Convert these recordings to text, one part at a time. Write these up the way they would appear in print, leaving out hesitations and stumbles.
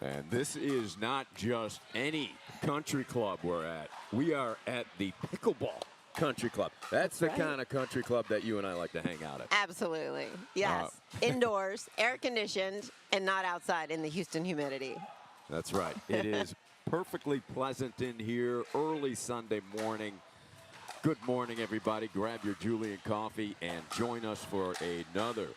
And this is not just any country club we're at. We are at the Pickleball Country Club. That's the right. kind of country club that you and I like to hang out at. Absolutely. Yes. Indoors, air conditioned, and not outside in the Houston humidity. That's right. It is perfectly pleasant in here early Sunday morning. Good morning, everybody. Grab your Julian coffee and join us for another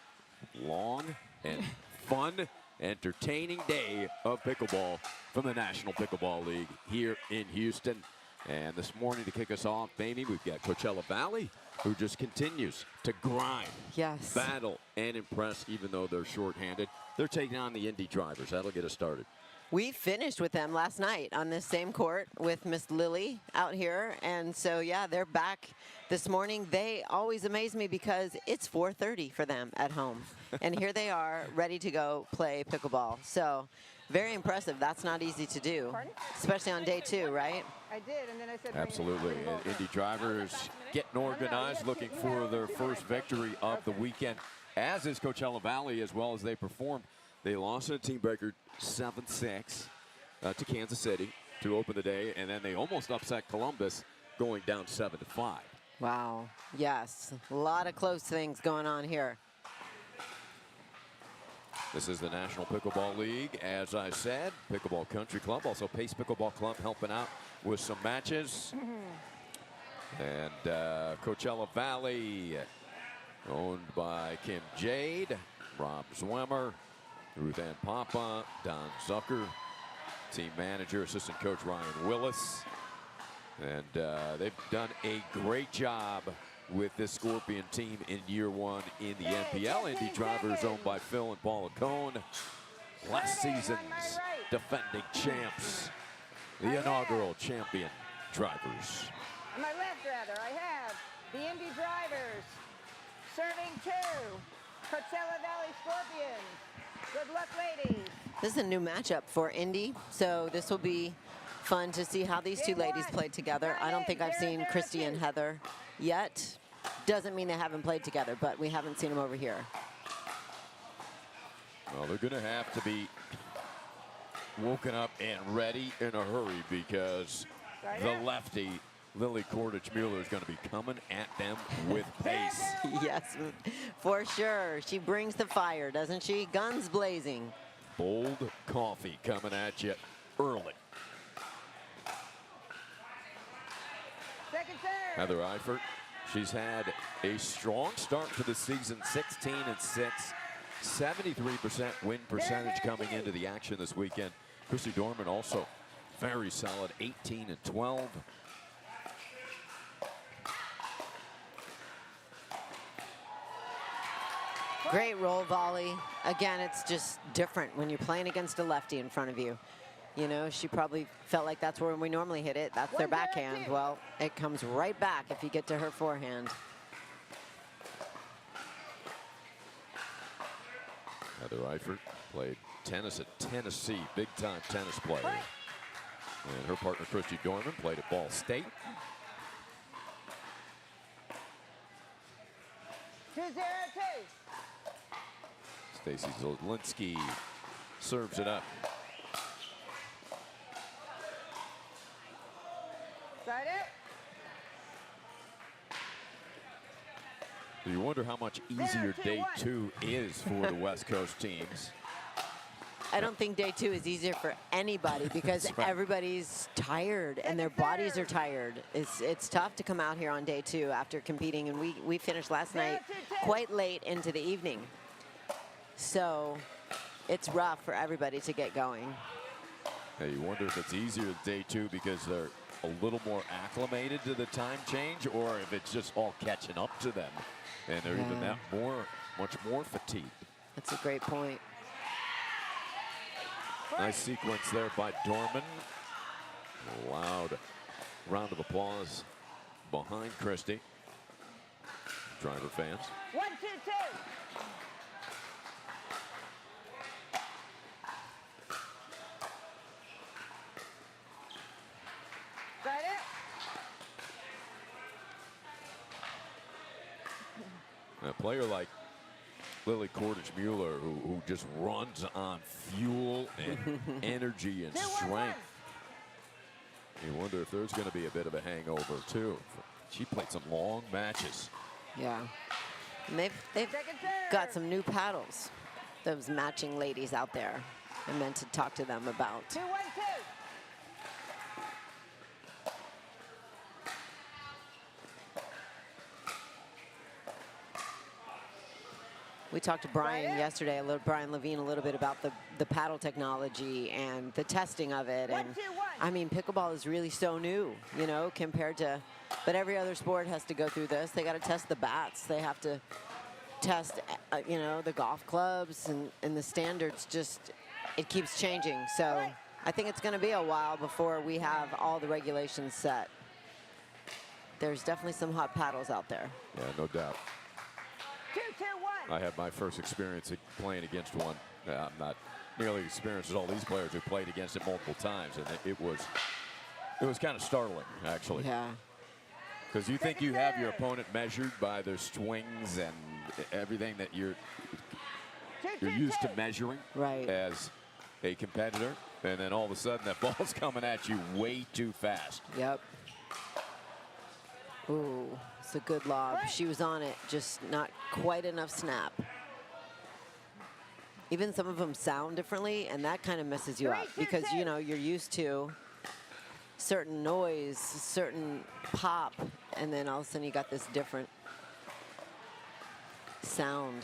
long and fun, entertaining day of pickleball from the National Pickleball League here in Houston. And this morning to kick us off, baby, we've got Coachella Valley, who just continues to grind, Yes. battle, and impress, even though they're shorthanded. They're taking on the Indy Drivers. That'll get us started. We finished with them last night on this same court with Miss Lily out here. And so, yeah, they're back this morning. They always amaze me because it's 4:30 for them at home. And here they are ready to go play pickleball. So very impressive. That's not easy to do, Pardon? especially on day two, right? I did, and then I said... Absolutely. And Indy Drivers getting organized, looking for their first victory of the weekend, as is Coachella Valley, as well as they performed. They lost in a TBreaker 7-6 to Kansas City to open the day, and then they almost upset Columbus, going down 7-5. Wow. Yes. A lot of close things going on here. This is the National Pickleball League, as I said. Pickleball Country Club, also Pace Pickleball Club helping out with some matches. And Coachella Valley, owned by Kim Jade, Rob Zwemmer, Ruth Ann Papa, Don Zucker, team manager, assistant coach Ryan Willis. And they've done a great job with this Scorpion team in year one in the NPL. Indy Drivers owned by Phil and Paula Cohn. Last season's defending champs, the inaugural champion Drivers. On my left, rather, I have the Indy Drivers serving two, Coachella Valley Scorpions. Good luck, ladies. This is a new matchup for Indy, so this will be fun to see how these two ladies play together. I don't think I've seen Christy and Heather yet. Doesn't mean they haven't played together, but we haven't seen them over here. Well, they're going to have to be woken up and ready in a hurry, because the lefty, Lily Kordich-Mueller, is going to be coming at them with pace. Yes, for sure. She brings the fire, doesn't she? Guns blazing. Bold coffee coming at you early. Second serve. Heather Eifert, she's had a strong start to the season, 16-6, 73% win percentage coming into the action this weekend. Christy Dorman also very solid, 18-12. Great roll volley. Again, it's just different when you're playing against a lefty in front of you. You know, she probably felt like that's where we normally hit it. That's their backhand. Well, it comes right back if you get to her forehand. Heather Eifert played tennis at Tennessee, big-time tennis player. And her partner, Christy Dorman, played at Ball State. 2-0-2. Stacy Zolinsky serves it up. Side it. You wonder how much easier day two is for the West Coast teams. I don't think day two is easier for anybody because everybody's tired and their bodies are tired. It's tough to come out here on day two after competing, and we finished last night quite late into the evening. So it's rough for everybody to get going. Hey, you wonder if it's easier day two because they're a little more acclimated to the time change, or if it's just all catching up to them and they're even that much more fatigued. That's a great point. Nice sequence there by Dorman. A loud round of applause behind Christy. Driver fans. 1-2-2. Side it. A player like Lily Kordich-Mueller, who just runs on fuel and energy and 2-1-1. strength. You wonder if there's going to be a bit of a hangover, too. She played some long matches. Yeah. And they've Second serve. got some new paddles. Those matching ladies out there. I meant to talk to them about. 2-1-2. We talked to Brian yesterday, Brian Levine, a little bit about the paddle technology and the testing of it. And 1-2-1. I mean, pickleball is really so new, you know, compared to, but every other sport has to go through this. They got to test the bats. They have to test, you know, the golf clubs and the standards. Just, it keeps changing. So I think it's going to be a while before we have all the regulations set. There's definitely some hot paddles out there. Yeah, no doubt. 2-2-1. I had my first experience playing against one. I'm not nearly as experienced as all these players who played against it multiple times, and it was kind of startling, actually. Yeah. Because you think you have your opponent measured by their swings and everything that you're used to measuring Right. as a competitor, and then all of a sudden that ball's coming at you way too fast. Yep. Ooh, it's a good lob. She was on it, just not quite enough snap. Even some of them sound differently, and that kind of messes you up because, you know, you're used to certain noise, certain pop, and then all of a sudden you got this different sound.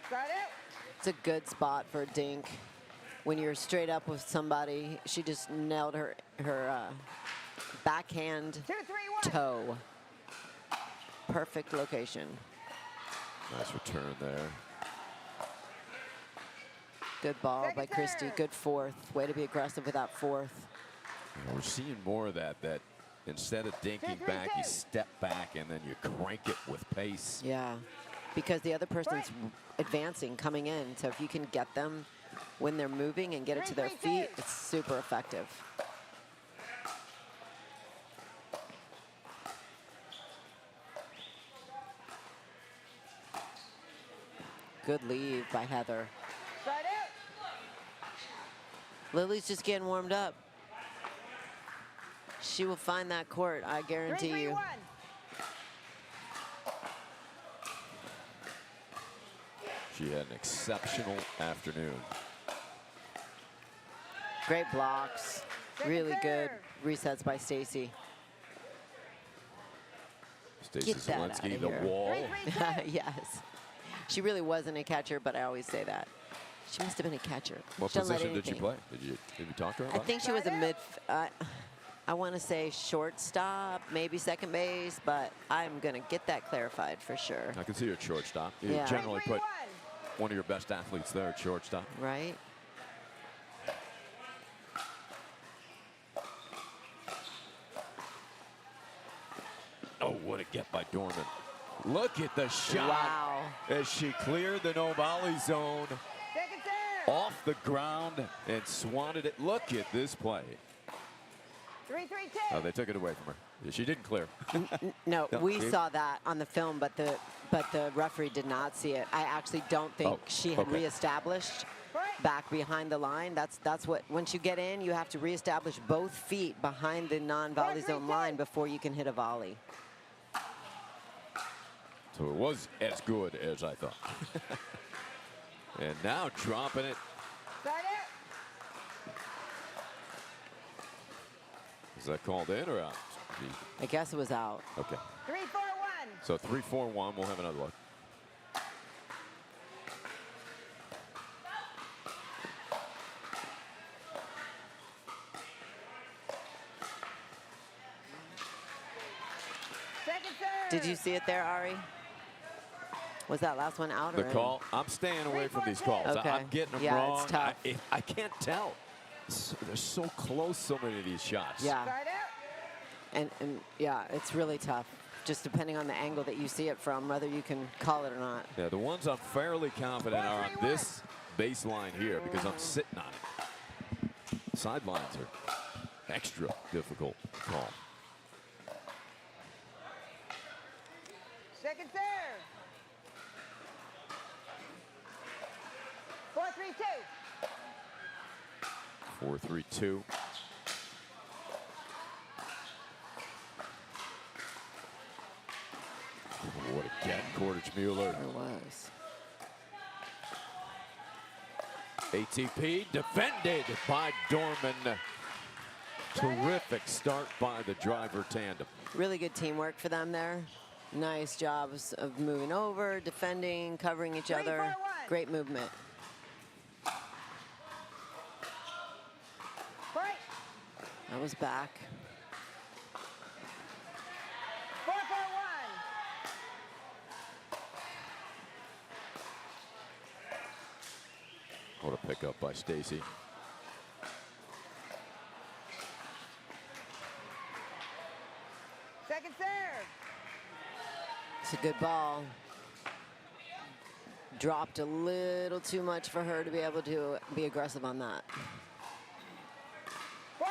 Got it. It's a good spot for a dink. When you're straight up with somebody, she just nailed her backhand 2-3-1. toe. Perfect location. Nice return there. Good ball by Second Christie. serve. Good fourth. Way to be aggressive with that fourth. You know, we're seeing more of that instead of dinking 2-3-2. back, you step back and then you crank it with pace. Yeah, because the other person's advancing, coming in. So if you can get them when they're moving and get it to their 3-3-2. feet, it's super effective. Good lead by Heather. Got it. Lily's just getting warmed up. She will find that court, I guarantee you. 3-3-1. She had an exceptional afternoon. Great blocks. Second Really good serve. resets by Stacy. Stacey Get that Zelensky, outta the here. wall. 3-3-2. Yes. She really wasn't a catcher, but I always say that. She must have been a catcher. What She doesn't let position did you anything. play? Did you talk to her I about think she was a mid, I want to say shortstop, maybe second base, but I'm going to get that clarified for sure. it? I can see her at shortstop. You Yeah. generally put 3-3-1. one of your best athletes there at shortstop. Right? Oh, what a get by Dorman. Look at the shot Wow. as she cleared the no volley zone Second serve. off the ground and swatted it. Look at this play. 3-3-2. Oh, they took it away from her. She didn't clear. No, No, we see? saw that on the film, but the referee did not see it. I actually don't think Oh, she had okay. reestablished back behind the line. That's what, once you get in, you have to reestablish both feet behind the non-volley zone line before you can hit a volley. So it was as good as I thought. And now dropping it. Got it. Is that called in or out? I guess it was out. Okay. 3-4-1. So 3-4-1. We'll have another look. Second serve. Did you see it there, Ari? Was that last one out The or in? call. I'm staying away from these calls. Okay. I'm getting them Yeah, wrong. it's tough. I can't tell. They're so close, so many of these shots. Yeah, Got it. and yeah, it's really tough. Just depending on the angle that you see it from, whether you can call it or not. Yeah, the ones I'm fairly confident are on this baseline here because I'm sitting on it. Sidelines are extra difficult to call. Second serve. 4-3-2. What a get, Cordage Mueller. It was. ATP defended by Dorman. Terrific start by the driver tandem. Really good teamwork for them there. Nice jobs of moving over, defending, covering each other. Great movement. That was back. 4-4-1. What a pickup by Stacy. Second serve. It's a good ball. Dropped a little too much for her to be able to be aggressive on that. 4-4-2.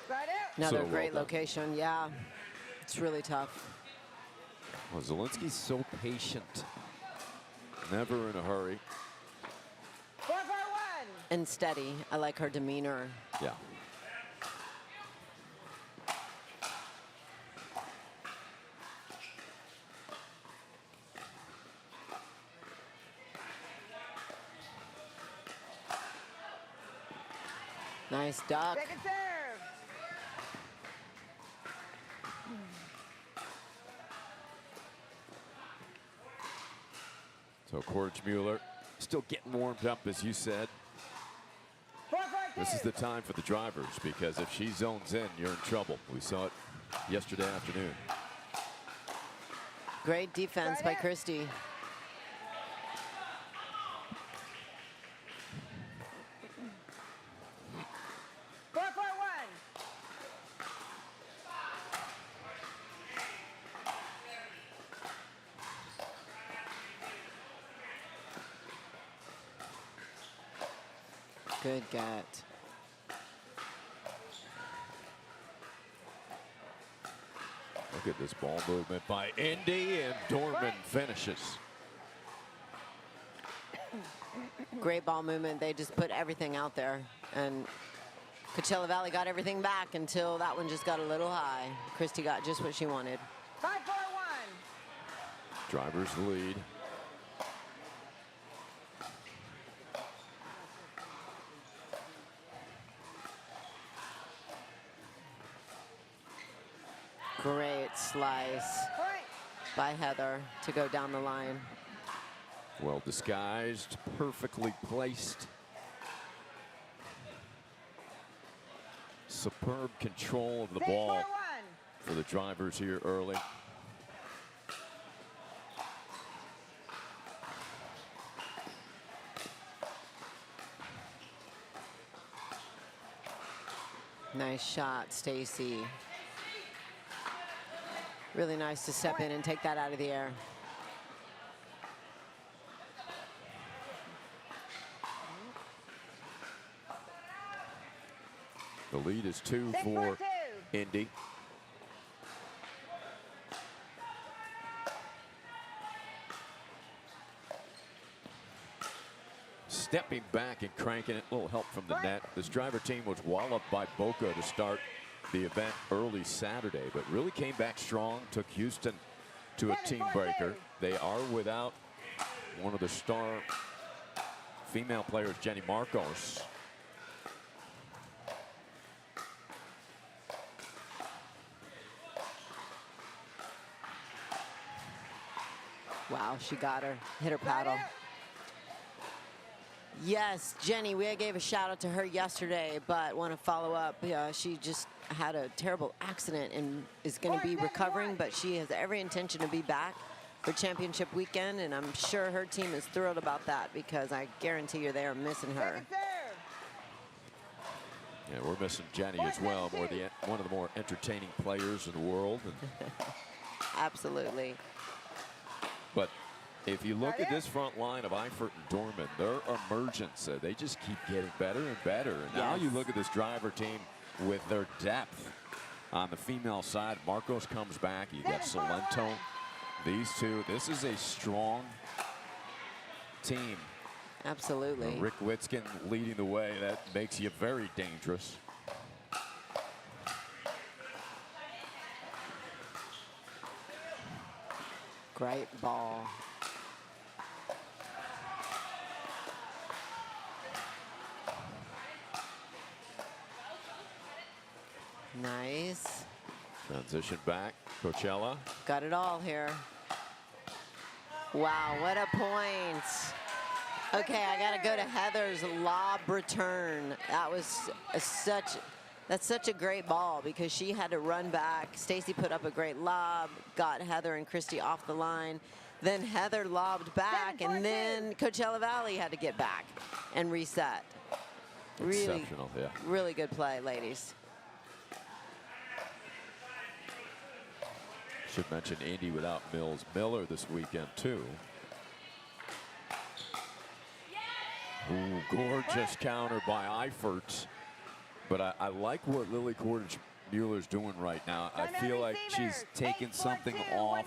Right out. Another So well great done. location. Yeah, it's really tough. Well, Zielinski's so patient. Never in a hurry. 4-4-1. And steady. I like her demeanor. Yeah. Nice duck. Second serve. So Cordage Mueller still getting warmed up, as you said. 4-4-2. This is the time for the drivers, because if she zones in, you're in trouble. We saw it yesterday afternoon. Great defense by Christy. Good get. Look at this ball movement by Indy, and Dorman finishes. Great ball movement. They just put everything out there. And Coachella Valley got everything back until that one just got a little high. Christy got just what she wanted. 5-4-1. Drivers lead. Great slice by Heather to go down the line. Well disguised, perfectly placed. Superb control of the ball for the drivers here early. Nice shot, Stacy. Really nice to step in and take that out of the air. The lead is 2 for Indy. Stepping back and cranking it, a little help from the net. This driver team was walloped by Boca to start the event early Saturday, but really came back strong, took Houston to a team breaker. They are without one of the star female players, Jenny Marcos. Wow, she got her, hit her paddle. Yes, Jenny, we gave a shout out to her yesterday, but want to follow up. She just had a terrible accident and is going to be recovering, but she has every intention to be back for championship weekend, and I'm sure her team is thrilled about that because I guarantee you they are missing her. Yeah, we're missing Jenny as well. One of the more entertaining players in the world. Absolutely. But if you look at this front line of Eifert and Dorman, their emergence, they just keep getting better and better. And now you look at this driver team with their depth on the female side. Marcos comes back. You got Salento. These two. This is a strong team. Absolutely. Rick Witzkin leading the way. That makes you very dangerous. Great ball. Nice. Transition back. Coachella. Got it all here. Wow, what a point. Okay, I got to go to Heather's lob return. That was that's such a great ball because she had to run back. Stacy put up a great lob, got Heather and Christy off the line. Then Heather lobbed back, and then Coachella Valley had to get back and reset. Really, exceptional, yeah. Really good play, ladies. Should mention Indy without Mills Miller this weekend, too. Ooh, gorgeous counter by Eifert. But I like what Lily Cordage-Mueller's doing right now. I feel like she's taking something off,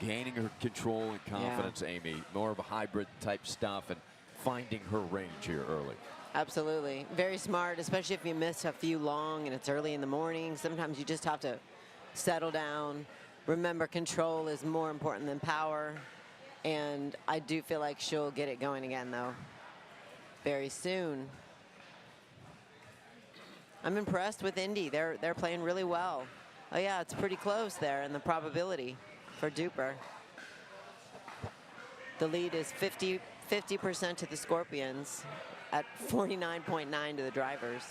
gaining her control and confidence, Amy. More of a hybrid type stuff and finding her range here early. Absolutely. Very smart, especially if you miss a few long and it's early in the morning. Sometimes you just have to settle down. Remember, control is more important than power. And I do feel like she'll get it going again, though, very soon. I'm impressed with Indy. They're playing really well. Oh, yeah, it's pretty close there in the probability for Duper. The lead is 50% to the Scorpions at 49.9 to the drivers.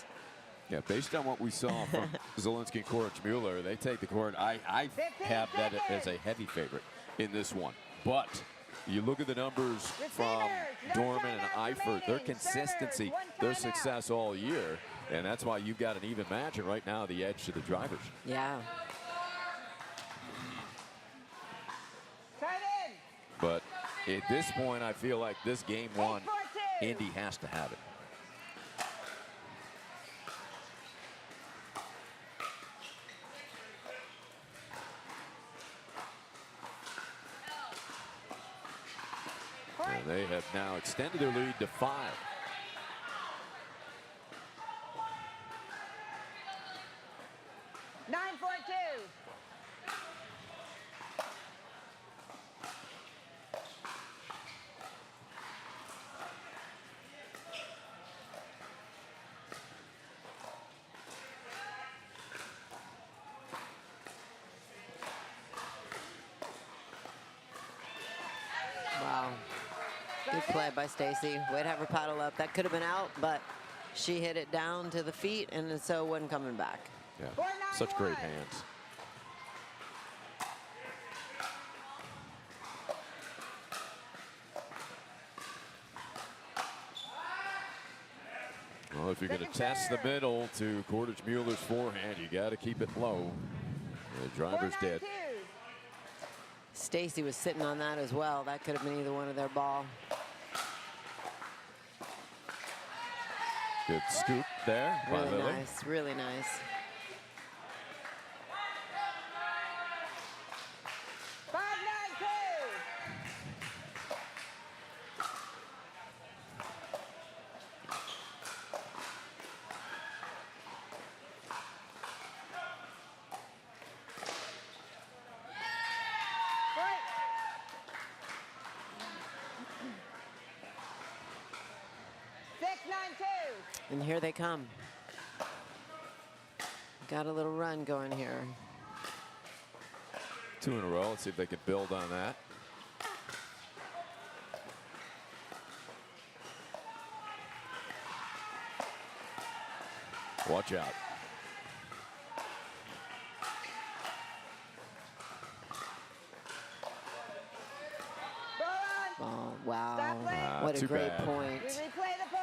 Yeah, based on what we saw from Zielinski and Cordage-Mueller, they take the court. I have that as a heavy favorite in this one. But you look at the numbers from Dorman and Eifert, their consistency, their success all year, and that's why you've got an even match, and right now the edge to the drivers. Yeah. But at this point, I feel like this game one, Indy has to have it. And they have now extended their lead to 5. Wow. Good play by Stacy. Way to have her paddle up. That could have been out, but she hit it down to the feet, and so it wasn't coming back. Yeah, such great hands. Well, if you're going to test the middle to Cordage-Mueller's forehand, you got to keep it low. The driver's dead. Stacy was sitting on that as well. That could have been either one of their ball. Good scoop there by Really Lily. nice, really nice. And here they come. Got a little run going here. 2 in a row. Let's see if they can build on that. Watch out. Oh, wow. What a too great bad. point. We replay the point.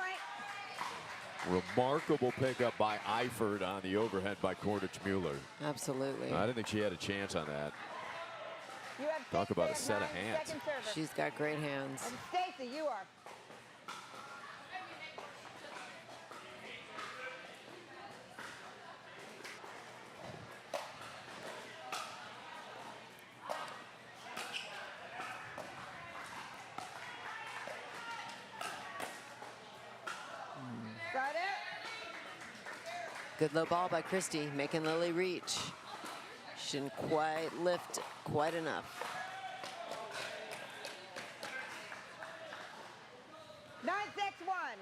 Remarkable pickup by Eifert on the overhead by Cordage-Mueller. Absolutely. I didn't think she had a chance on that. You have Talk six, about they a have set of 9, hands. second server. She's got great hands. And Stacy, you are. Got it? Good low ball by Christie, making Lily reach. She didn't quite lift quite enough. 9-6-1.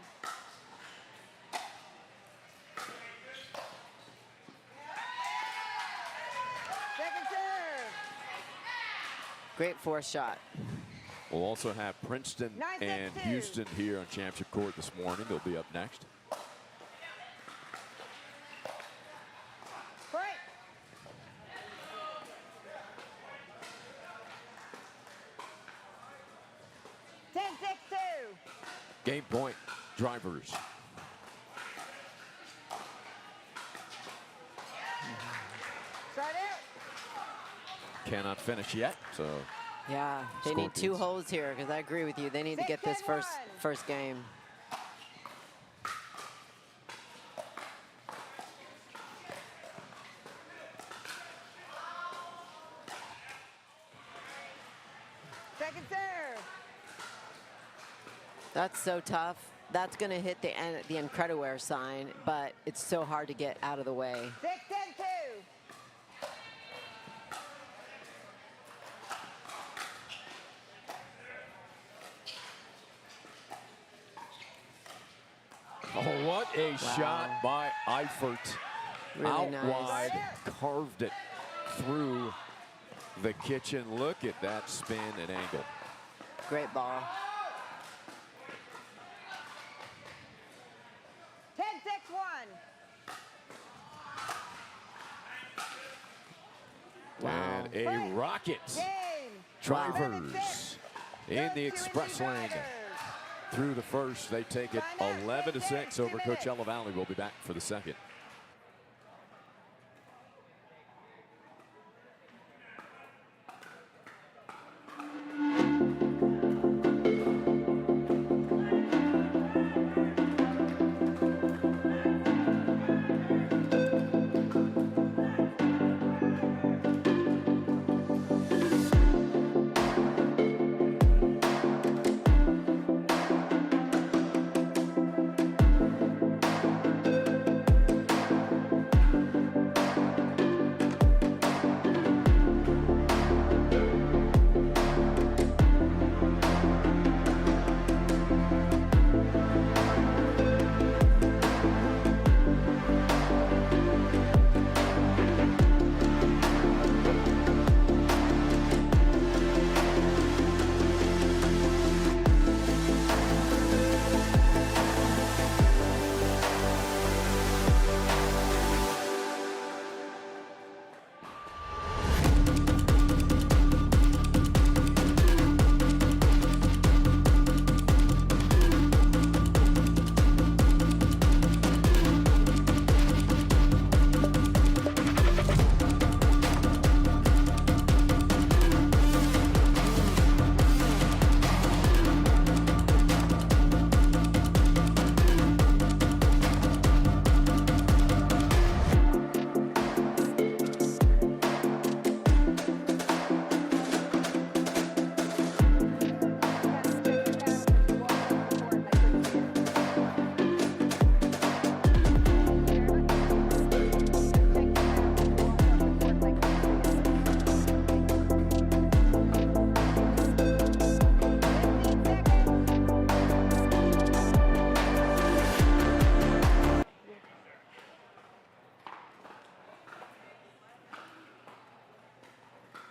Second serve. Great force shot. We'll also have Princeton 9-6-2. and Houston here on championship court this morning. They'll be up next. Break. Ten, 6-2. Game point, drivers. Start out. Cannot finish yet, so Yeah, they need 2 Scorpions. holes here because I agree with you. They need to get this 6-10-1. first game. Second serve. That's so tough. That's going to hit the Incrediware sign, but it's so hard to get out of the way. 6-10-2. oh, what a shot by Eifert. Really Out nice. wide, carved it through the kitchen. Look at that spin and angle. Great ball. 10-6-1. And a Break. rocket. Game. Drivers in the express lane. Through the first, they take it 11-6 over Coachella Valley. We'll be back for the second.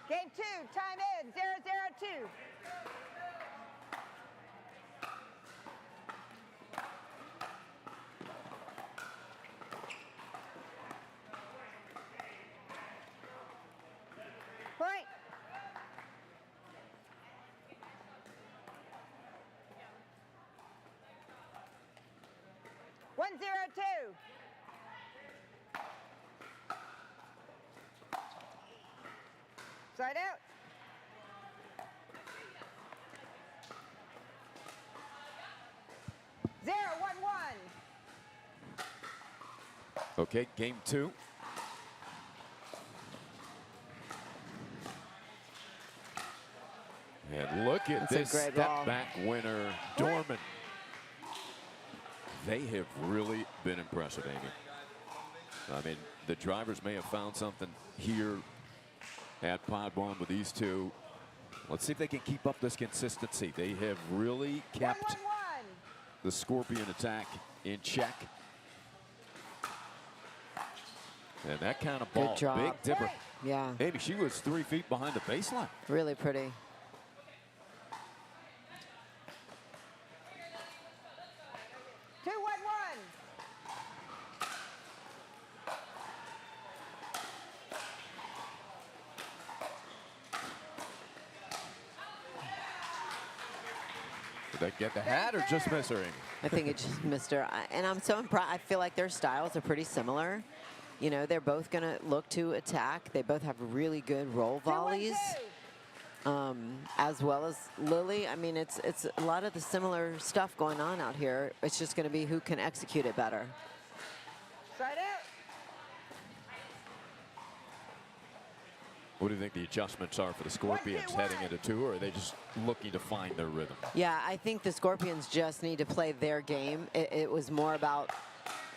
Game 2, time in, 0-0-2. Point. One, 0-2. Side out. Okay, game 2. And look at That's a this great ball. step back winner, Dorman. They have really been impressive, Amy. I mean, the drivers may have found something here at Pod 1 with these two. Let's see if they can keep up this consistency. They have really kept the Scorpion attack in check. And that kind of ball, Good drop. Big Dipper. Yeah, Amy, she was 3 feet behind the baseline. really pretty. Did they get the hat or just miss her, Amy? I think it just missed her. And I'm so impressed. I feel like their styles are pretty similar. You know, they're both going to look to attack. They both have really good roll volleys, as well as Lily. I mean, it's a lot of the similar stuff going on out here. It's just going to be who can execute it better. Side out. What do you think the adjustments are for the Scorpions heading into 2, or are they just looking to find their rhythm? Yeah, I think the Scorpions just need to play their game. It was more about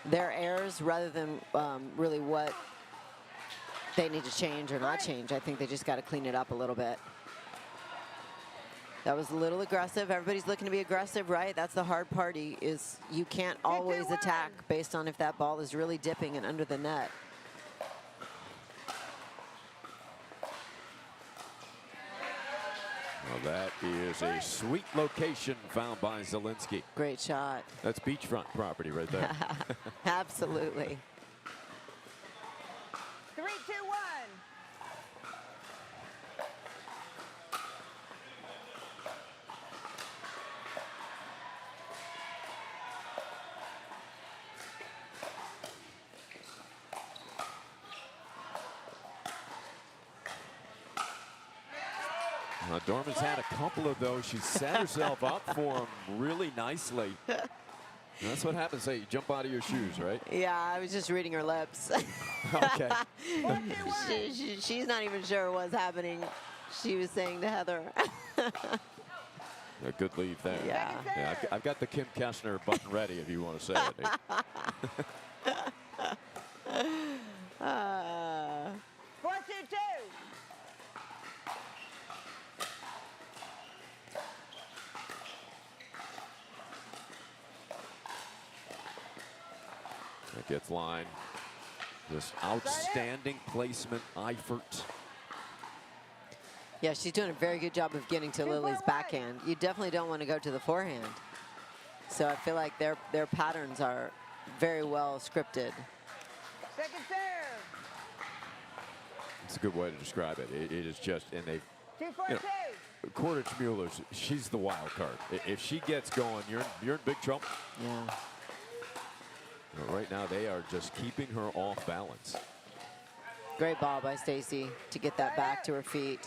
their errors rather than really what they need to change or not change. I think they just got to clean it up a little bit. That was a little aggressive. Everybody's looking to be aggressive, right? That's the hard part, is you can't always attack based on if that ball is really dipping and under the net. Well, that is a sweet location found by Zielinski. Great shot. That's beachfront property right there. Absolutely. 3, 2, 1. Dorman's had a couple of those. She set herself up for him really nicely. That's what happens. Hey, you jump out of your shoes, right? Yeah, I was just reading her lips. Okay. She's not even sure what's happening. She was saying to Heather. A good leave there. Yeah. Yeah, I've got the Kim Kessner button ready if you want to say it. 4, 2, 2. That gets line. This outstanding placement, Eifert. Yeah, she's doing a very good job of getting to Lily's backhand. You definitely don't want to go to the forehand. So I feel like their patterns are very well scripted. Second serve. It's a good way to describe it. It is just, and they, 2, 4, 2. Cordage Mueller's, she's the wild card. If she gets going, you're in big trouble. Yeah. But right now, they are just keeping her off balance. Great ball by Stacy to get that back to her feet.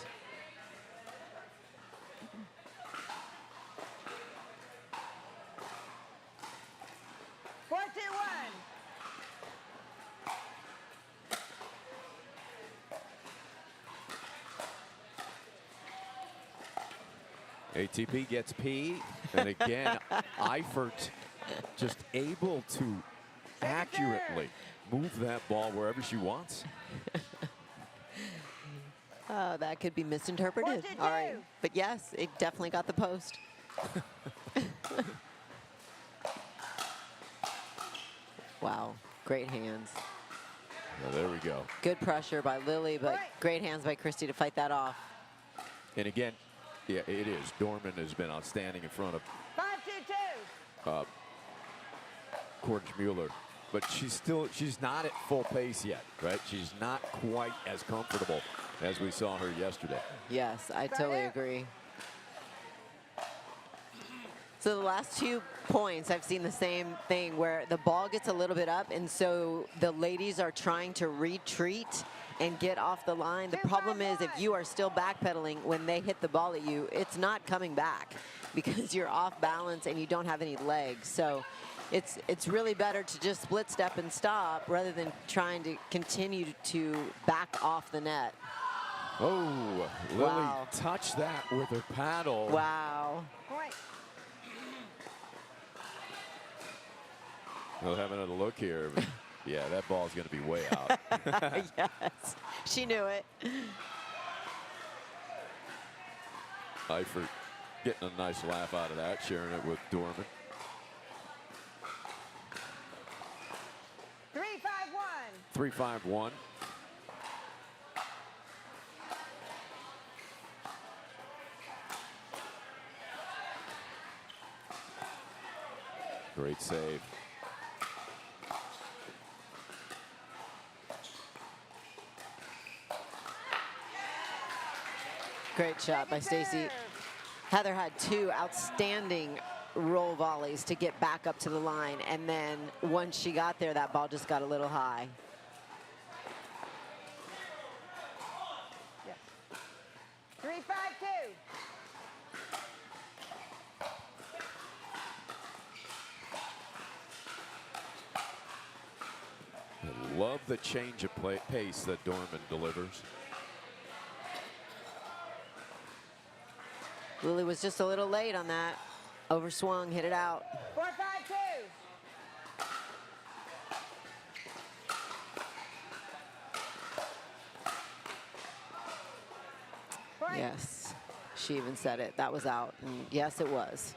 ATP gets P, and again, Eifert just able to accurately move that ball wherever she wants. Oh, that could be misinterpreted. All right, but yes, it definitely got the post. Wow, great hands. Well, there we go. Good pressure by Lily, but great hands by Christy to fight that off. And again, yeah, it is. Dorman has been outstanding in front of 5, 2, 2. Cordage Mueller, but she's not at full pace yet, right? She's not quite as comfortable as we saw her yesterday. Yes, I totally agree. So the last 2 points, I've seen the same thing where the ball gets a little bit up, and so the ladies are trying to retreat and get off the line. The problem is if you are still backpedaling when they hit the ball at you, it's not coming back because you're off balance and you don't have any legs. So it's really better to just split step and stop rather than trying to continue to back off the net. Oh, Lily Wow. touched that with her paddle. Wow. Point. We'll have another look here. Yeah, that ball's going to be way out. Yes, she knew it. Eifert getting a nice laugh out of that, sharing it with Dorman. 3-5-1. 3-5-1. Great save. Great shot by Stacy. Heather had 2 outstanding roll volleys to get back up to the line, and then once she got there, that ball just got a little high. Yes. 3-5-2. I love the change of pace that Dorman delivers. Lily was just a little late on that. Overswung, hit it out. 4-5-2. Point. Yes, she even said it. That was out, and yes, it was.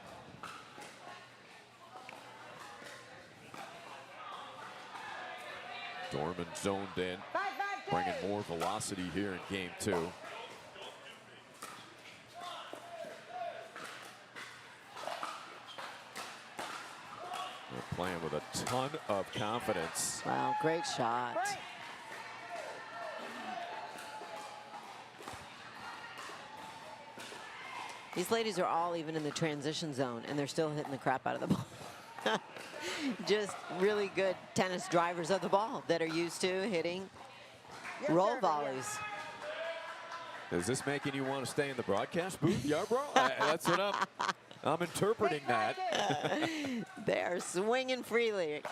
Dorman zoned in, 5-5-2. bringing more velocity here in game 2. They're playing with a ton of confidence. Wow, great shot. Point. These ladies are all even in the transition zone, and they're still hitting the crap out of the ball. Just really good tennis drivers of the ball that are used to hitting Yes, roll sir, volleys. Is this making you want to stay in the broadcast booth, Yarbrough? That's what I'm interpreting that. 6-5-2. They are swinging freely.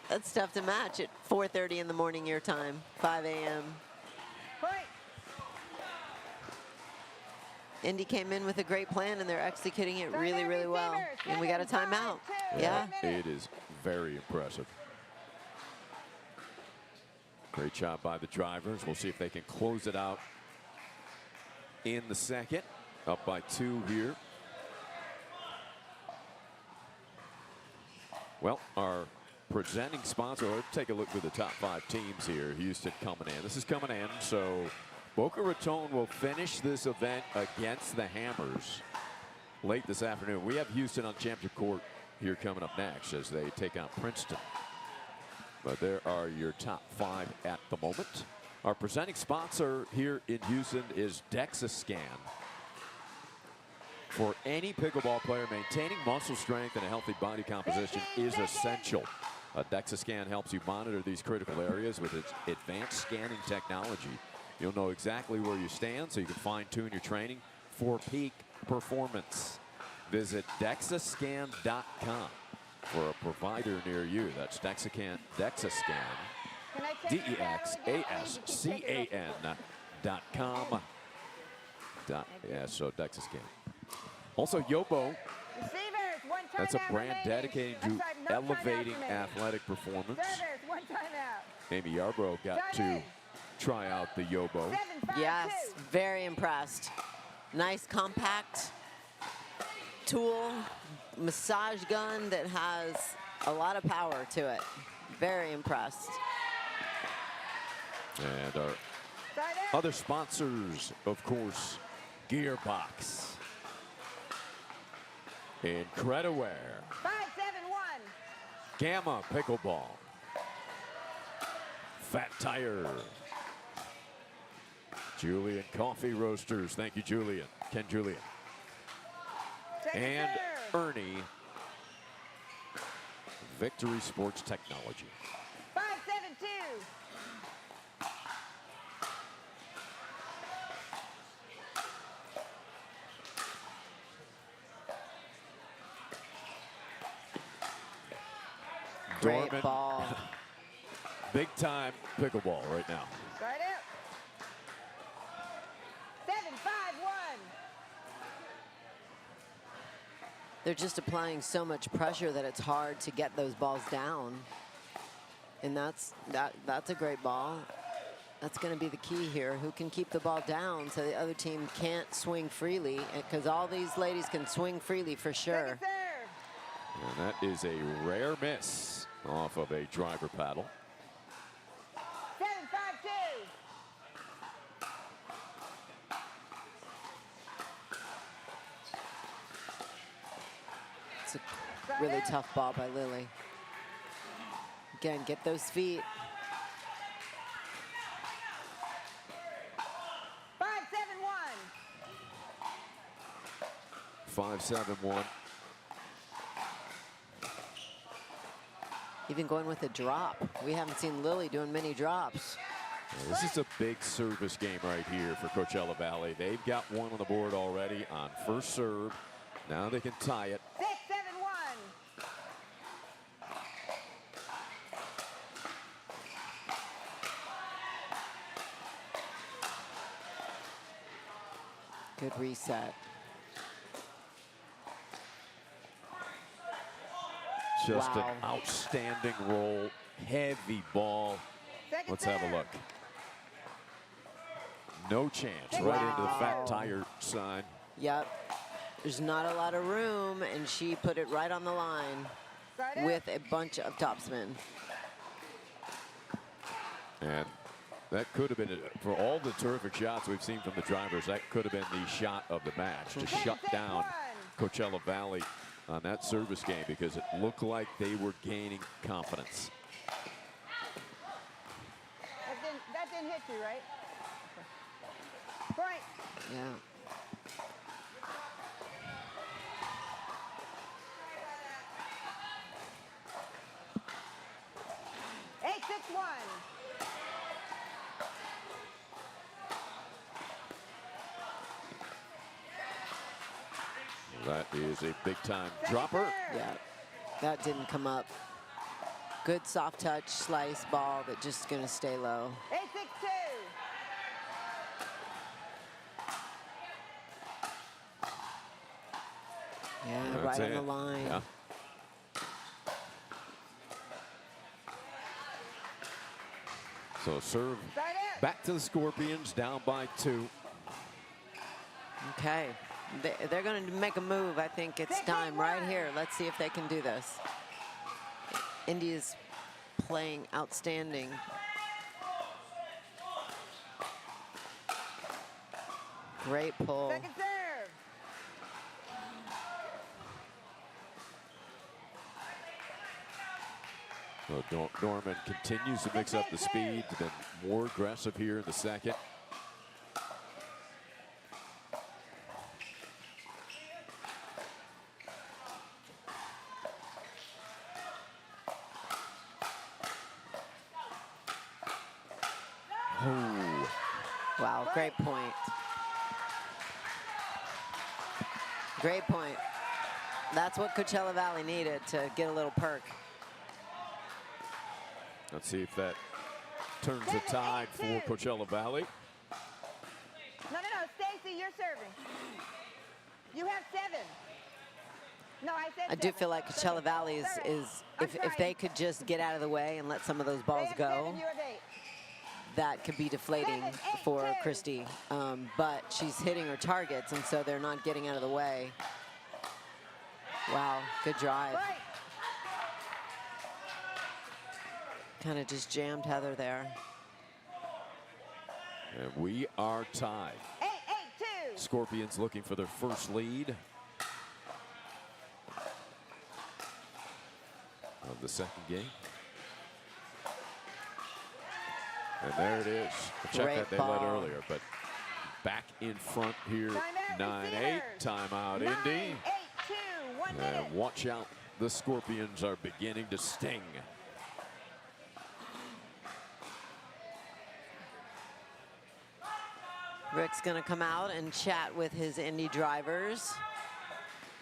That's tough to match at 4:30 in the morning your time, 5 a.m. Point. Indy came in with a great plan, and they're executing it really, really well. Receivers, And we got a 7-5-2. timeout. Yeah. It is very impressive. Great job by the drivers. We'll see if they can close it out in the second. Up by 2 here. Well, our presenting sponsor, let's take a look at the top 5 teams here. Houston coming in. This is coming in, so Boca Raton will finish this event against the Hammers late this afternoon. We have Houston on championship court here coming up next as they take on Princeton. But there are your top 5 at the moment. Our presenting sponsor here in Houston is DEXA Scan. For any pickleball player, maintaining muscle strength and a healthy body composition is essential. A DEXA Scan helps you monitor these critical areas with its advanced scanning technology. You'll know exactly where you stand so you can fine-tune your training for peak performance. Visit DEXAScan.com for a provider near you. That's DEXA Scan. Can I take the paddle again? DEXASCAN.com. Yeah, so DEXA Scan. Also, Yobo, Receivers, 1 timeout that's a for brand ladies. dedicated I'm to sorry, no timeout elevating for ladies. athletic performance. Servers, 1 timeout. Amy Yarbrough got to try out the Yobo. 7-5-2. Yes, very impressed. Nice compact tool, massage gun that has a lot of power to it. Very impressed. And our Side out. other sponsors, of course, Gearbox, Incrediware, 5-7-1. Gamma Pickleball, Fat Tire, Julian Coffee Roasters. Thank you, Julian. Ken Julian. Second And serve. Ernie, Victory Sports Technology. 5-7-2. Great Dorman, ball. big time pickleball right now. Start out. 7-5-1. They're just applying so much pressure that it's hard to get those balls down. And that's a great ball. That's going to be the key here. Who can keep the ball down so the other team can't swing freely? Because all these ladies can swing freely for sure. Second serve. And that is a rare miss off of a driver paddle. 7-5-2. It's a really tough ball by Lily. Again, get those feet. 5-7-1. 5-7-1. Even going with a drop. We haven't seen Lily doing many drops. This is a big service game right here for Coachella Valley. They've got one on the board already on first serve. Now they can tie it. 6-7-1. Good reset. Just Wow. an outstanding roll, heavy ball. Second Let's have a serve. look. No chance, right into the fat tire sign. Yep. There's not a lot of room, and she put it right on the line Start out. with a bunch of topspin. And that could have been, for all the terrific shots we've seen from the drivers, that could have been the shot of the match to shut down Coachella Valley on that service game, because it looked like they were gaining confidence. That didn't hit you, right? Point. Yeah. Eight, 6-1. That is a big time dropper. Yeah. That didn't come up. Good soft touch slice ball that just gonna stay low. 8-6-2. Yeah, That's right on it. the line. Yeah. So serve Start out. back to the Scorpions, down by 2. Okay. They're going to make a move. I think it's time right here. Let's see if they can do this. India's playing outstanding. Great pull. Second serve. So Norman continues to mix up the speed, been more aggressive here in the second. Oh, Wow, great point. Great point. That's what Coachella Valley needed to get a little perk. let's see if that turns the tide for Coachella Valley. No, Stacy, you're serving. You have 7. No, I said I do 7. feel like Coachella Valley is if they could just get out of the way and let some of those balls They have go, 7, you have 8. that could be deflating 7, 8, for 2. Christy. But she's hitting her targets, and so they're not getting out of the way. Wow, good drive. Right. Kind of just jammed Heather there. And we are tied. 8-8-2. Scorpions looking for their first lead of the second game. And there it is. Check Great that they ball. led earlier, but back in front here. Timeout, 9-8. Timeout, 9, Indy. 8-2. 1 minute. And watch out, the Scorpions are beginning to sting. Rick's gonna come out and chat with his Indy drivers.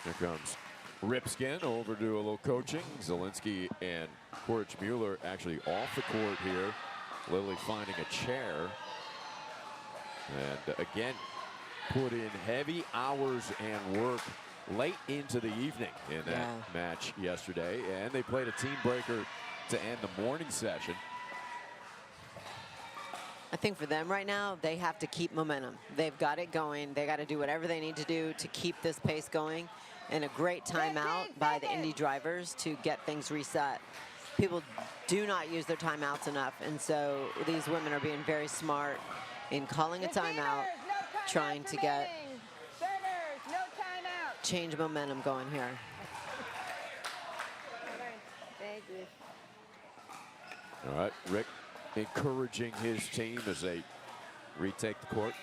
Here comes Ripskin over to a little coaching. Zielinski and Korich Mueller actually off the court here. Lily finding a chair. And again, put in heavy hours and work late into the evening in that match yesterday. And they played a team breaker to end the morning session. I think for them right now, they have to keep momentum. They've got it going. They got to do whatever they need to do to keep this pace going. And a great timeout by the Indy drivers to get things reset. People do not use their timeouts enough. And so these women are being very smart in calling a timeout, trying to get change momentum going here. Thank you. All right, Rick encouraging his team as they retake the court.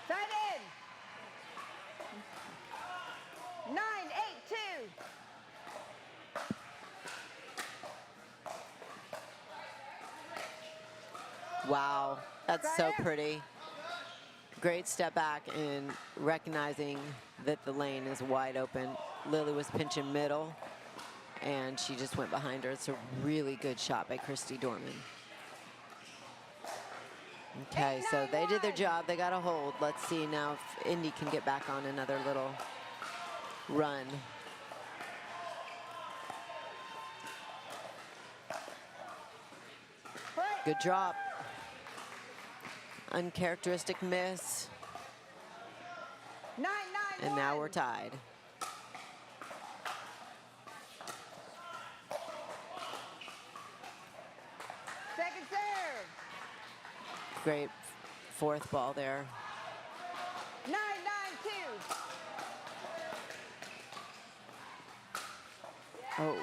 Side in. 9-8-2. Wow, that's so pretty. Great step back in recognizing that the lane is wide open. Lily was pinching middle, and she just went behind her. It's a really good shot by Christy Dorman. Okay, so they did their job. They got a hold. Let's see now if Indy can get back on another little run. Good drop. Uncharacteristic miss. 9-9-1. And now we're tied. Second serve. Great fourth ball there. 9-9-2. Oh,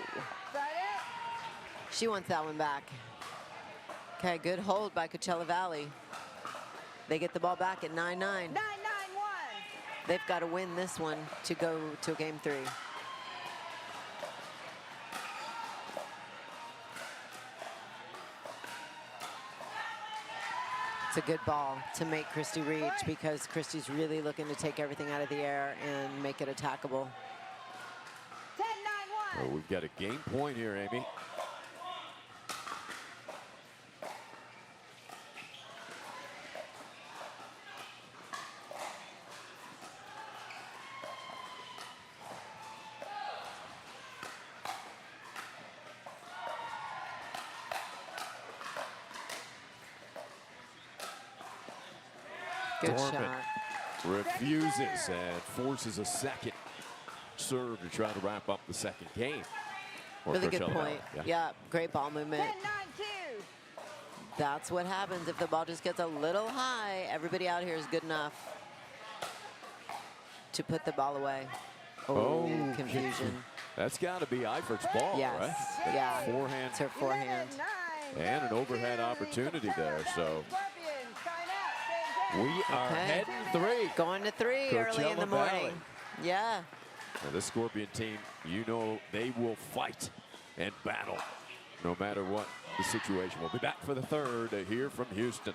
Side she wants that one back. Okay, good hold by Coachella Valley. They get the ball back at 9-9. 9-9-1. They've got to win this one to go to game 3. It's a good ball to make Christy reach because Christy's really looking to take everything out of the air and make it attackable. 10-9-1. Well, we've got a game point here, Amy. Good Dorman shot. refuses and forces a second serve to try to wrap up the second game. Or Really good Coachella Valley. point. Yeah, great ball movement. 10-9-2. That's what happens if the ball just gets a little high. Everybody out here is good enough to put the ball away. Oh, confusion. That's got to be Eifert's ball, Yes, right? yeah. Forehand It's her forehand. 11-9. and an overhead opportunity there. So we are heading 3. Going to 3 early in the Coachella morning. Valley. Yeah. Now, this Scorpion team, you know, they will fight and battle no matter what the situation. We'll be back for the third here from Houston.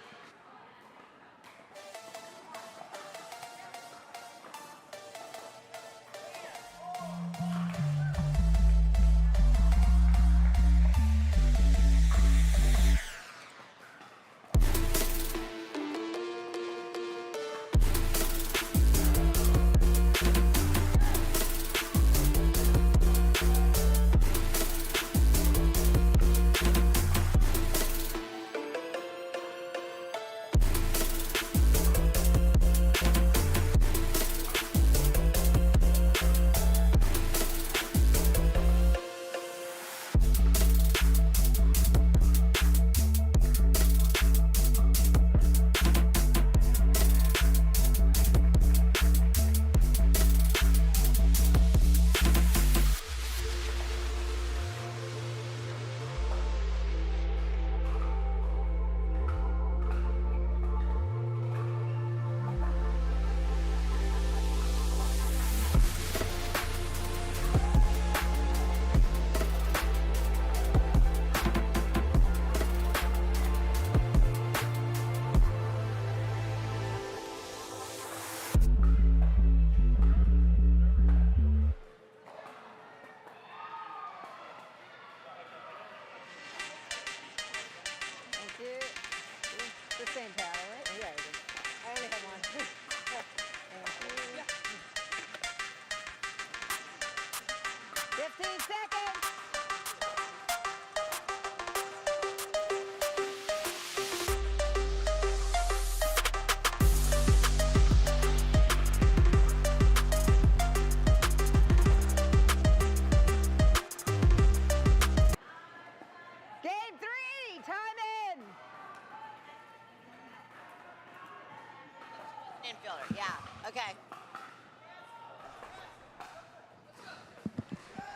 infielder. Yeah. Okay.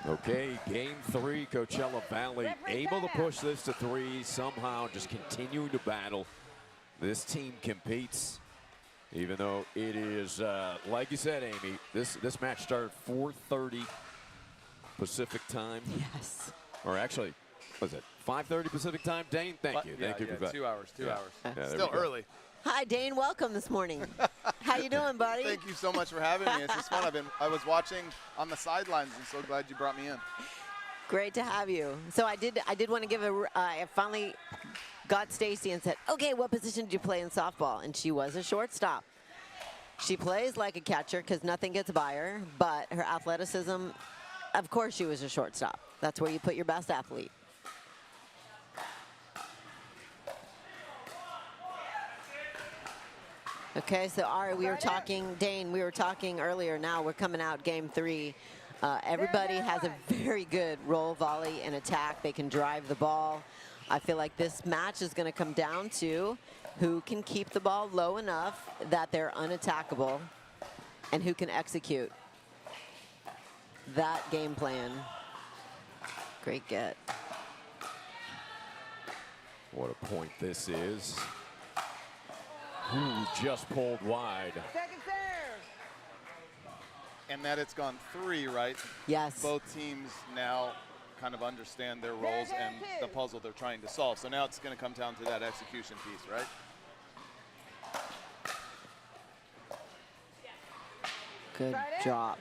Okay, game 3, Coachella Valley able to push this to 3, somehow just continuing to battle. This team competes, even though it is, like you said, Amy, this match started 4:30 Pacific time. Yes. Or actually, was it 5:30 Pacific time? Dane, thank you. Yeah, Thank you for that. 2 hours, 2 hours. Yeah, there Still we go. early. Hi, Dane. Welcome this morning. How you doing, buddy? Thank you so much for having me. It's just fun. I was watching on the sidelines and so glad you brought me in. Great to have you. So I did want to give I finally got Stacy and said, okay, what position did you play in softball? And she was a shortstop. She plays like a catcher because nothing gets by her, but her athleticism, of course she was a shortstop. That's where you put your best athlete. Okay, so Ari, we were talking, Dane, we were talking earlier. Now we're coming out game 3. Everybody has a very good roll, volley, and attack. They can drive the ball. I feel like this match is going to come down to who can keep the ball low enough that they're unattackable and who can execute that game plan. Great get. What a point this is. Ooh, just pulled wide. Second serve. And that it's gone 3, right? Yes. Both teams now kind of understand their roles and the puzzle they're trying to solve. So now it's going to come down to that execution piece, right? Good drop.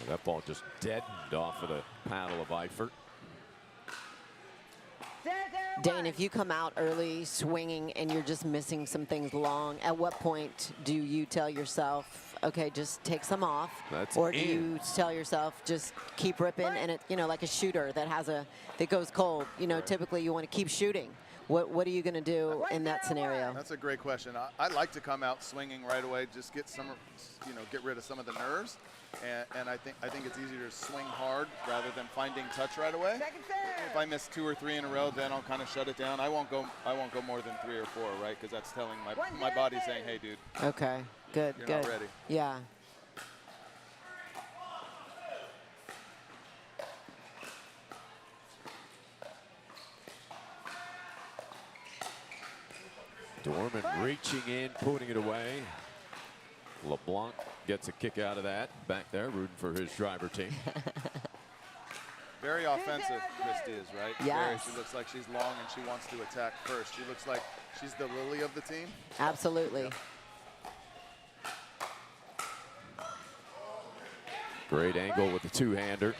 That ball just deadened off of the paddle of Eifert. Dane, if you come out early swinging and you're just missing some things long, at what point do you tell yourself, okay, just take some off? Or do you tell yourself, just keep ripping, and it, you know, like a shooter that has that goes cold, you know, typically you want to keep shooting. What are you going to do in that scenario? That's a great question. I like to come out swinging right away, just get some, you know, get rid of some of the nerves. And I think it's easier to swing hard rather than finding touch right away. If I miss 2 or 3 in a row, then I'll kind of shut it down. I won't go more than 3 or 4, right? Because that's telling my body saying, hey, dude. Okay, good, you're good. Not ready. Yeah. Dorman reaching in, putting it away. LeBlanc gets a kick out of that. Back there, rooting for his driver team. Very offensive, Christy is, right? Yes. She looks like she's long and she wants to attack first. She looks like she's the Lily of the team. Absolutely. Yep. Great angle with the two-hander.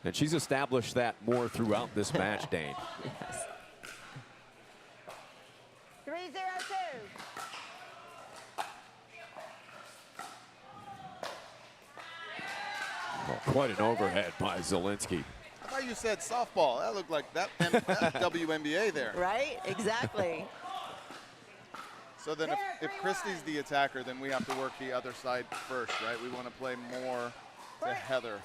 And she's established that more throughout this match, Dane. Yes. 3-0-2. Oh, quite an overhead by Zielinski. I thought you said softball. That looked like that WNBA there. Right? Exactly. So then if Christy's the attacker, then we have to work the other side first, right? We want to play more to Heather,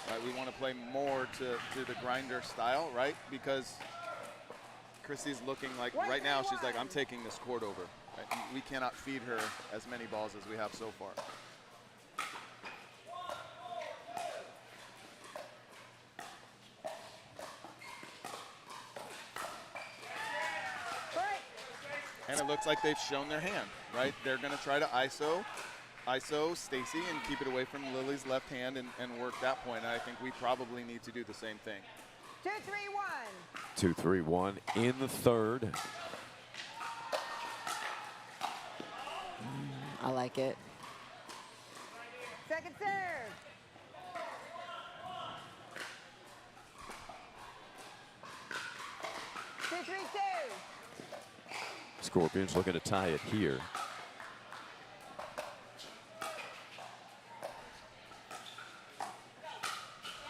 right? We want to play more to the grinder style, right? Because Christy's looking like, right now, she's like, I'm taking this court over. Right? We cannot feed her as many balls as we have so far. And it looks like they've shown their hand, right? They're going to try to ISO Stacy and keep it away from Lily's left hand and work that point. And I think we probably need to do the same thing. 2-3-1. 2-3-1 in the third. I like it. Second serve. Scorpions looking to tie it here.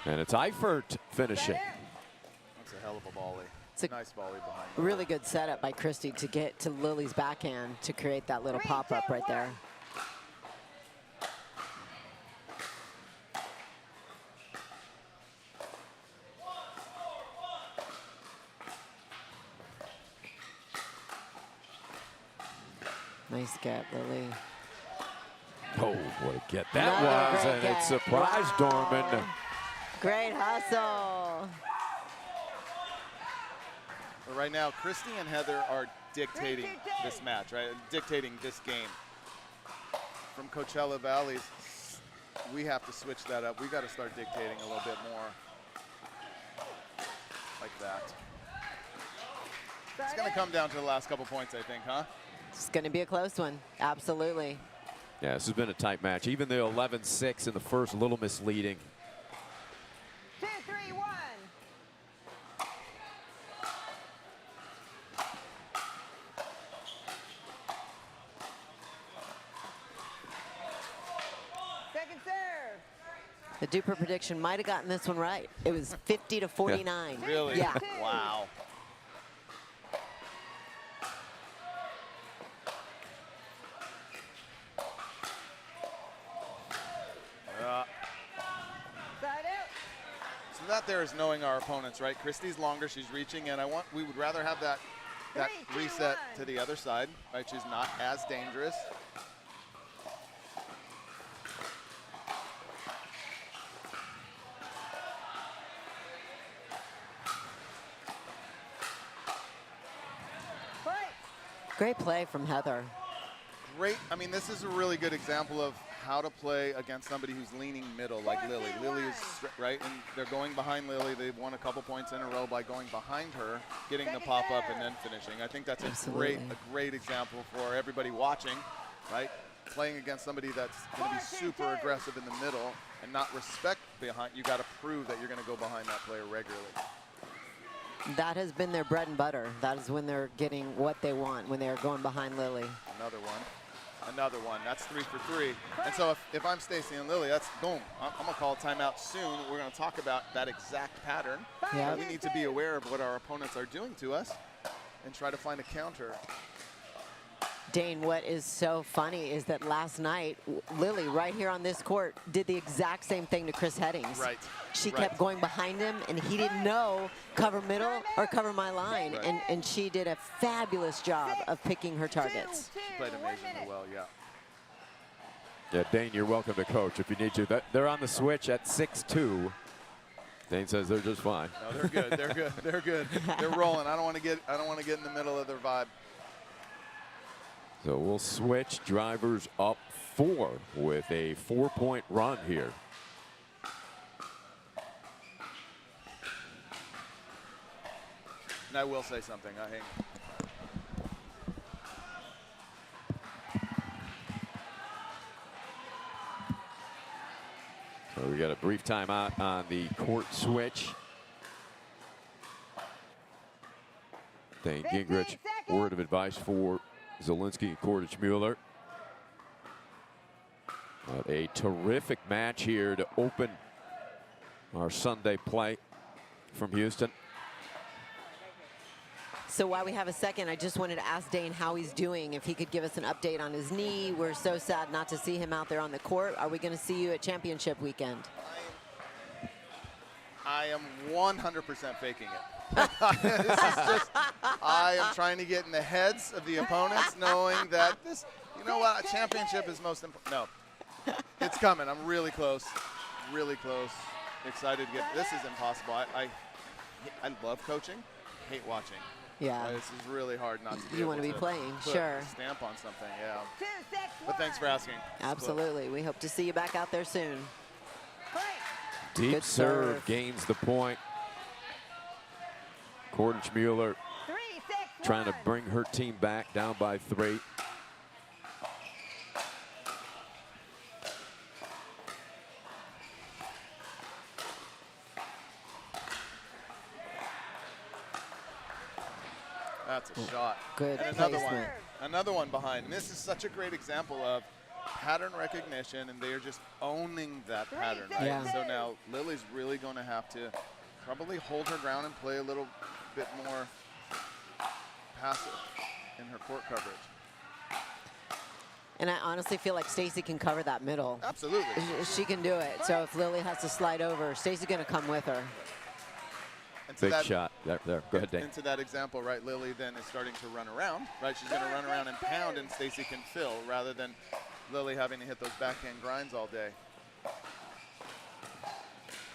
And it's Eifert finishing. That's a hell of a volley. It's a nice volley behind the really good setup by Christy to get to Lily's backhand to create that little pop-up right there. Nice get, Lily. Oh, what a get that Another was, great and get. it surprised Dorman. Great hustle. But right now, Christy and Heather are dictating this match, right? Dictating this game. From Coachella Valley's, we have to switch that up. We got to start dictating a little bit more like that. It's going to come down to the last couple points, I think, huh? It's going to be a close one. Absolutely. Yeah, this has been a tight match. Even the 11-6 in the first, a little misleading. 2, 3, 1. Second serve. The Duper prediction might have gotten this one right. It was 50 to 49. Really? Yeah. Wow. Side out. So that there is knowing our opponents, right? Christy's longer, she's reaching, and we would rather have that 3, 2, reset 1. to the other side, right? She's not as dangerous. Play. Great play from Heather. Great. I mean, this is a really good example of how to play against somebody who's leaning middle like Lily. Lily is right, and they're going behind Lily. They've won a couple points in a row by going behind her, getting the pop up, and then finishing. I think that's Absolutely. a great example for everybody watching, right? Playing against somebody that's going to be super aggressive in the middle and not respect behind. You got to prove that you're going to go behind that player regularly. That has been their bread and butter. That is when they're getting what they want, when they're going behind Lily. Another one. Another one. That's 3 for 3. And so if I'm Stacy and Lily, that's boom. I'm going to call a timeout soon. We're going to talk about that exact pattern. Yeah. We need to be aware of what our opponents are doing to us and try to find a counter. Dane, what is so funny is that last night, Lily, right here on this court, did the exact same thing to Chris Headings. Right. She Right. kept going behind him, and he didn't know cover middle or cover my line. Right. And she did a fabulous job of picking her targets. She played amazingly well, yeah. Yeah, Dane, you're welcome to coach if you need to. They're on the switch at 6-2. Dane says they're just fine. No, they're good. They're good. They're good. They're rolling. I don't want to get in the middle of their vibe. So we'll switch drivers up 4 with a 4-point run here. And I will say something. So we got a brief timeout on the court switch. Dane 15 Gingrich, seconds. word of advice for Zielinski and Kordich-Mueller. A terrific match here to open our Sunday play from Houston. So while we have a second, I just wanted to ask Dane how he's doing, if he could give us an update on his knee. We're so sad not to see him out there on the court. Are we going to see you at championship weekend? I am 100% faking it. This is just, I am trying to get in the heads of the opponents, knowing that this, you know what, a championship is most important. No, it's coming. I'm really close, really close. Excited to get. This is impossible. I love coaching, hate watching. Yeah. This is really hard not to be You able want to be playing, put sure. a stamp on something. Yeah. 2, 6, 1. But thanks for asking. Absolutely. We hope to see you back out there soon. Play. Deep Good serve serve. gains the point. Kordich-Mueller 3, 6, trying to 1. bring her team back down by 3. That's a shot. Good And another one. placement. Another one behind. And this is such a great example of pattern recognition, and they are just owning that pattern, right? Yeah. So now Lily's really going to have to probably hold her ground and play a little bit more passive in her court coverage. And I honestly feel like Stacy can cover that middle. Absolutely. She can do it. So if Lily has to slide over, Stacy's going to come with her. And to Big that- shot. There. Go ahead, Dane. Into that example, right, Lily then is starting to run around, right? She's going to run around and pound, and Stacy can fill rather than Lily having to hit those backhand grinds all day.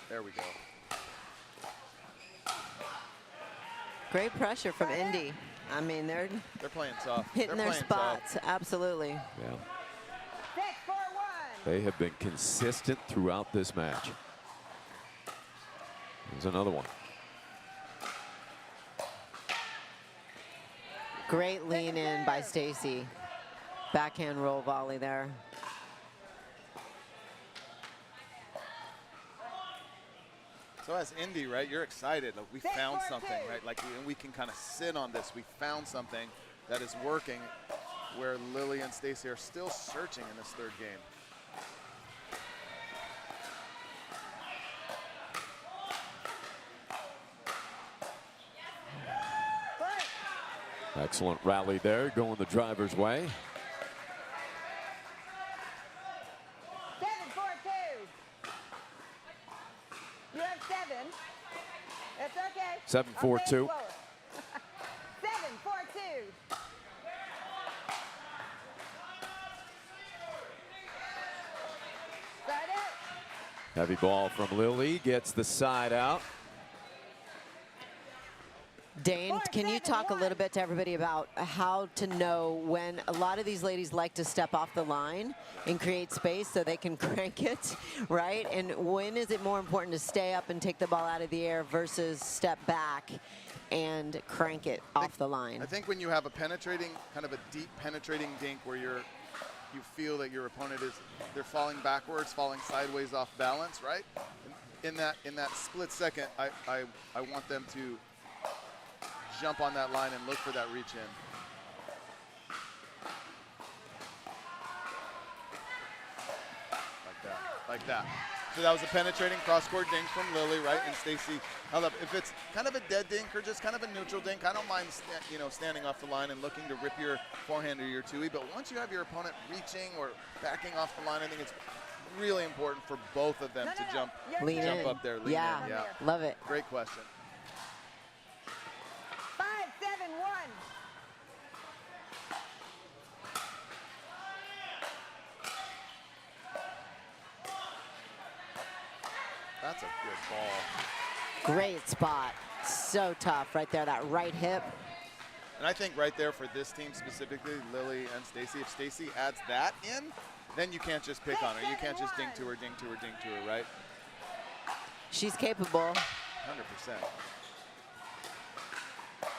There we go. Great pressure from Indy. I mean, they're playing tough. hitting their spots. Absolutely. Yeah. 6-4-1. They have been consistent throughout this match. There's another one. Great lean in by Stacy. Backhand roll volley there. So as Indy, right, you're excited. Like, we found 6-4-2. something, right? Like we can kind of sit on this. We found something that is working, where Lily and Stacy are still searching in this third game. Excellent rally there, going the driver's way. 7-4-2. You have 7. It's okay. 7-4-2. 7-4-2. Start it. Heavy ball from Lily, gets the side out. Dane, can you talk a little bit to everybody about how to know when a lot of these ladies like to step off the line and create space so they can crank it, right? And when is it more important to stay up and take the ball out of the air versus step back and crank it off the line? I think when you have a penetrating, kind of a deep penetrating dink where you feel that your opponent they're falling backwards, falling sideways off balance, right? In that split second, I want them to jump on that line and look for that reach in. Like that. So that was a penetrating cross-court dink from Lily, right? And Stacy held up. If it's kind of a dead dink or just kind of a neutral dink, I don't mind standing off the line and looking to rip your forehand or your two-e. But once you have your opponent reaching or backing off the line, I think it's really important for both of them to jump up there. Lean in. Yeah. Love it. Great question. 5-7-1. That's a good ball. Great spot. So tough right there, that right hip. And I think right there for this team specifically, Lily and Stacy, if Stacy adds that in, then you can't just pick on her. You can't just dink to her, dink to her, dink to her, right? She's capable. 100%.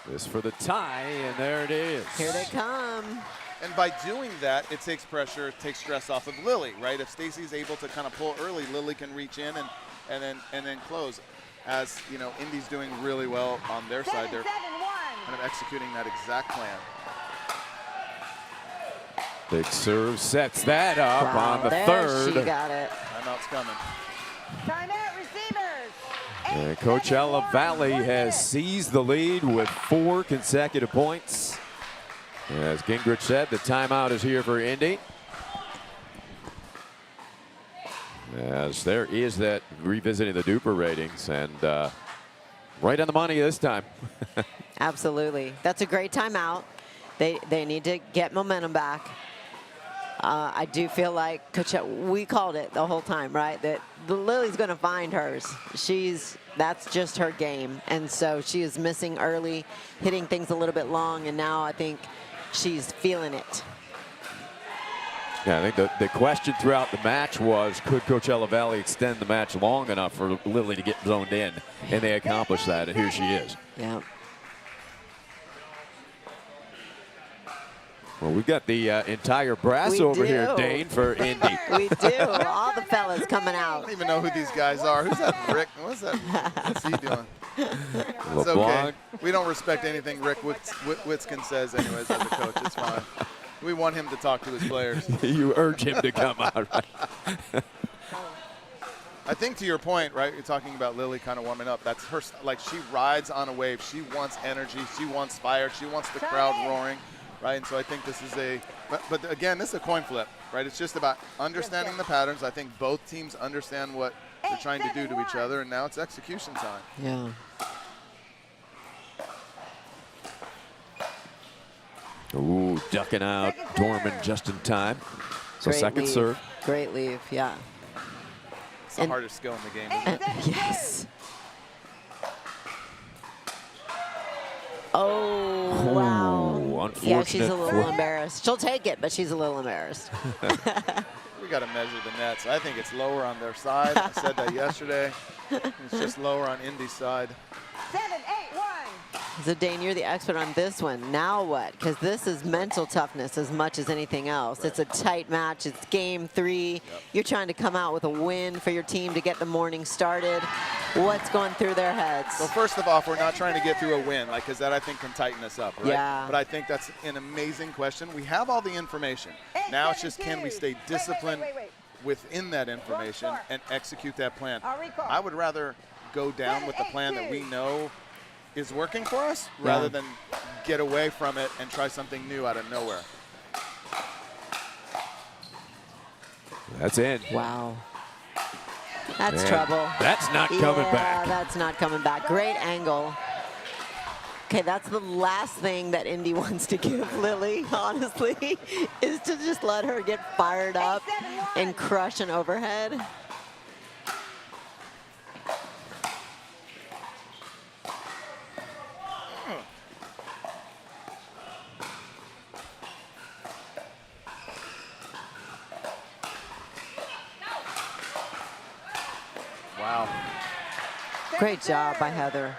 This for the tie, and there it is. Here they come. And by doing that, it takes pressure, it takes stress off of Lily, right? If Stacy's able to kind of pull early, Lily can reach in and then close. As you know, Indy's doing really well on their side. They're kind of executing that exact plan. Big serve sets that up on the there third. She got it. Timeout's coming. Timeout receivers. And Coachella Valley has seized the lead with 4 consecutive points. As Gingrich said, the timeout is here for Indy. As there is that revisiting the Duper ratings, and right on the money this time. Absolutely. That's a great timeout. They need to get momentum back. I do feel like we called it the whole time, right? That Lily's going to find hers. That's just her game. And so she is missing early, hitting things a little bit long, and now I think she's feeling it. Yeah, I think the question throughout the match was, could Coachella Valley extend the match long enough for Lily to get zoned in? And they accomplished that, and here she is. Yeah. Well, we've got the entire brass over here, Dane, for Indy. We do. All the fellas coming I out. don't even know who these guys are. Who's that, Rick? What's that? What's he doing? It's okay. We don't respect anything Rick Witzkin says anyways as a coach. It's fine. We want him to talk to his players. You urge him to come out, right? I think to your point, right, you're talking about Lily kind of warming up. That's her, like she rides on a wave. She wants energy. She wants fire. She wants the crowd roaring, right? And so I think this is but again, this is a coin flip, right? It's just about understanding the patterns. I think both teams understand what they're trying to do to each other, and now it's execution time. Yeah. Ooh, ducking out Dorman just in time. So Great second leave. serve. Great leave, yeah. It's the hardest skill in the game, isn't it? Yes. Oh, wow. Yeah, she's a unfortunate little for- embarrassed. She'll take it, but she's a little embarrassed. We got to measure the nets. I think it's lower on their side. I said that yesterday. It's just lower on Indy's side. 7, 8, 1. So, Dane, you're the expert on this one. Now what? Because this is mental toughness as much as anything else. Right. It's a tight match. It's game 3. Yep. You're trying to come out with a win for your team to get the morning started. What's going through their heads? So first of all, we're not trying to get through a win, like, because that I think can tighten us up, right? Yeah. But I think that's an amazing question. We have all the information. Now it's just, can we stay disciplined Wait. within that information and execute that plan? I'll recall. I would rather go down with the plan that we know is working for us rather than get away from it and try something new out of nowhere. That's in. Wow. That's Man, trouble. That's not coming back. Yeah, that's not coming back. Great angle. Okay, that's the last thing that Indy wants to give Lily, honestly, is to just let her get fired up and crush an overhead. Wow. Great job by Heather.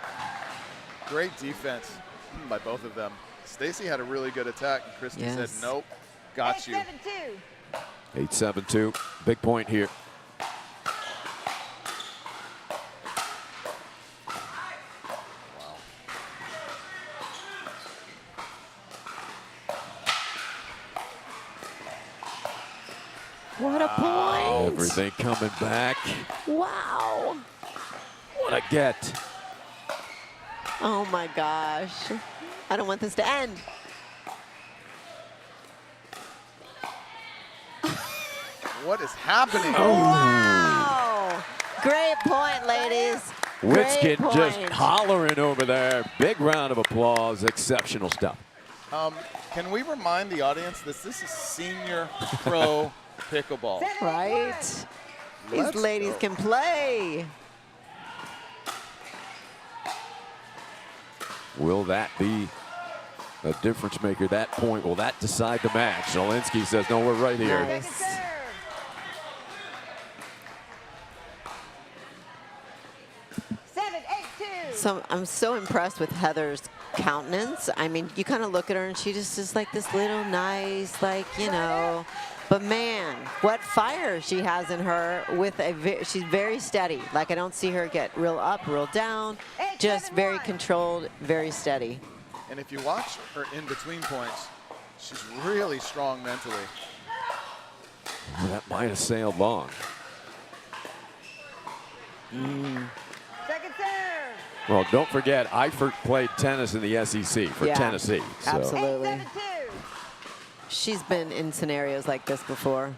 Great defense by both of them. Stacy had a really good attack, and Christy said, nope, got you. 8, 8-7-2. Big point here. What a point. Everything coming back. Wow. What a get. Oh my gosh. I don't want this to end. What is happening? Wow. Great point, ladies. Great Witzkin just point. hollering over there. Big round of applause. Exceptional stuff. Can we remind the audience that this is senior pro pickleball? Right? These Let's ladies go. can play. Will that be a difference maker? That point, will that decide the match? Zielinski says, no, we're right here. Nice. So I'm so impressed with Heather's countenance. I mean, you kind of look at her and she just is like this little nice, like, you know, but man, what fire she has in her with she's very steady. Like, I don't see her get real up, real down, just very controlled, very steady. And if you watch her in between points, she's really strong mentally. That might have sailed long. Second serve. Well, don't forget, Eifert played tennis in the SEC for Tennessee. So. Absolutely. 8-7-2. She's been in scenarios like this before.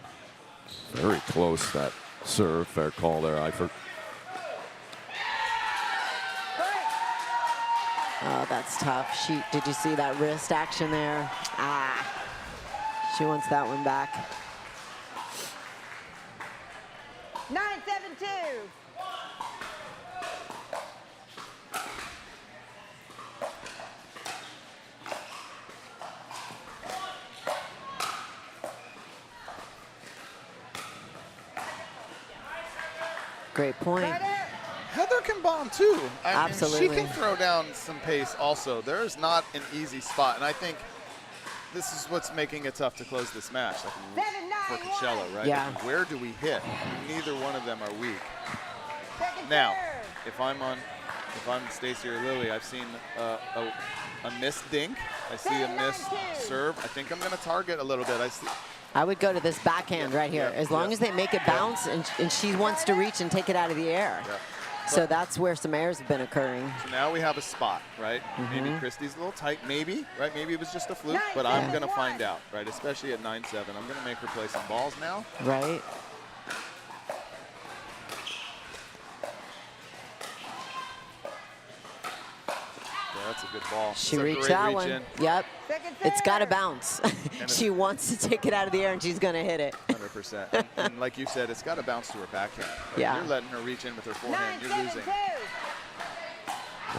Very close, that serve. Fair call there, Eifert. Oh, that's tough. Did you see that wrist action there? Ah, she wants that one back. 9-7-2. Great point. Heather can bomb too. Absolutely. She can throw down some pace also. There is not an easy spot, and I think this is what's making it tough to close this match, like for Coachella, right? Yeah. Like, where do we hit? Neither one of them are weak. Second Now, serve. if I'm Stacy or Lily, I've seen a missed dink. I see a missed serve. I think I'm going to target a little bit. I would go to this backhand right here. As long as they make it bounce and she wants to reach and take it out of the air. Yeah. So that's where some errors have been occurring. So now we have a spot, right? Maybe Christy's a little tight, maybe, right? Maybe it was just a fluke, but I'm going to find out, right? Especially at 9-7. I'm going to make her play some balls now. Right. Yeah, that's a good ball. She That's a reached great that reach one. in. Yep. Second It's got to serve. bounce. She wants to take it out of the air and she's going to hit it. 100%. 100%. And like you said, it's got to bounce to her backhand. Yeah. You're letting her reach in with her forehand. You're losing.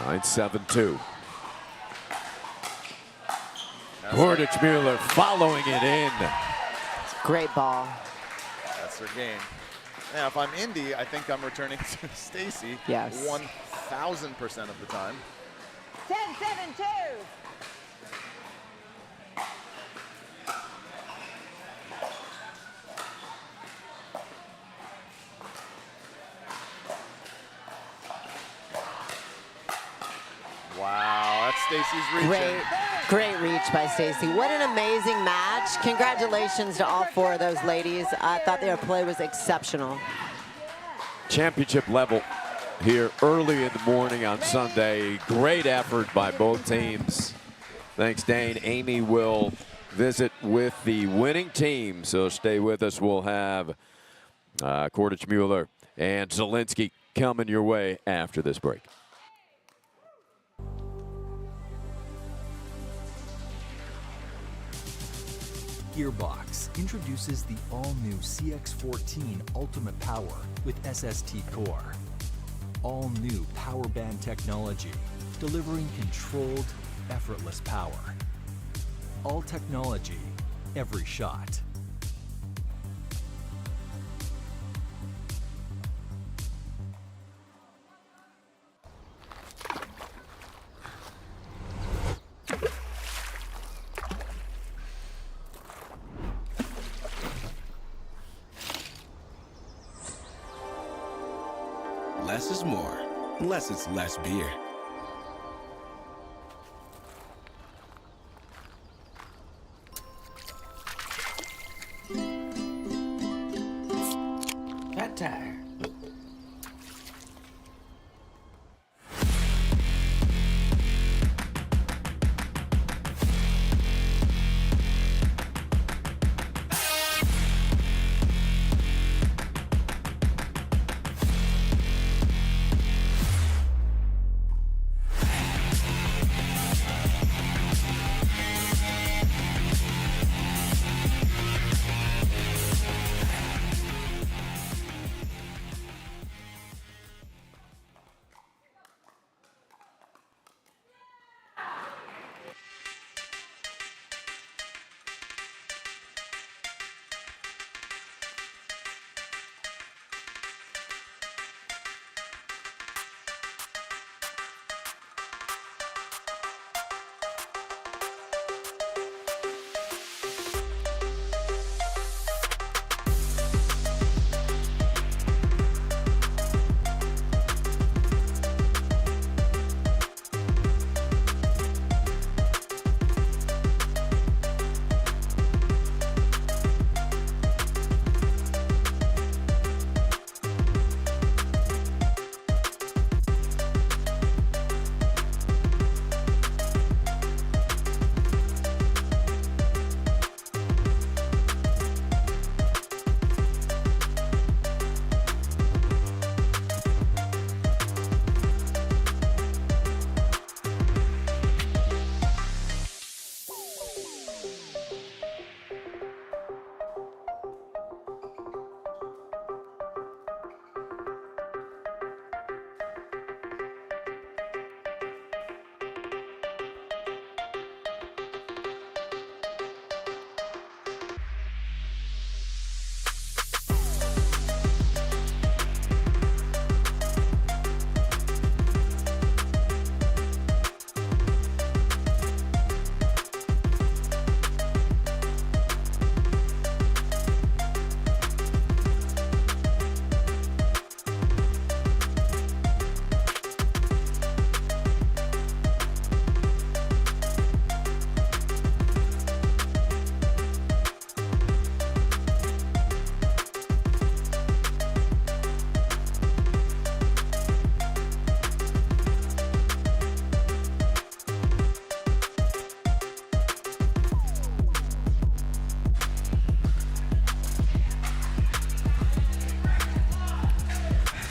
9-7-2. Kordichmuller following it in. Great ball. That's her game. Now, if I'm Indy, I think I'm returning to Stacy. Yes. 1,000% of the time. 10-7-2. Wow, that's Stacy's reaching. Great reach by Stacy. What an amazing match. Congratulations to all 4 of those ladies. I thought their play was exceptional. Championship level here early in the morning on Sunday. Great effort by both teams. Thanks, Dane. Amy will visit with the winning team, so stay with us. We'll have Kordichmuller and Zielinski coming your way after this break. Gearbox introduces the all-new CX-14 Ultimate Power with SST Core. All-new power band technology, delivering controlled, effortless power. All technology, every shot. Less is more, unless it's less beer. Fat tire.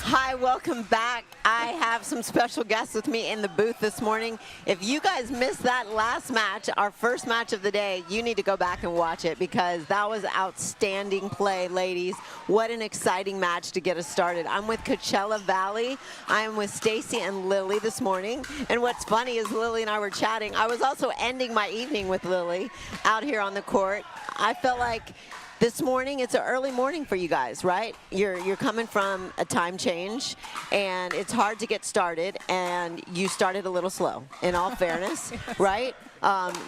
Hi, welcome back. I have some special guests with me in the booth this morning. If you guys missed that last match, our first match of the day, you need to go back and watch it because that was outstanding play, ladies. What an exciting match to get us started. I'm with Coachella Valley. I am with Stacy and Lily this morning. And what's funny is Lily and I were chatting. I was also ending my evening with Lily out here on the court. I felt like this morning, it's an early morning for you guys, right? You're coming from a time change, and it's hard to get started, and you started a little slow, in all fairness, yes. Right?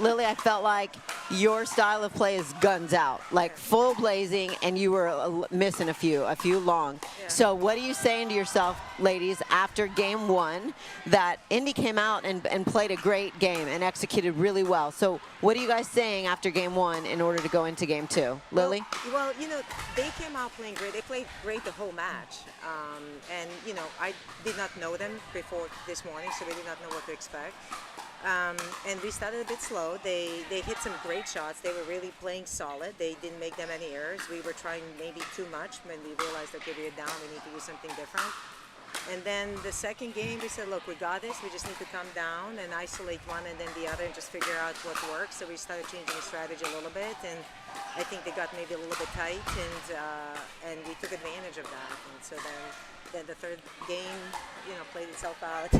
Lily, I felt like your style of play is guns out, like full blazing, and you were missing a few long. Yeah. So what are you saying to yourself, ladies, after game one, that Indy came out and played a great game and executed really well? So what are you guys saying after game one in order to go into game two? Lily? Well, you know, they came out playing great. They played great the whole match. And, you know, I did not know them before this morning, so we did not know what to expect. And we started a bit slow. They hit some great shots. They were really playing solid. They didn't make that many errors. We were trying maybe too much when we realized, okay, we are down, we need to do something different. And then the second game, we said, look, we got this. We just need to come down and isolate one and then the other and just figure out what works. So we started changing the strategy a little bit, and I think they got maybe a little bit tight, and we took advantage of that. And so then the third game, you know, played itself out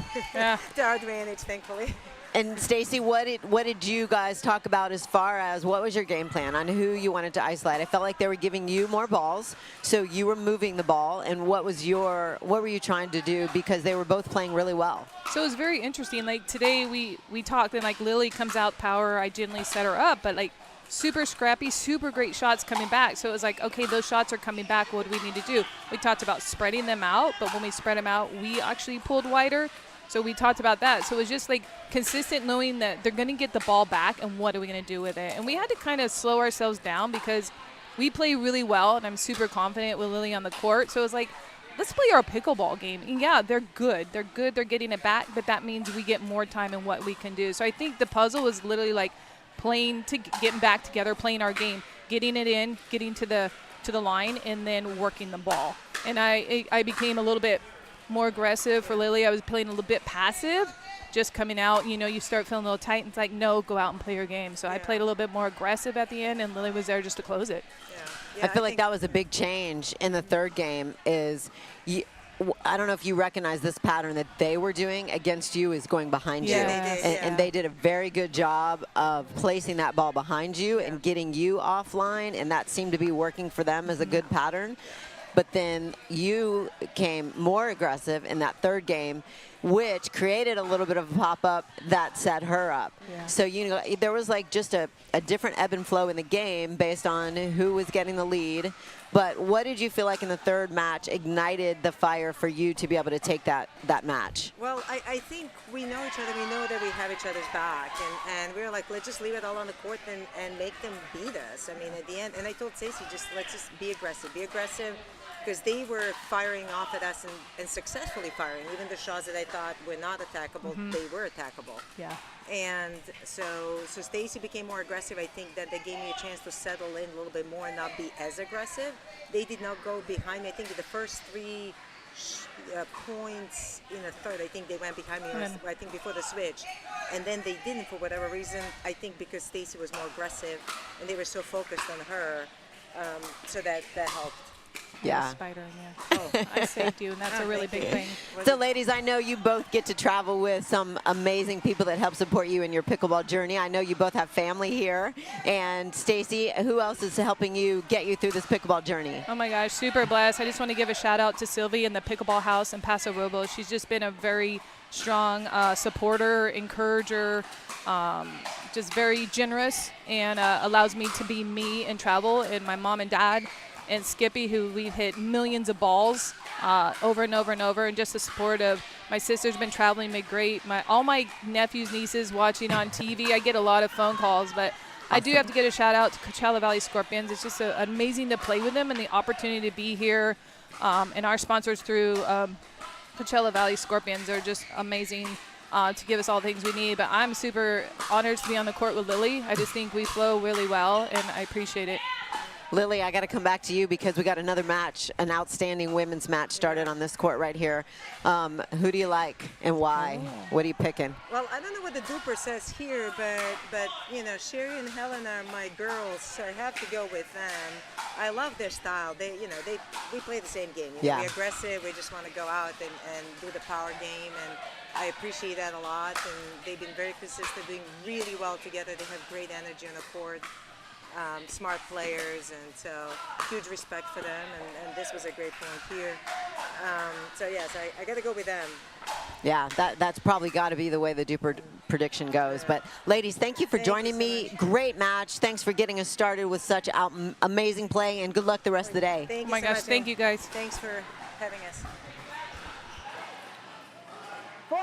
to our advantage, thankfully. And Stacy, what did you guys talk about as far as what was your game plan on who you wanted to isolate? I felt like they were giving you more balls, so you were moving the ball. And what were you trying to do, because they were both playing really well? So it was very interesting. Like today we talked, and like Lily comes out power, I gently set her up, but like super scrappy, super great shots coming back. So it was like, okay, those shots are coming back. What do we need to do? We talked about spreading them out, but when we spread them out, we actually pulled wider. So we talked about that. So it was just like consistent knowing that they're going to get the ball back and what are we going to do with it. And we had to kind of slow ourselves down because we play really well, and I'm super confident with Lily on the court. So it was like, let's play our pickleball game. And yeah, they're good. They're good. They're getting it back, but that means we get more time in what we can do. So I think the puzzle was literally like getting back together, playing our game, getting it in, getting to the line, and then working the ball. And I became a little bit more aggressive for Lily. I was playing a little bit passive, just coming out. You know, you start feeling a little tight, and it's like, no, go out and play your game. So I played a little bit more aggressive at the end, and Lily was there just to close it. I feel like that was a big change in the third game. I don't know if you recognize this pattern that they were doing against you is going behind you. They did, and they did a very good job of placing that ball behind you and getting you offline, and that seemed to be working for them as a good pattern. But then you came more aggressive in that third game, which created a little bit of a pop-up that set her up. Yeah. So, you know, there was like just a different ebb and flow in the game based on who was getting the lead. But what did you feel like in the third match ignited the fire for you to be able to take that match? Well, I think we know each other. We know that we have each other's back. And we were like, let's just leave it all on the court and make them beat us. I mean, at the end, and I told Stacey, let's just be aggressive. Be aggressive. Because they were firing off at us and successfully firing. Even the shots that I thought were not attackable, they were attackable. Yeah. And so Stacey became more aggressive. I think that they gave me a chance to settle in a little bit more and not be as aggressive. They did not go behind me. I think the first 3 points in the third, I think they went behind me, I think before the switch. And then they didn't for whatever reason. I think because Stacey was more aggressive and they were so focused on her. So that helped. Yeah. Spider, yeah. Oh, I saved you, and that's a really big thing. So, ladies, I know you both get to travel with some amazing people that help support you in your pickleball journey. I know you both have family here. And, Stacy, who else is helping you get you through this pickleball journey? Oh, my gosh, super blessed. I just want to give a shout-out to Sylvie and the Pickleball House in Paso Robles. She's just been a very strong supporter, encourager, just very generous, and allows me to be me and travel. And my mom and dad and Skippy, who we've hit millions of balls over and over and over, and just the support of my sister's been traveling, been great. All my nephews, nieces watching on TV. I get a lot of phone calls, but I do have to get a shout out to Coachella Valley Scorpions. It's just amazing to play with them, and the opportunity to be here. And our sponsors through Coachella Valley Scorpions are just amazing to give us all the things we need. But I'm super honored to be on the court with Lily. I just think we flow really well, and I appreciate it. Lily, I got to come back to you because we got another match, an outstanding women's match started on this court right here. Who do you like and why? What are you picking? Well, I don't know what the duper says here, but you know, Sherry and Helen are my girls, so I have to go with them. I love their style. They, you know, we play the same game. You know, we're aggressive. We just want to go out and do the power game, and I appreciate that a lot. And they've been very consistent, doing really well together. They have great energy on the court. Smart players, and so huge respect for them, and this was a great point here. So yes, I got to go with them. Yeah, that's probably got to be the way the duper prediction goes. But ladies, thank you for joining me. Great match. Thanks for getting us started with such amazing play, and good luck the rest of the day. Thank you oh my so gosh, much, thank you guys. Thanks for having us. 4-0-2.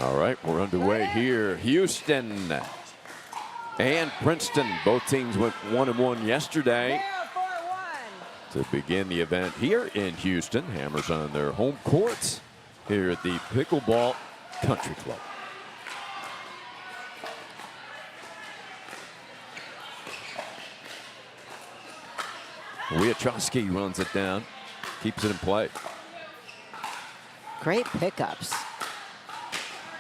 All right, we're underway here. Houston and Princeton. Both teams went 1-1 yesterday 0-4-1. to begin the event here in Houston. Hammers on their home courts here at the Pickleball Country Club. Wiatrowski runs it down, keeps it in play. Great pickups.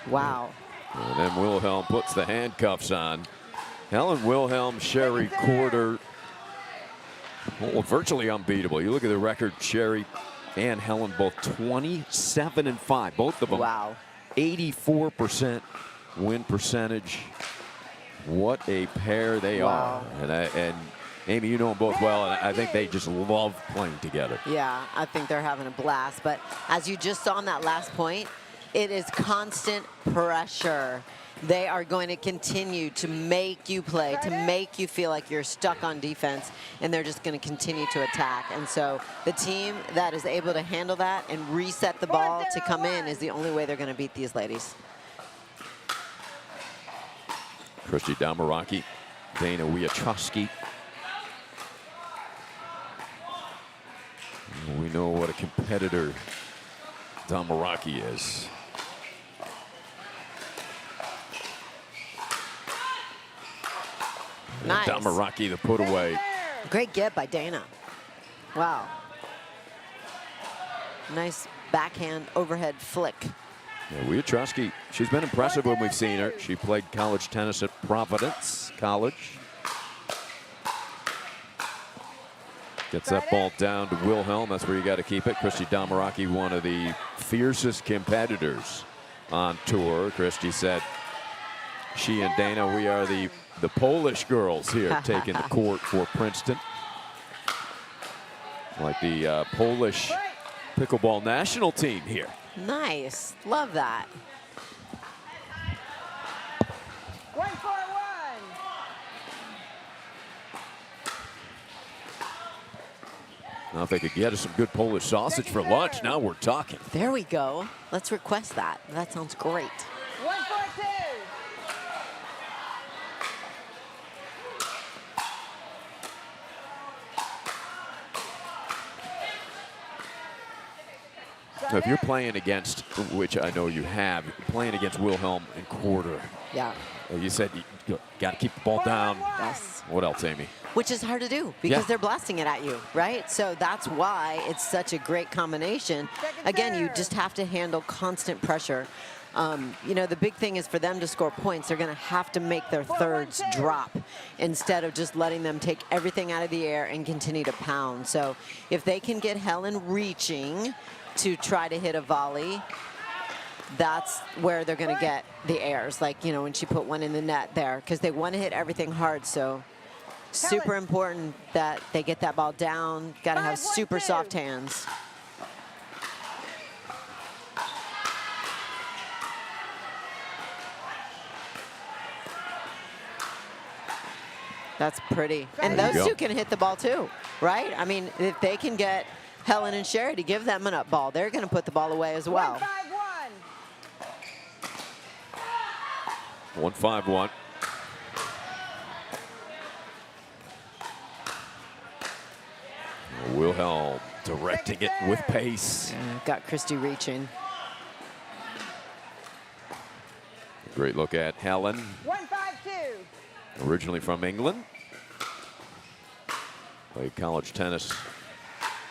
Wow. And then Wilhelm puts the handcuffs on. Helen Wilhelm, Sherry Corder, well, virtually unbeatable. You look at the record, Sherry and Helen both 27-5, both of them. Wow. 84% win percentage. What a pair they are. And Amy, you know them both well, and I think they just love playing together. Yeah, I think they're having a blast. But as you just saw in that last point, it is constant pressure. They are going to continue to make you play, to make you feel like you're stuck on defense, and they're just going to continue to attack. And so the team that is able to handle that and reset the ball to come in is the only way they're going to beat these ladies. Christy Damaraki, Dana Wiatrowski. We know what a competitor Damaraki is. Nice. Damaraki, the put away. Great get by Dana. Wow. Nice backhand overhead flick. Yeah, Wiatrowski, she's been impressive when we've seen her. She played college tennis at Providence College. Gets that ball down to Wilhelm. That's where you got to keep it. Christy Damaraki, one of the fiercest competitors on tour. Christy said she and Dana, we are the Polish girls here taking the court for Princeton. Like the Polish pickleball national team here. Nice. Love that. 1-4-1. Now if they could get us some good Polish sausage for lunch, now we're talking. There we go. Let's request that. That sounds great. 1-4-2. So if you're playing against, which I know you have, playing against Wilhelm and Corder. Yeah. You said you got to keep the ball down. Yes. What else, Amy? Which is hard to do because they're blasting it at you, right? So that's why it's such a great combination. Again, you just have to handle constant pressure. You know, the big thing is for them to score points, they're going to have to make their thirds drop instead of just letting them take everything out of the air and continue to pound. So if they can get Helen reaching to try to hit a volley, that's where they're going to get the airs. Like, you know, when she put one in the net there, because they want to hit everything hard. So super important that they get that ball down. Got to have super soft hands. That's pretty. And those two can hit the ball too, right? I mean, if they can get Helen and Sherry to give them an up ball, they're going to put the ball away as well. 1-5-1. Wilhelm directing it with pace. Got Christy reaching. Great look at Helen, 1-5-2. originally from England. Played college tennis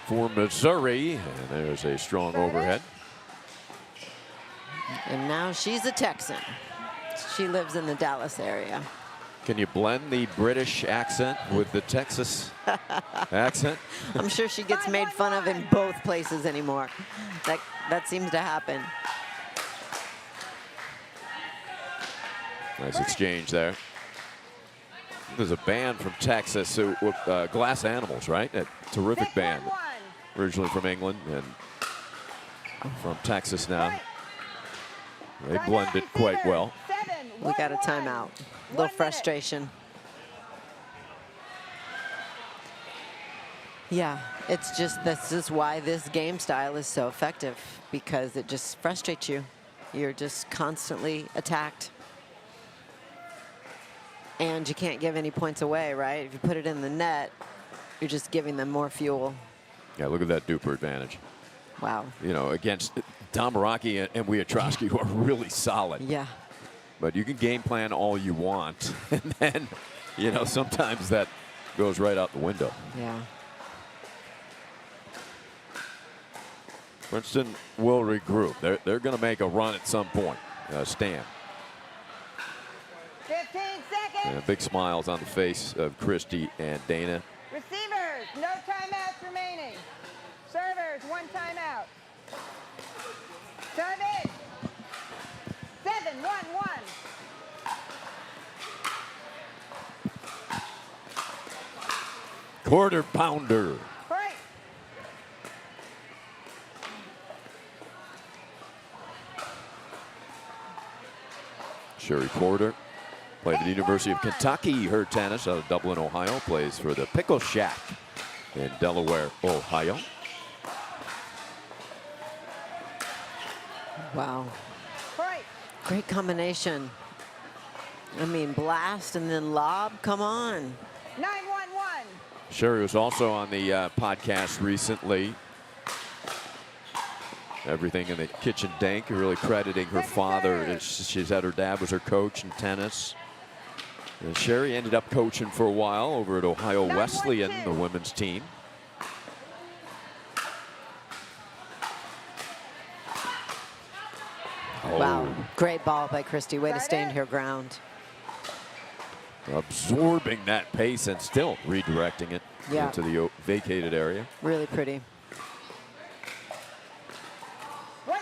for Missouri, and there's a strong overhead. And now she's a Texan. She lives in the Dallas area. Can you blend the British accent with the Texas accent? I'm sure she gets made fun of in both places anymore. That seems to happen. Nice exchange there. There's a band from Texas, with Glass Animals, right? A terrific band. Originally from England and from Texas now. They blended quite well. We got a timeout. A little frustration. Yeah, it's just, this is why this game style is so effective, because it just frustrates you. You're just constantly attacked. And you can't give any points away, right? If you put it in the net, you're just giving them more fuel. Yeah, look at that duper advantage. Wow. You know, against Damaraki and Wiatrowski, who are really solid. Yeah. But you can game plan all you want, and then, you know, sometimes that goes right out the window. Yeah. Princeton will regroup. They're going to make a run at some point. Stan. 15 seconds. Big smiles on the face of Christy and Dana. Receivers, no timeouts remaining. Servers, 1 timeout. Serve it. 7-1-1. Quarter pounder. Break. Sherry Porter played at the University of Kentucky. Her tennis out of Dublin, Ohio. Plays for the Pickle Shack in Delaware, Ohio. Wow. Break. Great combination. I mean, blast and then lob. Come on. 9-1-1. Sherry was also on the podcast recently. Everything in the Kitchen Dank, really crediting her father. She said her dad was her coach in tennis. And Sherry ended up coaching for a while over at Ohio Wesleyan, the women's team. Wow. Great ball by Christy. Way to stand her ground. Absorbing that pace and still redirecting it into the vacated area. Really pretty. 1-9-1.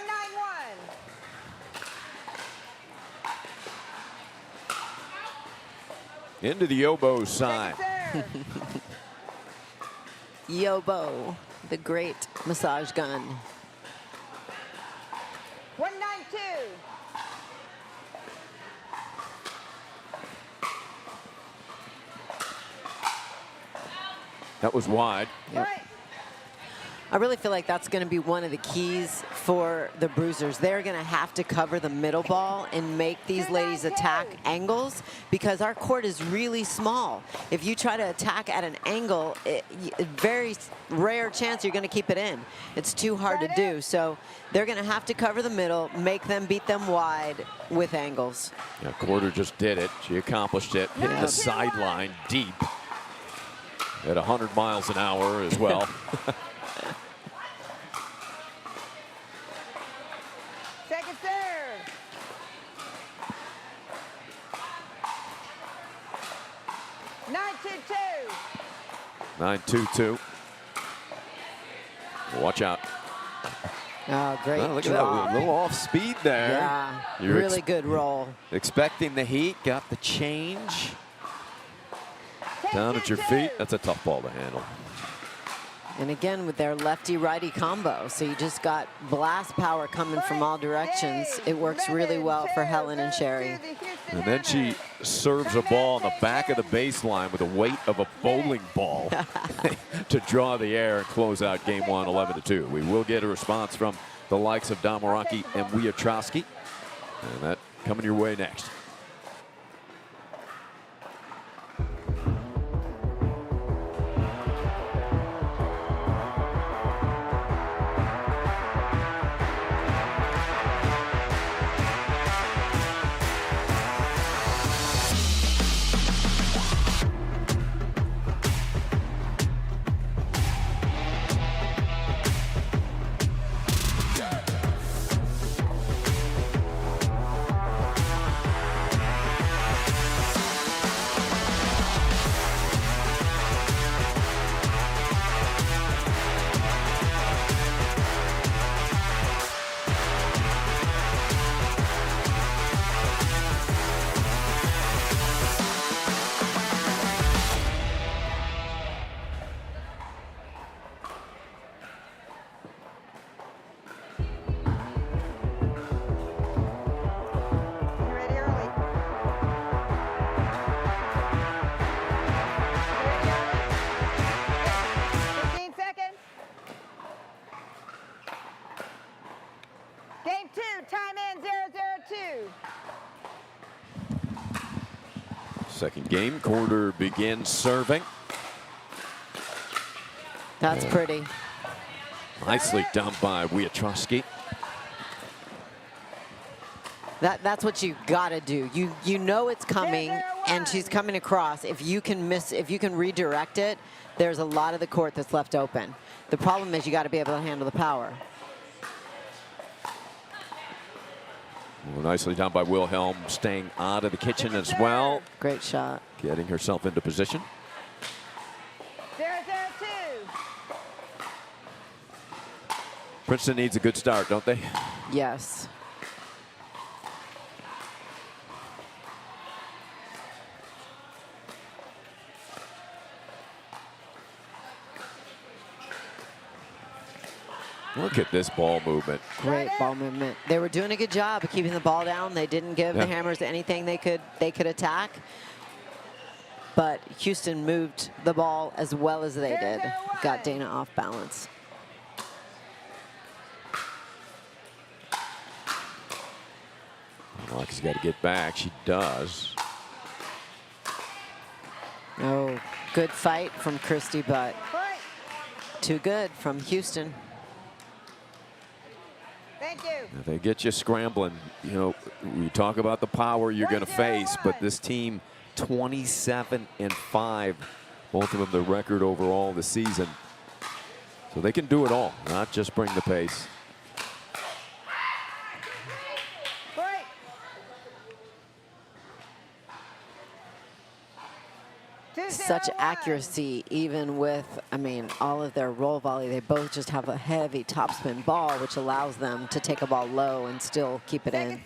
Into the Yobo side. Yobo, the great massage gun. 1-9-2. That was wide. Yep. I really feel like that's going to be one of the keys for the Bruisers. They're going to have to cover the middle ball and make these ladies attack angles, because our court is really small. If you try to attack at an angle, very rare chance you're going to keep it in. It's too hard to do. So they're going to have to cover the middle, make them beat them wide with angles. Yeah, Quarter just did it. She accomplished it, hit the sideline deep at 100 miles an hour as well. Second serve. 9-2-2. Watch out. Oh, great. Oh, look at draw. that, a little off speed there. Yeah, You're really good roll. Expecting the heat, got the change. Down at your feet, that's a tough ball to handle. And again, with their lefty-righty combo, so you just got blast power coming from all directions. It works really well for Helen and Sherry. And then she serves a ball on the back of the baseline with the weight of a bowling ball to draw the air and close out game one, 11-2. We will get a response from the likes of Damaraki and Wiatrowski. And that coming your way next. Second game quarter begins serving. That's pretty. Nicely done by Wiatrowski. That's what you gotta do. You know it's coming, and she's coming across. If you can redirect it, there's a lot of the court that's left open. The problem is you got to be able to handle the power. Well, nicely done by Wilhelm, staying out of the kitchen as well. Great shot. Getting herself into position. 0-0-2. Princeton needs a good start, don't they? Yes. Look at this ball movement. Great ball movement. They were doing a good job of keeping the ball down. They didn't give the Hammers anything they could attack. But Houston moved the ball as well as they did. Got Dana off balance. Rocky's got to get back. She does. Oh, good fight from Christy, but too good from Houston. Thank you. If they get you scrambling, you know, we talk about the power you're going to face, but this team 27-5, both of them the record overall this season. So they can do it all, not just bring the pace. Such accuracy, even with, I mean, all of their roll volley. They both just have a heavy topspin ball, which allows them to take a ball low and still keep it in.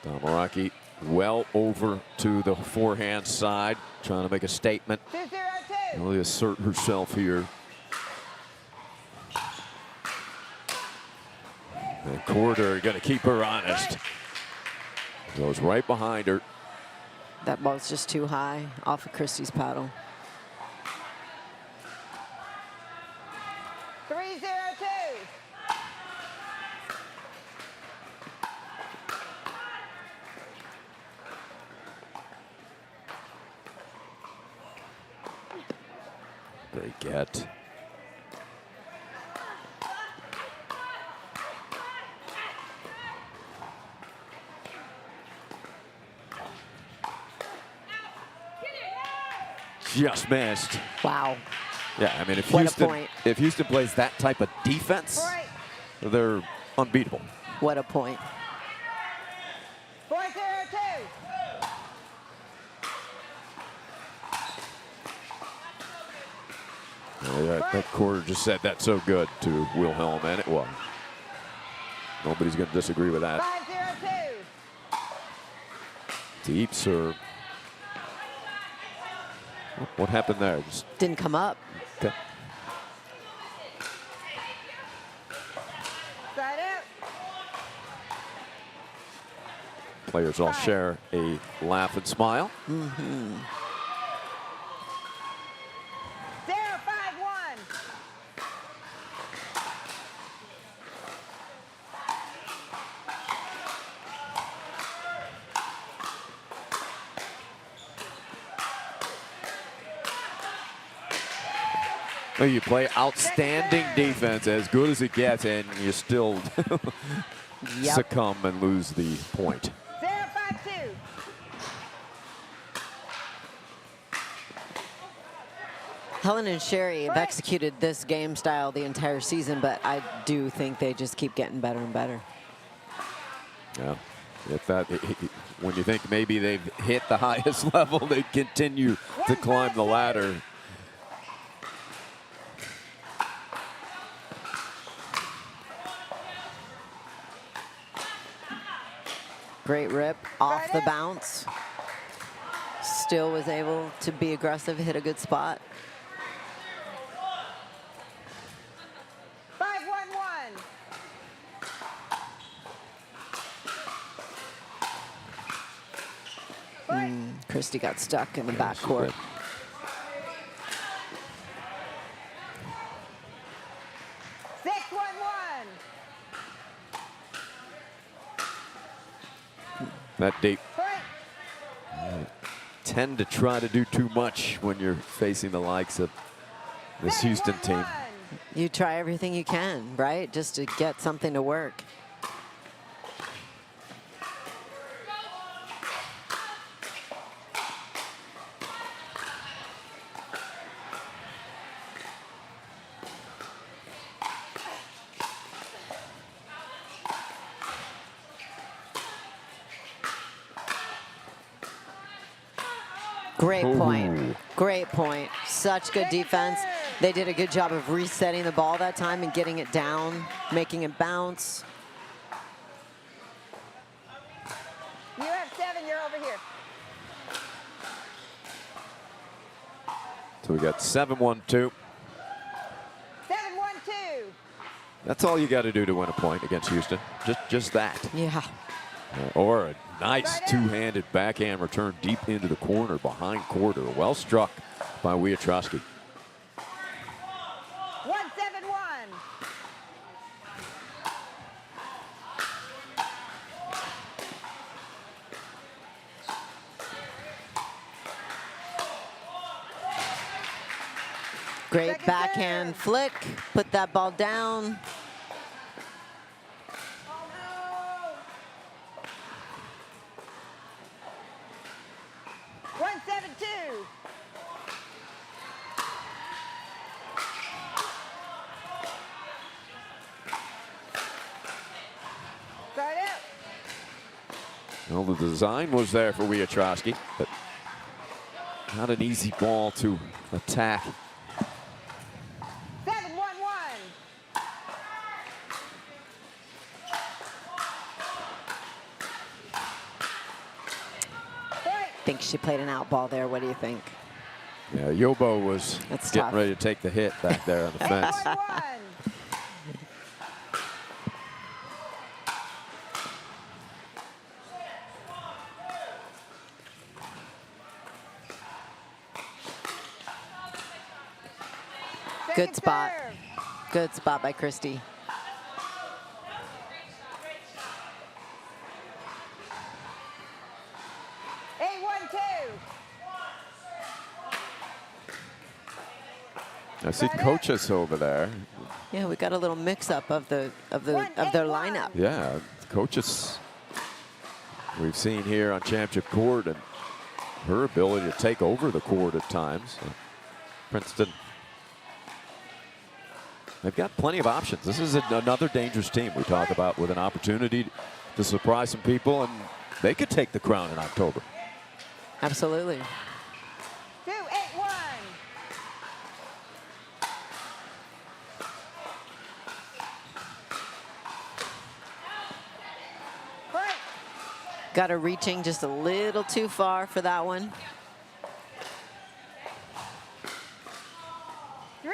Tamaraki well over to the forehand side, trying to make a statement. 2-0-2. Really assert herself here. And Corder going to keep her honest. Goes right behind her. That ball's just too high off of Christie's paddle. 3-0-2. They get. Just missed. Wow. Yeah, I mean, if What a point. Houston plays that type of defense, they're unbeatable. What a point. 4-0-2. That quarter just said that so good to Wilhelm, and it was. Nobody's going to disagree with that. 5-0-2. Deep serve. What happened there? Just, Didn't come up. okay. Side out. Players all share a laugh and smile. 0-5-1. Well, you play outstanding defense, as good as it gets, and you still succumb and lose the point. 0-5-2. Helen and Sherry have executed this game style the entire season, but I do think they just keep getting better and better. Yeah. If that, when you think maybe they've hit the highest level, they continue to climb the ladder. Great rip off the bounce. Still was able to be aggressive, hit a good spot. 5-1-1. Christy got stuck in the backcourt. That deep Tend to try to do too much when you're facing the likes of this Houston team. You try everything you can, right? Just to get something to work. Great point. Great point. Such good defense. They did a good job of resetting the ball that time and getting it down, making it bounce. You have 7, you're over here. So we got 7-1-2. 7-1-2. That's all you got to do to win a point against Houston. Just that. Yeah. Or a nice two-handed backhand return deep into the corner behind quarter. Well struck by Wietrowski. 1-7-1. Great Second backhand serve. flick. Put that ball down. Well, the design was there for Wietrowski, but not an easy ball to attack. 7-1-1. I think she played an out ball there. What do you think? Yeah, Yobo was That's getting tough. ready to take the hit back there on the fence. 8-1-1. Good Second spot. serve. Good spot by Christy. I see coaches over there. Yeah, we got a little mix-up of their lineup. Yeah, coaches we've seen here on Championship Court and her ability to take over the court at times. Princeton, they've got plenty of options. This is another dangerous team we talk about with an opportunity to surprise some people, and they could take the crown in October. Absolutely. 2-8-1. Break. Got her reaching just a little too far for that one. 3-8-1.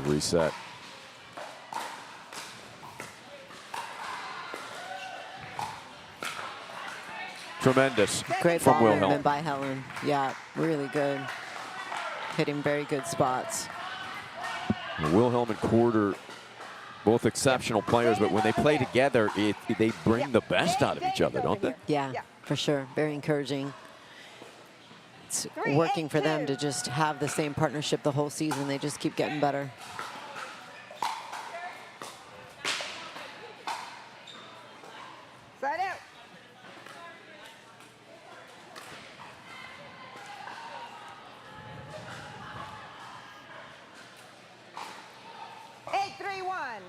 Reset. Tremendous Great from ball Wilhelm. movement by Helen. Yeah, really good. Hitting very good spots. Wilhelm and Quarter, both exceptional players, but when they play together, they bring the best out of each other, don't they? Yeah, for sure. Very encouraging. It's working for them to just have the same partnership the whole season. They just keep getting better. Side out. Eight, 3-1.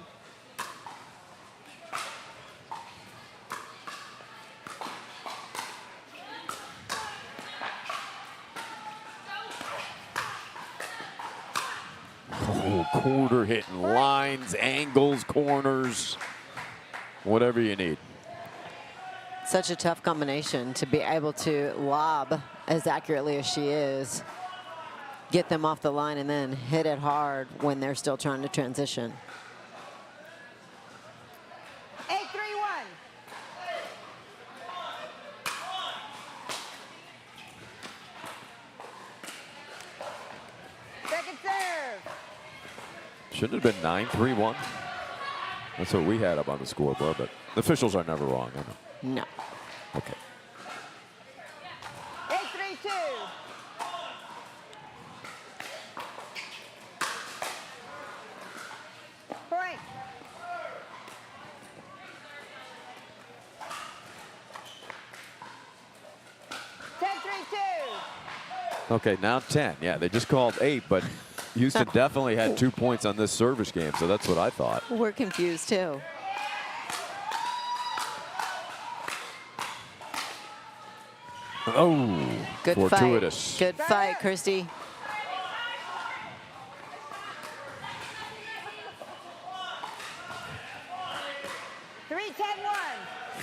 Oh, Quarter hitting lines, angles, corners, whatever you need. Such a tough combination to be able to lob as accurately as she is, get them off the line, and then hit it hard when they're still trying to transition. 8-3-1. Shouldn't have been 9-3-1. That's what we had up on the scoreboard, but the officials are never wrong. I know. No. Okay. 8-3-2. Point. Okay, now 10. Yeah, they just called 8, but Houston definitely had 2 points on this service game, so that's what I thought. We're confused too. Oh, Good fortuitous. fight. Good fight, Christy.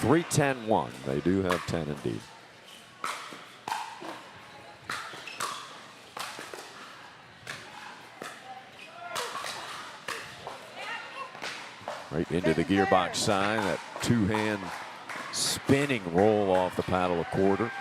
Three, 3-10-1. They do have 10 indeed. Right into the gearbox sign, that two-hand spinning roll off the paddle a quarter.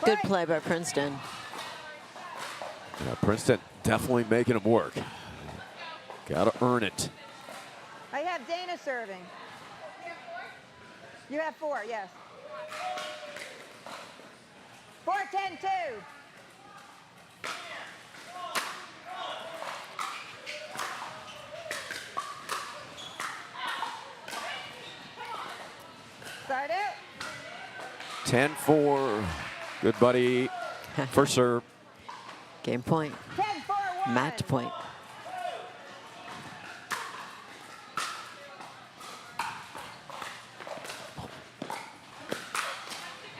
Good play by Princeton. Yeah, Princeton definitely making them work. Got to earn it. I have Dana serving. You have 4, yes. 4-10-2. Start out. 10-4. Good buddy. First serve. Game point. 10-4-1. Match point.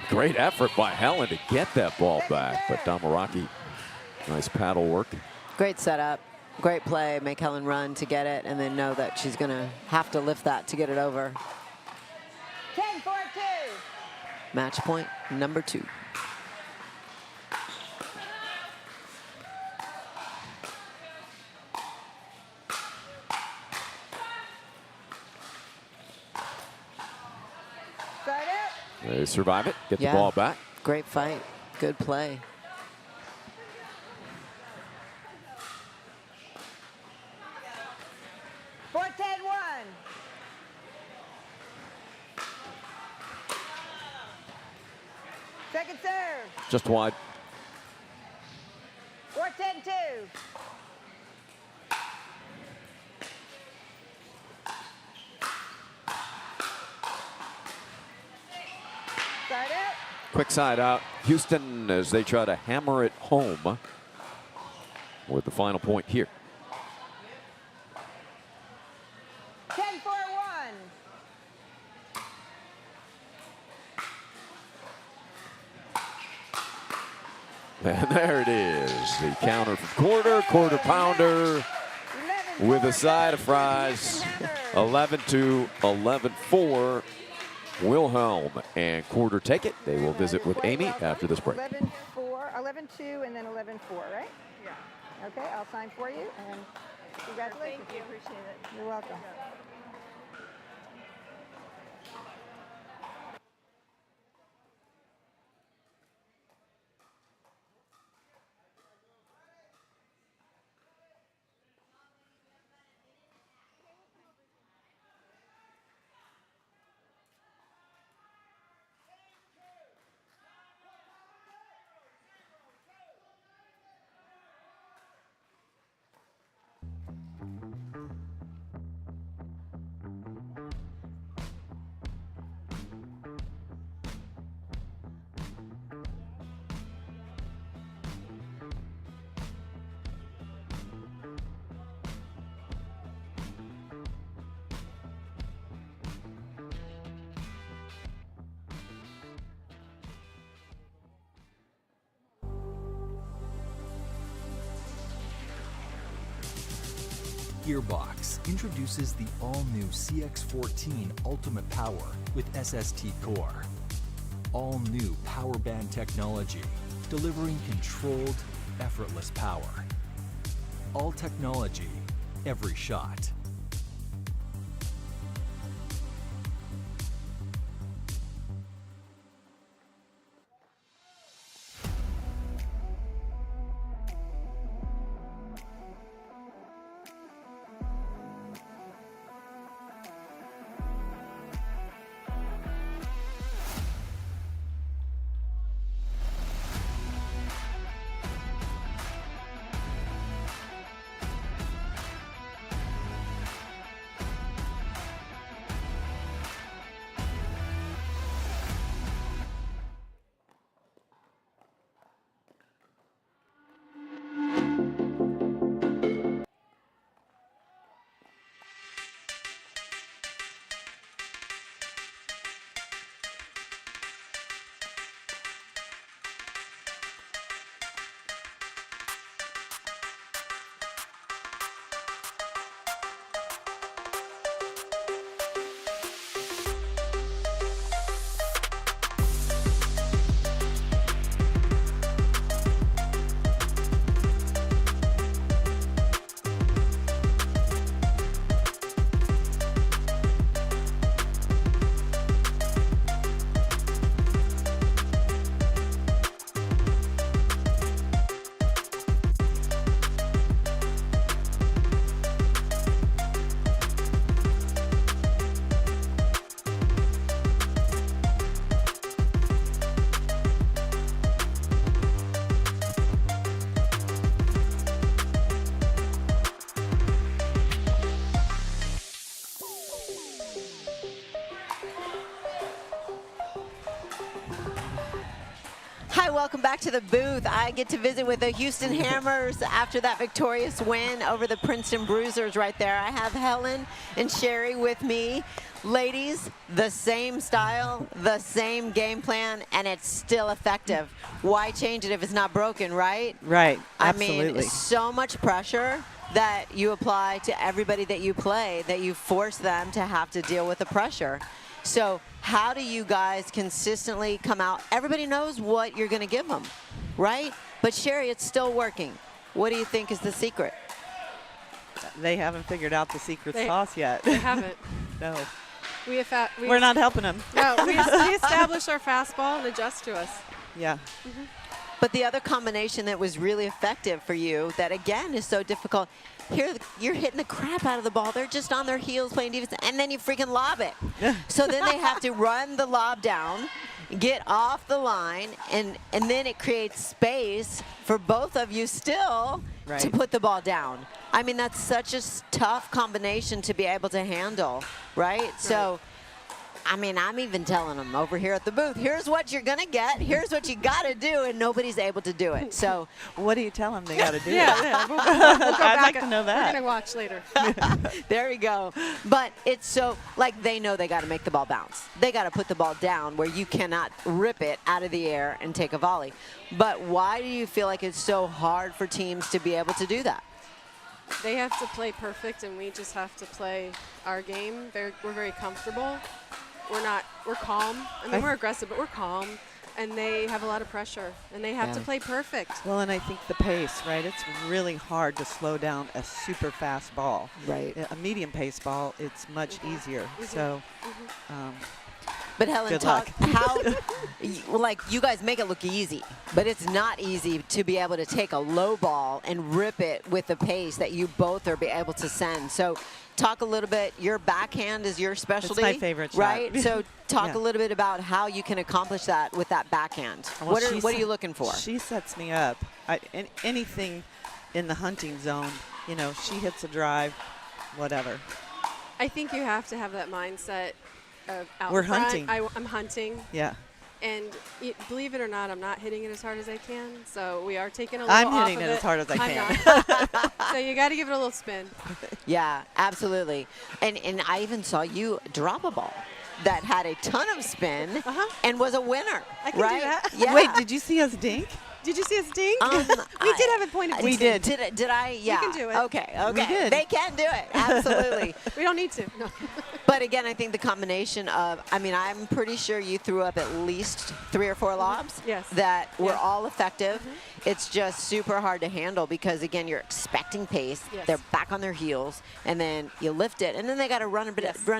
Great effort by Helen to get that ball back, but Damaraki, nice paddle work. Great setup. Great play. Make Helen run to get it and then know that she's going to have to lift that to get it over. 10-4-2. Match point number 2. They survive it, get Yeah. the ball back. Great fight. Good play. Second serve. Just wide. 4-10-2. Start out. Quick side out. Houston as they try to hammer it home with the final point here. 10-4-1. And there it is. The counter from quarter pounder with a side of fries. 11-2, 11-4. Wilhelm and quarter take it. They will visit with Amy after this break. 11-4, 11-2, and then 11-4, right? Yeah. Okay, I'll sign for you, and congratulations. Thank you, appreciate it. You're welcome. Gearbox introduces the all-new CX14 Ultimate Power with SST Core. All-new power band technology, delivering controlled, effortless power. All technology, every shot. Hi, welcome back to the booth. I get to visit with the Houston Hammers after that victorious win over the Princeton Bruisers right there. I have Helen and Sherry with me. Ladies, the same style, the same game plan, and it's still effective. Why change it if it's not broken, right? Right, absolutely. absolutely. I mean, so much pressure that you apply to everybody that you play that you force them to have to deal with the pressure. So how do you guys consistently come out? Everybody knows what you're going to give them, right? But Sherry, it's still working. What do you think is the secret? They haven't figured out the secret sauce yet. They haven't. No. We're not helping them. No, we establish our fastball and adjust to us. Yeah. Mm-hmm. But the other combination that was really effective for you that, again, is so difficult, here you're hitting the crap out of the ball. They're just on their heels playing defense, and then you freaking lob it. So then they have to run the lob down, get off the line, and then it creates space for both of you still to put the ball down. I mean, that's such a tough combination to be able to handle, right? So, I mean, I'm even telling them over here at the booth, here's what you're going to get, here's what you got to do, and nobody's able to do it. So, what do you tell them they got to do? Yeah, we'll I'd like to know that. We're going to watch later. There we go. But it's so, like, they know they got to make the ball bounce. They got to put the ball down where you cannot rip it out of the air and take a volley. But why do you feel like it's so hard for teams to be able to do that? They have to play perfect, and we just have to play our game. We're very comfortable. We're calm. I mean, we're aggressive, but we're calm. And they have a lot of pressure, and they have to play perfect. Well, and I think the pace, right? It's really hard to slow down a super fast ball. Right. A medium pace ball, it's much easier. So, but Helen, good talk luck. how, like, you guys make it look easy, but it's not easy to be able to take a low ball and rip it with the pace that you both are be able to send. So talk a little bit, your backhand is your specialty. It's my favorite shot. Right? So talk a little bit about how you can accomplish that with that backhand. Well, what are you looking for? She sets me up. Anything in the hunting zone, you know, she hits a drive, whatever. I think you have to have that mindset of out We're front. hunting. I'm hunting. Yeah. And believe it or not, I'm not hitting it as hard as I can. So we are taking a little off I'm hitting of it as hard as I I'm can. not. So you got to give it a little spin. Yeah, absolutely. And I even saw you drop a ball that had a ton of spin and was a winner. I can do right? that. Yeah. Wait, did you see us dink? Did you see us ding? Um, we did have a point of We ding. did. Did I? Yeah. can do it. Okay. Okay. did. They can do it. Absolutely. We don't need to. No. But again, I think the combination of, I mean, I'm pretty sure you threw up at least 3 or 4 lobs Yes. that were Yeah. all effective. It's just super hard to handle because, again, you're expecting pace. Yes. They're back on their heels, and then you lift it, and then they got to run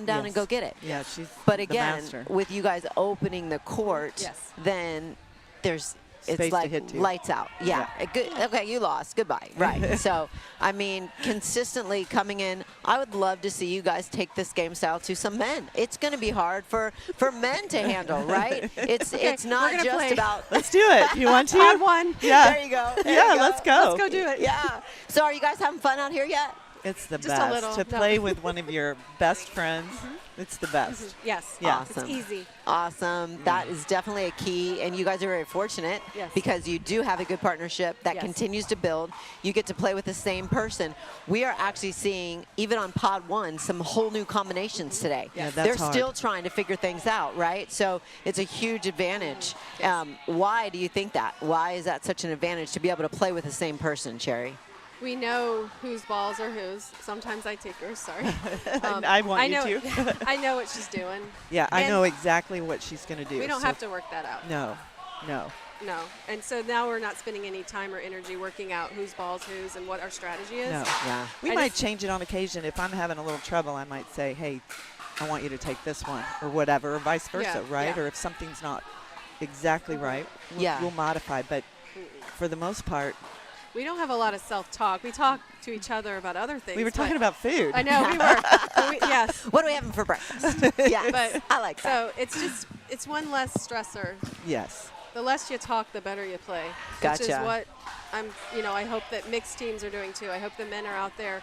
down and go get it. Yeah, she's But the again, master. with you guys opening the court, Yes. then there's Space it's to like hit to. lights out. Yeah. Good. Okay, you lost. Goodbye. Right. So, I mean, consistently coming in, I would love to see you guys take this game style to some men. It's going to be hard for men to handle, right? It's not gonna just play. about. Let's do it. You want to? Pod one. Yeah. There you go. There Yeah, you go. let's go. Let's go do it. Yeah. So, are you guys having fun out here yet? It's the Just a best little, to no. play with one of your best friends. It's the best. Yes. Yeah. Awesome. It's easy. Awesome. That is definitely a key, and you guys are very fortunate Yes. because you do have a good partnership that Yes. continues to build. You get to play with the same person. We are actually seeing, even on Pod 1, some whole new combinations today. Yeah, that's They're hard. still trying to figure things out, right? So it's a huge advantage. Why do you think that? Why is that such an advantage to be able to play with the same person, Cherry? We know whose balls are whose. Sometimes I take hers. Sorry. I want know, you to. I know what she's doing. Yeah, I And know exactly what she's going to do. We don't so- have to work that out. No, no. No. And so now we're not spending any time or energy working out whose balls whose and what our strategy is. No. Yeah. We I might just- change it on occasion. If I'm having a little trouble, I might say, hey, I want you to take this one or whatever, or vice versa, Yeah, right? yeah. Or if something's not exactly right, Yeah. we'll modify. But for the most part, We don't have a lot of self-talk. We talk to each other about other things. we were talking but- about food. I know, we were. But yes. What are we having for breakfast? Yeah, But I like that. So it's one less stressor. Yes. The less you talk, the better you play. Which Gotcha. is what I hope that mixed teams are doing too. I hope the men are out there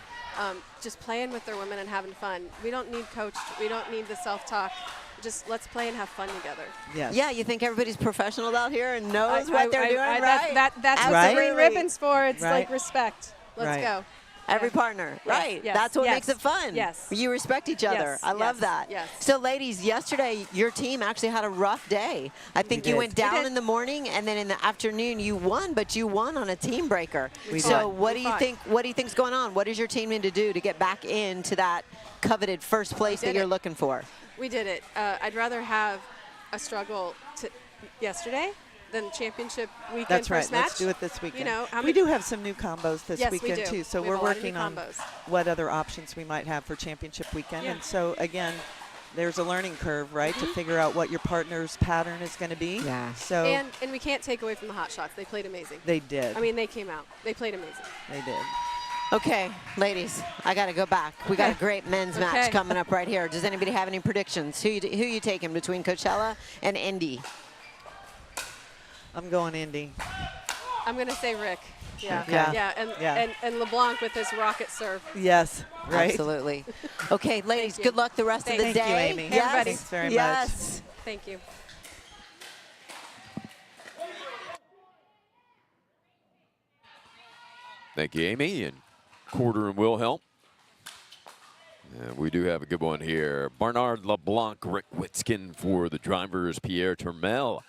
just playing with their women and having fun. We don't need coached. We don't need the self-talk. Just let's play and have fun together. Yes. Yeah, you think everybody's professional out here and knows what they're doing, right? That's what Right. the green ribbon's for. It's Right. like respect. Let's Right. go. Every Yeah. partner, Yes, right? yes, That's what yes, makes it fun. yes. You respect each other. Yes, I love yes, that. yes. So, ladies, yesterday your team actually had a rough day. I think you did. went down did. in the morning, and then in the afternoon you won, but you won on a team breaker. We So, did. what We do you fought. think? What do you think's going on? What does your team need to do to get back into that coveted first place that did you're it. looking for? We did it. I'd rather have a struggle yesterday than championship weekend That's right. first match. Let's do it this weekend. You know, how we many- do have some new combos this Yes, we weekend do. too. So We we're have a lot of new working on combos. what other options we might have for championship weekend. Yeah. And so again, there's a learning curve, right, to figure out what your partner's pattern is going to be. Yeah. So And we can't take away from the hot shots. They played amazing. they did. I mean, they came out. They played amazing. They did. Okay, ladies, I got to go back. We got a great men's match Okay. coming up right here. Does anybody have any predictions? Who you taking between Coachella and Indy? I'm going Indy. I'm going to say Rick. Yeah. Okay. Yeah. And LeBlanc with his rocket serve. Yes. Right. Absolutely. Okay, ladies, Thank you. good luck the rest of the Thank day. you, Amy. Yes. Everybody. Thanks very much. Yes. Thank you. Thank you, Amy, and Quarter and Wilhelm. And we do have a good one here. Bernard LeBlanc, Rick Witzkin for the drivers, Pierre Termel,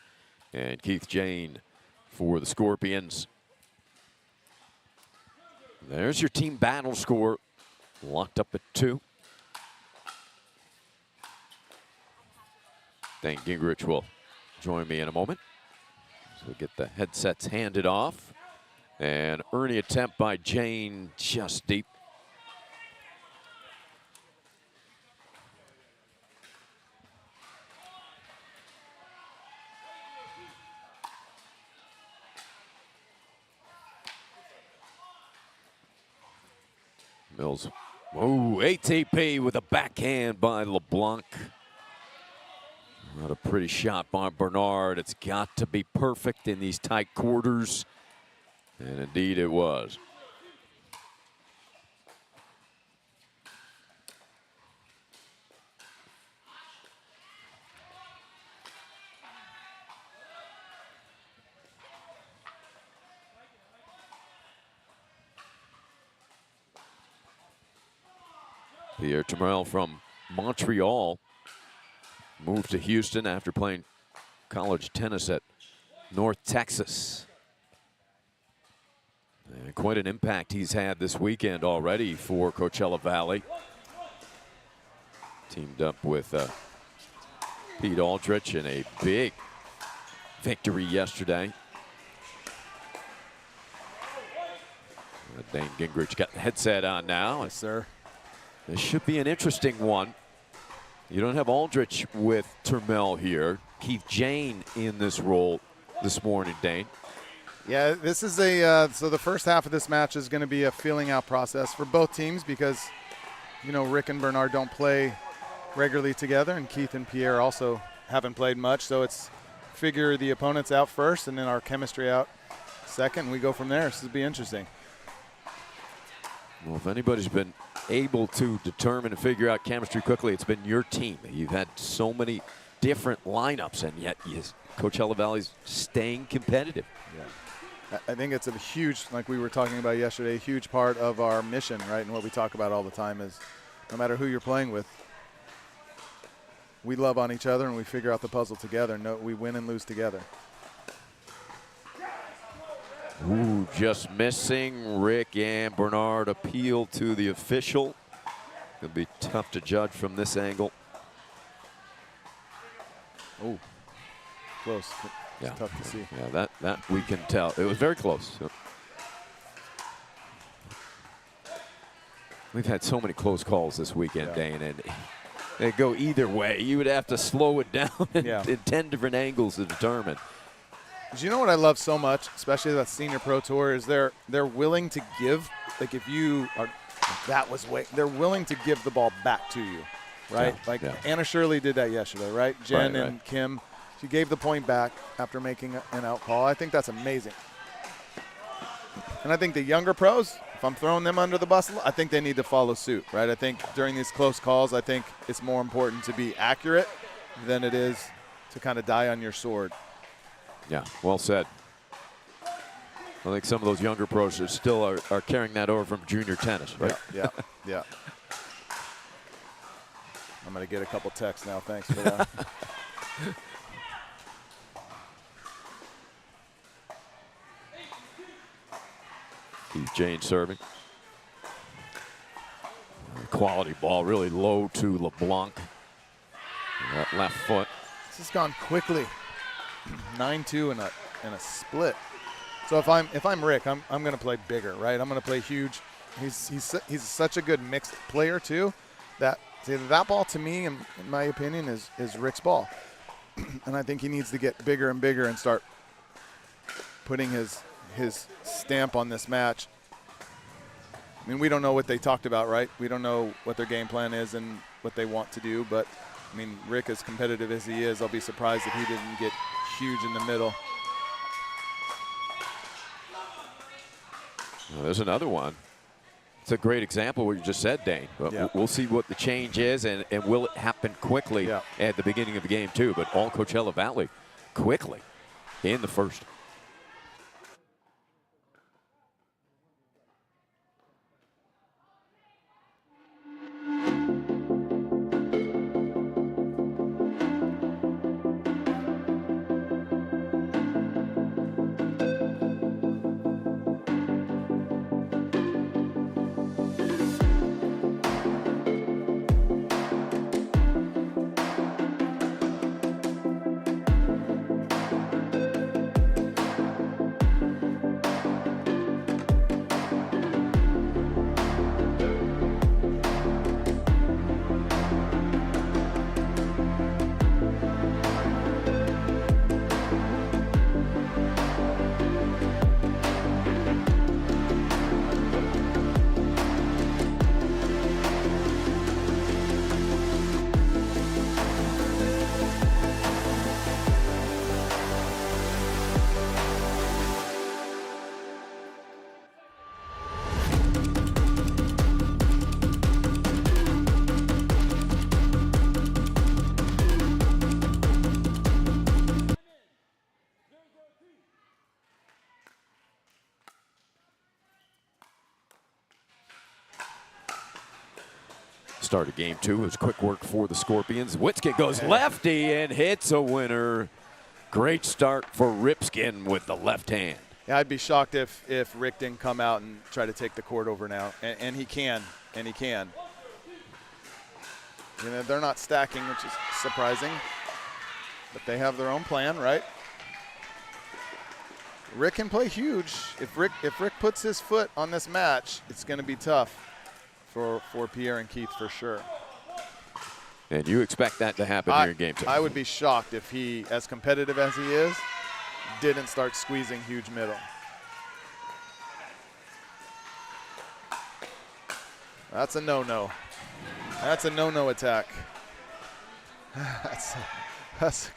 and Keith Jane for the Scorpions. There's your team battle score, locked up at 2. Dan Gingrich will join me in a moment. So we get the headsets handed off. And early attempt by Jane, just deep. Mills. Oh, ATP with a backhand by LeBlanc. Not a pretty shot by Bernard. It's got to be perfect in these tight quarters. And indeed it was. Pierre Termel from Montreal moved to Houston after playing college tennis at North Texas. And quite an impact he's had this weekend already for Coachella Valley. Teamed up with Pete Aldrich in a big victory yesterday. Dane Gingrich got the headset on now. Yes, sir. This should be an interesting one. You don't have Aldrich with Turmel here. Keith Jane in this role this morning, Dane. Yeah, this is a so the first half of this match is going to be a feeling out process for both teams because, you know, Rick and Bernard don't play regularly together, and Keith and Pierre also haven't played much. So it's figure the opponents out first and then our chemistry out second, and we go from there. This will be interesting. Well, if anybody's been able to determine and figure out chemistry quickly, it's been your team. You've had so many different lineups, and yet Coachella Valley's staying competitive. Yeah. I think it's a huge, like we were talking about yesterday, a huge part of our mission, right? And what we talk about all the time is no matter who you're playing with, we love on each other and we figure out the puzzle together. No, we win and lose together. Ooh, just missing. Rick and Bernard appeal to the official. It'll be tough to judge from this angle. Oh, close. It's Yeah, tough to see. Yeah, that we can tell. It was very close. We've had so many close calls this weekend, Dane, and they go either way. You would have to slow it down in 10 different angles to determine. Do you know what I love so much, especially that senior pro tour, is they're willing to give. Like if you are, they're willing to give the ball back to you, right? Anna Shirley did that yesterday, right? Jen and Kim, she gave the point back after making an out call. I think that's amazing. And I think the younger pros, if I'm throwing them under the bus, I think they need to follow suit, right? I think during these close calls, I think it's more important to be accurate than it is to kind of die on your sword. Yeah, well said. I think some of those younger pros are still are carrying that over from junior tennis, right? Yeah. I'm going to get a couple texts now. Thanks for that. Keith Jane serving. Quality ball, really low to LeBlanc. That left foot. This has gone quickly. 9-2 and a split. So if I'm Rick, I'm going to play bigger, right? I'm going to play huge. He's such a good mixed player too. That ball to me, in my opinion, is Rick's ball, and I think he needs to get bigger and bigger and start putting his stamp on this match. I mean, we don't know what they talked about, right? We don't know what their game plan is and what they want to do, but I mean, Rick, as competitive as he is, I'll be surprised if he didn't get huge in the middle. Well, there's another one. It's a great example of what you just said, Dane. But we'll see what the change is, and will it happen quickly at the beginning of the game, too. But all Coachella Valley quickly in the first. Start of game two. It was quick work for the Scorpions. Witzke goes lefty and hits a winner. Great start for Ripskin with the left hand. Yeah, I'd be shocked if Rick didn't come out and try to take the court over now, and he can, You know, they're not stacking, which is surprising, but they have their own plan, right? Rick can play huge. If Rick puts his foot on this match, it's going to be tough for Pierre and Keith for sure. And you expect that to happen here in game 2? I would be shocked if he, as competitive as he is, didn't start squeezing huge middle. That's a no-no. That's a no-no attack. That's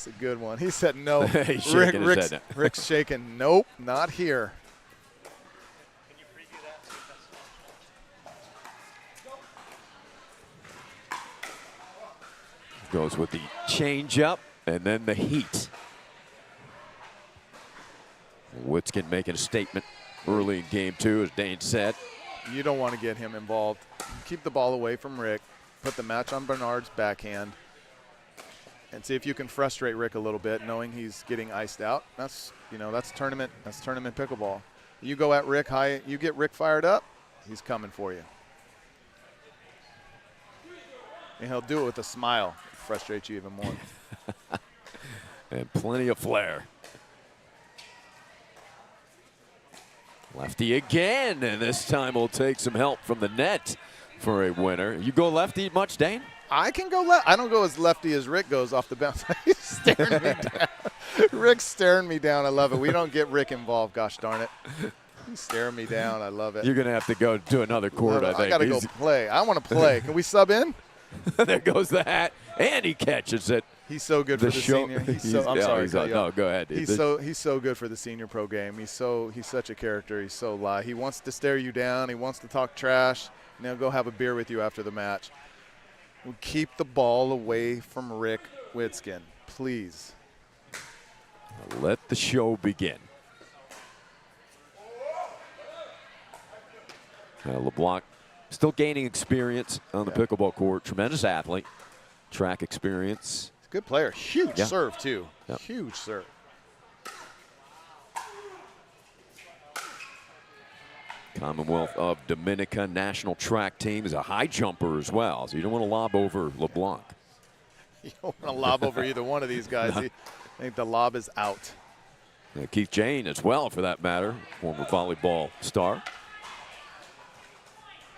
a good one. He said no. Rick's shaking. Nope, not here. Can you preview that? Goes with the change-up and then the heat. Witskin making a statement early in game 2, as Dane said. You don't want to get him involved. Keep the ball away from Rick. Put the match on Bernard's backhand. And see if you can frustrate Rick a little bit, knowing he's getting iced out. That's tournament pickleball. You go at Rick high, you get Rick fired up, he's coming for you. And he'll do it with a smile, frustrate you even more. And plenty of flair. Lefty again, and this time we'll take some help from the net for a winner. You go lefty much, Dane? I can go left. I don't go as lefty as Rick goes off the bounce. He's staring me down. Rick's staring me down. I love it. We don't get Rick involved, gosh darn it. He's staring me down. I love it. You're going to have to go to another court, I think. I got to go play. I want to play. Can we sub in? There goes the hat, and he catches it. He's so good for the senior. I'm sorry. No, go ahead. He's so good for the senior pro game. He's such a character. He's so live. He wants to stare you down. He wants to talk trash. And he'll go have a beer with you after the match. We'll keep the ball away from Rick Witskin, please. Let the show begin. LeBlanc still gaining experience on the pickleball court. Tremendous athlete. Track experience. Good player. Huge serve, too. Yep. Huge serve. Commonwealth of Dominica national track team is a high jumper as well, so you don't want to lob over LeBlanc. You don't want to lob over either one of these guys. No. I think the lob is out. Keith Jane as well, for that matter, former volleyball star.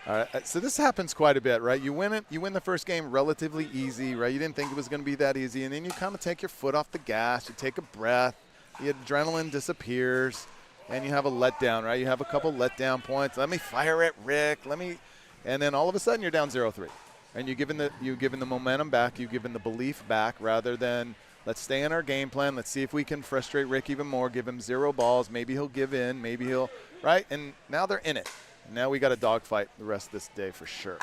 All right, so this happens quite a bit, right? You win it. You win the first game relatively easy, right? You didn't think it was going to be that easy, and then you kind of take your foot off the gas. You take a breath. The adrenaline disappears, and you have a letdown, right? You have a couple letdown points. Let me fire at Rick. And then all of a sudden you're down 0-3, and you've given the momentum back. You've given the belief back, rather than let's stay in our game plan. Let's see if we can frustrate Rick even more. Give him 0 balls. Maybe he'll give in. Maybe he'll right. And now they're in it. Now we got a dogfight the rest of this day for sure.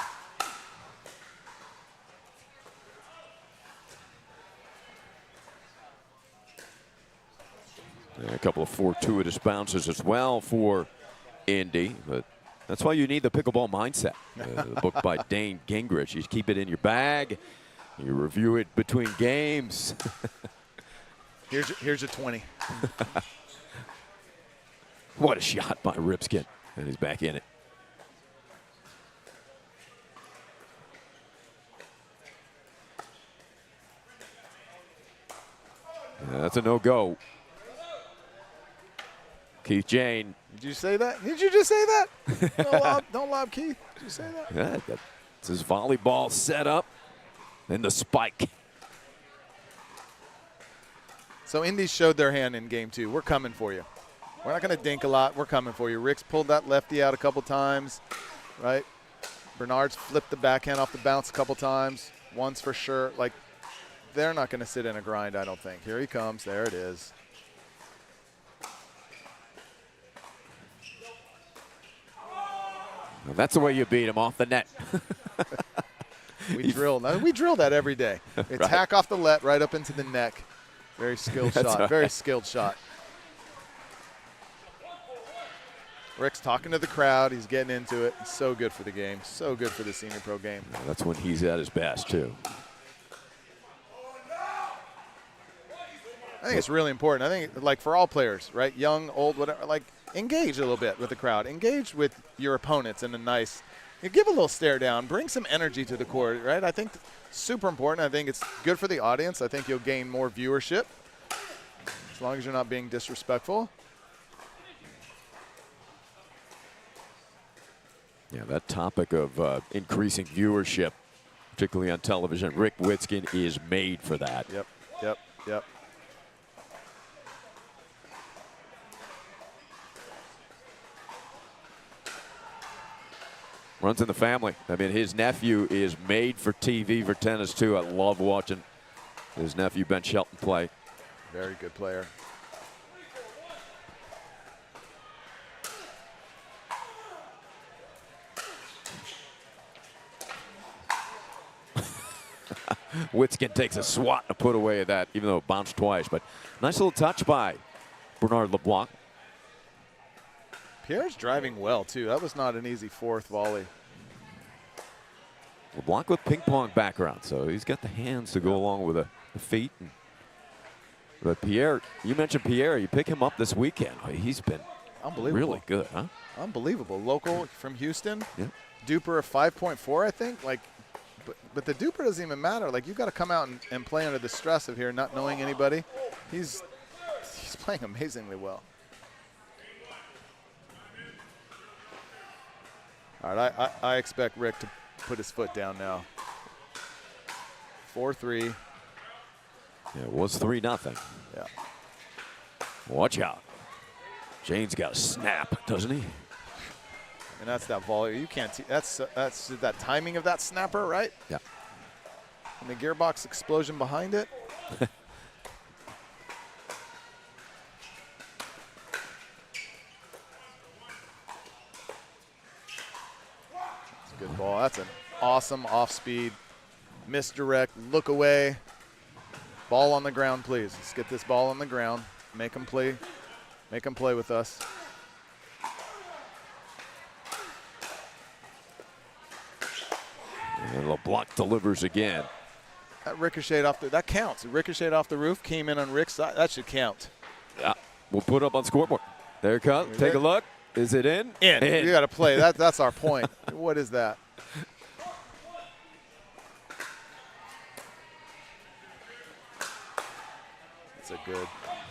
A couple of fortuitous bounces as well for Indy, but that's why you need the pickleball mindset. The book by Dane Gingrich. You keep it in your bag. You review it between games. Here's a 20. What a shot by Ripskin, and he's back in it. That's a no-go. Keith Jane. Did you say that? Did you just say that? Don't lob, Keith. Did you say that? Yeah, that's his volleyball setup. And the spike. So Indies showed their hand in game 2. We're coming for you. We're not going to dink a lot. We're coming for you. Rick's pulled that lefty out a couple times, right? Bernard's flipped the backhand off the bounce a couple times. Once for sure. Like, they're not going to sit in a grind, I don't think. Here he comes. There it is. Well, that's the way you beat him, off the net. We drill that every day. Attack off the let right up into the neck. Very skilled shot. Right. Very skilled shot. Rick's talking to the crowd. He's getting into it. He's so good for the game. So good for the senior pro game. Yeah, that's when he's at his best, too. I think it's really important. I think, like, for all players, right, young, old, whatever, like, engage a little bit with the crowd. Engage with your opponents in a nice, give a little stare down. Bring some energy to the court, right? I think super important. I think it's good for the audience. I think you'll gain more viewership as long as you're not being disrespectful. Yeah, that topic of increasing viewership, particularly on television, Rick Witzkin is made for that. Yep, yep, yep. Runs in the family. I mean, his nephew is made for TV for tennis, too. I love watching his nephew, Ben Shelton, play. Very good player. Witzkin takes a swat to put away that, even though it bounced twice. But nice little touch by Bernard LeBlanc. Pierre's driving well, too. That was not an easy fourth volley. LeBlanc with ping pong background, so he's got the hands to go along with the feet. But Pierre, you mentioned Pierre. You pick him up this weekend. He's been unbelievable, really good, huh? Unbelievable. Local from Houston. Yeah. Duper of 5.4, I think. Like, but the duper doesn't even matter. Like, you've got to come out and play under the stress of here, not knowing anybody. He's playing amazingly well. All right, I expect Rick to put his foot down now. 4-3. Yeah, it was 3-0. Yeah. Watch out. Jane's got a snap, doesn't he? And that's that volley. You can't. That's that timing of that snapper, right? Yeah. And the gearbox explosion behind it. Good ball. That's an awesome off-speed, misdirect, look away. Ball on the ground, please. Let's get this ball on the ground. Make them play. Make them play with us. And LeBlanc delivers again. That ricocheted off that counts. It ricocheted off the roof, came in on Rick's side. That should count. Yeah, we'll put up on scoreboard. There it comes. Take a look. Is it in? In. You got to play. That's our point. What is that? It's a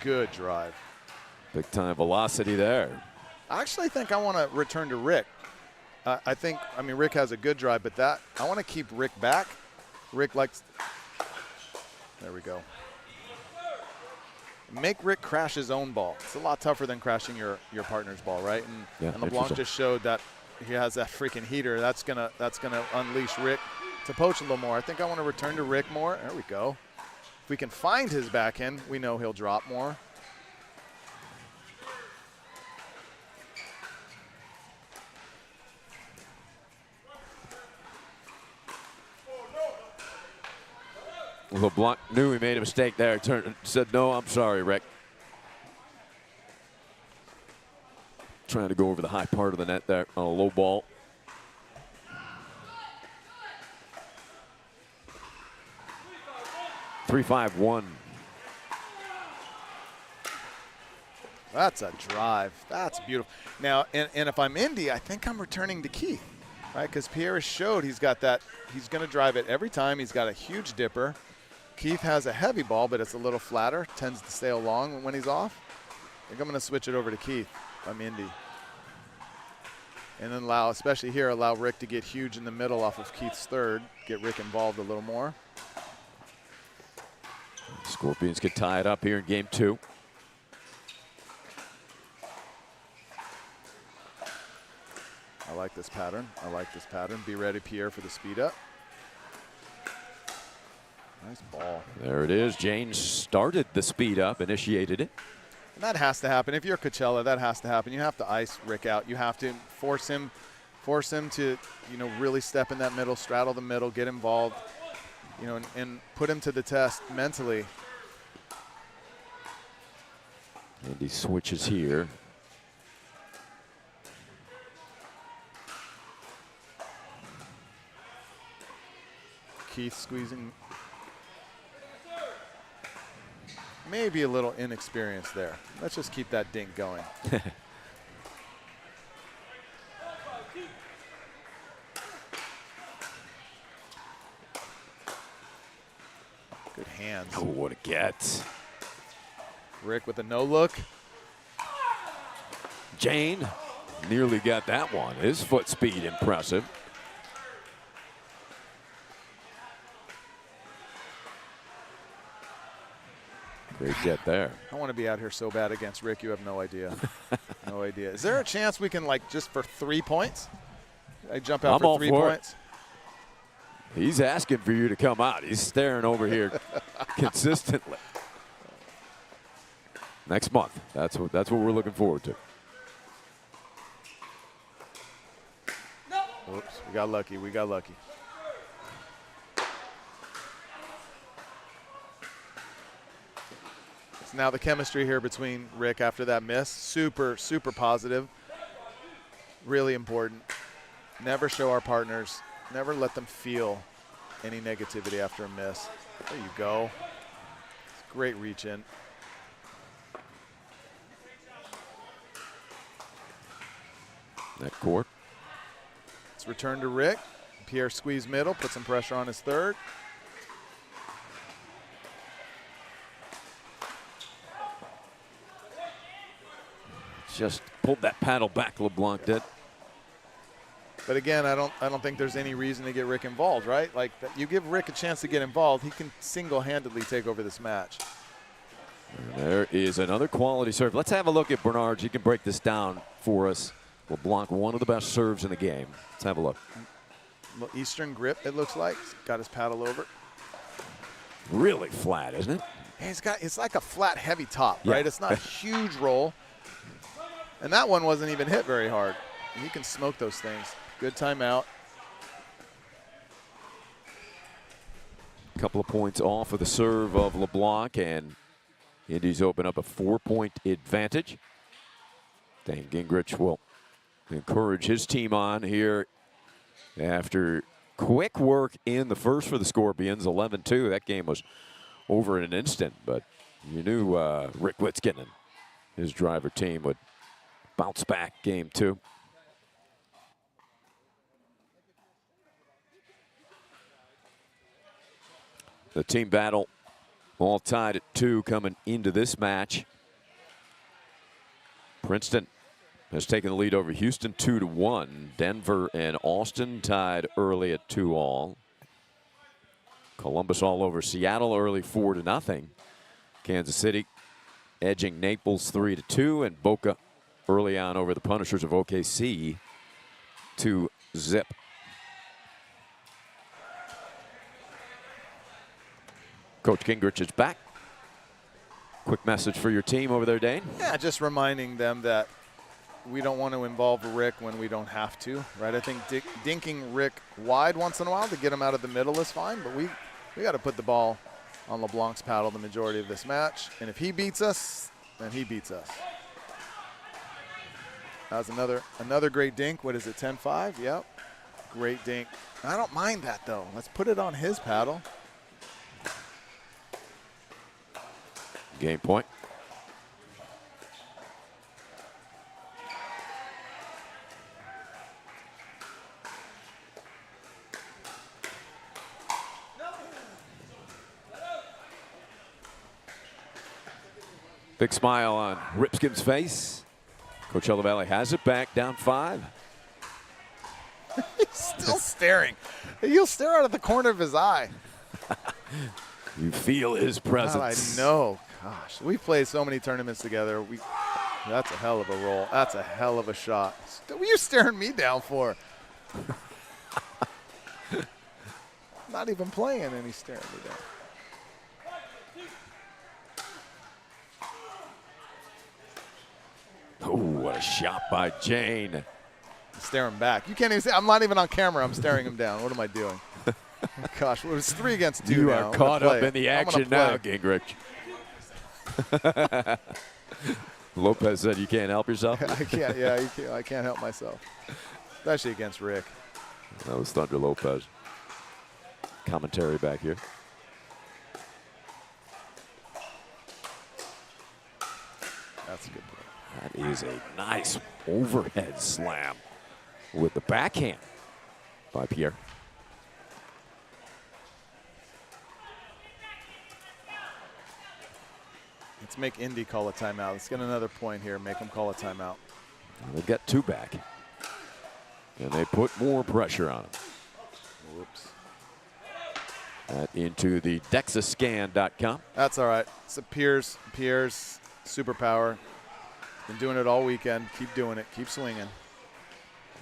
good drive. Big time velocity there. I actually think I want to return to Rick. I mean, Rick has a good drive, but I want to keep Rick back. Rick likes. There we go. Make Rick crash his own ball. It's a lot tougher than crashing your partner's ball, right? And LeBlanc just showed that he has that freaking heater. That's gonna unleash Rick to poach a little more. I think I want to return to Rick more. There we go. If we can find his backhand, we know he'll drop more. LeBlanc knew he made a mistake there. Turned, said, no, I'm sorry, Rick. Trying to go over the high part of the net there on a low ball. (3-5-1). That's a drive. That's beautiful. Now, and if I'm Indy, I think I'm returning to Keith, right? Because Pierre has showed he's got that. He's going to drive it every time. He's got a huge dipper. Keith has a heavy ball, but it's a little flatter. Tends to sail long when he's off. I think I'm going to switch it over to Keith if I'm Indy. And then especially here, allow Rick to get huge in the middle off of Keith's third. Get Rick involved a little more. Scorpions could tie it up here in game 2. I like this pattern. I like this pattern. Be ready, Pierre, for the speed up. Nice ball. There it is. James started the speed up, initiated it. And that has to happen. If you're Coachella, that has to happen. You have to ice Rick out. You have to force him to, really step in that middle, straddle the middle, get involved, and put him to the test mentally. And he switches here. Keith squeezing. maybe a little inexperience there. Let's just keep that dink going. Good hands. Oh, what a get. Rick with a no look. Jane nearly got that one. His foot speed impressive. Great get there. I want to be out here so bad against Rick. You have no idea. No idea. Is there a chance we can, like, just for 3 points? I jump out for 3 points? He's asking for you to come out. He's staring over here consistently. Next month. That's what we're looking forward to. Oops, we got lucky. We got lucky. So now the chemistry here between Rick after that miss, super, super positive. Really important. Never show our partners, never let them feel any negativity after a miss. There you go. It's a great reach in. That court. Let's return to Rick. Pierre squeeze middle, put some pressure on his third. Just pulled that paddle back, LeBlanc did. But again, I don't think there's any reason to get Rick involved, right? Like, you give Rick a chance to get involved, he can single-handedly take over this match. And there is another quality serve. Let's have a look at Bernard. You can break this down for us. LeBlanc, one of the best serves in the game. Let's have a look. Eastern grip, it looks like. He's got his paddle over. Really flat, isn't it? Yeah, it's like a flat, heavy top, right? It's not a huge roll. And that one wasn't even hit very hard. You can smoke those things. Good timeout. Couple of points off of the serve of LeBlanc, and Indies open up a 4-point advantage. Dane Gingrich will encourage his team on here after quick work in the first for the Scorpions, 11-2. That game was over in an instant, but you knew Rick Witzkin and his driver team would bounce back game 2. The team battle all tied at 2 coming into this match. Princeton has taken the lead over Houston 2-1. Denver and Austin tied early at 2-all. Columbus all over Seattle early 4-0. Kansas City edging Naples 3-2, and Boca early on over the Punishers of OKC 2-0. Coach Gingrich is back. Quick message for your team over there, Dane. Yeah, just reminding them that we don't want to involve Rick when we don't have to, right? I think dinking Rick wide once in a while to get him out of the middle is fine, but we got to put the ball on LeBlanc's paddle the majority of this match. And if he beats us, then he beats us. That was another great dink. What is it, 10-5? Yep. Great dink. I don't mind that, though. Let's put it on his paddle. Game point. Big smile on Ripskin's face. Coachella Valley has it back, down 5. He's still staring. He'll stare out of the corner of his eye. You feel his presence. God, I know. Gosh, we've played so many tournaments together. That's a hell of a roll. That's a hell of a shot. What are you staring me down for? Not even playing, and he's staring me down. Oh, what a shot by Jane. Staring back. You can't even say, I'm not even on camera. I'm staring him down. What am I doing? Gosh, well, it's 3 against 2 you now. You are caught up in the action now, Gingrich. Lopez said you can't help yourself. I can't. Yeah, I can't help myself, especially against Rick. That was Thunder Lopez. Commentary back here. That's a good play. That is a nice overhead slam with the backhand by Pierre. Let's make Indy call a timeout. Let's get another point here. Make them call a timeout. They've got 2 back. And they put more pressure on him. Whoops. That into the DEXAscan.com. That's all right. It's a Pierre's superpower. Been doing it all weekend. Keep doing it. Keep swinging.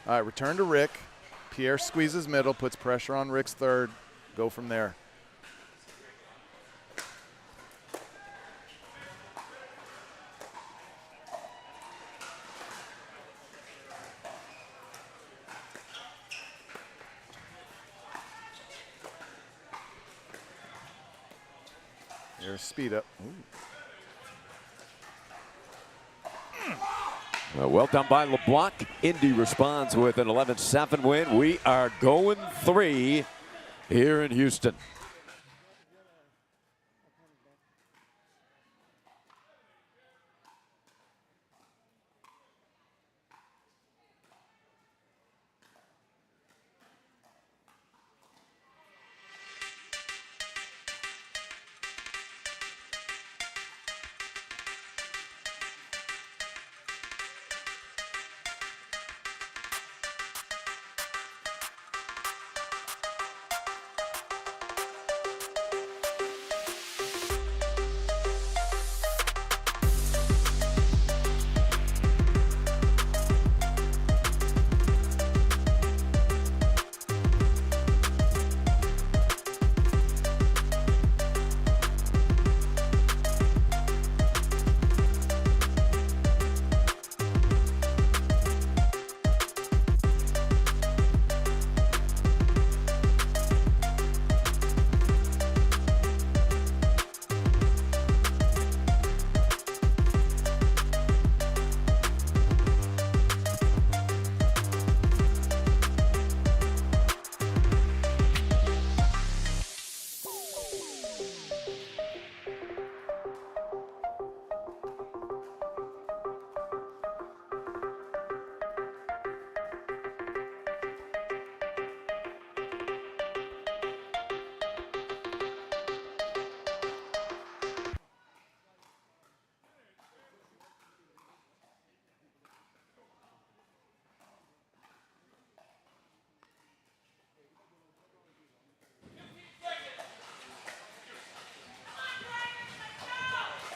All right, return to Rick. Pierre squeezes middle, puts pressure on Rick's third. Go from there. Here's speed up. Well done by LeBlanc. Indy responds with an 11-7 win. We are going 3 here in Houston.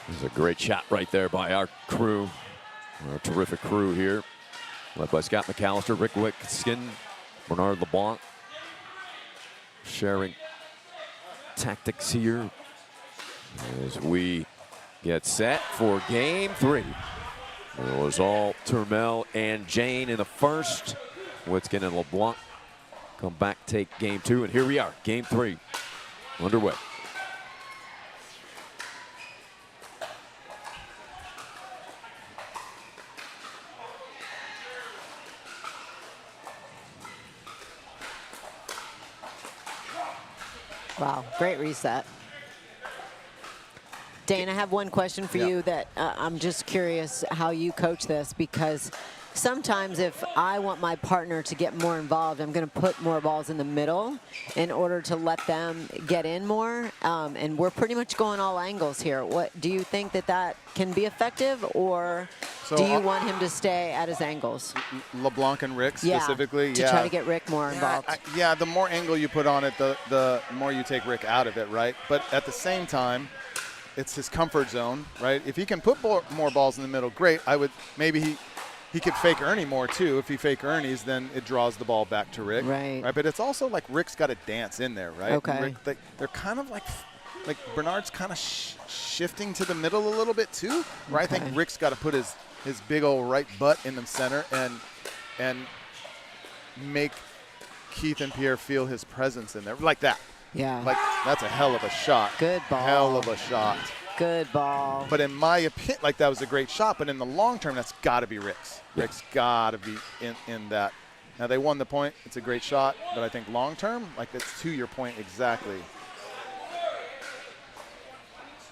This is a great shot right there by our crew, our terrific crew here, led by Scott McAllister, Rick Wickskin, Bernard LeBlanc, sharing tactics here as we get set for game 3. It was all Turmel and Jane in the first. Wickskin and LeBlanc come back, take game 2, and here we are, game 3 underway. Wow, great reset. Dane, I have one question for you that I'm just curious how you coach this, because sometimes if I want my partner to get more involved, I'm going to put more balls in the middle in order to let them get in more. And we're pretty much going all angles here. What do you think that can be effective, or do you want him to stay at his angles? LeBlanc and Rick specifically? To try to get Rick more involved. Yeah, the more angle you put on it, the more you take Rick out of it, right? But at the same time, it's his comfort zone, right? If he can put more balls in the middle, great. Maybe he could fake Ernie more too. If he fake Ernie's, then it draws the ball back to Rick. Right. But it's also like Rick's got to dance in there, right? Okay. Rick, they're kind of like Bernard's kind of shifting to the middle a little bit too, where I think Rick's got to put his big old right butt in the center and make Keith and Pierre feel his presence in there like that. Yeah. Like, that's a hell of a shot. Good ball. Hell of a shot. Good ball. But in my opinion, like, that was a great shot, but in the long term, that's got to be Rick's. Yeah. Rick's got to be in that. Now, they won the point. It's a great shot, but I think long term, like, that's to your point exactly.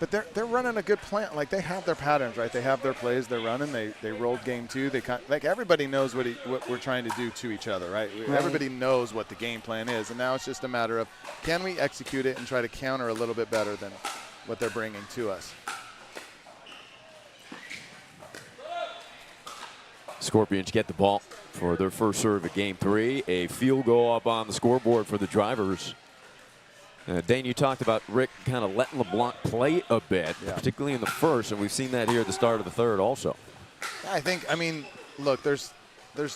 But they're running a good plan. Like, they have their patterns, right? They have their plays they're running. They rolled game 2. They like, everybody knows what we're trying to do to each other, right? Everybody knows what the game plan is, and now it's just a matter of, can we execute it and try to counter a little bit better than what they're bringing to us. Scorpions get the ball for their first serve of game 3. A field goal up on the scoreboard for the drivers. Dane, you talked about Rick kind of letting LeBlanc play a bit, particularly in the first, and we've seen that here at the start of the third also. I mean, look, there's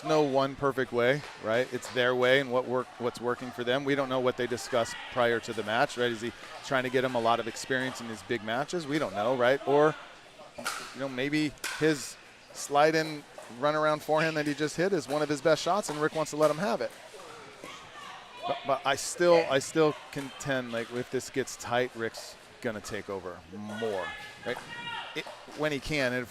no one perfect way, right? It's their way and what's working for them. We don't know what they discussed prior to the match, right? Is he trying to get him a lot of experience in his big matches? We don't know, right? Or, maybe his slide-in run-around forehand that he just hit is one of his best shots, and Rick wants to let him have it. But I still contend, like, if this gets tight, Rick's gonna take over more, right? When he can.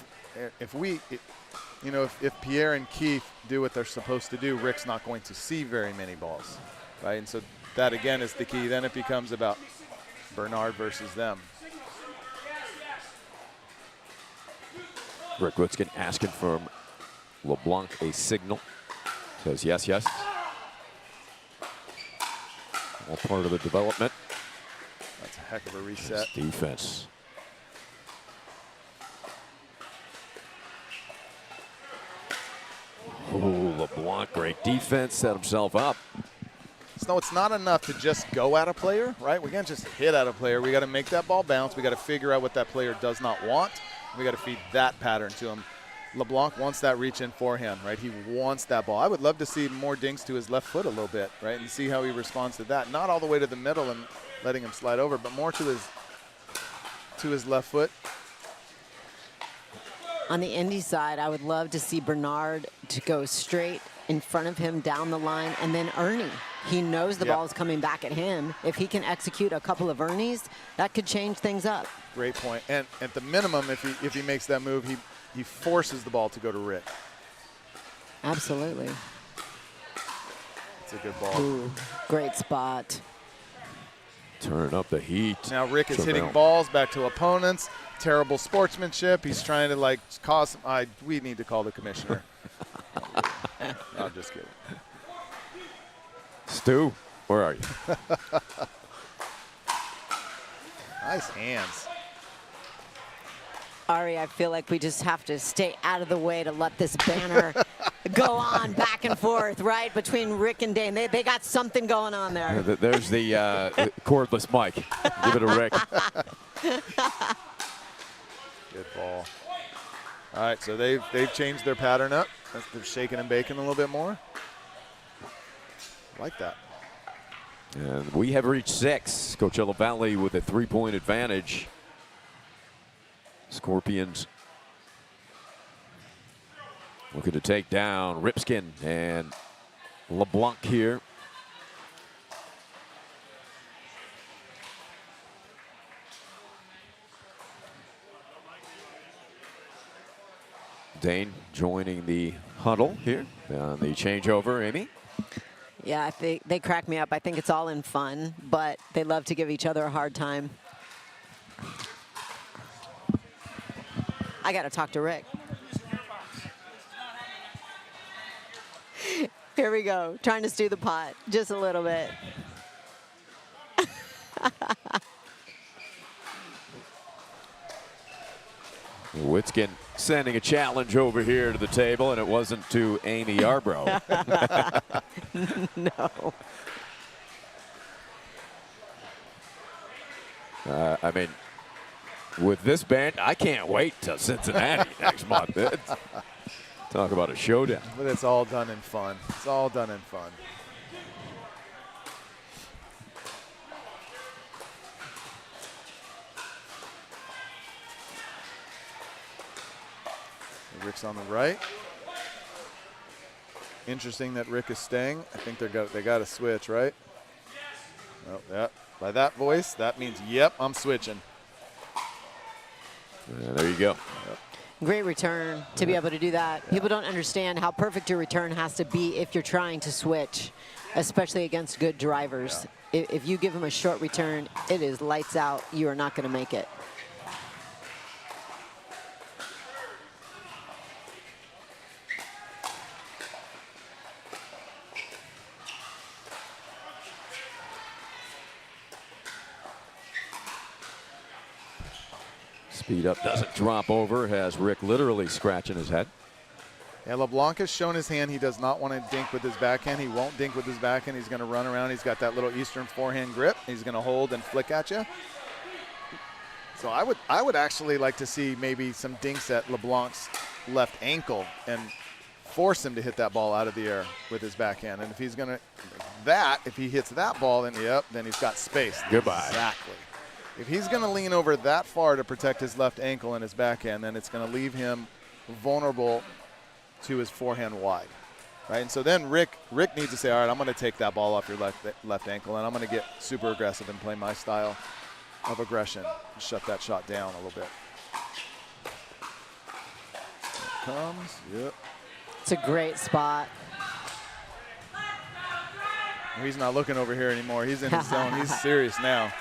If Pierre and Keith do what they're supposed to do, Rick's not going to see very many balls, right? And so that again is the key. Then it becomes about Bernard versus them. Rick Witzkin asking from LeBlanc a signal. Says yes, yes. All part of the development. That's a heck of a reset. It's defense. Oh, LeBlanc, great defense, set himself up. So it's not enough to just go at a player, right? We can't just hit at a player. We got to make that ball bounce. We got to figure out what that player does not want. We got to feed that pattern to him. LeBlanc wants that reach-in forehand, right? He wants that ball. I would love to see more dinks to his left foot a little bit, right, and see how he responds to that. Not all the way to the middle and letting him slide over, but more to his left foot. On the Indy side, I would love to see Bernard to go straight in front of him down the line, and then Ernie. He knows the ball is coming back at him. If he can execute a couple of Ernies, that could change things up. Great point. And at the minimum, if he makes that move, he forces the ball to go to Rick. Absolutely. It's a good ball. Ooh, great spot. Turn up the heat. Now Rick is hitting balls back to opponents. Terrible sportsmanship. He's trying to, like, cause. We need to call the commissioner. I'm just kidding. Stu, where are you? Nice hands. Ari, I feel like we just have to stay out of the way to let this banner go on back and forth, right, between Rick and Dane. They got something going on there. There's the cordless mic. Give it a Rick. Good ball. All right, so they've changed their pattern up. They're shaking and baking a little bit more. Like that. And we have reached 6. Coachella Valley with a 3-point advantage. Scorpions looking to take down Ripskin and LeBlanc here. Dane joining the huddle here on the changeover. Amy? Yeah, I think they crack me up. I think it's all in fun, but they love to give each other a hard time. I got to talk to Rick. Here we go, trying to stew the pot just a little bit. Witzkin sending a challenge over here to the table, and it wasn't to Amy Yarbrough. No. I mean, with this band, I can't wait till Cincinnati next month. Talk about a showdown. But it's all done in fun. It's all done in fun. Rick's on the right. Interesting that Rick is staying. I think they got to switch, right? Oh, yeah. By that voice, that means, yep, I'm switching. There you go. Yep. Great return to be able to do that. Yeah. People don't understand how perfect your return has to be if you're trying to switch, especially against good drivers. Yeah. If you give them a short return, it is lights out. You are not going to make it. Speed up, doesn't drop over, has Rick literally scratching his head. Yeah, LeBlanc has shown his hand. He does not want to dink with his backhand. He won't dink with his backhand. He's going to run around. He's got that little Eastern forehand grip. He's going to hold and flick at you. So I would actually like to see maybe some dinks at LeBlanc's left ankle and force him to hit that ball out of the air with his backhand. And if he's going to if he hits that ball, then then he's got space. Goodbye. Exactly. If he's going to lean over that far to protect his left ankle and his backhand, then it's going to leave him vulnerable to his forehand wide, right? And so then Rick needs to say, all right, I'm going to take that ball off your left ankle, and I'm going to get super aggressive and play my style of aggression and shut that shot down a little bit. Here it comes. Yep. It's a great spot. He's not looking over here anymore. He's in his zone. He's serious now.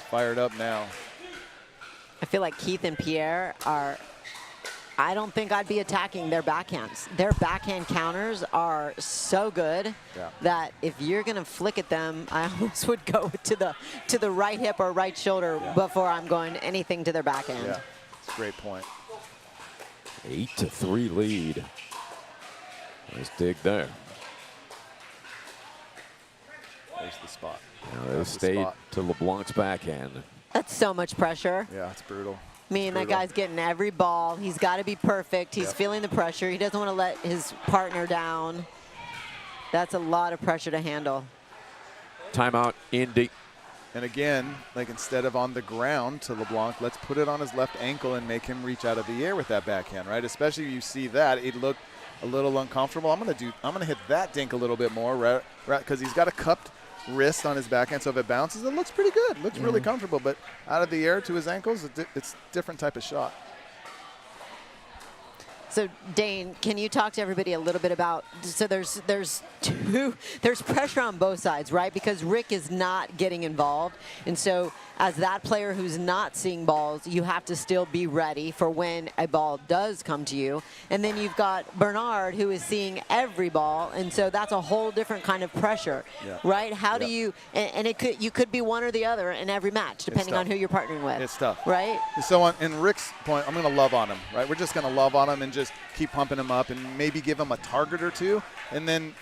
Fired up now. I feel like Keith and Pierre are, I don't think I'd be attacking their backhands. Their backhand counters are so good that if you're going to flick at them, I almost would go to the right hip or right shoulder before I'm going anything to their backhand. Yeah, it's a great point. 8-3 lead. Nice dig there. There's the spot. They stayed to LeBlanc's backhand. That's so much pressure. Yeah, it's brutal. I mean, that guy's getting every ball. He's got to be perfect. He's feeling the pressure. He doesn't want to let his partner down. That's a lot of pressure to handle. Timeout, Indy. And again, like instead of on the ground to LeBlanc, let's put it on his left ankle and make him reach out of the air with that backhand, right? Especially if you see that, it looked a little uncomfortable. I'm gonna hit that dink a little bit more, right? Because he's got a cupped wrist on his backhand, so if it bounces, it looks pretty good. It looks really comfortable, but out of the air to his ankles, it's a different type of shot. So Dane, can you talk to everybody a little bit about, so there's pressure on both sides, right? Because Rick is not getting involved. And so as that player who's not seeing balls, you have to still be ready for when a ball does come to you. And then you've got Bernard who is seeing every ball. And so that's a whole different kind of pressure, right? How do you, and you could be one or the other in every match, depending on who you're partnering with. It's tough. Right? So in Rick's point, I'm going to love on him, right? We're just going to love on him and just keep pumping him up and maybe give him a target or two. And then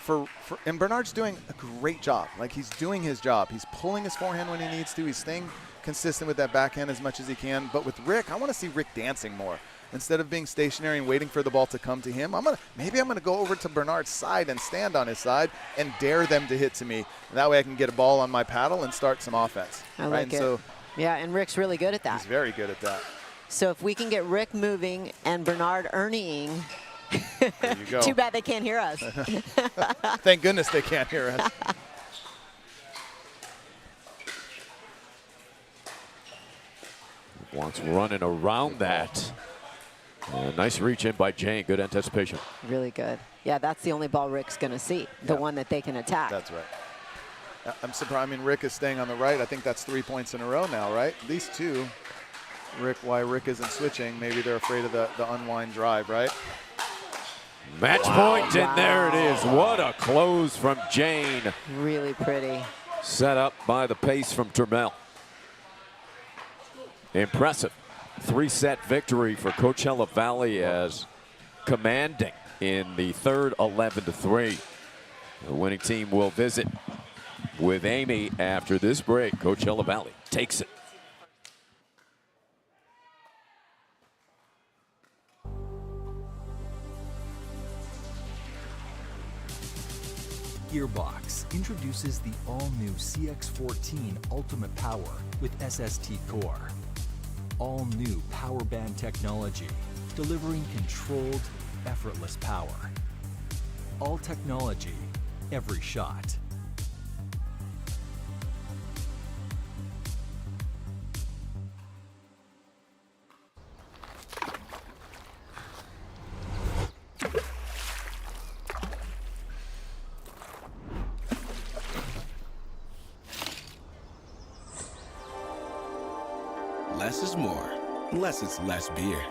and Bernard's doing a great job. Like, he's doing his job. He's pulling his forehand when he needs to. He's staying consistent with that backhand as much as he can. But with Rick, I want to see Rick dancing more. Instead of being stationary and waiting for the ball to come to him, maybe I'm gonna go over to Bernard's side and stand on his side and dare them to hit to me. And that way I can get a ball on my paddle and start some offense. I like it. So, yeah, and Rick's really good at that. He's very good at that. So if we can get Rick moving and Bernard earning, there you go. Too bad they can't hear us. Thank goodness they can't hear us. Wants running around that. Nice reach in by Jane. Good anticipation. Really good. Yeah, that's the only ball Rick's going to see, the one that they can attack. That's right. I'm surprised. I mean, Rick is staying on the right. I think that's 3 points in a row now, right? At least two. Why Rick isn't switching. Maybe they're afraid of the unwind drive, right? Match point, and there it is. What a close from Jane. Really pretty. Set up by the pace from Termel. Impressive 3-set victory for Coachella Valley as commanding in the third 11-3. The winning team will visit with Amy after this break. Coachella Valley takes it. Gearbox introduces the all-new CX-14 Ultimate Power with SST Core. All-new power band technology, delivering controlled, effortless power. All technology, every shot. Less is more, unless it's less beer.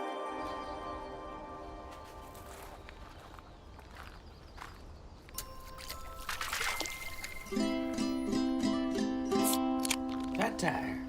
Fat tire.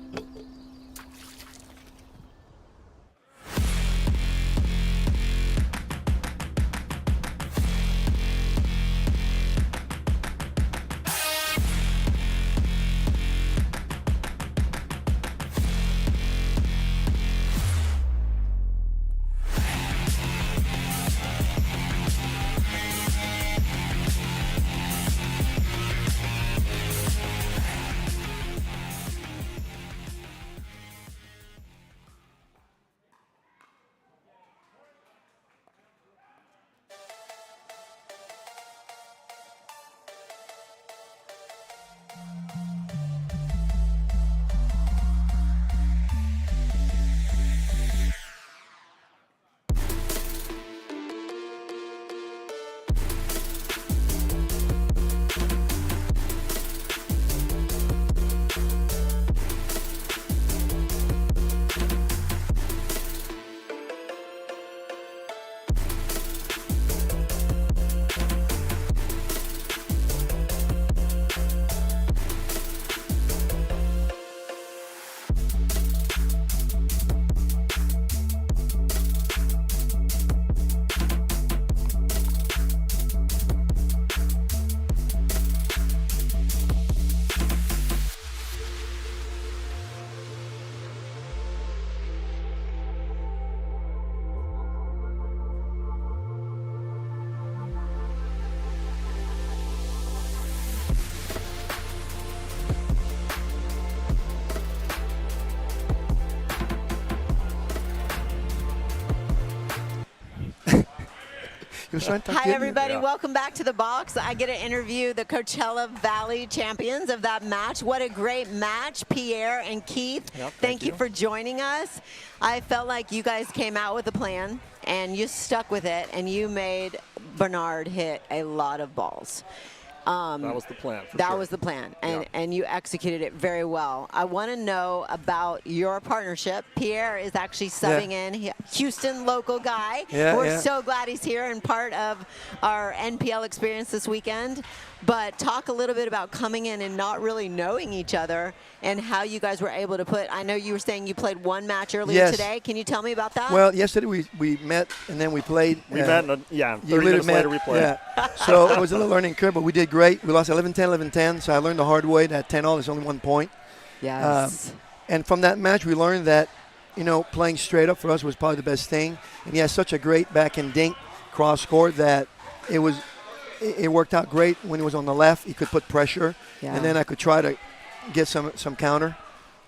He was trying to talk Hi, to everybody. you. Welcome back to the box. I get to interview the Coachella Valley champions of that match. What a great match, Pierre and Keith. Yep, thank you for joining us. I felt like you guys came out with a plan, and you stuck with it, and you made Bernard hit a lot of balls. That was the plan. That was the plan, and you executed it very well. I want to know about your partnership. Pierre is actually subbing in, Houston local guy. We're so glad he's here and part of our NPL experience this weekend. But talk a little bit about coming in and not really knowing each other and how you guys were able to put. I know you were saying you played one match earlier today. Can you tell me about that? Well, yesterday we met and then we played. We met, 30 minutes later we played. Yeah. So it was a little learning curve, but we did great. We lost 11-10, 11-10, so I learned the hard way that 10-all is only 1 point. Yes. And from that match, we learned that, playing straight up for us was probably the best thing. And he has such a great backhand dink cross court that it worked out great when he was on the left. He could put pressure, and then I could try to get some counter.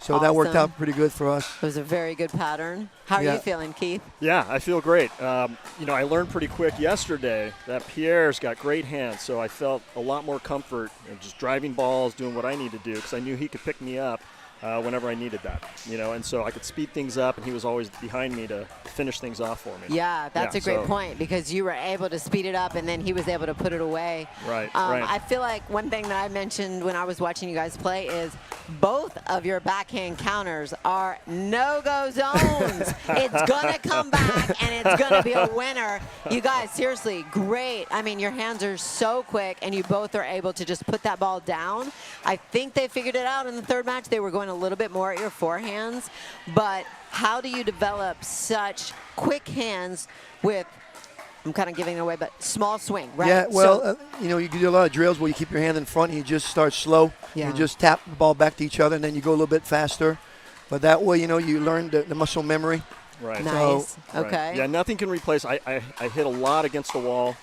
So that worked out pretty good for us. It was a very good pattern. How are you feeling, Keith? Yeah, I feel great. I learned pretty quick yesterday that Pierre's got great hands, so I felt a lot more comfort in just driving balls, doing what I need to do, because I knew he could pick me up whenever I needed that, and so I could speed things up, and he was always behind me to finish things off for me. Yeah, that's a great point, because you were able to speed it up, and then he was able to put it away. Right, I feel like one thing that I mentioned when I was watching you guys play is both of your backhand counters are no-go zones. It's going to come back, and it's going to be a winner. You guys, seriously, great. I mean, your hands are so quick, and you both are able to just put that ball down. I think they figured it out in the third match. They were going a little bit more at your forehands, but how do you develop such quick hands with, I'm kind of giving it away, but small swing, right? Yeah, well, you can do a lot of drills where you keep your hand in front and you just start slow. You just tap the ball back to each other, and then you go a little bit faster. But that way, you learn the muscle memory. Right. Nice. So, okay. Yeah, nothing can replace. I hit a lot against the wall,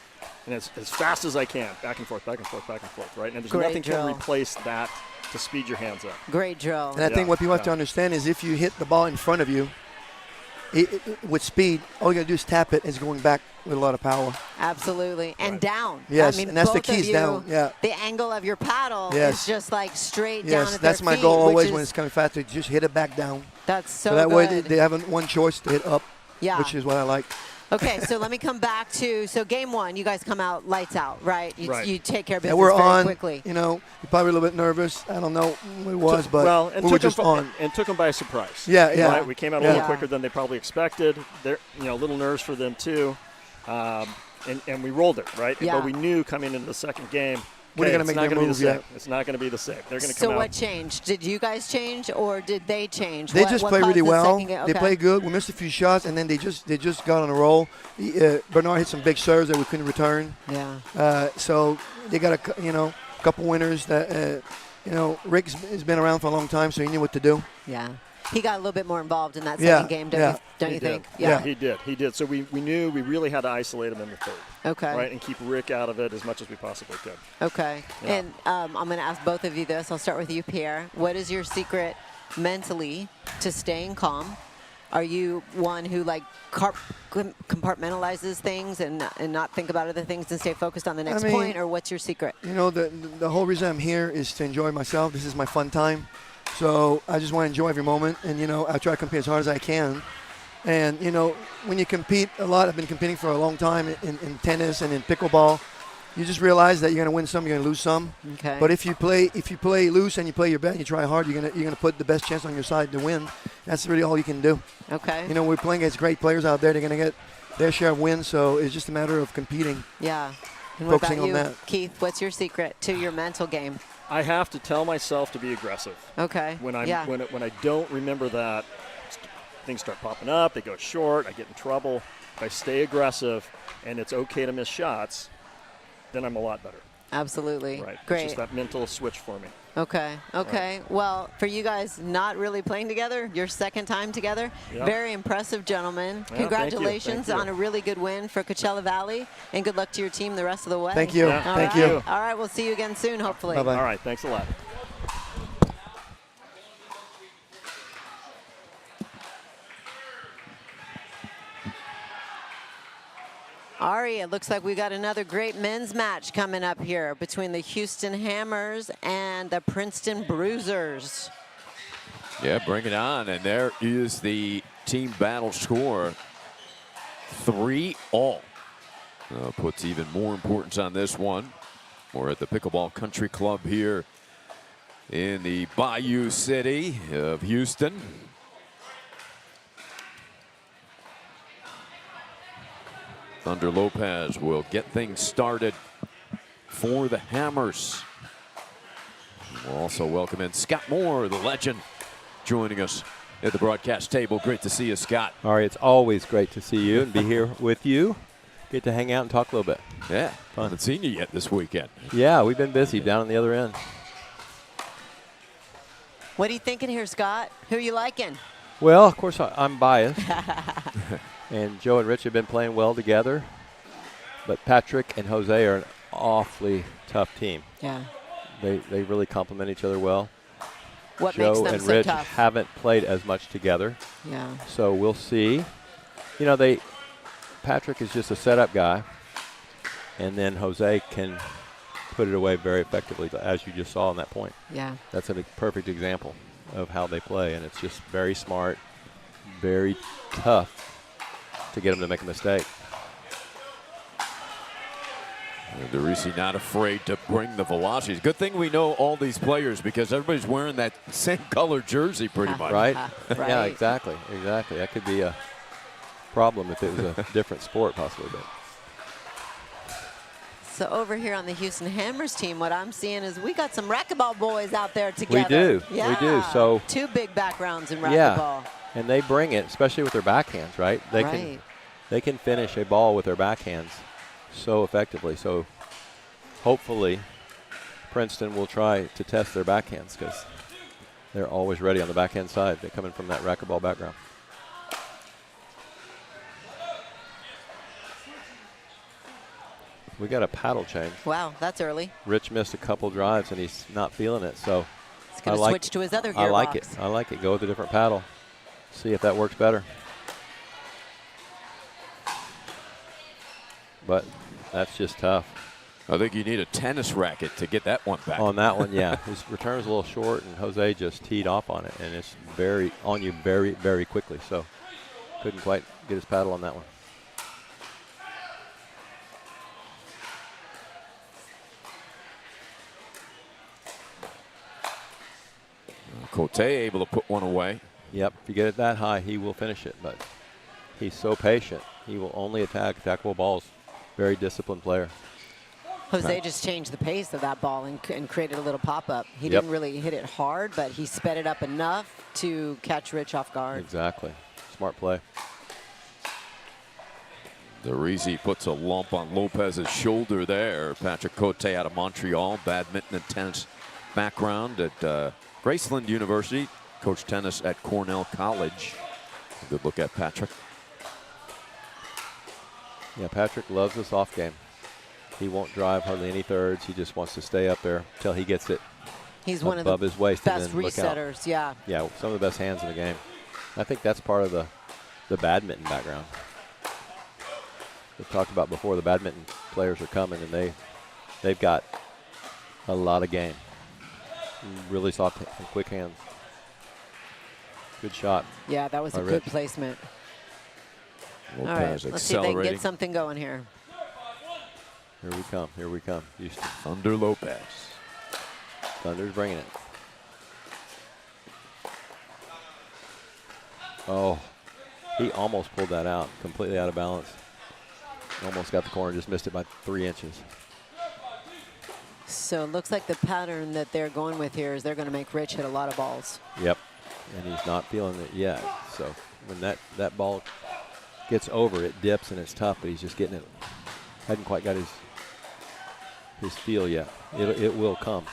and as fast as I can, back and forth, back and forth, back and forth, right? And there's nothing can replace that to speed your hands up. Great drill. And I think what people have to understand is if you hit the ball in front of you with speed, all you got to do is tap it, and it's going back with a lot of power. Absolutely. And down. Yes, I mean, and that's the both of keys you, down. Yeah. The angle of your paddle is just like straight down at their that's my feet, goal always which when it's coming fast, to just hit it back down. That's so that good. way they have one choice to hit up, which is what I like. Okay, so let me come back to, game one, you guys come out lights out, right? You take care of business we're very on, quickly. You're probably a little bit nervous. I don't know what it was, but we were just on. And took them by surprise. Yeah. Right? We came out a little quicker than they probably expected. They're, a little nerves for them too. And we rolled it, right? Yeah. But we knew coming into the second game, we're going to make their move yet. It's not going to be the same. They're going to come out. So what changed? Did you guys change, or did they change? They just play really well. Okay. They play good. We missed a few shots, and then they just got on a roll. Bernard hit some big serves that we couldn't return. Yeah. So they got a couple winners that Rick has been around for a long time, so he knew what to do. Yeah. He got a little bit more involved in that second game, don't you think? Yeah, he did. So we knew we really had to isolate him in the third. Okay. Right, and keep Rick out of it as much as we possibly could. Okay. Yeah. And I'm going to ask both of you this. I'll start with you, Pierre. What is your secret mentally to staying calm? Are you one who compartmentalizes things and not think about other things and stay focused on the next point, or what's your secret? The whole reason I'm here is to enjoy myself. This is my fun time. So I just want to enjoy every moment, and, I try to compete as hard as I can. And, when you compete a lot, I've been competing for a long time in tennis and in pickleball, you just realize that you're going to win some, you're going to lose some. Okay. But if you play loose and you play your bet and you try hard, you're going to put the best chance on your side to win. That's really all you can do. Okay. We're playing against great players out there. They're going to get their share of wins, so it's just a matter of competing. Yeah. And what focusing about you, on that. Keith? What's your secret to your mental game? I have to tell myself to be aggressive. Okay. When I don't remember that, things start popping up. They go short. I get in trouble. If I stay aggressive, and it's okay to miss shots, then I'm a lot better. Absolutely. Right. Great. It's just that mental switch for me. Okay. Right. Well, for you guys not really playing together, your second time together, very impressive, gentlemen. Yeah, Congratulations thank you. on a really good win for Coachella Valley, and good luck to your team the rest of the way. Thank you. Yeah. Thank you. All right. We'll see you again soon, hopefully. Bye-bye. All right. Thanks a lot. Ari, it looks like we got another great men's match coming up here between the Houston Hammers and the Princeton Bruisers. Yeah, bring it on. And there is the team battle score. 3-all. Puts even more importance on this one. We're at the Pickleball Country Club here in the Bayou City of Houston. Thunder Lopez will get things started for the Hammers. We'll also welcome in Scott Moore, the legend, joining us at the broadcast table. Great to see you, Scott. All right, it's always great to see you and be here with you. Get to hang out and talk a little bit. Yeah, fun. Haven't seen you yet this weekend. Yeah, we've been busy down on the other end. What are you thinking here, Scott? Who are you liking? Well, of course, I'm biased. And Joe and Rich have been playing well together. But Patrick and Jose are an awfully tough team. Yeah. They really complement each other well. What Joe makes them and so Rich tough? haven't played as much together. Yeah. So we'll see. You know, Patrick is just a setup guy. And then Jose can put it away very effectively, as you just saw in that point. Yeah. That's a perfect example of how they play, and it's just very smart, very tough to get them to make a mistake. And DeRisi not afraid to bring the velocities. Good thing we know all these players because everybody's wearing that same color jersey pretty much. Right? Right. Yeah, exactly. That could be a problem if it was a different sport possibly. But So over here on the Houston Hammers team, what I'm seeing is we got some racquetball boys out there together. We do. Yeah. We do. So 2 big backgrounds in yeah, racquetball. and they bring it, especially with their backhands, right? They can finish a ball with their backhands so effectively. So hopefully Princeton will try to test their backhands because they're always ready on the backhand side. They're coming from that racquetball background. We got a paddle change. Wow, that's early. Rich missed a couple drives and he's not feeling it, so He's going to switch to his other gearbox. I like it. I like it. Go with a different paddle. See if that works better. But that's just tough. I think you need a tennis racket to get that one back. On that one, yeah. His return is a little short, and Jose just teed off on it, and it's very on you very, very quickly. So couldn't quite get his paddle on that one. Cote able to put one away. Yep, if you get it that high, he will finish it, but he's so patient. He will only attack attackable balls. Very disciplined player. Jose just changed the pace of that ball and created a little pop-up. He didn't really hit it hard, but he sped it up enough to catch Rich off guard. Exactly. Smart play. DeRisi puts a lump on Lopez's shoulder there. Patrick Cote out of Montreal, badminton and tennis background at Graceland University. Coached tennis at Cornell College. Good look at Patrick. Yeah, Patrick loves this off game. He won't drive hardly any thirds. He just wants to stay up there until he gets it He's one above of the his waist best and then look out. resetters, yeah. Yeah, some of the best hands in the game. I think that's part of the badminton background. We've talked about before, the badminton players are coming, and they've got a lot of game. Really soft and quick hands. Good shot. Yeah, that was a good placement. All right, let's see if they can get something going here. Here we come. Here we come. Houston. Thunder Lopez. Thunder's bringing it. Oh, he almost pulled that out. Completely out of balance. Almost got the corner. Just missed it by 3 inches. So it looks like the pattern that they're going with here is they're going to make Rich hit a lot of balls. Yep. And he's not feeling it yet. So when that ball gets over, it dips and it's tough, but he's just getting it. Hadn't quite got his feel yet. It will come.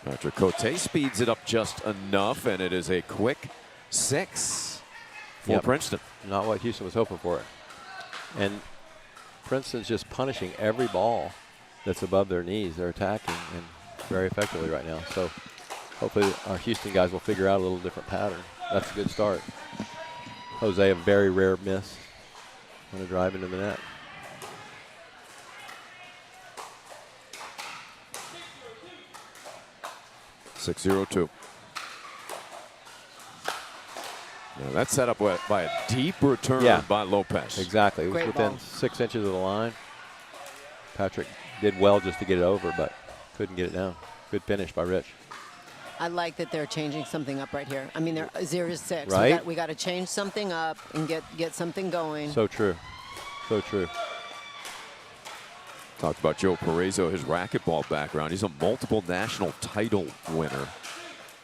Patrick Cote speeds it up just enough, and it is a quick 6 for Princeton. Not what Houston was hoping for it. And Princeton's just punishing every ball that's above their knees. They're attacking, and very effectively right now. So hopefully our Houston guys will figure out a little different pattern. That's a good start. Jose, a very rare miss on a drive into the net. (6-0-2). Now that's set up by a deep return by Lopez. Exactly. It was within 6 inches of the line. Patrick did well just to get it over, but couldn't get it down. Good finish by Rich. I like that they're changing something up right here. I mean, they're 0-6. Right? We got to change something up and get something going. So true. So true. Talked about Joe Parezo, his racquetball background. He's a multiple national title winner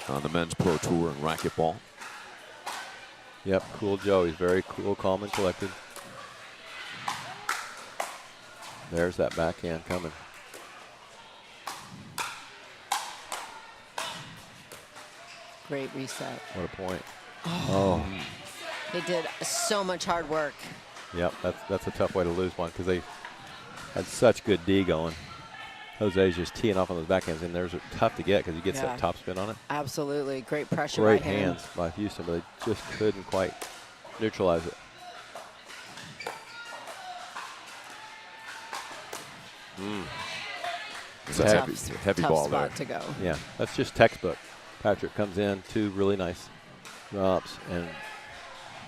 on the men's pro tour in racquetball. Yep, cool Joe. He's very cool, calm, and collected. There's that backhand coming. Great reset. What a point. Oh. They did so much hard work. Yep, that's a tough way to lose one because they had such good D going. Jose's just teeing off on those backhands, and theirs are tough to get because he gets that top spin on it. Absolutely. Great pressure Great by him. hands by Houston, but they just couldn't quite neutralize it. It's a heavy ball there. To go. Yeah, that's just textbook. Patrick comes in, 2 really nice drops, and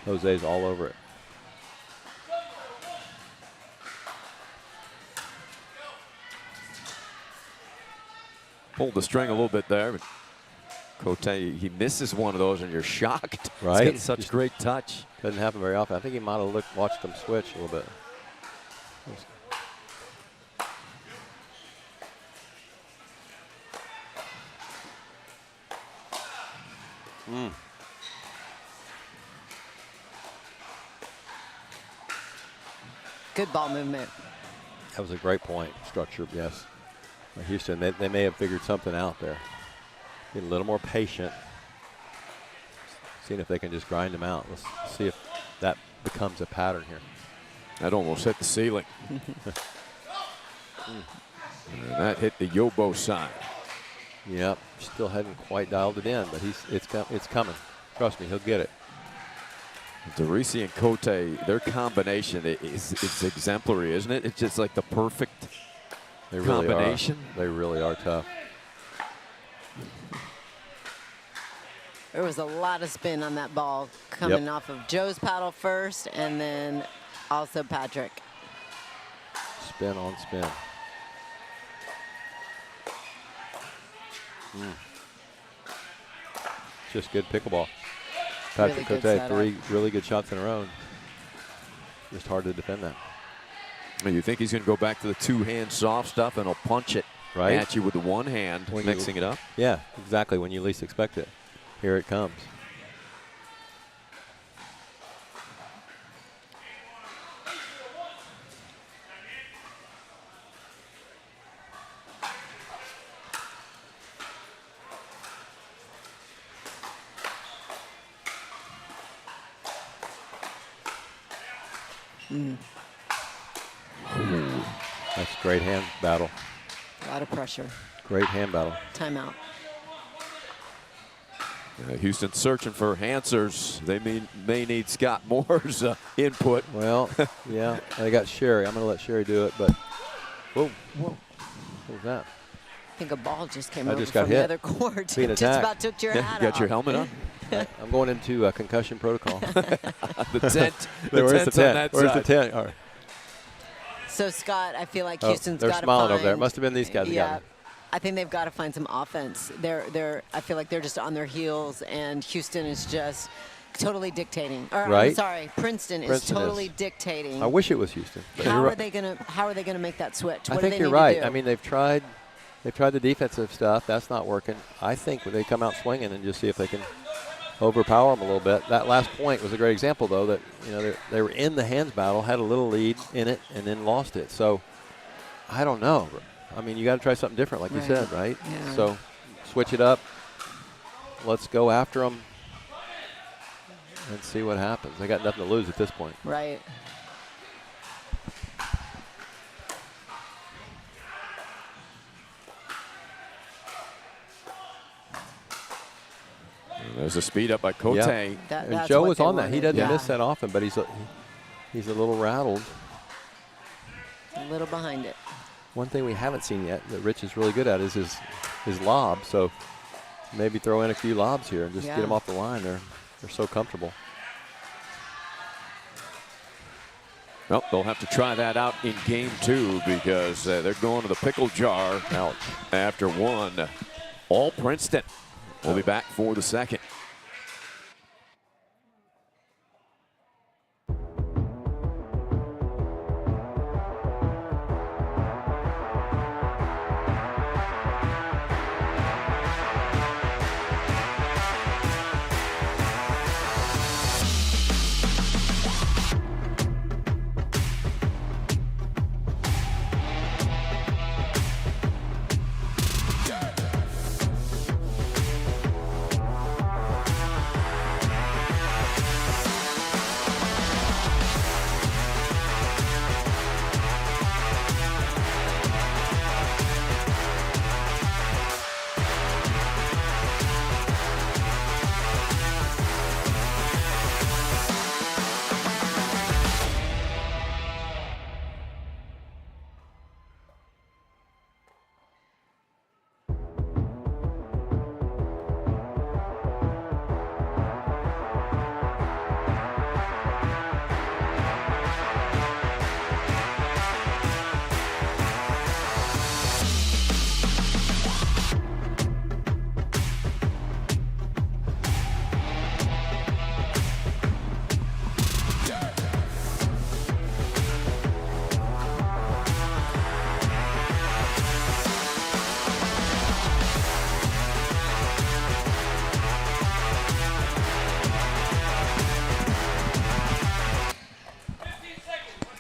Jose's all over it. Pulled the string a little bit there. But Cote, he misses one of those, and you're shocked. Right? He's got such great touch. Doesn't happen very often. I think he might have watched them switch a little bit. Good ball movement. That was a great point. Structure, yes. Houston, they may have figured something out there. Get a little more patient. Seeing if they can just grind them out. Let's see if that becomes a pattern here. That almost hit the ceiling. And that hit the Yobo side. Yep, still hadn't quite dialed it in, but it's coming. Trust me, he'll get it. DeRisi and Cote, their combination is exemplary, isn't it? It's just like the perfect combination. They really are tough. There was a lot of spin on that ball coming off of Joe's paddle first, and then also Patrick. Spin on spin. Just good pickleball. Patrick Cote, 3 really good shots in a row. Just hard to defend that. You think he's going to go back to the 2-hand soft stuff and he'll punch it at you with the 1 hand, mixing it up? Yeah, exactly. When you least expect it. Here it comes. That's a great hand battle. A lot of pressure. Great hand battle. Timeout. Houston searching for answers. They may need Scott Moore's input. Well, yeah, they got Sherry. I'm going to let Sherry do it, but whoa. What was that? I think a ball just came over got from hit. the other court. Just about took your hat off. Got your helmet on? I'm going into concussion protocol. The tent. Where's the tent? On that Where's side. the tent? All right. So, Scott, I feel like Houston's got to find. They're smiling over there. It must have been these guys that got me. I think they've got to find some offense. I feel like they're just on their heels, and Houston is just totally dictating. Or, right? I'm sorry, Princeton is totally dictating. I wish it was Houston. How are they gonna make that switch? I think you're right. I mean, they've tried the defensive stuff. That's not working. I think when they come out swinging and just see if they can overpower them a little bit. That last point was a great example, though, that they were in the hands battle, had a little lead in it, and then lost it. So I don't know. I mean, you got to try something different, like you said, right? Yeah. So switch it up. Let's go after them and see what happens. They got nothing to lose at this point. Right. There's a speed up by Cote. Yeah. And Joe was on that. He doesn't Yeah. miss that often, but he's a little rattled. A little behind it. One thing we haven't seen yet that Rich is really good at is his lob. So maybe throw in a few lobs here and just get him off the line. They're so comfortable. Well, they'll have to try that out in game 2 because they're going to the pickle jar out after 1. All Princeton. We'll be back for the second.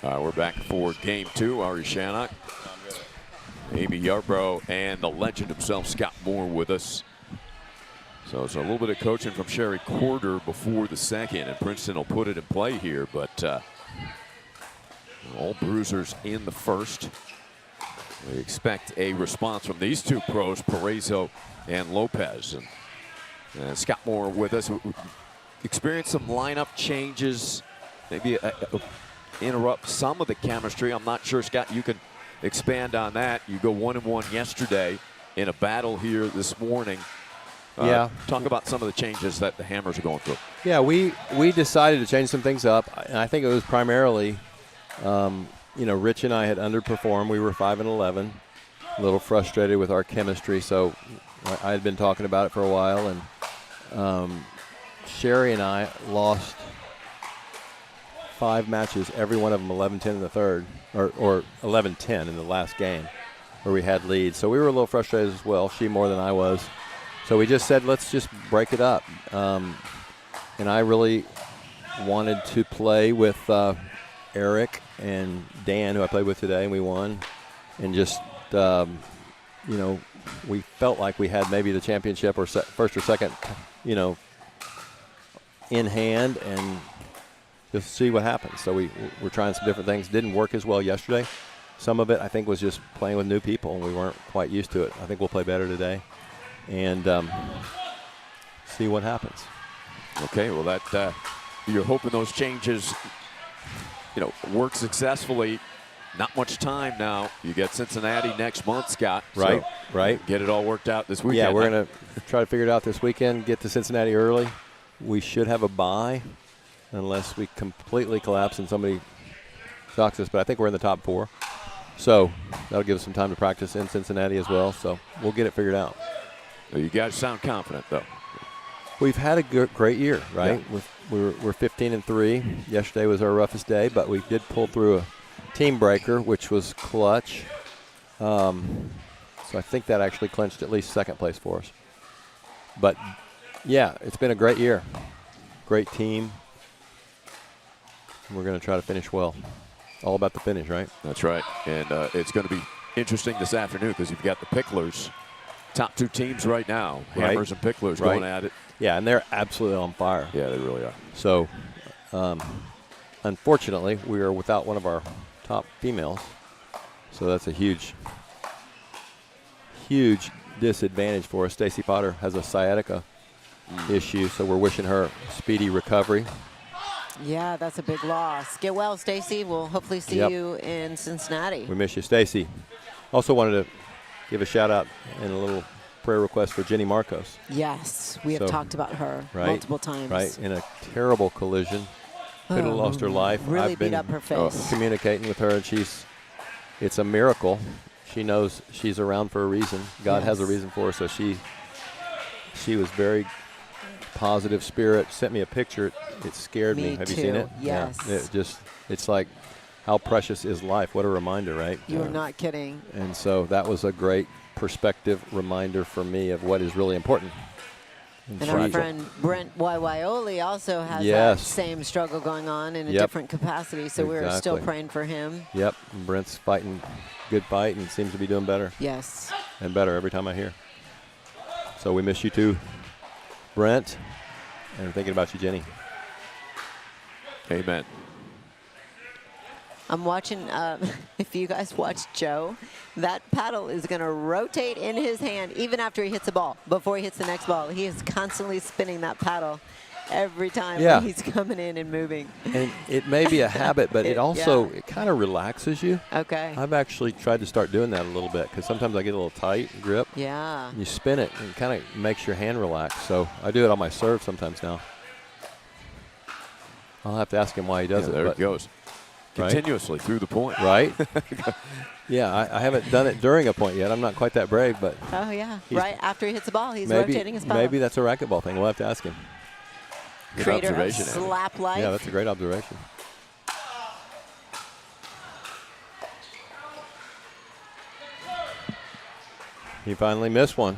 We're back for game 2. Ari Shannock, Amy Yarbrough, and the legend himself, Scott Moore, with us. So it's a little bit of coaching from Sherry Corder before the second, and Princeton will put it in play here, but all Bruisers in the first. We expect a response from these two pros, Parezo and Lopez. And Scott Moore with us. Experienced some lineup changes, maybe interrupt some of the chemistry. I'm not sure, Scott, you can expand on that. You go 1-1 yesterday in a battle here this morning. Yeah. Talk about some of the changes that the Hammers are going through. Yeah, we decided to change some things up, and I think it was primarily, Rich and I had underperformed. We were 5-11, a little frustrated with our chemistry, so I had been talking about it for a while, and Sherry and I lost 5 matches, every one of them 11-10 in the third, or 11-10 in the last game where we had leads. So we were a little frustrated as well, she more than I was. So we just said, let's just break it up. And I really wanted to play with Eric and Dan, who I played with today, and we won. And just, we felt like we had maybe the championship or first or second, in hand, and just see what happens. So we're trying some different things. Didn't work as well yesterday. Some of it, I think, was just playing with new people, and we weren't quite used to it. I think we'll play better today and see what happens. Okay, well, that you're hoping those changes, work successfully. Not much time now. You get Cincinnati next month, Scott. Right, so right. Get it all worked out this weekend. Yeah, we're going to try to figure it out this weekend, get to Cincinnati early. We should have a bye unless we completely collapse and somebody shocks us, but I think we're in the top 4. So that'll give us some time to practice in Cincinnati as well, so we'll get it figured out. You guys sound confident, though. We've had a great year, right? Yeah. We're 15-3. Yesterday was our roughest day, but we did pull through a TBreaker, which was clutch. So I think that actually clinched at least second place for us. But, yeah, it's been a great year. Great team. We're going to try to finish well. All about the finish, right? That's right. And it's going to be interesting this afternoon because you've got the Picklers, top 2 teams right now, Hammers and Picklers going at it. Yeah, and they're absolutely on fire. Yeah, they really are. So, unfortunately, we are without one of our top females. So that's a huge disadvantage for us. Stacy Potter has a sciatica issue, so we're wishing her speedy recovery. Yeah, that's a big loss. Get well, Stacy. We'll hopefully see you in Cincinnati. We miss you, Stacy. Also wanted to give a shout out and a little prayer request for Jenny Marcos. Yes, we have talked about her multiple times. Right, in a terrible collision. Could have lost her life. Really I've been beat up her face. communicating with her, and it's a miracle. She knows she's around for a reason. God has a reason for her, so she was very positive spirit. Sent me a picture. It scared me. Have you seen it? Yes. Yeah. It's like, how precious is life? What a reminder, right? You are not kidding. And so that was a great perspective reminder for me of what is really important. And our friend Brent Waiwaioli also has that same struggle going on in a different capacity, so we're still praying for him. Yep, Brent's fighting good fight and seems to be doing better. Yes. And better every time I hear. So we miss you too, Brent, and we're thinking about you, Jenny. Amen. I'm watching, if you guys watch Joe, that paddle is going to rotate in his hand even after he hits the ball. Before he hits the next ball, he is constantly spinning that paddle every time when he's coming in and moving. And it may be a habit, but it also it kind of relaxes you. Okay. I've actually tried to start doing that a little bit because sometimes I get a little tight grip. Yeah. And you spin it and it kind of makes your hand relax. So I do it on my serve sometimes now. I'll have to ask him why he does it. There it goes. Continuously through the point. Right? Yeah, I haven't done it during a point yet. I'm not quite that brave, but. Oh, yeah. Right after he hits the ball, he's rotating his paddle. Maybe that's a racquetball thing. We'll have to ask him. Good Creator of observation, Slap Life. Yeah, that's a great observation. He finally missed one.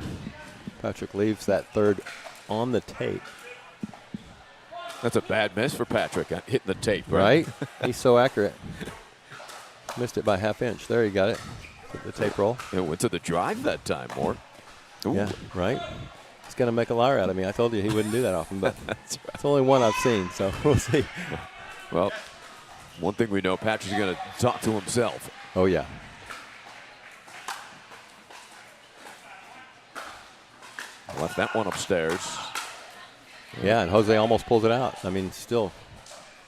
Patrick leaves that third on the tape. That's a bad miss for Patrick, hitting the tape, right? He's so accurate. Missed it by ½ inch. There, he got it. Hit the tape roll. It went to the drive that time, more. Yeah, right? He's going to make a liar out of me. I told you he wouldn't do that often, but it's only one I've seen, so we'll see. Well, one thing we know, Patrick's going to talk to himself. Oh, yeah. Left that one upstairs. Yeah, and Jose almost pulls it out. I mean, still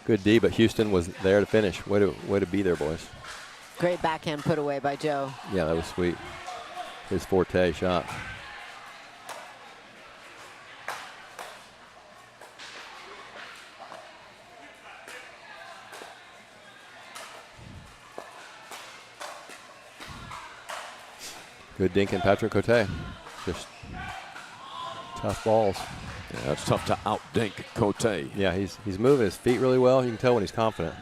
good D, but Houston was there to finish. Way to be there, boys. Great backhand put away by Joe. Yeah, that was sweet. His forte shot. Good dink in Patrick Cote. Just tough balls. Yeah, it's tough to out-dink Cote. Yeah, he's moving his feet really well. You can tell when he's confident.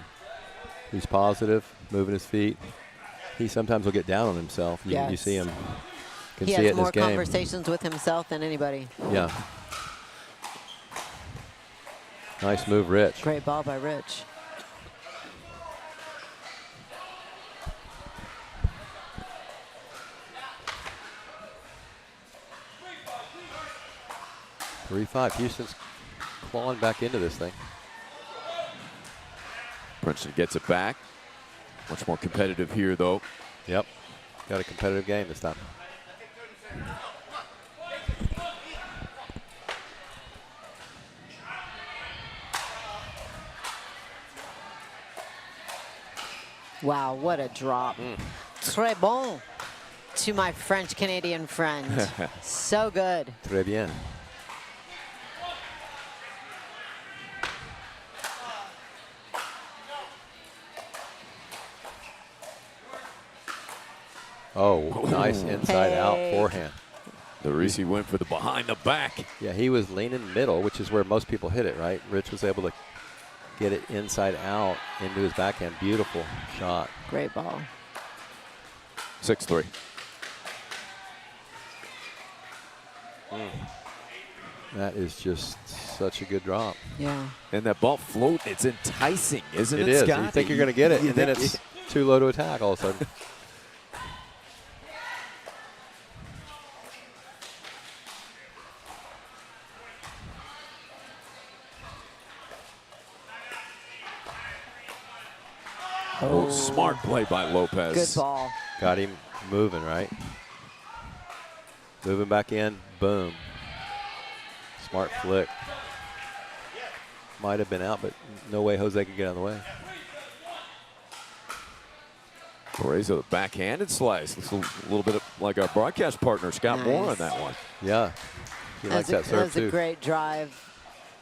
He's positive, moving his feet. He sometimes will get down on himself. You see him. Can he see has it in more his game. conversations with himself than anybody. Yeah. Nice move, Rich. Great ball by Rich. (3-5). Houston's clawing back into this thing. Princeton gets it back. Much more competitive here, though. Yep. Got a competitive game this time. Wow, what a drop. Très bon to my French-Canadian friend. So good. Très bien. Oh, nice inside out forehand. The Reese went for the behind the back. Yeah, he was leaning middle, which is where most people hit it, right? Rich was able to get it inside out into his backhand. Beautiful shot. Great ball. 6-3. That is just such a good drop. Yeah. And that ball float, it's enticing, isn't it, It is. Scott? You think you're going to get it, and then it's too low to attack all of a sudden. Oh, smart play by Lopez. Good ball. Got him moving, right? Moving back in, boom. Smart flick. Might have been out, but no way Jose could get out of the way. Borrego, the backhanded slice. It's a little bit like our broadcast partner, Scott Moore, on that one. Yeah. He likes that serve, too. That was a great drive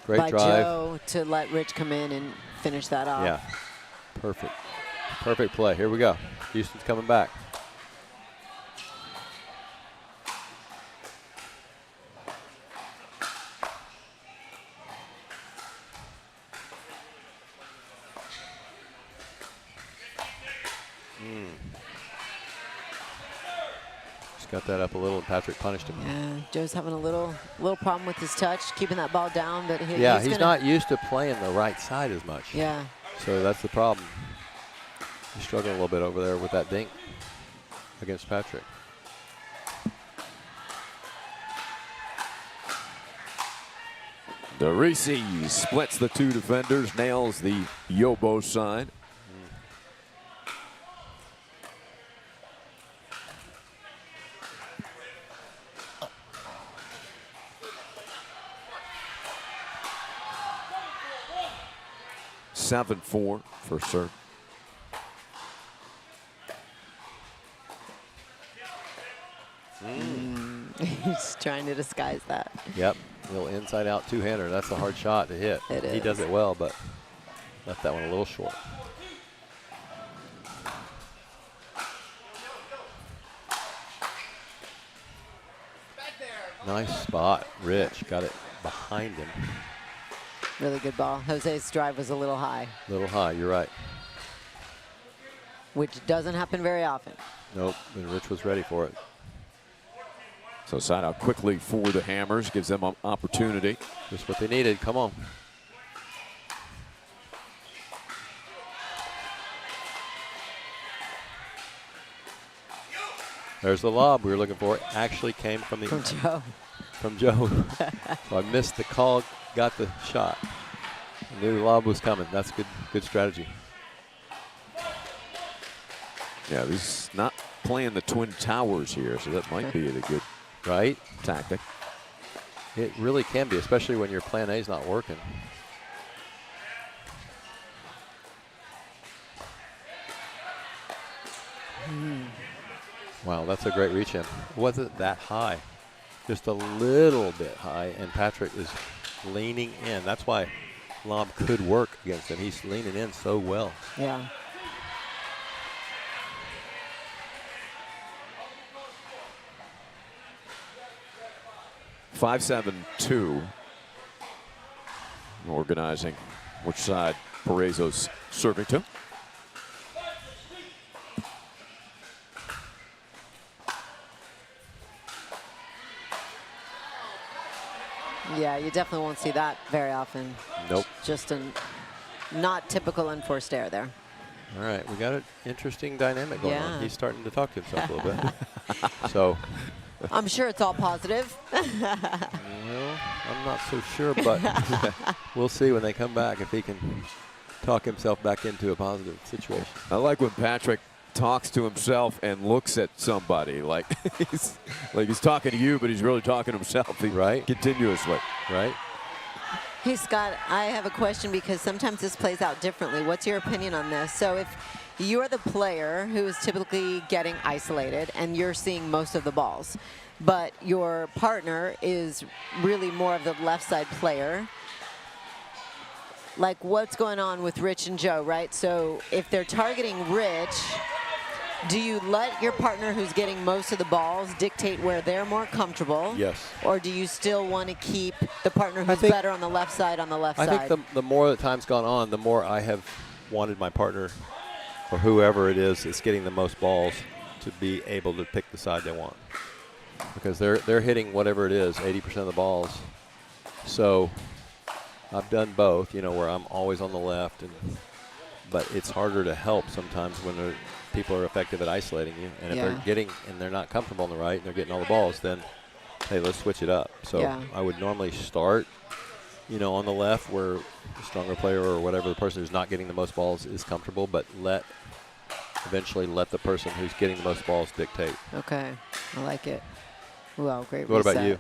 by Joe to let Rich come in and finish that off. Yeah. Perfect. Perfect play. Here we go. Houston's coming back. Got that up a little, and Patrick punished him. Yeah, Joe's having a little problem with his touch, keeping that ball down, but he's not used to playing the right side as much. Yeah. So that's the problem. He's struggling a little bit over there with that dink against Patrick. DeRisi splits the two defenders, nails the Yobo side. 7-4 for serve. He's trying to disguise that. Yep, little inside out two-hander. That's a hard shot to hit. He does it well, but left that one a little short. Nice spot. Rich got it behind him. Really good ball. Jose's drive was a little high. A little high, you're right. Which doesn't happen very often. Nope, and Rich was ready for it. So side out quickly for the Hammers, gives them an opportunity. Just what they needed, come on. There's the lob we were looking for. It actually came from Joe. From Joe. So I missed the call, got the shot. I knew the lob was coming. That's good strategy. Yeah, he's not playing the Twin Towers here, so that might be a good tactic. It really can be, especially when your plan A is not working. Wow, that's a great reach in. Wasn't that high. Just a little bit high, and Patrick is leaning in. That's why lob could work against him. He's leaning in so well. Yeah. (5-7-2). Organizing which side Borrego's serving to. Yeah, you definitely won't see that very often. Nope. Just a not typical unforced error there. All right, we got an interesting dynamic going on. He's starting to talk to himself a little bit. So I'm sure it's all positive. Well, I'm not so sure, but we'll see when they come back if he can talk himself back into a positive situation. I like when Patrick talks to himself and looks at somebody like he's talking to you, but he's really talking to himself. Continuously. Right. Hey, Scott, I have a question because sometimes this plays out differently. What's your opinion on this? So if you're the player who is typically getting isolated and you're seeing most of the balls, but your partner is really more of the left side player, like what's going on with Rich and Joe, right? So if they're targeting Rich, do you let your partner who's getting most of the balls dictate where they're more comfortable? Yes. Or do you still want to keep the partner who's better on the left side on the left side? I think the more the time's gone on, the more I have wanted my partner or whoever it is that's getting the most balls to be able to pick the side they want. Because they're hitting whatever it is, 80% of the balls. So I've done both, where I'm always on the left, but it's harder to help sometimes when people are effective at isolating you. And if they're not comfortable on the right and they're getting all the balls, then hey, let's switch it up. So I would normally start, on the left where the stronger player or whatever the person who's not getting the most balls is comfortable, but eventually let the person who's getting the most balls dictate. Okay, I like it. Well, great What reset. about you?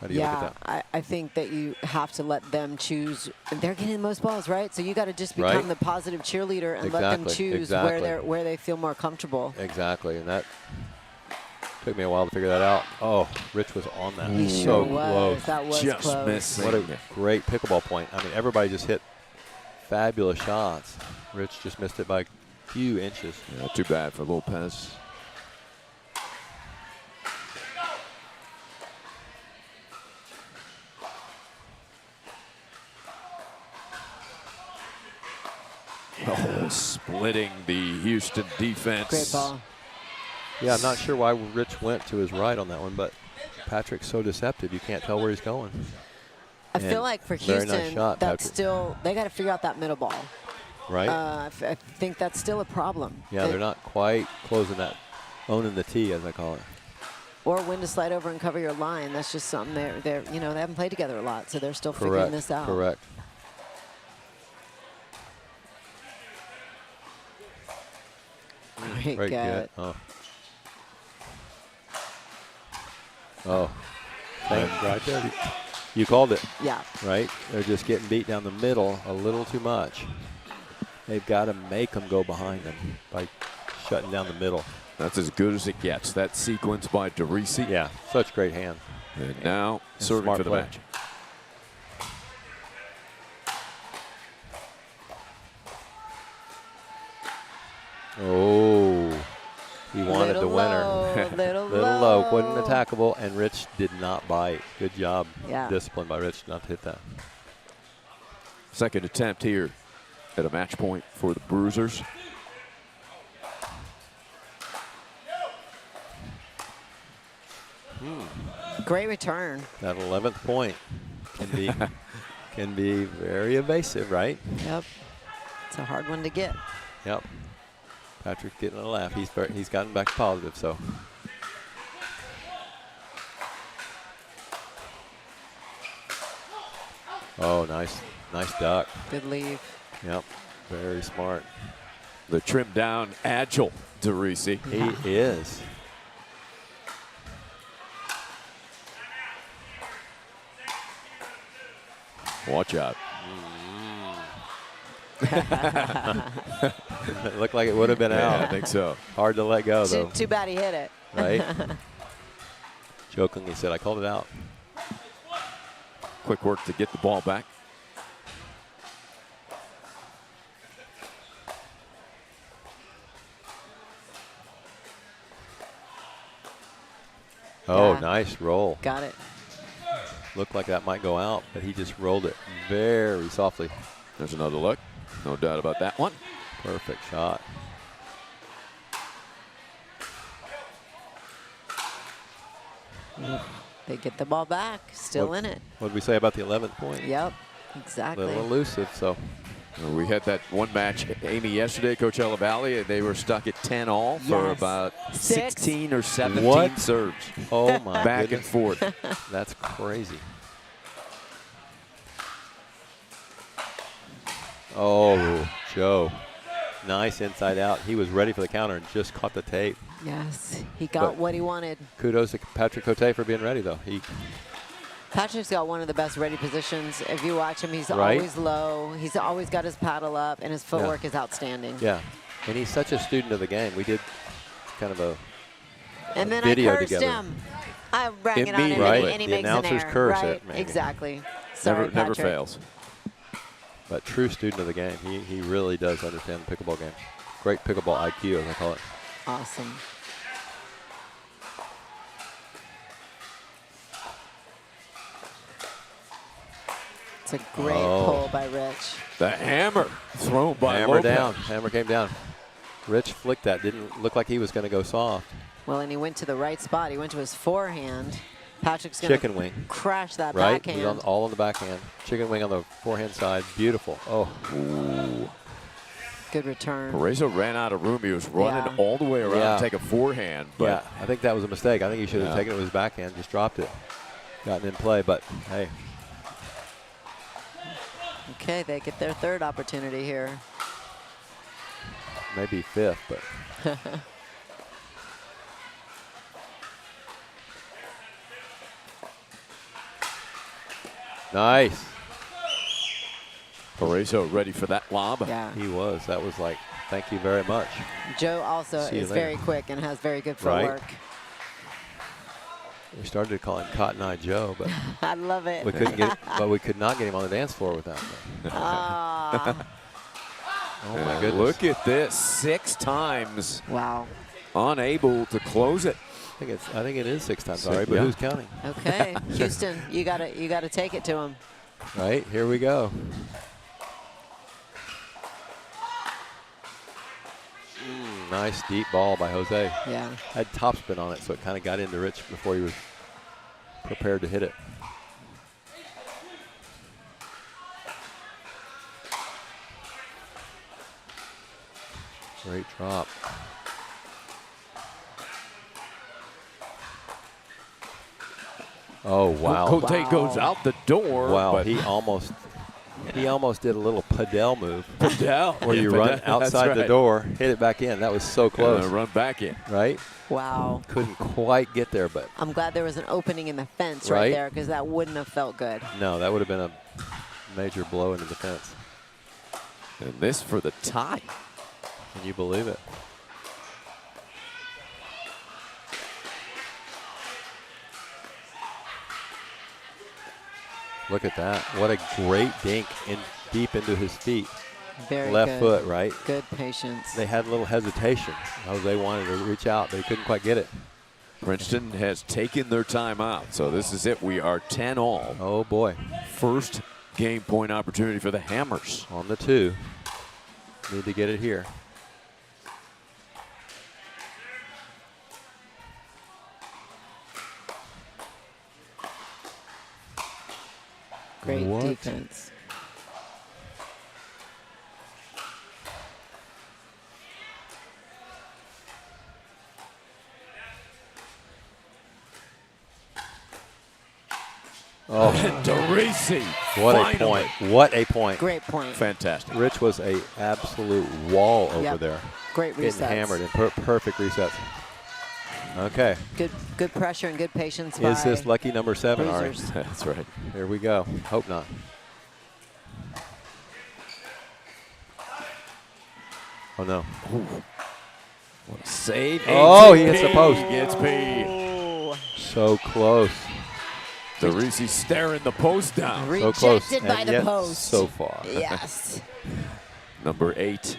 How do you look at that? I think that you have to let them choose. They're getting the most balls, right? So you got to just become the positive cheerleader and let them choose where they feel more comfortable. Exactly, and that took me a while to figure that out. Oh, Rich was on that. He sure was. That was just close. missing. What a great pickleball point. I mean, everybody just hit fabulous shots. Rich just missed it by a few inches. Yeah, too bad for Lopez. Oh, splitting the Houston defense. Great ball. Yeah, I'm not sure why Rich went to his right on that one, but Patrick's so deceptive. You can't tell where he's going. I feel like for Houston, nice shot, that's Patrick. still, they got to figure out that middle ball. Right? I think that's still a problem. Yeah, they're not quite closing that, owning the tee, as I call it. Or when to slide over and cover your line. That's just something they're you know, they haven't played together a lot, so they're still figuring this out. Correct. Great get. Oh. Right there. You called it. Yeah. Right? They're just getting beat down the middle a little too much. They've got to make them go behind them by shutting down the middle. That's as good as it gets. That sequence by DeRisi. Yeah, such great hand. And now serving for the match. Oh, he wanted the winner. Little low, wasn't attackable, and Rich did not bite. Good job. Yeah. Discipline by Rich not to hit that. Second attempt here at a match point for the Bruisers. Great return. That 11th point can be very evasive, right? Yep. It's a hard one to get. Yep. Patrick's getting a laugh. He's gotten back to positive, so. Oh, nice duck. Good leave. Yep, very smart. The trimmed down, agile DeRisi. He is. Watch out. It looked like it would have been out. I think so. Hard to let go, though. Too bad he hit it. Right? Jokingly said, I called it out. Quick work to get the ball back. Oh, Yeah. nice roll. Got it. Looked like that might go out, but he just rolled it very softly. There's another look. No doubt about that one. Perfect shot. They get the ball back. Still in it. What did we say about the 11th point? Yep. A Exactly. little elusive, so. We had that one match, Amy, yesterday, Coachella Valley. They were stuck at 10 all for Yes. about 6. 16 or 17 What? serves. Oh, my Back goodness. and forth. That's crazy. Oh, Joe. Nice inside out. He was ready for the counter and just caught the tape. Yes. He got what he wanted. Kudos to Patrick Cote for being ready, though. Patrick's got one of the best ready positions. If you watch him, he's Right? always low. He's always got his paddle up, and his footwork is outstanding. Yeah. And he's such a student of the game. We did kind of a And then video I cursed together. him. I rang it on him, Immediately. and he The makes an announcers error. curse right? it, maybe. Exactly. Sorry, Never Patrick. fails. But true student of the game. He really does understand the pickleball game. Great pickleball IQ, as I call it. Awesome. It's a great pull by Rich. The hammer thrown by Hammer Lopez. down. Hammer came down. Rich flicked that. Didn't look like he was going to go soft. Well, and he went to the right spot. He went to his forehand. Patrick's going Chicken wing. crash that Right? backhand. He was all on the backhand. Chicken wing on the forehand side. Beautiful. Oh. Ooh. Good return. Parezo ran out of room. He was running Yeah. all the way around Yeah. to take a forehand. But Yeah, I think that was a mistake. I think he should have Yeah. taken it with his backhand, just dropped it. Gotten in play, but hey. Okay, they get their third opportunity here. Maybe fifth, but Nice. Parezo ready for that lob. Yeah. He was. That was like, thank you very much. Joe also See you is later. very quick and has very good Right. footwork. We started to call him Cotton Eye Joe, but I love it. we couldn't get. But we could not get him on the dance floor with that. Ah. Oh my And goodness! look at this, 6 times. Wow. Unable to close it. I think it is 6 times. Six, Sorry, but yeah. who's counting? Okay, Houston, you gotta take it to him. Right, here we go. Nice deep ball by Jose. Yeah. Had topspin on it, so it kind of got into Rich before he was prepared to hit it. Great drop. Oh wow! Cote goes out the door. Wow, but he almost did a little Padel move. Padel. Where you Yeah, run Padel, outside that's the right. door, hit it back in. That was so close. Run back in. Right? Wow. Couldn't quite get there, but I'm glad there was an opening in the fence Right. right there because that wouldn't have felt good. no, that would have been a major blow into the fence. And this for the tie. Can you believe it? Look at that. What a great dink in deep into his feet. Very Left good. foot, right? Good patience. They had a little hesitation. Jose wanted to reach out, but he couldn't quite get it. Princeton has taken their time out, so this is it. We are 10 all. Oh boy. First game point opportunity for the Hammers. On the 2. Need to get it here. Great What? defense. Oh, And DeRisi. what a finally. point. What a point. Great point. Fantastic. Rich was a absolute wall over Yep. there. Great Getting resets. hammered and perfect resets. Okay. Good pressure and good patience Is by this lucky number 7, Ari? Bruisers. That's right. Here we go. Hope not. Oh no. What a save. Oh, he hits the post. Gets P. Oh. So close. DeRisi staring the post down. So close. Rejected by and the yet post. so far. Yes. Number 8.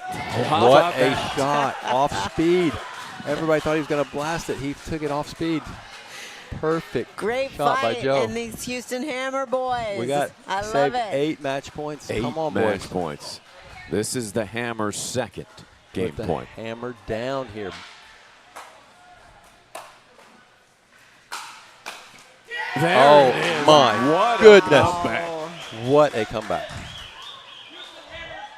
How What about a that? shot. Off speed. Everybody thought he was going to blast it. He took it off speed. Perfect Great shot by fight Joe. in these Houston Hammer boys. We got I love saved it. 8 match points. 8 Come on, match boys. points. This is the Hammers' second game Put the point. hammer down here. There Oh, it is. my What a goodness. comeback. What a comeback.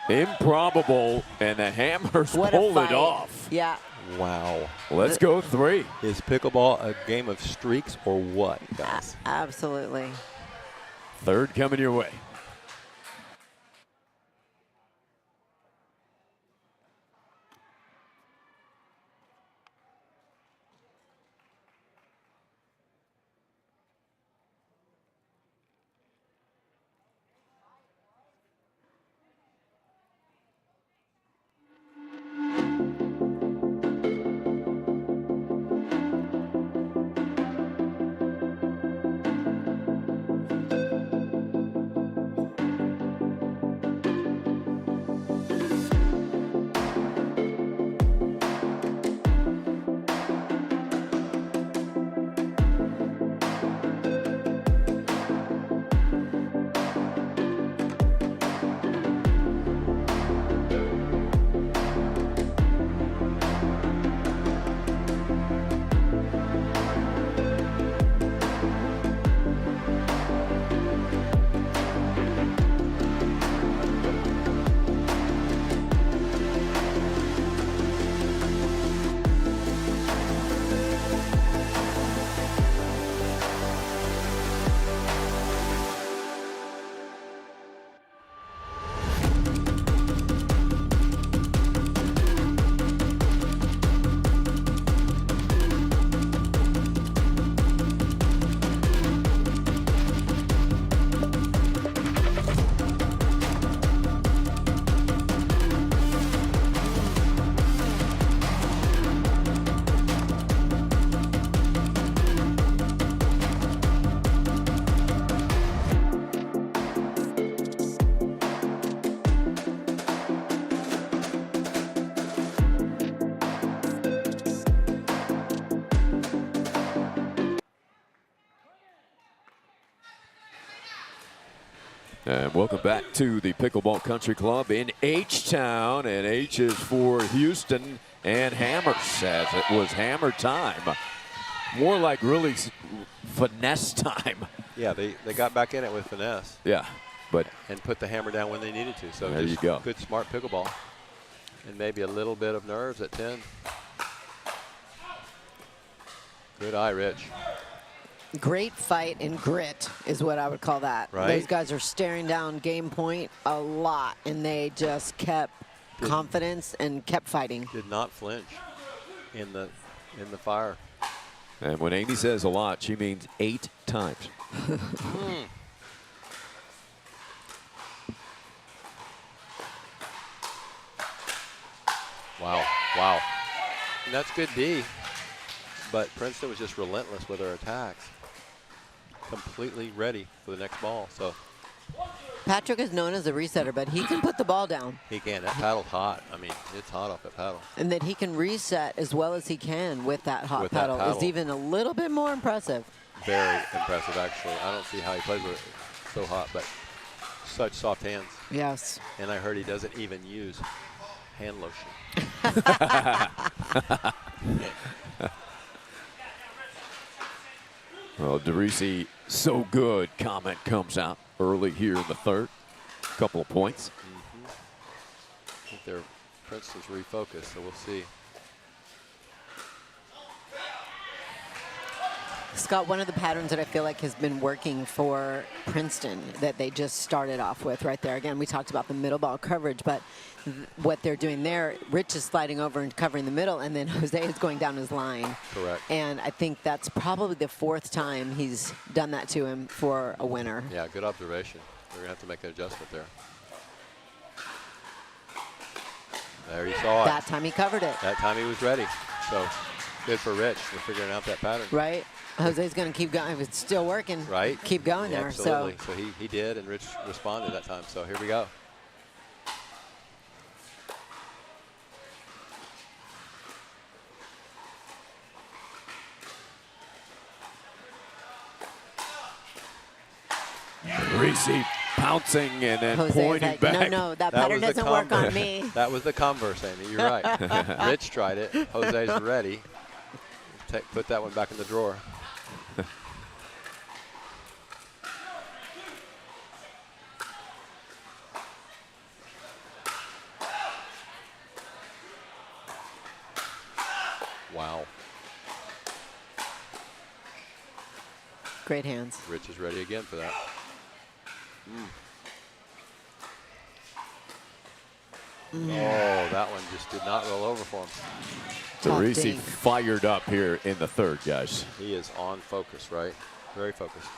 Improbable, and the Hammers What a pulled it fight. off. Yeah. Wow. Let's go 3. Is pickleball a game of streaks or what, guys? Absolutely. Third coming your way. And welcome back to the Pickleball Country Club in H-Town. And H is for Houston and Hammers, as it was hammer time. More like really finesse time. Yeah, they got back in it with finesse. Yeah, but and put the hammer down when they needed to. So there just you go. Good, smart pickleball. And maybe a little bit of nerves at 10. Good eye, Rich. Great fight and grit is what I would call that. Right. Those guys are staring down game point a lot, and they just kept confidence and kept fighting. Did not flinch in the fire. And when Amy says a lot, she means 8 times. Wow, wow. And that's good D. But Princeton was just relentless with her attacks. Completely ready for the next ball. So Patrick is known as a resetter, but he can put the ball down. he can. That paddle's hot. I mean, it's hot off that paddle. And that he can reset as well as he can with that hot With that paddle is paddle. even a little bit more impressive. Very impressive, actually. I don't see how he plays with it so hot, but such soft hands. Yes. And I heard he doesn't even use hand lotion. Well, DeRisi, so good comment comes out early here in the third. Couple of points. I think they're Princeton's refocused, so we'll see. Scott, one of the patterns that I feel like has been working for Princeton that they just started off with right there. Again, we talked about the middle ball coverage, but what they're doing there, Rich is sliding over and covering the middle, and then Jose is going down his line. Correct. And I think that's probably the 4th time he's done that to him for a winner. Yeah, good observation. We're going to have to make an adjustment there. There you saw it. That time he covered it. That time he was ready. So good for Rich for figuring out that pattern. Right? Jose's going to keep going. If it's still working, Right. keep going Yeah, there. absolutely. So he did, and Rich responded that time. So here we go. DeRisi pouncing and then Jose's pointing like, back. no, that pattern was the doesn't work on converse. me. That was the converse, Amy. You're right. Rich tried it. Jose's ready. Put that one back in the drawer. Wow. Great hands. Rich is ready again for that. Oh, that one just did not roll over for him. DeRisi fired up here in the third, guys. He is on focus, right? Very focused.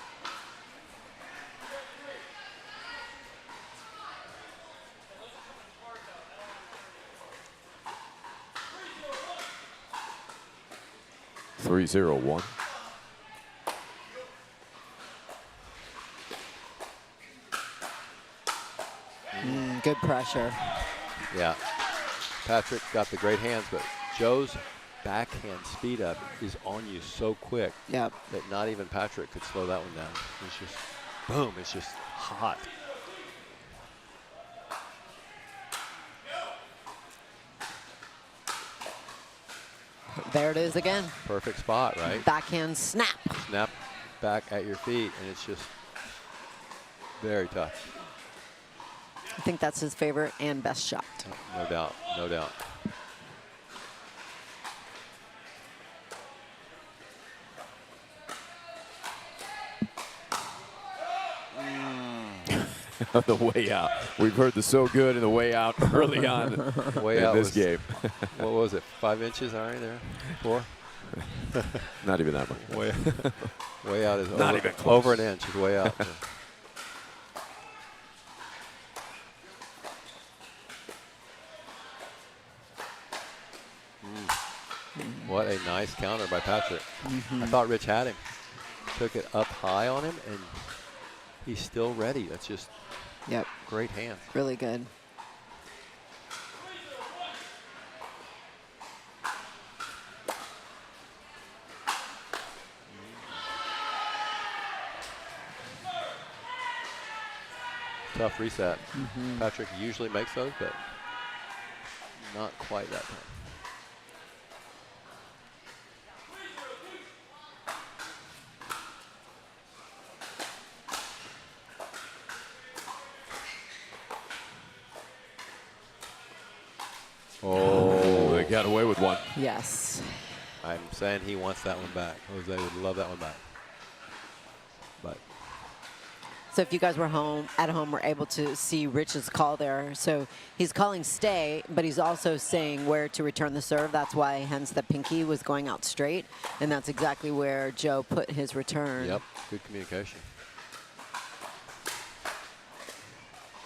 Three, 0-1. Good pressure. Yeah. Patrick got the great hands, but Joe's backhand speed up is on you so quick that not even Patrick could slow that one down. It's just, boom, it's just hot. There it is again. Perfect spot, right? Backhand snap. Snap back at your feet, and it's just very tough. I think that's his favorite and best shot. No doubt, no doubt. The way out. We've heard the so good and the way out early on Way in out this was, game. What was it, 5 inches, all right, there? 4? Not even that much. Way out is Not over, even close. over an inch is way out. What a nice counter by Patrick. I thought Rich had him. Took it up high on him, and he's still ready. That's just great hands. Really good. tough reset. Patrick usually makes those, but not quite that time. Oh, they got away with one. Yes. I'm saying he wants that one back. Jose would love that one back. But So if you guys were at home, were able to see Rich's call there. So he's calling stay, but he's also saying where to return the serve. That's why, hence, the pinky was going out straight. And that's exactly where Joe put his return. yep, good communication.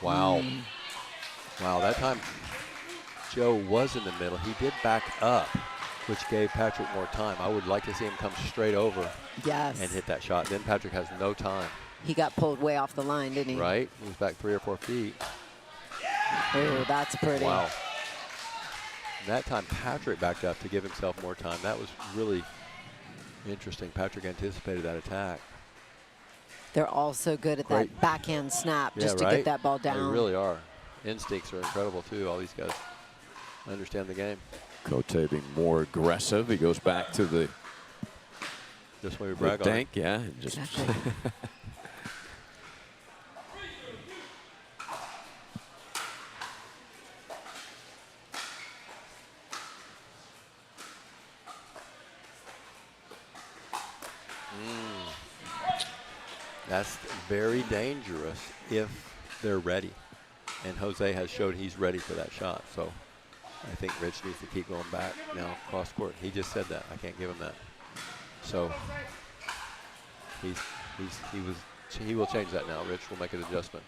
Wow. Wow, that time Joe was in the middle. He did back up, which gave Patrick more time. I would like to see him come straight over Yes. and hit that shot. Then Patrick has no time. He got pulled way off the line, didn't he? Right? He was back 3 or 4 feet. Oh, that's pretty. Wow. That time Patrick backed up to give himself more time. That was really interesting. Patrick anticipated that attack. They're all so good at Great. that backhand snap Yeah, just to right? get that ball down. They really are. Instincts are incredible, too. All these guys understand the game. Cote being more aggressive. He goes back to the Just when we brag on dank, yeah. And just That's very dangerous if they're ready. And Jose has showed he's ready for that shot. So I think Rich needs to keep going back now cross court. He just said that. I can't give him that. So he will change that now. Rich will make an adjustment.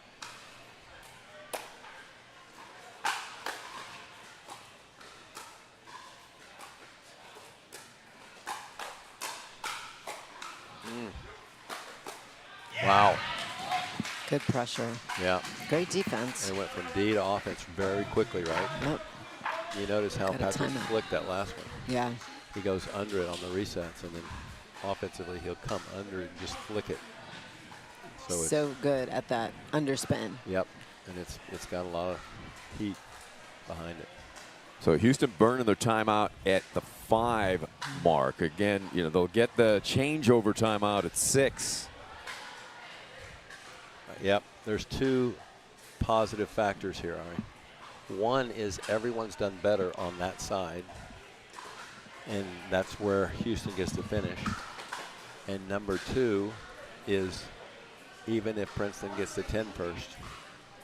Wow. Good pressure. Yeah. Great defense. And it went from D to offense very quickly, right? Yep. You notice how Gotta Patrick time it. flicked that last one. Yeah. He goes under it on the resets, and then offensively he'll come under it and just flick it. So good at that underspin. Yep. And it's got a lot of heat behind it. So Houston burning their timeout at the 5 mark. Again, you know, they'll get the changeover timeout at 6. Yep. There's 2 positive factors here, Ari. One is everyone's done better on that side, and that's where Houston gets to finish. And number 2 is even if Princeton gets to 10 first,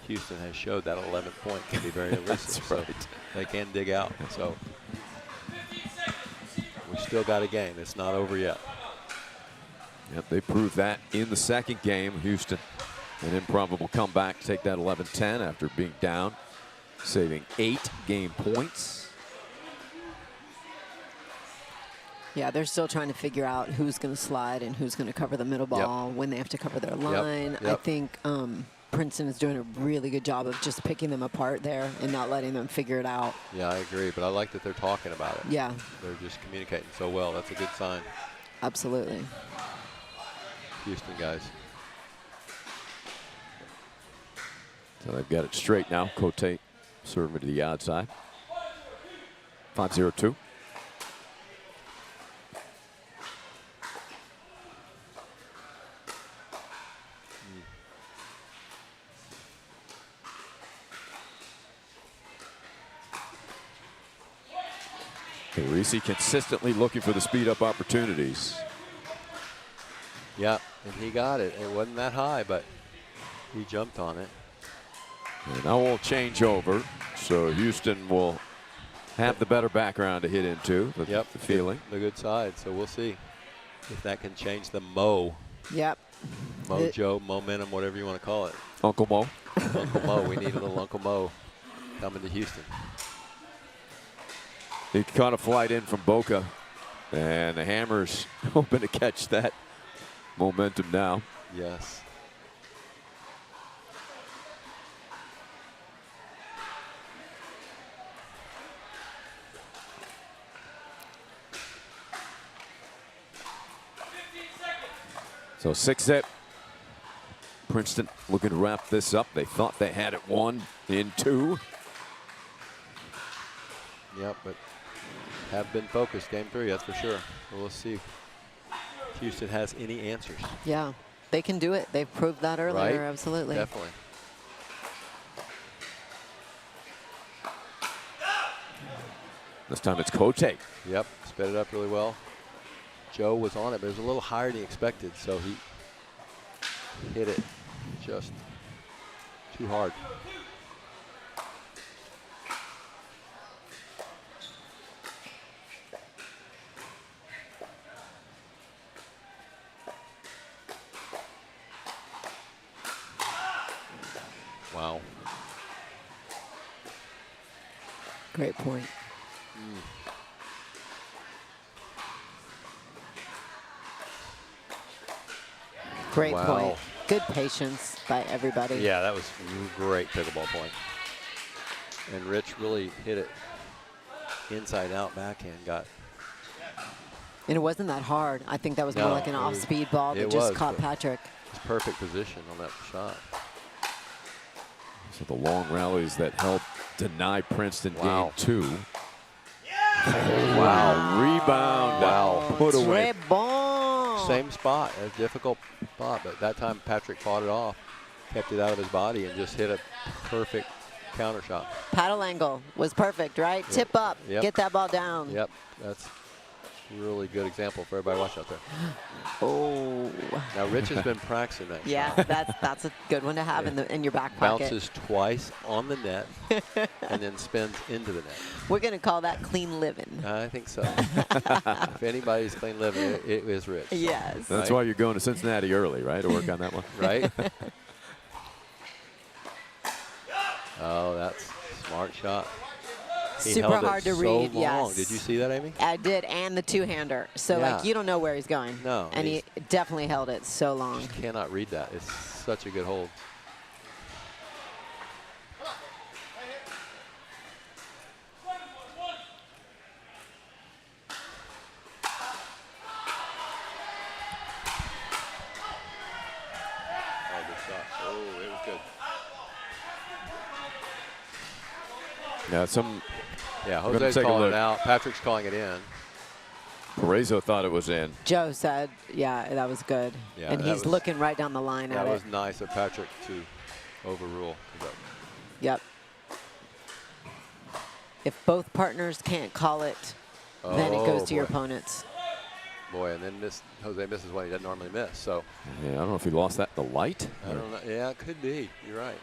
Houston has showed that 11th point can be very elusive. That's right. So they can dig out. So we still got a game. It's not over yet. Yep, they proved that in the second game. Houston, an improbable comeback to take that 11-10 after being down, saving 8 game points. Yeah, they're still trying to figure out who's going to slide and who's going to cover the middle ball when they have to cover their line. I think Princeton is doing a really good job of just picking them apart there and not letting them figure it out. Yeah, I agree, but I like that they're talking about it. Yeah. They're just communicating so well. That's a good sign. Absolutely. Houston guys. So they've got it straight now. Cote serving to the outside. 5-0-2. Reese consistently looking for the speed up opportunities. Yeah, and he got it. It wasn't that high, but he jumped on it. And now we'll change over. So Houston will have the better background to hit into. The feeling. The good side. So we'll see if that can change the Mo. Yep. Mojo, momentum, whatever you want to call it. Uncle Mo. Uncle Mo. We need a little Uncle Mo coming to Houston. He caught a flight in from Boca, and the Hammers hoping to catch that momentum now. Yes. So 6-zip. Princeton looking to wrap this up. They thought they had it won in 2. Yep, but have been focused. Game 3, that's for sure. Well, let's see if Houston has any answers. Yeah, they can do it. They've proved that earlier, Right? absolutely. Definitely. This time it's Cote. Yep, sped it up really well. Joe was on it, but it was a little higher than he expected, so he hit it just too hard. Wow. Great point. Great Wow. point. Good patience by everybody. Yeah, that was a great pickleball point. And Rich really hit it inside out backhand, got. And it wasn't that hard. I think that was more No, like an it was- off-speed ball that it just was, caught but Patrick. It's perfect position on that shot. So the long rallies that helped deny Princeton Wow. game 2. Wow. Rebound. Wow. Put away. Très bon. Same spot, a difficult spot, but that time Patrick fought it off, kept it out of his body, and just hit a perfect counter shot. Paddle angle was perfect, right? Yep. Tip up. Yep. Get that ball down. Yep, that's a really good example for everybody watching out there. Oh. Now Rich has been practicing that Yeah, shot. that's a good one to have in your back pocket. Bounces twice on the net and then spins into the net. We're going to call that clean living. I think so. If anybody's clean living, it is Rich. So, Yes. That's right? why you're going to Cincinnati early, right, to work on that one? Right? Oh, that's a smart shot. He Super held it hard to so read, long. yes. Did you see that, Amy? I did, and the two-hander. So, Yeah. like, you don't know where he's going. No, And he definitely held it so long. Just cannot read that. It's such a good hold. Oh, good shot. Oh, it was good. Yeah, some. Yeah, we're gonna Jose's take a calling look. it out. Patrick's calling it in. Parezo thought it was in. Joe said, yeah, that was good. Yeah, and that he's was- looking right down the line That at was it. nice of Patrick to overrule. Yep. If both partners can't call it, then it goes to your boy. opponents. Boy, and then Jose misses one he doesn't normally miss. So Yeah, I don't know if he lost that in the light. I don't know. Yeah, it could be. You're right.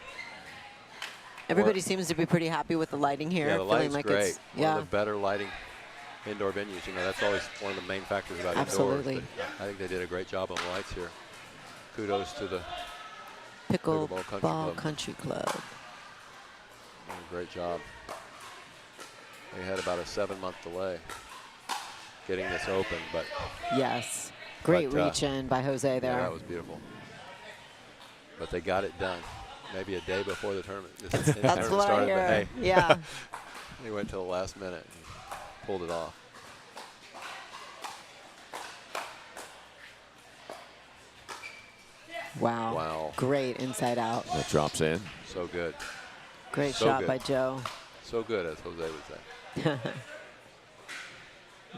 Everybody seems to be pretty happy with the lighting here. Yeah, the feeling lighting's like great. It's, One yeah. of the better lighting indoor venues. You know, that's always one of the main factors about Absolutely. indoors. But I think they did a great job on the lights here. Kudos to the Pickleball Country Club. Did a great job. They had about a 7-month delay getting this open, but Yes. Great But, reach in by Jose there. yeah, that was beautiful. But they got it done. Maybe a day before the tournament. This That's tournament what I started, hear. but hey, Yeah. they went till the last minute and pulled it off. Wow. Wow. Great inside out. That drops in. So good. Great So shot good. by Joe. So good, as Jose would say.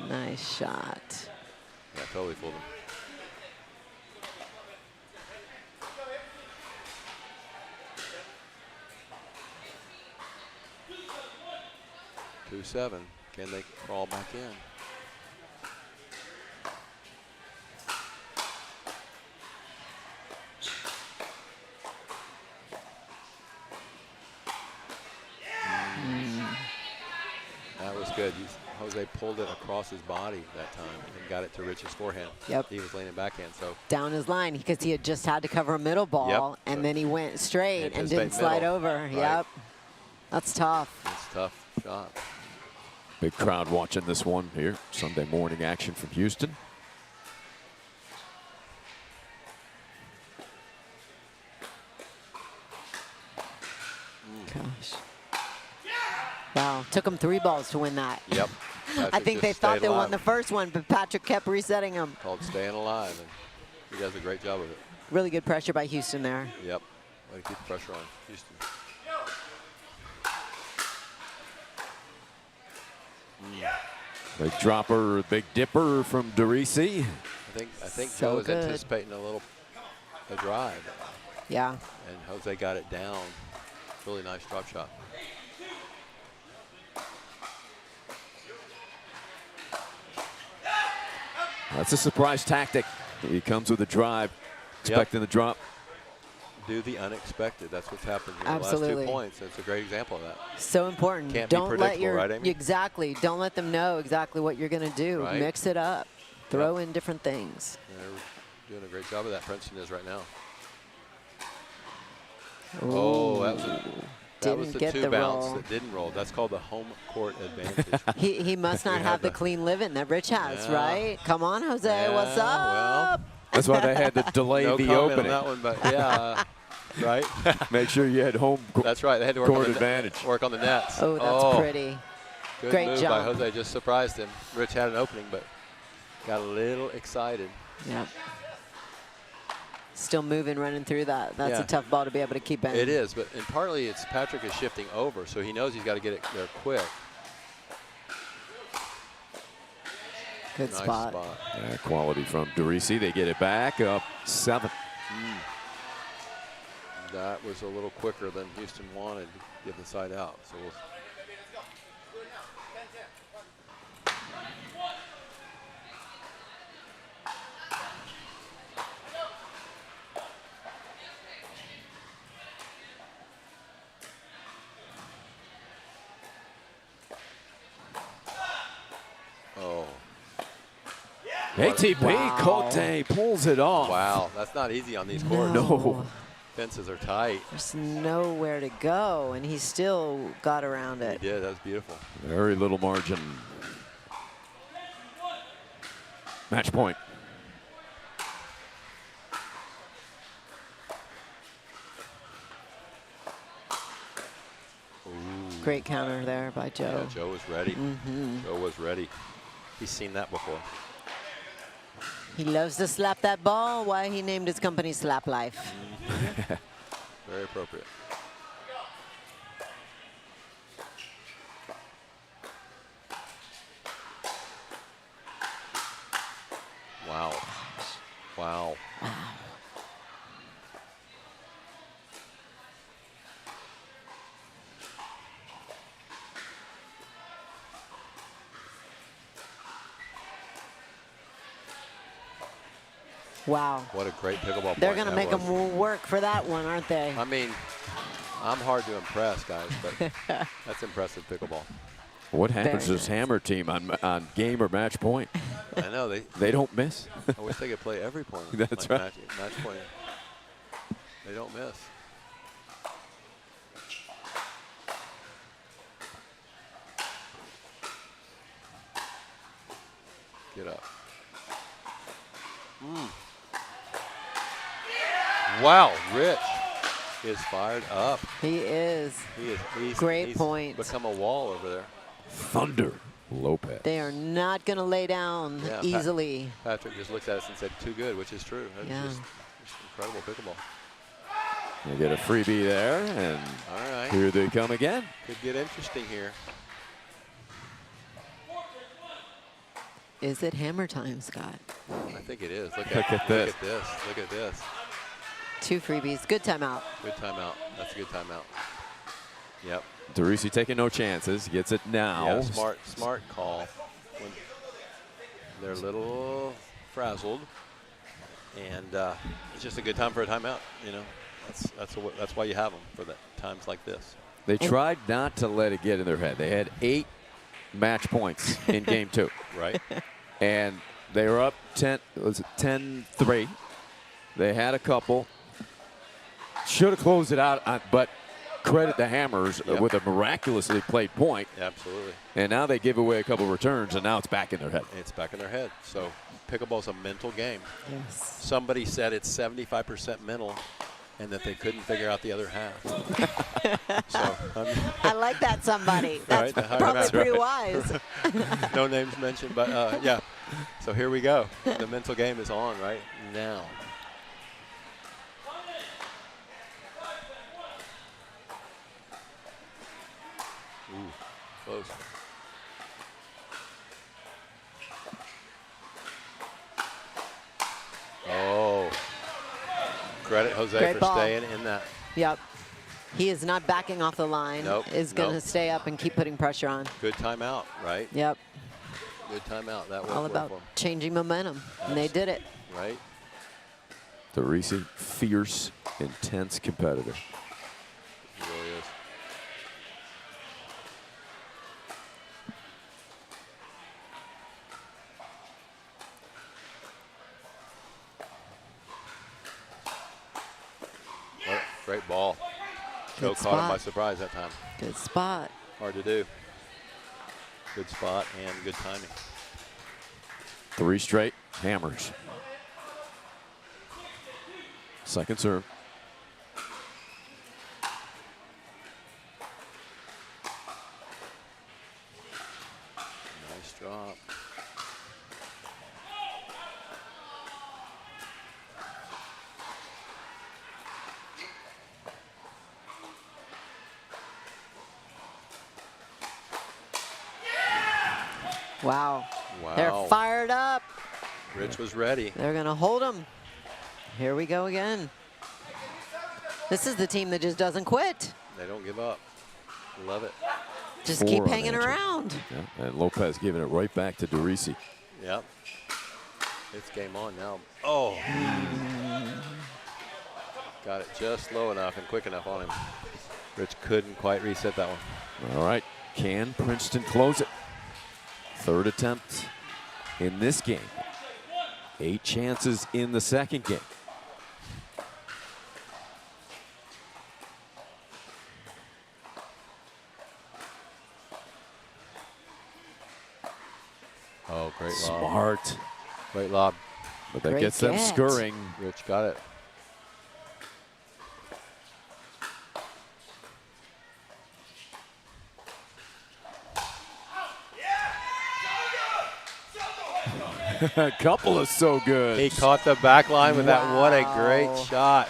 Nice shot. Yeah, totally fooled him. Two 7. Can they crawl back in? That was good. Jose pulled it across his body that time and got it to Rich's forehand. Yep. He was leaning backhand, so Down his line because he had just had to cover a middle ball, and then he went straight and just didn't made slide middle. over. Right. Yep. That's tough. it's a tough shot. Big crowd watching this one here. Sunday morning action from Houston. Gosh. Wow. Took him 3 balls to win that. Yep. I Patrick think they just thought stayed they won alive. the first one, but Patrick kept resetting them. Called staying alive, and he does a great job of it. Really good pressure by Houston there. Yep. Way to keep the pressure on Houston. Big dropper, big dipper from DeRisi. I think So Joe was good. anticipating a drive. Yeah. And Jose got it down. Really nice drop shot. That's a surprise tactic. He comes with a drive, expecting the drop. Do the unexpected. That's what's happened in the Absolutely. last 2 points. That's a great example of that. So important. Can't be Don't let predictable, your right, Amy? exactly. Don't let them know exactly what you're going to do. Right. Mix it up. Throw in different things. They're doing a great job of that. Princeton is right now. Ooh. Oh, that was Didn't the get 2 the bounce roll. that didn't roll. That's called the home court advantage. He must not have the clean living that Rich has, right? Come on, Jose. What's up? That's why they had to delay no the comment opening. on that one, but yeah, right. Make sure you had home That's right. They had to work court on the advantage. Work on the nets. Oh, that's pretty. Good Great move job. by Jose. Just surprised him. Rich had an opening, but got a little excited. Yep. Still moving, running through that. That's a tough ball to be able to keep in. It is, but and partly it's Patrick is shifting over, so he knows he's got to get it there quick. Good Nice spot. Yeah, quality from DeRisi. They get it back up 7. That was a little quicker than Houston wanted to give the side out. So we'll ATP, Cote pulls it off. Wow, that's not easy on these courts. No. Fences are tight. There's nowhere to go, and he still got around it. He did. That was beautiful. Very little margin. Match point. Great counter there by Joe. Yeah, Joe was ready. Mhm. Joe was ready. He's seen that before. He loves to slap that ball. Why he named his company Slap Life. Very appropriate. Wow. Wow. Wow. What a great pickleball They're point going to that make was. them work for that one, aren't they? I mean, I'm hard to impress, guys, but that's impressive pickleball. What happens to Very this Hammer team on game or match point? I know. They don't miss. I wish they could play every point. That's like right. Match point. They don't miss. Get up. Wow, Rich is fired up. He is. He's Great point. Become a wall over there. Thunder Lopez. They are not going to lay down Yeah, easily. Patrick just looked at us and said, too good, which is true. That's Yeah. just incredible pickleball. They get a freebie there, and All right. here they come again. Could get interesting here. Is it hammer time, Scott? I think it is. Look Look at this. Look at this. Look at this. 2 freebies. Good timeout. Good timeout. That's a good timeout. Yep. DeRisi taking no chances. Gets it now. Yeah, smart call. When they're a little frazzled, and it's just a good time for a timeout. You know, that's why you have them for times like this. They tried not to let it get in their head. They had 8 match points in game 2. Right. And they were up 10-3. They had a couple. Should have closed it out, but credit the Hammers with a miraculously played point. Absolutely. And now they give away a couple returns, and now it's back in their head. It's back in their head. So pickleball's a mental game. Yes. Somebody said it's 75% mental, and that they couldn't figure out the other half. So I like that somebody. That's Right, probably that's pretty right. wise. No names mentioned, but yeah. So here we go. The mental game is on right now. Close. Oh. Credit Jose Great for ball. staying in that. Yep. He is not backing off the line. Nope, Is going to nope. stay up and keep putting pressure on. Good timeout, right? Yep. Good timeout. That worked All well about for him. changing momentum. And they did it. Right? DeRisi, fierce, intense competitor. He really is. What a great ball. Joe Good caught him by spot. surprise that time. Good spot. Hard to do. Good spot and good timing. 3 straight hammers. Second serve. Nice drop. Wow. Wow. They're fired up. Rich was ready. They're going to hold him. Here we go again. This is the team that just doesn't quit. They don't give up. Love it. Just 4 keep on hanging Angel. around. Yeah, and Lopez giving it right back to DeRisi. Yep. It's game on now. Oh. Got it just low enough and quick enough on him. Rich couldn't quite reset that one. All right, can Princeton close it? Third attempt in this game. 8 chances in the second game. Oh, great lob. Smart. Great lob. But that Great gets them get. scurrying. Rich got it. A couple of so good. He caught the back line with that. What a great Wow. shot.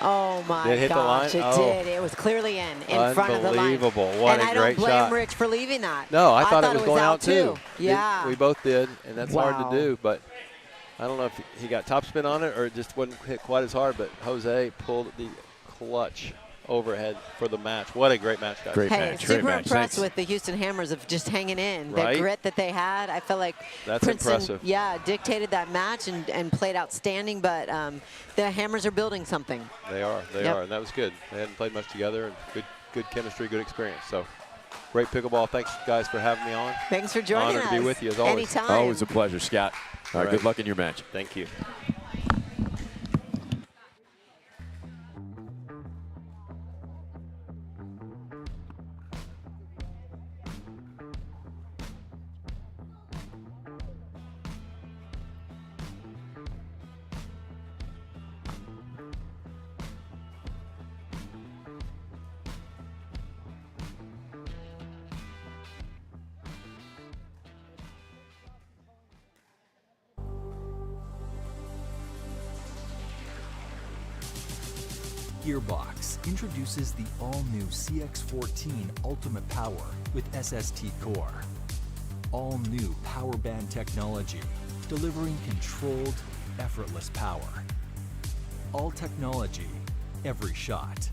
Oh my Did it hit the line? gosh, it Oh. did. It was clearly in front of the line. Unbelievable. What and a I great don't blame shot. Rich for leaving that. No, I thought it was going out too. Yeah. We both did, and that's hard Wow. to do. But I don't know if he got topspin on it or it just wasn't hit quite as hard. But Jose pulled the clutch overhead for the match. What a great match, guys. Great Hey, match. super Great match. impressed Thanks. with the Houston Hammers of just hanging in. Right? The grit that they had. I felt like That's Princeton, impressive. yeah, dictated that match and played outstanding. But the Hammers are building something. They are. They Yep. are. And that was good. They hadn't played much together, and good chemistry, good experience. So great pickleball. Thanks, guys, for having me on. Thanks for joining Honor us. to be with you, as always. Anytime. Always a pleasure, Scott. All right, Right. good luck in your match. Thank you. Gearbox introduces the all-new CX14 Ultimate Power with SST Core. All-new power band technology, delivering controlled, effortless power. All technology, every shot.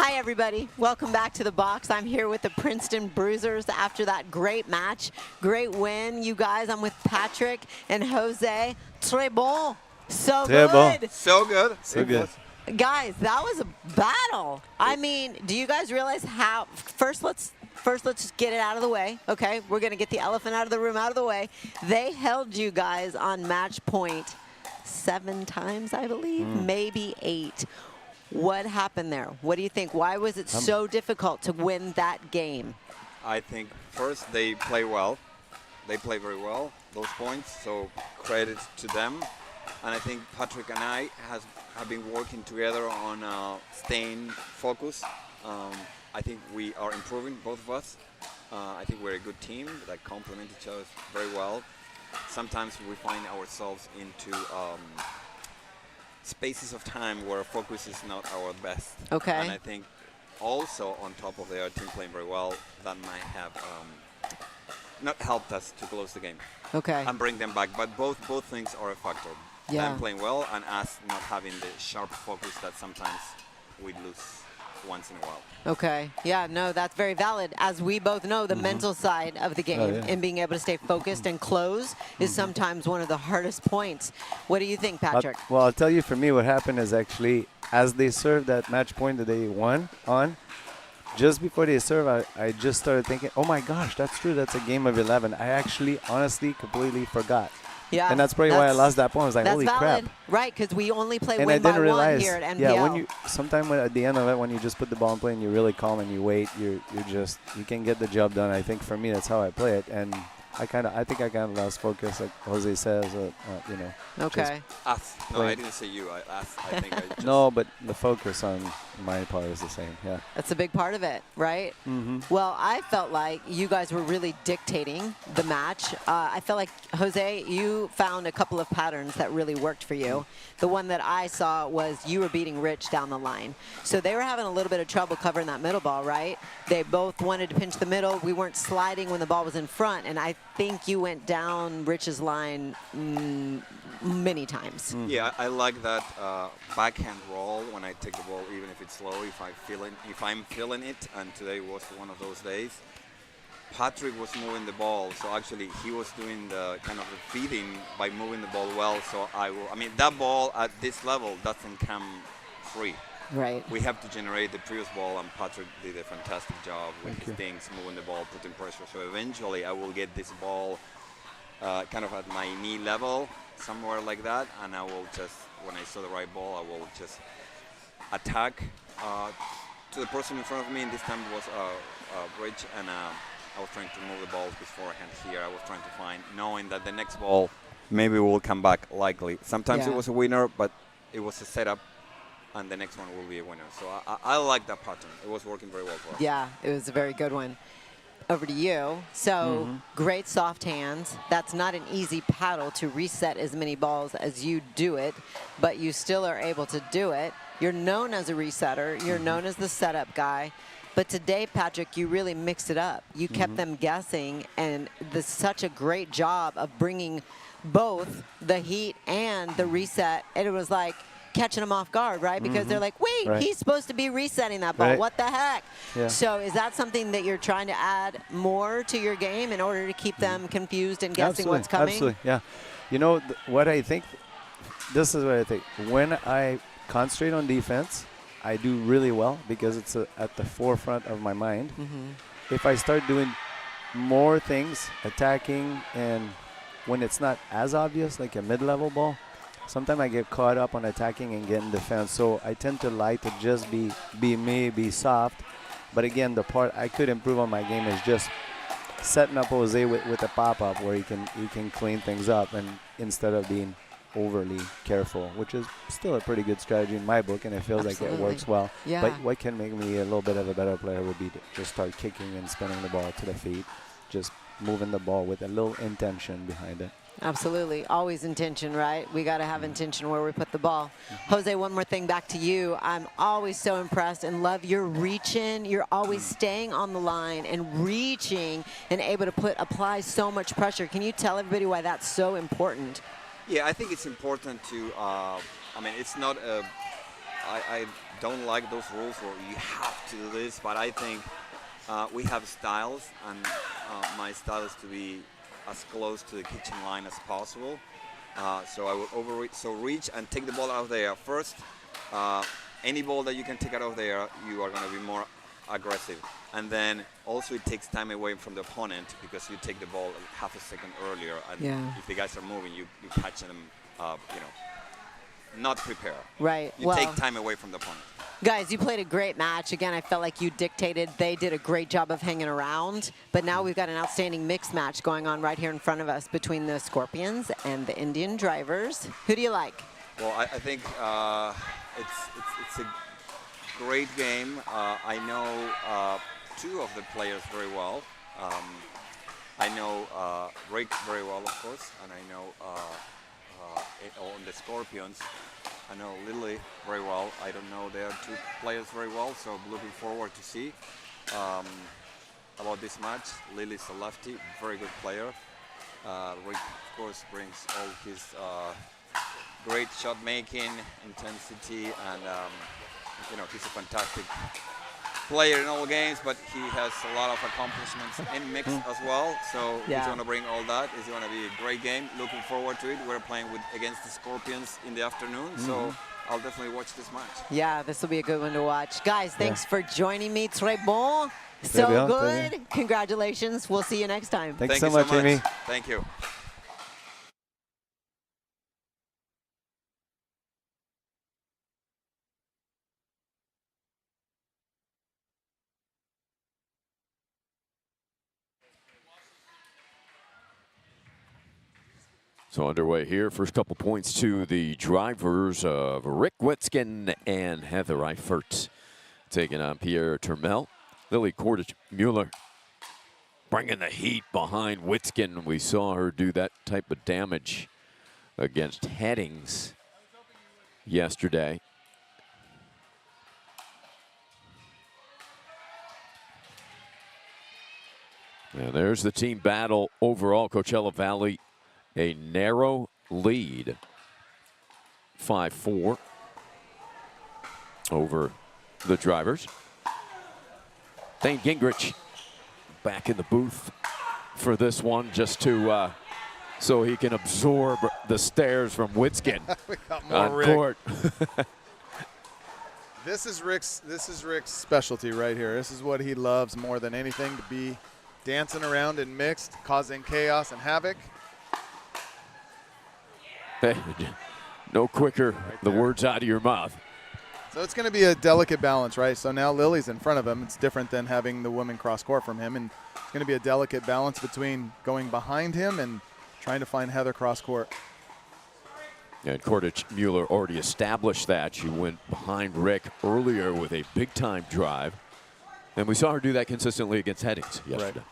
Hi, everybody. Welcome back to the box. I'm here with the Princeton Bruisers after that great match, great win. You guys, I'm with Patrick and Jose. Très bon. So Très bon. good. So good. So good. Guys, that was a battle. I mean, do you guys realize how? First, let's just get it out of the way. Okay, we're gonna get the elephant out of the room, out of the way. They held you guys on match point 7 times, I believe, maybe 8. What happened there? What do you think? Why was it so difficult to win that game? I think first they play well. They play very well, those points, so credit to them. And I think Patrick and I have been working together on staying focused. I think we are improving, both of us. I think we're a good team that complement each other very well. Sometimes we find ourselves into spaces of time where focus is not our best. Okay. And I think also on top of their team playing very well, that might have not helped us to close the game. Okay. And bring them back. But both things are a factor. Yeah. Them playing well and us not having the sharp focus that sometimes we lose once in a while. Okay. Yeah, no, that's very valid. As we both know, the mental side of the game and being able to stay focused and close is sometimes one of the hardest points. What do you think, Patrick? Well, I'll tell you, for me, what happened is actually, as they served that match point that they won on, just before they serve, I just started thinking, oh my gosh, that's true. That's a game of 11. I actually, honestly, completely forgot. Yeah, and that's probably why I lost that point. I was like, holy valid. crap. Right, because we only play And win I didn't by realize, one here at NPL. yeah, when you sometime at the end of it, when you just put the ball in play and you're really calm and you wait, you can get the job done. I think for me, that's how I play it. And I think I kind of lost focus, like Jose says, you know. Okay. Us. No, I didn't say you. I think I just... No, but the focus on my part is the same, yeah. That's a big part of it, right? Well, I felt like you guys were really dictating the match. I felt like, Jose, you found a couple of patterns that really worked for you. The one that I saw was you were beating Rich down the line. So they were having a little bit of trouble covering that middle ball, right? They both wanted to pinch the middle. We weren't sliding when the ball was in front, and I think you went down Rich's line many times. Yeah, I like that backhand roll when I take the ball, even if it's slow, if I'm feeling it, and today was one of those days. Patrick was moving the ball, so actually he was doing the kind of the feeding by moving the ball well. So I mean, that ball at this level doesn't come free. Right. We have to generate the previous ball, and Patrick did a fantastic job with his things, moving the ball, putting pressure. So eventually I will get this ball kind of at my knee level, somewhere like that, and I will just, when I saw the right ball, I will just attack to the person in front of me. And this time it was Rich, and I was trying to move the balls beforehand here. I was trying to find, knowing that the next ball maybe will come back likely. Sometimes it was a winner, but it was a setup, and the next one will be a winner. So I like that pattern. It was working very well for us. Yeah, it was a very good one. Over to you. So great soft hands. That's not an easy paddle to reset as many balls as you do it, but you still are able to do it. You're known as a resetter. You're known as the setup guy. But today, Patrick, you really mixed it up. You kept them guessing, and such a great job of bringing both the heat and the reset. And it was like catching them off guard, right? Because they're like, wait, he's supposed to be resetting that ball. What the heck? Yeah. So is that something that you're trying to add more to your game in order to keep them confused and guessing what's coming? Absolutely, yeah. You know, what I think, this is what I think. When I concentrate on defense, I do really well because it's at the forefront of my mind. If I start doing more things, attacking, and when it's not as obvious, like a mid-level ball, sometimes I get caught up on attacking and getting defense. So I tend to like to just be me, be soft. But again, the part I could improve on my game is just setting up Jose with a pop-up where he can clean things up, and instead of being overly careful, which is still a pretty good strategy in my book, and it feels like it works well. Yeah. But what can make me a little bit of a better player would be to just start kicking and spinning the ball to the feet, just moving the ball with a little intention behind it. Absolutely. Always intention, right? We got to have intention where we put the ball. Jose, one more thing back to you. I'm always so impressed and love your reaching. You're always staying on the line and reaching and able to apply so much pressure. Can you tell everybody why that's so important? Yeah, I think it's important to, I mean, it's not a I don't like those rules where you have to do this, but I think we have styles, and my style is to be as close to the kitchen line as possible. So I will overreach, so reach and take the ball out of there first. Any ball that you can take out of there, you are going to be more aggressive. And then also it takes time away from the opponent because you take the ball half a second earlier, and if the guys are moving, you catch them, not prepare. Right. You take time away from the opponent. Guys, you played a great match. Again, I felt like you dictated. They did a great job of hanging around. But now we've got an outstanding mixed match going on right here in front of us between the Scorpions and the Indian Drivers. Who do you like? Well, I think it's a great game. I know two of the players very well. I know Rick very well, of course, and I know on the Scorpions, I know Lily very well. I don't know their two players very well, so I'm looking forward to see about this match. Lily's a lefty, very good player. Rick, of course, brings all his great shot making, intensity, and he's a fantastic player in all games, but he has a lot of accomplishments in mix as well. So he's going to bring all that. It's going to be a great game. Looking forward to it. We're playing against the Scorpions in the afternoon, so I'll definitely watch this match. Yeah, this will be a good one to watch. Guys, thanks for joining me. Très bon. So good. Congratulations. We'll see you next time. Thanks so much, Amy. Thank you. So underway here, first couple points to the drivers of Rick Witzkin and Heather Eifert, taking on Pierre Turmel. Lily Kordich-Mueller bringing the heat behind Witzkin. We saw her do that type of damage against Headings yesterday. And there's the team battle overall. Coachella Valley, a narrow lead, 5-4 over the drivers. Thane Gingrich back in the booth for this one, just to so he can absorb the stares from Witzkin on court. This is Rick's specialty right here. This is what he loves more than anything, to be dancing around in mixed, causing chaos and havoc. No quicker the words out of your mouth. So it's going to be a delicate balance, right? So now Lily's in front of him. It's different than having the woman cross court from him. And it's going to be a delicate balance between going behind him and trying to find Heather cross court. And Kordich-Mueller already established that. She went behind Rick earlier with a big-time drive. And we saw her do that consistently against Headings yesterday. Right.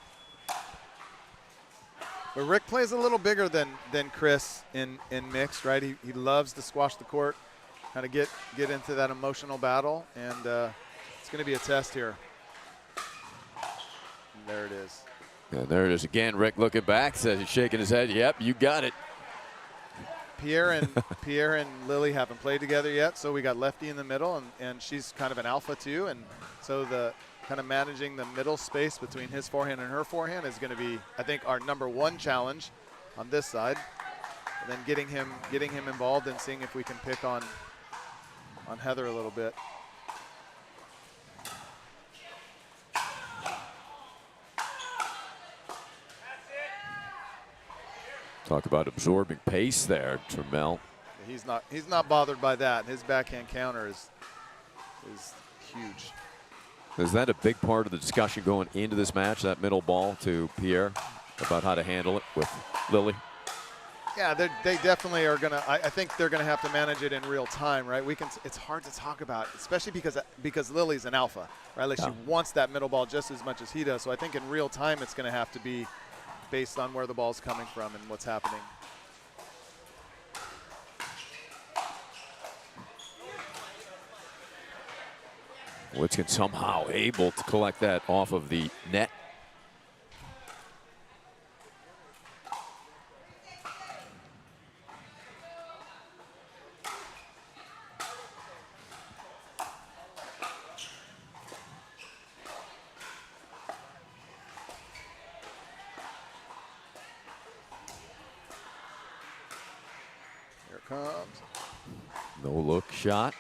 But Rick plays a little bigger than Chris in mixed, right? He loves to squash the court, kind of get into that emotional battle, and it's going to be a test here. And there it is. And there it is again. Rick looking back, says he's shaking his head. Yep, you got it. Pierre and Lily haven't played together yet, so we got Lefty in the middle, and she's kind of an alpha too, and so the kind of managing the middle space between his forehand and her forehand is going to be, I think, our #1 challenge on this side. And then getting him involved and seeing if we can pick on Heather a little bit. Talk about absorbing pace there, Turmel. He's not bothered by that. His backhand counter is huge. Is that a big part of the discussion going into this match, that middle ball to Pierre, about how to handle it with Lily? Yeah, they definitely are going to. I think they're going to have to manage it in real time, right? It's hard to talk about, especially because Lily's an alpha, right? Like she wants that middle ball just as much as he does. So I think in real time it's going to have to be based on where the ball's coming from and what's happening. Witzkin somehow able to collect that off of the net. it comes. No look shot.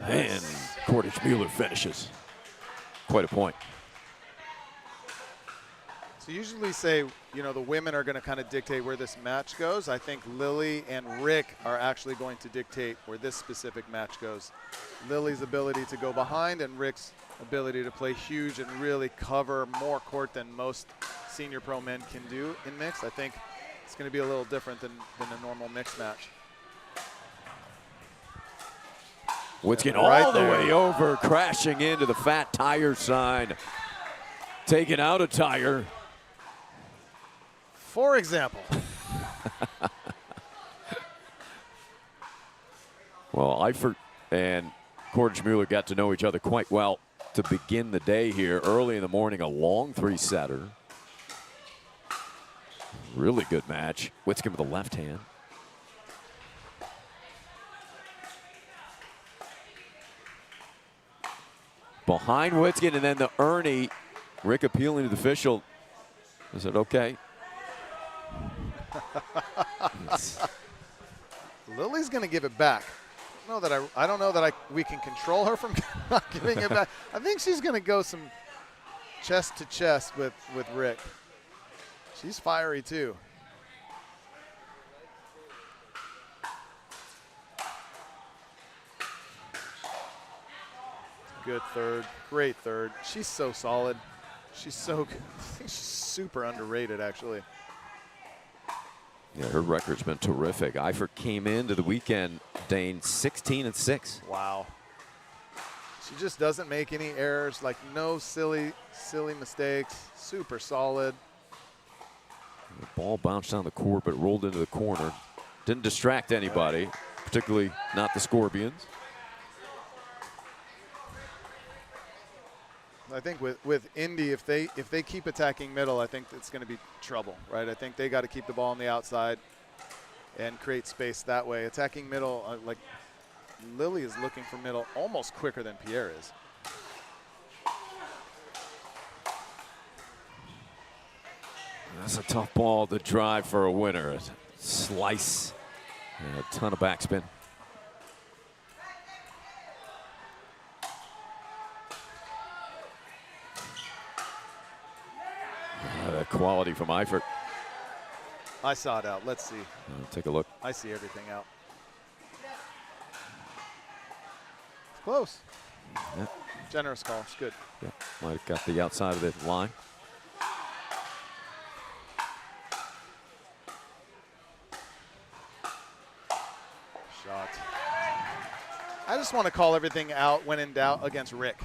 And Cordage Mueller finishes. Quite a point. So usually say, you know, the women are going to kind of dictate where this match goes. I think Lily and Rick are actually going to dictate where this specific match goes. Lily's ability to go behind and Rick's ability to play huge and really cover more court than most senior pro men can do in mixed. I think it's going to be a little different than a normal mixed match. Witskin Right all the there. way over, crashing into the fat tire sign. Taking out a tire. For example. Well, Eifert and Cordage Mueller got to know each other quite well to begin the day here. Early in the morning, a long three-setter. Really good match. Witskin with the left hand. Behind Witskin, and then the Ernie. Rick appealing to the official. I said, okay. Lily's going to give it back. I don't know that we can control her from not giving it back. I think she's going to go some chest to chest with Rick. She's fiery too. Good third, great third. She's so solid. She's so good. I think she's super underrated, actually. Yeah, her record's been terrific. Eifert came into the weekend, Dane, 16-6. Wow. She just doesn't make any errors, like no silly mistakes. Super solid. The ball bounced down the court, but rolled into the corner. Didn't distract anybody, particularly not the Scorpions. I think with Indy, if they keep attacking middle, I think it's going to be trouble, right? I think they got to keep the ball on the outside and create space that way. Attacking middle, like Lily is looking for middle almost quicker than Pierre is. That's a tough ball to drive for a winner. A slice and a ton of backspin. That quality from Eifert. I saw it out. Let's see. Take a look. I see everything out. It's close. Yeah. Generous call. It's good. Yeah. Might have got the outside of the line. Shot. I just want to call everything out when in doubt against Rick.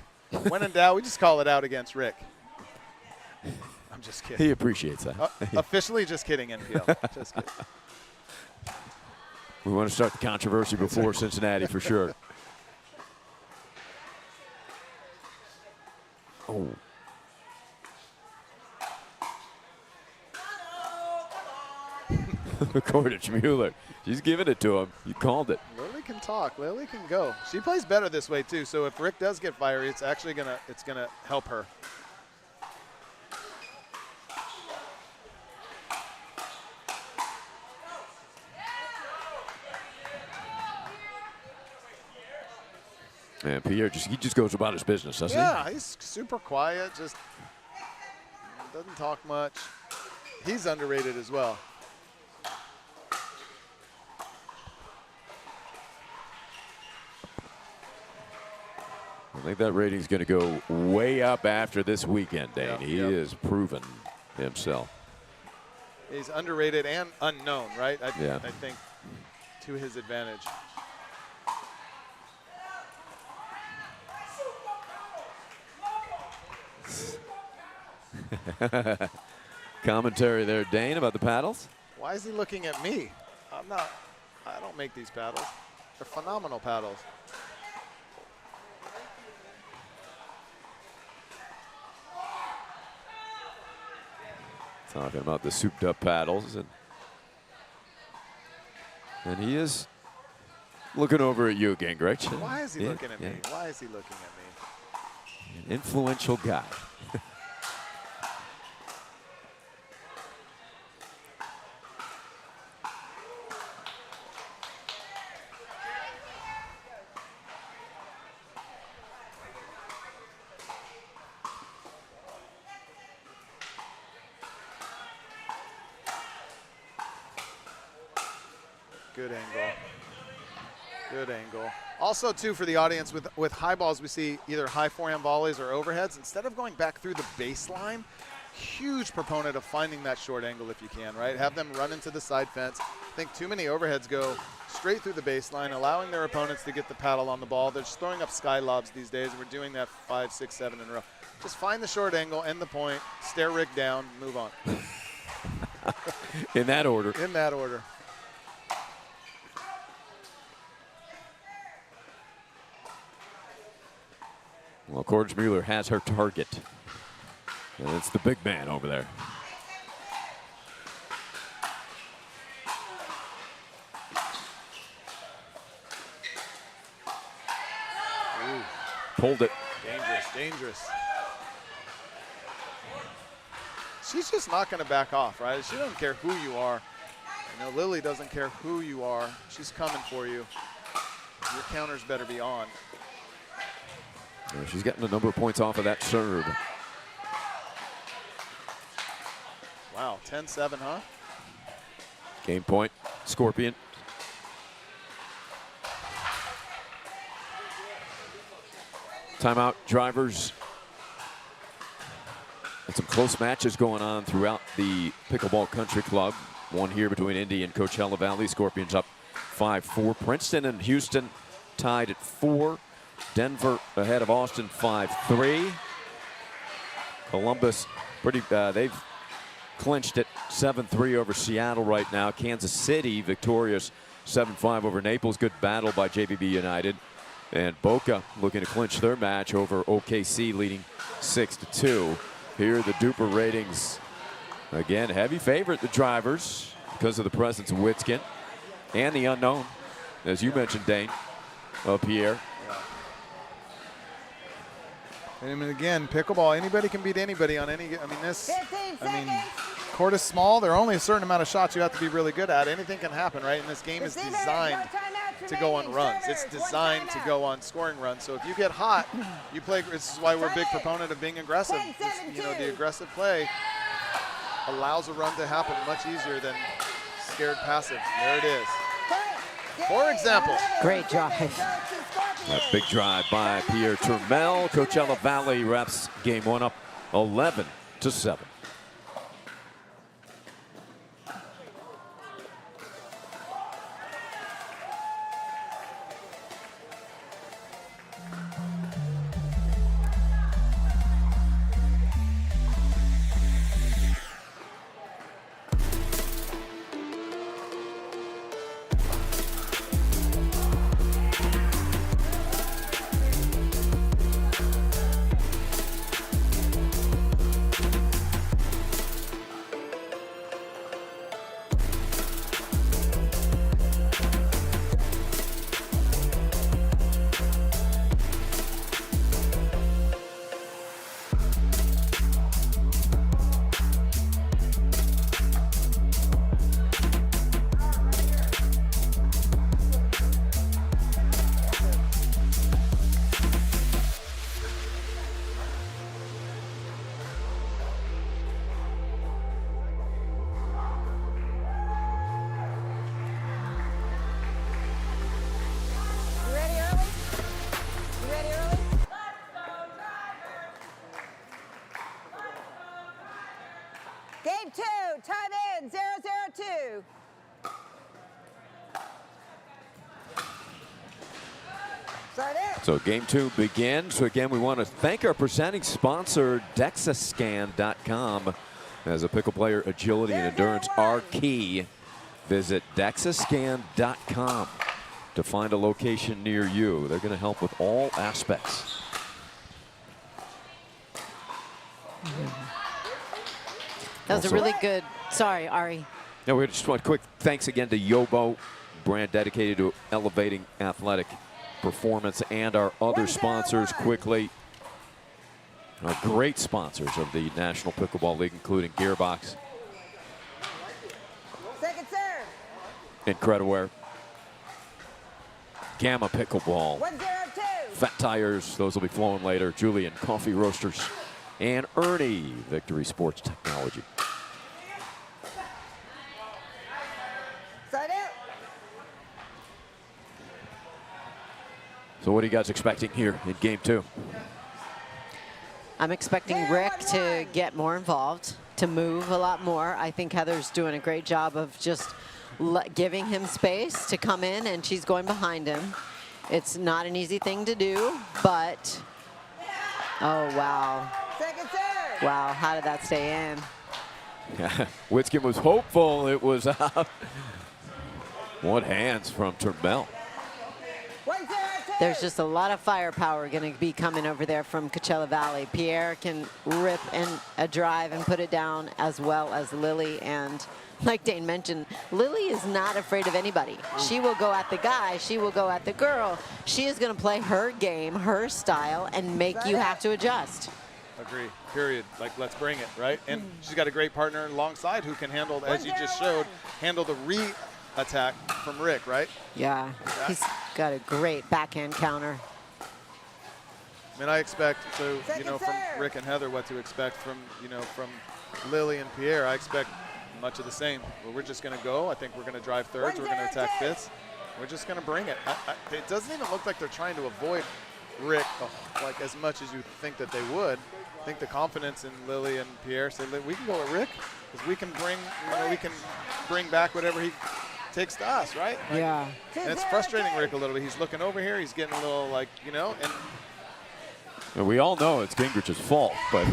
When in doubt, we just call it out against Rick. I'm just kidding. He appreciates that. Officially just kidding, NPL. Just kidding. We want to start the controversy before Cincinnati for sure. Oh. Cordage Mueller. She's giving it to him. You called it. Lily can talk. Lily can go. She plays better this way too. So if Rick does get fiery, it's actually gonna help her. And Pierre he just goes about his business, doesn't he? Yeah, he's super quiet. Just doesn't talk much. He's underrated as well. I think that rating's going to go way up after this weekend, Dane. He has proven himself. He's underrated and unknown, right? I think to his advantage. Commentary there, Dane, about the paddles. Why is he looking at me? I don't make these paddles. They're phenomenal paddles. Talking about the souped up paddles. And he is looking over at you, Gingrich. Why is he looking at me? Why is he looking at me? An influential guy. Good angle. Good angle. Also, too, for the audience, with high balls, we see either high forehand volleys or overheads. Instead of going back through the baseline, huge proponent of finding that short angle if you can, right? Have them run into the side fence. I think too many overheads go straight through the baseline, allowing their opponents to get the paddle on the ball. They're just throwing up sky lobs these days. We're doing that 5, 6, 7 in a row. Just find the short angle, end the point, stare Rick down, move on. In that order. In that order. Well, Kordsmuller has her target. And it's the big man over there. Ooh. Pulled it. Dangerous, dangerous. She's just not going to back off, right? She doesn't care who you are. I know Lily doesn't care who you are. She's coming for you. Your counters better be on. Yeah, she's getting a number of points off of that serve. Wow, 10-7, huh? Game point, Scorpion. Timeout, drivers. And some close matches going on throughout the Pickleball Country Club. One here between Indy and Coachella Valley. Scorpions up 5-4. Princeton and Houston tied at 4. Denver ahead of Austin 5-3. Columbus, they've clinched it 7-3 over Seattle right now. Kansas City victorious 7-5 over Naples. Good battle by JBB United. And Boca looking to clinch their match over OKC, leading 6-2. Here are the Duper ratings. Again, heavy favorite, the drivers, because of the presence of Witskin and the unknown, as you mentioned, Dane, of Pierre. And again, pickleball, anybody can beat anybody on any, court is small. There are only a certain amount of shots you have to be really good at. Anything can happen, right? And this game is designed to go on runs. It's designed to go on scoring runs. So if you get hot, you play. This is why we're a big proponent of being aggressive. The aggressive play allows a run to happen much easier than scared passive. There it is. For example. Great drive. That big drive by Pierre Turmel. Coachella Valley wraps game one up 11-7. Game 2, time in, 0-0-2. So game 2 begins. So again, we want to thank our presenting sponsor, DEXAScan.com. As a pickle player, agility and endurance are key. Visit DEXAScan.com to find a location near you. They're going to help with all aspects. That was a really good, sorry, Ari. No, we just want quick thanks again to Yobo, brand dedicated to elevating athletic performance, and our other sponsors quickly. Our great sponsors of the National Pickleball League, including Gearbox, Second serve. Incrediware, Gamma Pickleball, 1-0-2. Fat Tires, those will be flowing later, Julian Coffee Roasters, and Ernie Victory Sports Technology. Side out. So what are you guys expecting here in game 2? I'm expecting Rick to get more involved, to move a lot more. I think Heather's doing a great job of just giving him space to come in, and she's going behind him. It's not an easy thing to do, but, oh, wow. Second serve. Wow, how did that stay in? Witzkin was hopeful it was out. What hands from Turmel. There's just a lot of firepower going to be coming over there from Coachella Valley. Pierre can rip in a drive and put it down, as well as Lily. And like Dane mentioned, Lily is not afraid of anybody. She will go at the guy. She will go at the girl. She is going to play her game, her style, and make you have to adjust. Agree, period. Like, let's bring it, right? And she's got a great partner alongside who can handle, as you just showed, handle the attack from Rick, right? Yeah, he's got a great backhand counter. I mean, I expect, so, you know, from Rick and Heather, what to expect from, you know, from Lily and Pierre. I expect much of the same. Well, we're just going to go. I think we're going to drive thirds. We're going to attack fifths. We're just going to bring it. It doesn't even look like they're trying to avoid Rick like as much as you think that they would. I think the confidence in Lily and Pierre said, we can go with Rick because we can bring, you know, we can bring back whatever he takes to us, right? Like, yeah. And it's frustrating Rick a little bit. He's looking over here. He's getting a little like, you know, And we all know it's Gingrich's fault, but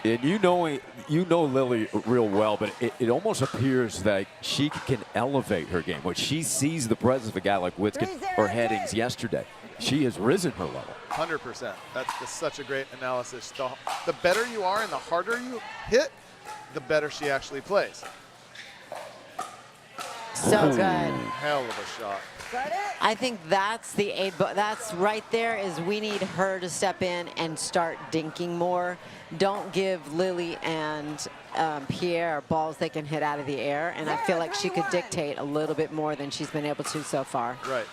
and you know Lily real well, but it almost appears that she can elevate her game. When she sees the presence of a guy like Witzkin or Headings yesterday, she has risen her level. 100%. That's such a great analysis. The better you are and the harder you hit, the better she actually plays. So good. Hell of a shot. I think that's that's right there is we need her to step in and start dinking more. Don't give Lily and Pierre balls they can hit out of the air, and I feel like she could dictate a little bit more than she's been able to so far. Right.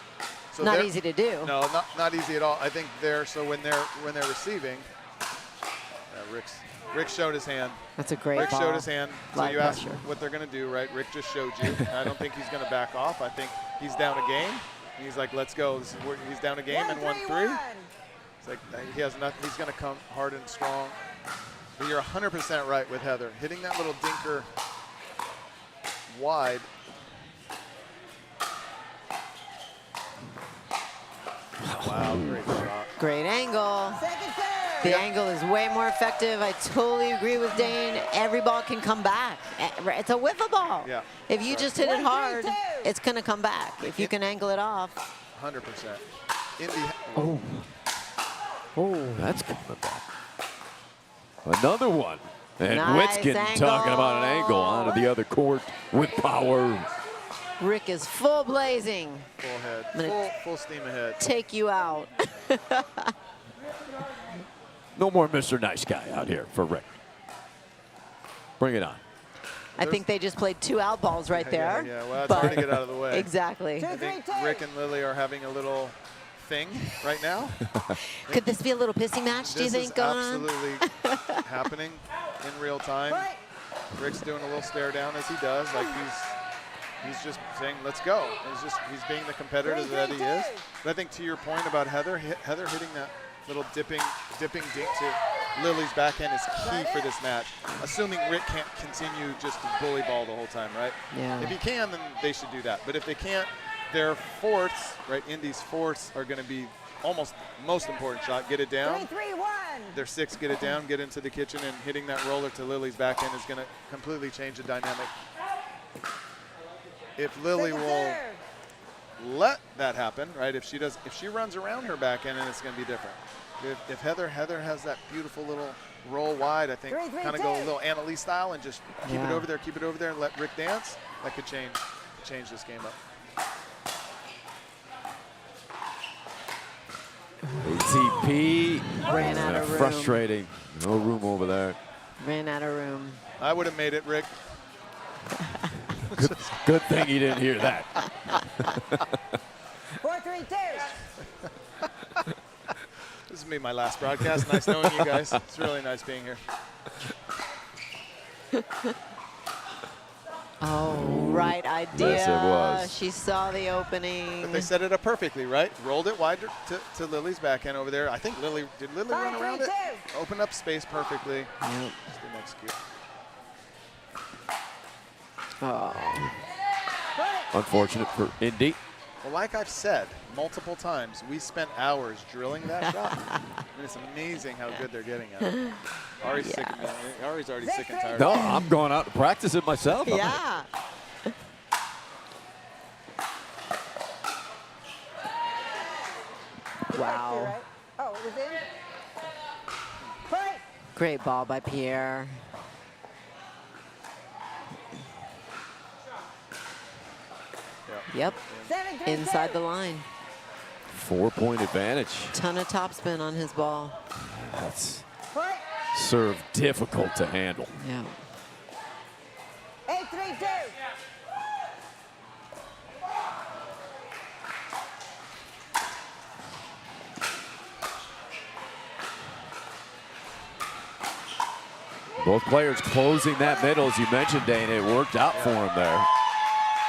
So not easy to do. No, not easy at all. I think when they're receiving, Rick showed his hand. That's a great Rick ball. showed his hand. So Lot you of asked pressure. what they're going to do, right? Rick just showed you. I don't think he's going to back off. I think he's down a game. He's like, let's go. He's down a game and 1-3. It's like he has nothing. He's going to come hard and strong. But you're 100% right with Heather. Hitting that little dinker wide. Wow, great shot. Great angle. The angle is way more effective. I totally agree with Dane. Every ball can come back. It's a wiffle ball. Yeah. If you just hit it hard, it's going to come back. If you can angle it off. 100%. Oh, that's coming back. Another one. And Nice Witzkin angle. talking about an angle onto the other court with power. Rick is full blazing. Full head. I'm gonna Full steam ahead. take you out. No more Mr. Nice Guy out here for Rick. Bring it on. I think they just played 2 out balls right there. Yeah, well, it's hard to get out of the way. Exactly. I think Rick and Lily are having a little thing right now. Could this be a little pissing match, do you think, going on? This is absolutely happening in real time. Rick's doing a little stare down as he does, like he's just saying, let's go. He's being the competitor that he is. But I think to your point about Heather hitting that little dipping dink to Lily's backhand is key for this match, assuming Rick can't continue just to bully ball the whole time, right? Yeah. If he can, then they should do that. But if they can't, their fourths, right, Indy's fourths are going to be almost most important shot, get it down. 3-3-1. Their 6, get it down, get into the kitchen, and hitting that roller to Lily's backhand is going to completely change the dynamic. If Lily will let that happen, right, if she runs around her backhand, then it's going to be different. If Heather has that beautiful little roll wide, I think kind of go a little Annalise style and just keep it over there, and let Rick dance, that could change this game up. ATP. Ran out of room. Frustrating. No room over there. Ran out of room. I would have made it, Rick. Good thing you didn't hear that. 4-3-2. This is me, my last broadcast. Nice knowing you guys. It's really nice being here. Oh, right idea. Yes, it was. She saw the opening. But they set it up perfectly, right? Rolled it wide to Lily's backhand over there. I think did Lily run around it? Open up space perfectly. Yep. Just didn't execute. Oh. Unfortunate for Indy. Well, like I've said multiple times, we spent hours drilling that shot. I mean, it's amazing how good they're getting at it. Ari's sick of me. Ari's already sick and tired. No, I'm going out to practice it myself. Yeah. Wow. Oh, it was in? Point. Great ball by Pierre. Yep. 7-3-2. Inside the line. 4-point advantage. Ton of topspin on his ball. That's Point. serve difficult to handle. Yeah. 8-3-2. Both players closing that middle, as you mentioned, Dana. It worked out for him there.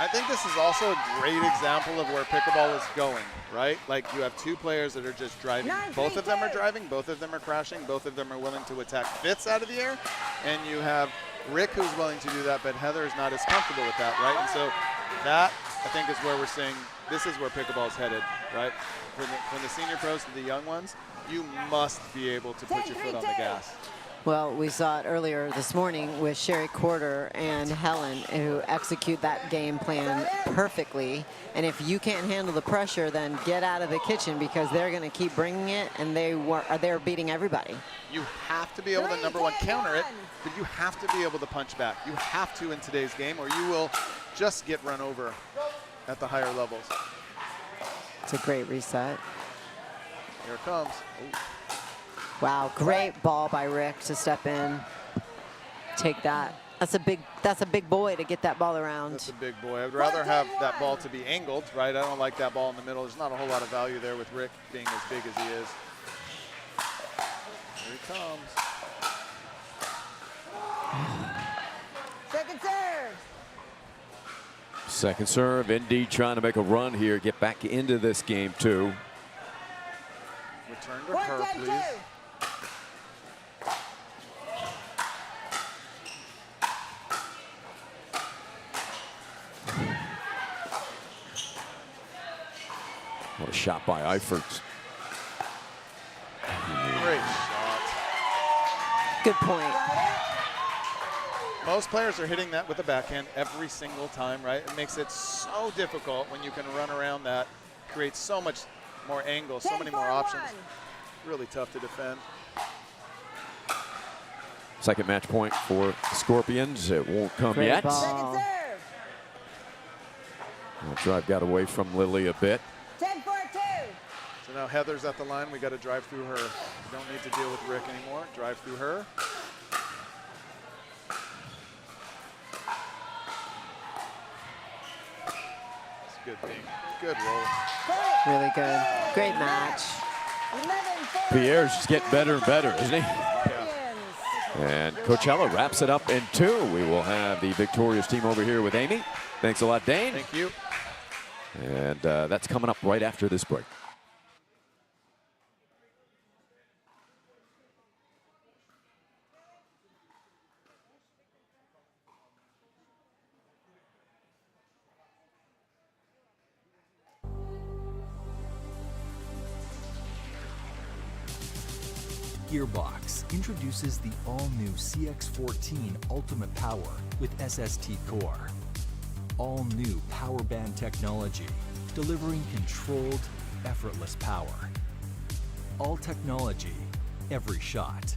I think this is also a great example of where pickleball is going, right? Like you have two players that are just driving. Both of them are driving, both of them are crashing, both of them are willing to attack fits out of the air. And you have Rick who's willing to do that, but Heather is not as comfortable with that, right? And so that, I think, is where we're seeing, this is where pickleball is headed, right? From the senior pros to the young ones, you must be able to put your foot on the gas. Well, we saw it earlier this morning with Sherry Corder and Helen, who execute that game plan perfectly. And if you can't handle the pressure, then get out of the kitchen, because they're going to keep bringing it, and they're beating everybody. You have to be able to, number one, counter it, but you have to be able to punch back. You have to in today's game, or you will just get run over at the higher levels. It's a great reset. Here it comes. Ooh. Wow, great ball by Rick to step in. Take that. That's a big boy to get that ball around. That's a big boy. I'd rather have that ball to be angled, right? I don't like that ball in the middle. There's not a whole lot of value there with Rick being as big as he is. Here he comes. Second serve. Second serve, Indy trying to make a run here, get back into this game too. Return to her, please. What a shot by Eifert. Great shot. Good point. Most players are hitting that with a backhand every single time, right? It makes it so difficult when you can run around that, creates so much more angles, so many more options. Really tough to defend. Second match point for the Scorpions. It won't come Great yet. ball. Second serve. The drive got away from Lily a bit. 10-4-2. So now Heather's at the line. We got to drive through her. We don't need to deal with Rick anymore. Drive through her. It's a good thing. Good roll. Really good. Great match. 11-4. Pierre's just getting better and better, isn't he? And Coachella wraps it up in 2. We will have the victorious team over here with Amy. Thanks a lot, Dane. Thank you. And that's coming up right after this break. Gearbox introduces the all-new CX14 Ultimate Power with SST Core. All-new power band technology, delivering controlled, effortless power. All technology, every shot.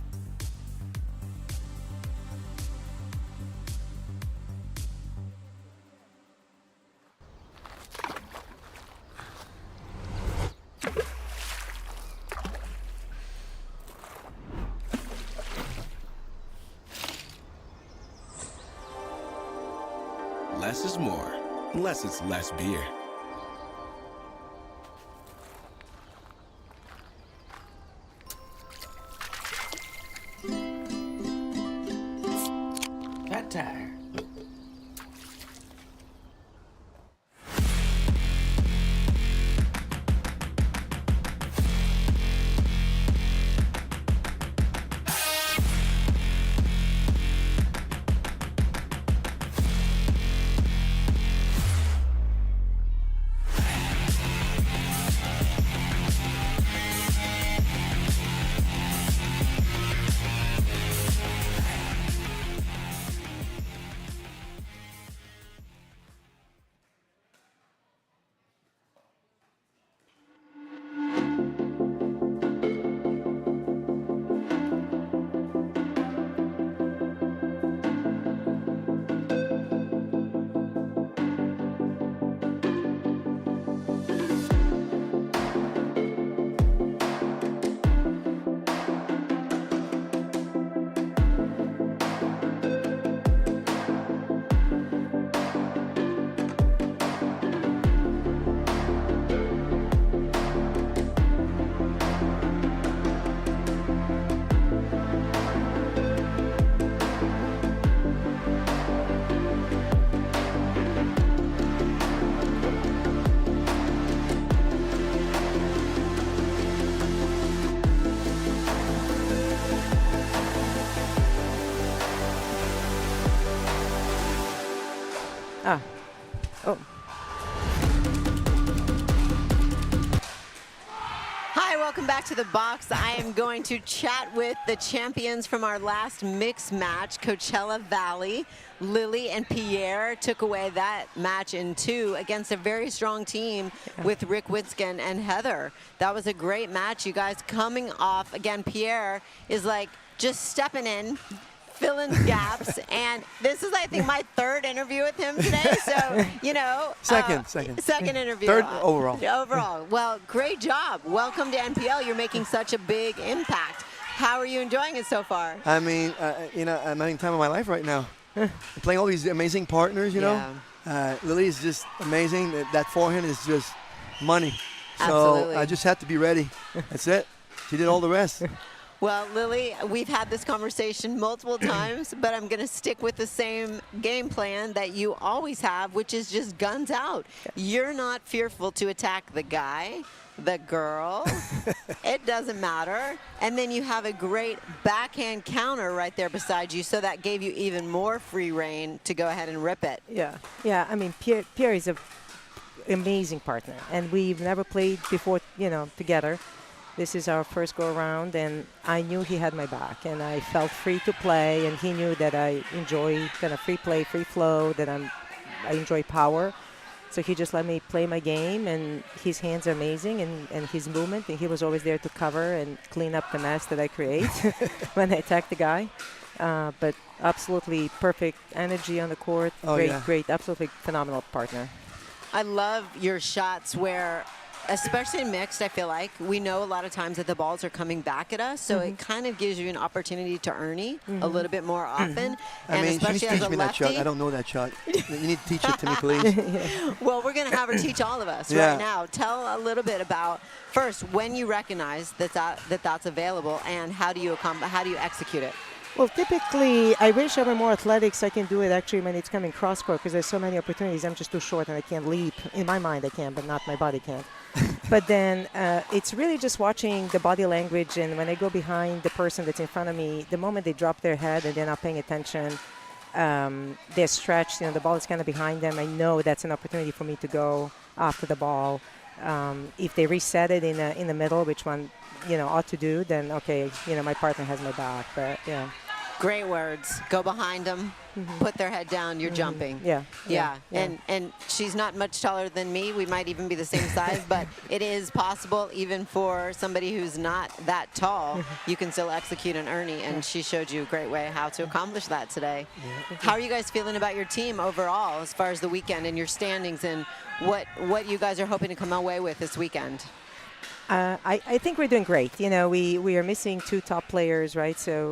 Less is more, unless it's less beer. Fat tire. Ah. Oh. Hi, welcome back to the box. I am going to chat with the champions from our last mixed match, Coachella Valley. Lily and Pierre took away that match in 2 against a very strong team with Rick Witzken and Heather. That was a great match. You guys coming off, again, Pierre is like just stepping in, filling gaps, and this is, I think, my 3rd interview with him today, so, you know. Second interview. 3rd overall. Overall. Well, great job. Welcome to NPL. You're making such a big impact. How are you enjoying it so far? I mean, you know, I'm having time of my life right now. Playing all these amazing partners, you know. Lily is just amazing. That forehand is just money. So Absolutely. I just had to be ready. That's it. She did all the rest. Well, Lily, we've had this conversation multiple times, but I'm going to stick with the same game plan that you always have, which is just guns out. You're not fearful to attack the guy, the girl. It doesn't matter. And then you have a great backhand counter right there beside you, so that gave you even more free reign to go ahead and rip it. Yeah. I mean, Pierre is an amazing partner, and we've never played before, you know, together. This is our first go-around, and I knew he had my back, and I felt free to play, and he knew that I enjoy kind of free play, free flow, that I enjoy power. So he just let me play my game, and his hands are amazing, and his movement, and he was always there to cover and clean up the mess that I create when I attack the guy. But absolutely perfect energy on the court. Great, absolutely phenomenal partner. I love your shots where, especially in mixed, I feel like we know a lot of times that the balls are coming back at us, so it kind of gives you an opportunity to Ernie a little bit more often. I mean, she needs to teach me that shot. I don't know that shot. You need to teach it to me, please. Well, we're going to have her teach all of us right now. Tell a little bit about, first, when you recognize that's available, and how do you execute it? Well, typically, I wish I were more athletic, so I can do it actually when it's coming cross-court, because there's so many opportunities. I'm just too short and I can't leap. In my mind, I can, but not my body can. But then it's really just watching the body language, and when I go behind the person that's in front of me, the moment they drop their head and they're not paying attention, they're stretched, you know, the ball is kind of behind them. I know that's an opportunity for me to go after the ball. If they reset it in the middle, which one, you know, ought to do, then okay, you know, my partner has my back. But yeah. Great words. Go behind them, put their head down, you're jumping. Yeah. And she's not much taller than me. We might even be the same size, but it is possible even for somebody who's not that tall, you can still execute an Ernie, and she showed you a great way how to accomplish that today. How are you guys feeling about your team overall as far as the weekend and your standings, and what you guys are hoping to come away with this weekend? I think we're doing great. You know, we are missing 2 top players, right? So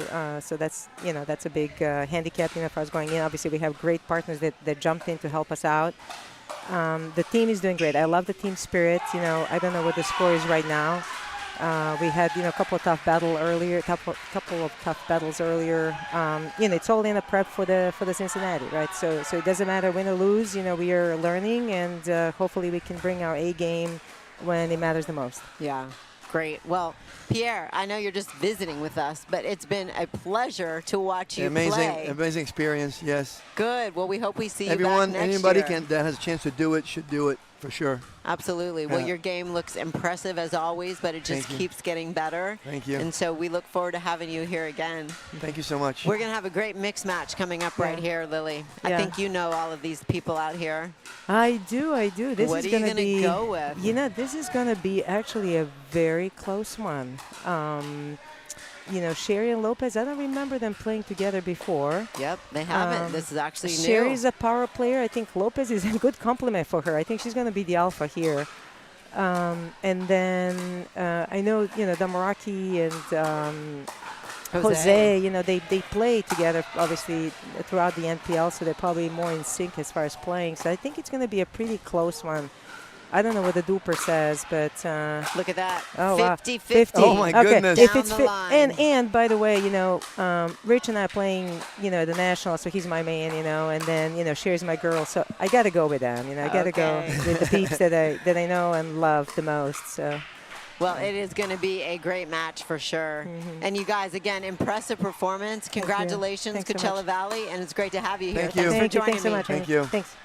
that's, you know, that's a big handicap, you know, for us going in. Obviously, we have great partners that jumped in to help us out. The team is doing great. I love the team spirit. You know, I don't know what the score is right now. We had, you know, a couple of tough battles earlier. You know, it's all in a prep for the Cincinnati, right? So it doesn't matter win or lose. You know, we are learning, and hopefully we can bring our A game when it matters the most. Yeah, great. Well, Pierre, I know you're just visiting with us, but it's been a pleasure to watch you play. Amazing experience, yes. Good. Well, we hope we see you back next anybody year. that has a chance to do it should do it, for sure. Absolutely. Well, your game looks impressive as always, but it just keeps getting better. Thank you. And so we look forward to having you here again. Thank you so much. We're going to have a great mixed match coming up right here, Lily. I think you know all of these people out here. I do. This what is are you going to go with? You know, this is going to be actually a very close one. You know, Sherry and Lopez, I don't remember them playing together before. Yep, they haven't. This is actually new. Sherry's a power player. I think Lopez is a good compliment for her. I think she's going to be the alpha here. And then I know, you know, Damaraki and Jose, you know, they play together, obviously, throughout the NPL, so they're probably more in sync as far as playing. So I think it's going to be a pretty close one. I don't know what the duper says, but look at that. Oh, 50-50. Oh my goodness. If it's and by the way, you know, Rich and I are playing, you know, the National, so he's my man, you know, and then, you know, Sherry's my girl, so I got to go with them, you know. I got to go with the peeps that I know and love the most. So. Well, it is going to be a great match for sure. And you guys, again, impressive performance. Congratulations, Coachella Valley, and it's great to have you here. Thank you. Thanks for joining Thanks so much. Thank you. Thanks.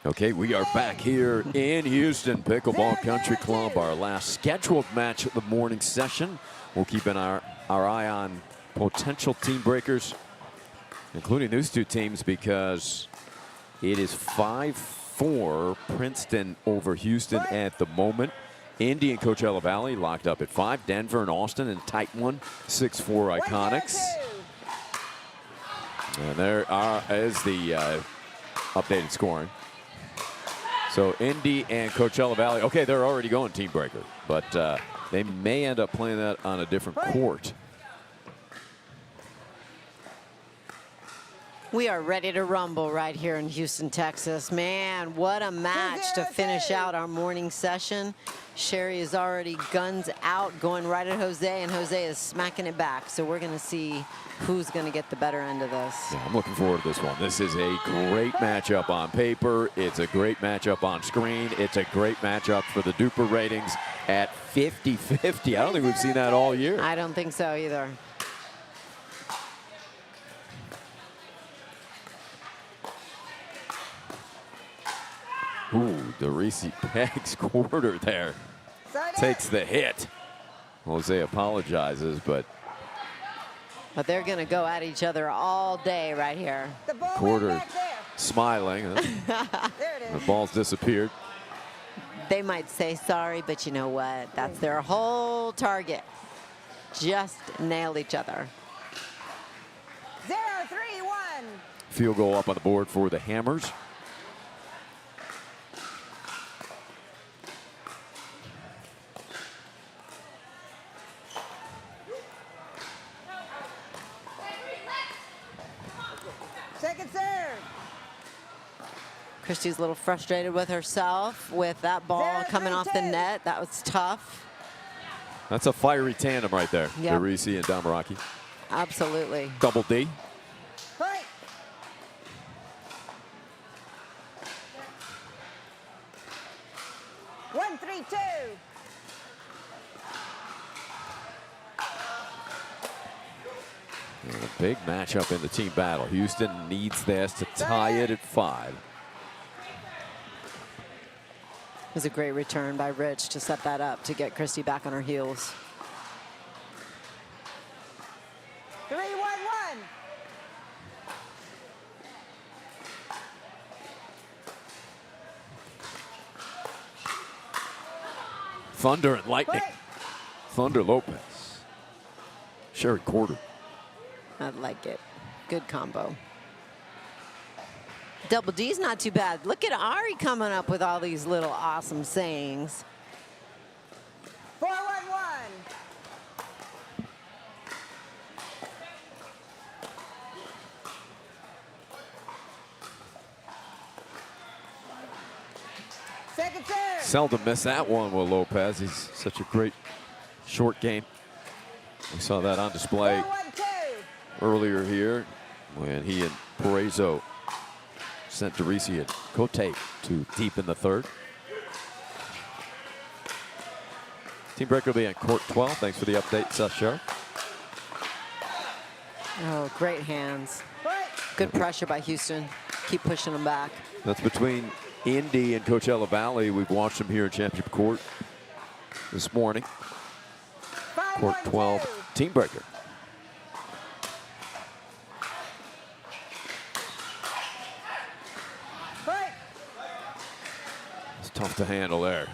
Okay, we are back here in Houston Pickleball Country Club, our last scheduled match of the morning session. We'll keep our eye on potential team breakers, including these two teams, because it is 5-4 Princeton over Houston at the moment. Indy and Coachella Valley locked up at 5. Denver and Austin in a tight one, 6-4 Iconics. And there is the updated scoring. So Indy and Coachella Valley, okay, they're already going team breaker, but they may end up playing that on a different court. We are ready to rumble right here in Houston, Texas. Man, what a match to finish out our morning session. Sherry is already guns out, going right at Jose, and Jose is smacking it back. So we're going to see who's going to get the better end of this. Yeah, I'm looking forward to this one. This is a great matchup on paper. It's a great matchup on screen. It's a great matchup for the Duper ratings at 50-50. I don't think we've seen that all year. I don't think so either. Ooh, DeRisi pegs quarter there. Takes the hit. Jose apologizes, but they're going to go at each other all day right here. quarter smiling. Huh? The ball's disappeared. They might say sorry, but you know what? That's their whole target. Just nail each other. 0-3-1. Field goal up on the board for the Hammers. Second serve. Christy's a little frustrated with herself with that ball coming off the net. That was tough. That's a fiery tandem right there. Yep. DeRisi and Damaraki. Absolutely. Double D. Fight. One, 3-2. And a big matchup in the team battle. Houston needs this to tie it at 5. It was a great return by Rich to set that up to get Christy back on her heels. 3-1-1. Thunder and lightning. Thunder Lopez. Sherry quarter. I like it. Good combo. Double D's not too bad. Look at Ari coming up with all these little awesome sayings. 4-1-1. Second serve. Seldom miss that one with Lopez. He's such a great short game. We saw that on display earlier here when he and Parezo sent DeRisi and Cote to deep in the third. Team breaker will be on court 12. Thanks for the update, Seth Sherry. Oh, great hands. Good pressure by Houston. Keep pushing them back. That's between Indy and Coachella Valley. We've watched them here in Championship Court this morning. Court 12, team breaker. It's tough to handle there.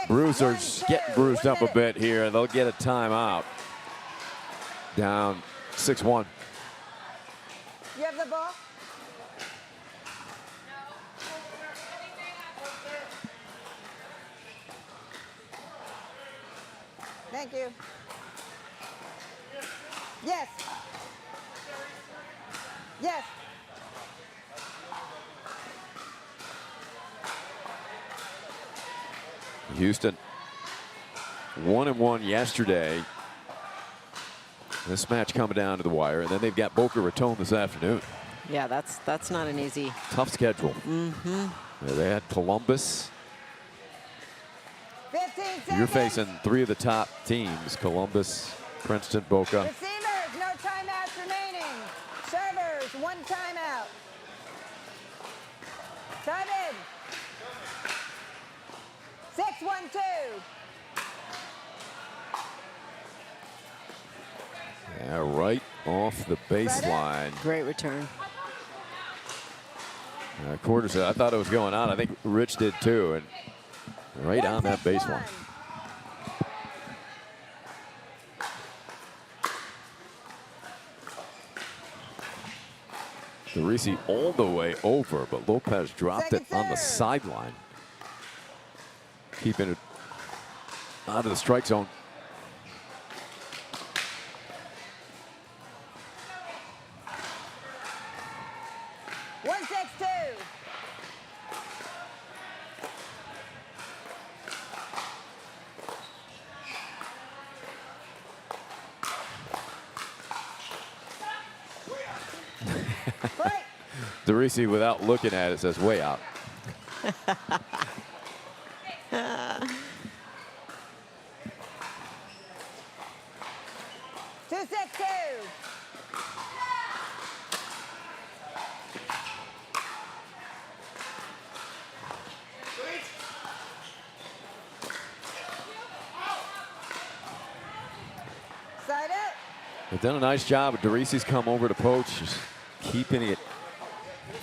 Bruisers getting bruised up a bit here. They'll get a timeout. Down 6-1. You have the ball? Thank you. Yes. Yes. Houston 1-1 yesterday. This match coming down to the wire, and then they've got Boca Raton this afternoon. Yeah, that's not an easy. Tough schedule. Mm-hmm. They had Columbus. 15 seconds. You're facing 3 of the top teams: Columbus, Princeton, Boca. Receivers, no timeouts remaining. Time in. 6-1-2. Yeah, right off the baseline. Great return. Quarters, I thought it was going on. I think Rich did too. And right on that baseline. DeRisi all the way over, but Lopez dropped it on the sideline. Keeping it out of the strike zone. DeRisi, without looking at it, says way out. 2-6-2. Side out. They've done a nice job. DeRisi's come over to poach, just keeping it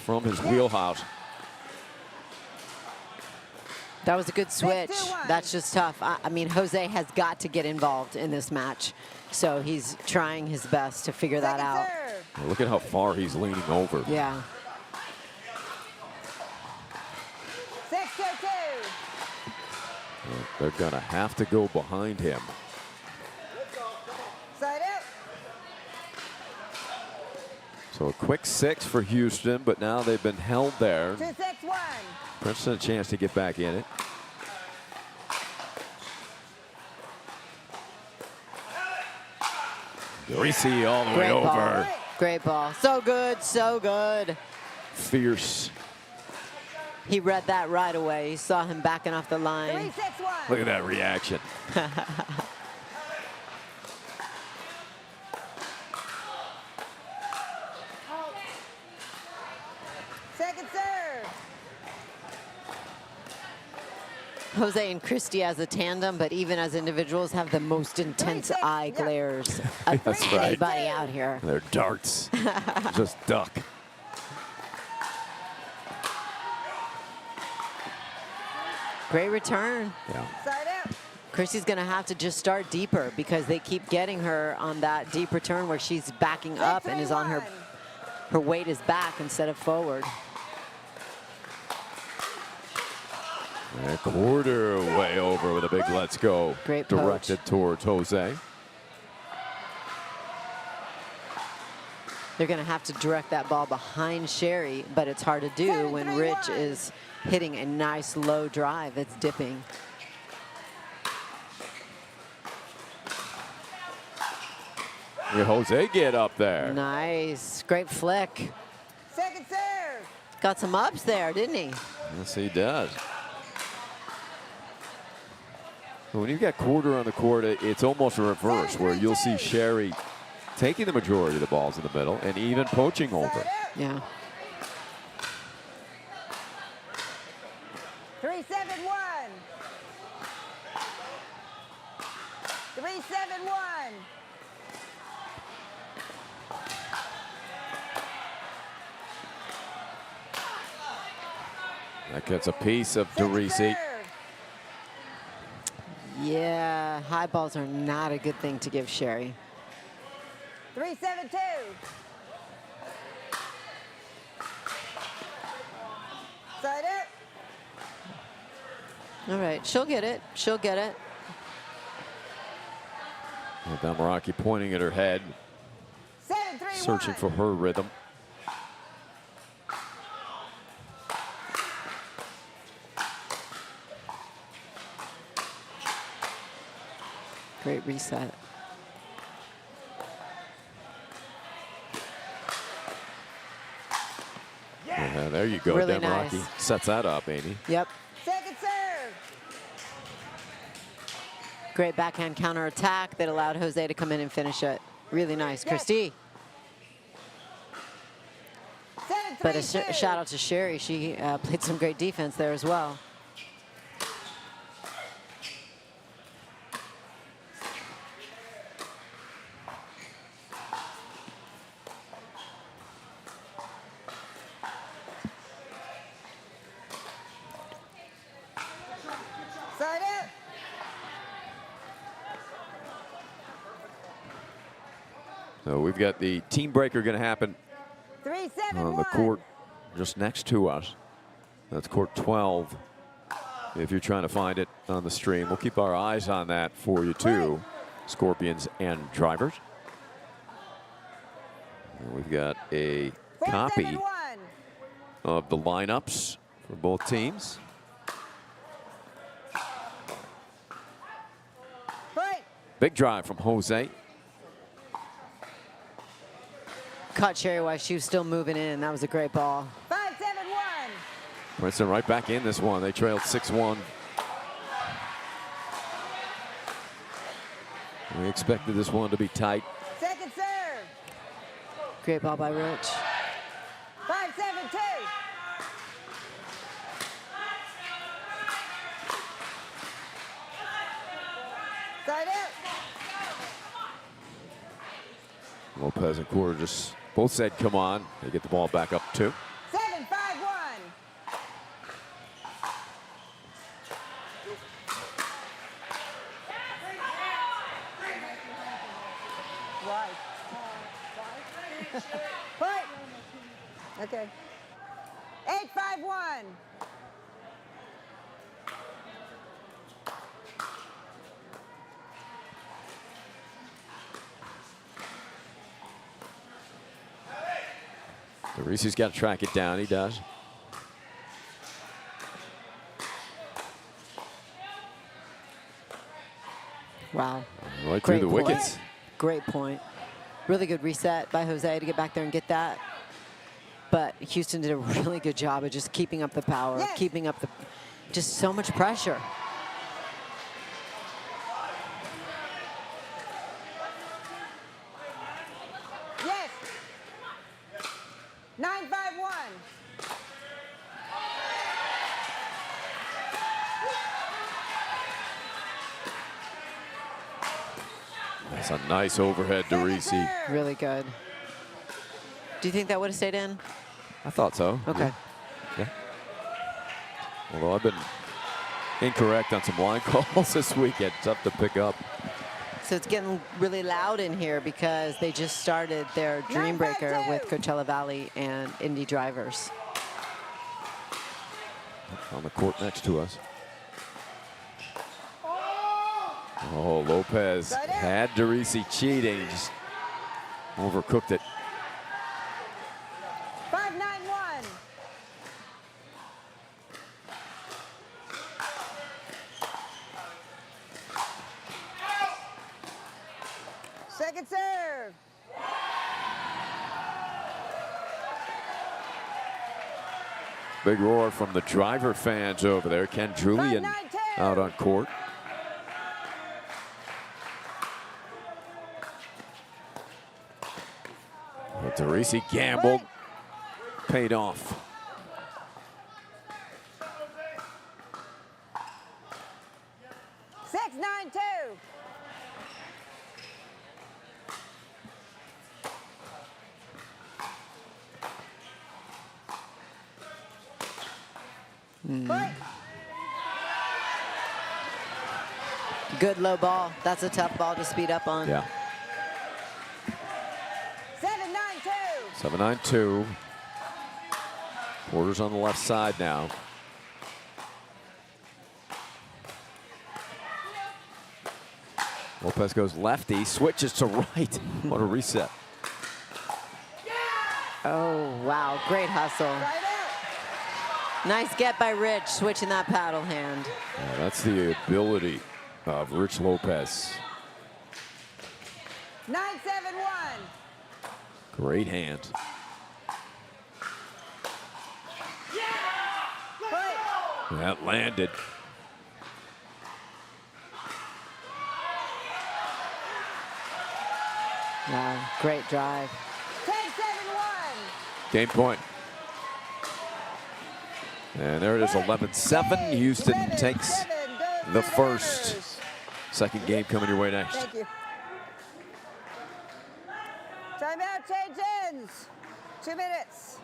from his wheelhouse. That was a good switch. That's just tough. I mean, Jose has got to get involved in this match. So he's trying his best to figure that out. Well, look at how far he's leaning over. Yeah. 6-2-2. They're going to have to go behind him. Side out. So a quick 6 for Houston, but now they've been held there. 2-6-1. Princeton a chance to get back in it. DeRisi all the way Great over. ball. Great ball. So good, so good. Fierce. He read that right away. He saw him backing off the line. 3-6-1. Look at that reaction. Second serve. Jose and Christie as a tandem, but even as individuals, have the most intense eye glares of That's right. anybody out here. They're darts. Just duck. Great return. Yeah. Side out. Christie's going to have to just start deeper because they keep getting her on that deep return where she's backing up and is on her weight is back instead of forward. A quarter way over with a big let's go. Great poach. Directed towards Jose. They're going to have to direct that ball behind Sherry, but it's hard to do when Rich is hitting a nice low drive that's dipping. Look at Jose get up there. Nice. Great flick. Second serve. Got some ups there, didn't he? Yes, he does. When you've got quarter on the court, it's almost a reverse where you'll see Sherry taking the majority of the balls in the middle and even poaching over. Yeah. 3-7-1. 3-7-1. That gets a piece of DeRisi. Yeah, high balls are not a good thing to give Sherry. 3-7-2. Side out. All right, she'll get it. She'll get it. Damaraki pointing at her head, 7-3-1. searching for her rhythm. Great reset. Yeah, there you go. Really Damaraki nice. sets that up, Amy. Yep. Second serve. Great backhand counter attack that allowed Jose to come in and finish it. Really nice. Christie. 7-3-1. But a shout out to Sherry. She played some great defense there as well. Side out. So we've got the team breaker going to happen 3-7-1. on the court just next to us. That's court 12. If you're trying to find it on the stream, we'll keep our eyes on that for you too, Scorpions and drivers. And we've got a copy of the lineups for both teams. Big drive from Jose. Caught Sherry while she was still moving in. That was a great ball. 5-7-1. Princeton right back in this one. They trailed 6-1. We expected this one to be tight. Second serve. Great ball by Rich. 5-7-2. Side out. Lopez and Quarter just both said, come on. They get the ball back up too. 7-5-1. Why? Point. Okay. 8-5-1. Reese's got to track it down. He does. Wow. Right through the point. wickets. Great point. Really good reset by Jose to get back there and get that. But Houston did a really good job of just keeping up the power, keeping up the, just so much pressure. Yes. 9-5-1. That's a nice overhead to Reese. Really good. Do you think that would have stayed in? I thought so. Okay. Yeah. Although I've been incorrect on some line calls this weekend. Tough to pick up. So it's getting really loud in here because they just started their Dream Breaker with Coachella Valley and Indy Drivers. On the court next to us. Oh, Lopez had DeRisi cheating. Just overcooked it. 5-9-1. Second serve. Big roar from the driver fans over there. Ken Julian out on court. But DeRisi gambled, paid off. Six, 9-2. Good low ball. That's a tough ball to speed up on. Yeah. 7-9-2. 7-9-2. Porter's on the left side now. Lopez goes lefty, switches to right. What a reset. Oh, wow. Great hustle. Nice get by Rich, switching that paddle hand. Yeah, that's the ability of Rich Lopez. 9-7-1. Great hand. That landed. Wow, great drive. 10-7-1. Game point. And there it is, 11-7. Houston takes the first. Second game coming your way next. Thank you. Timeout change ends. 2 minutes.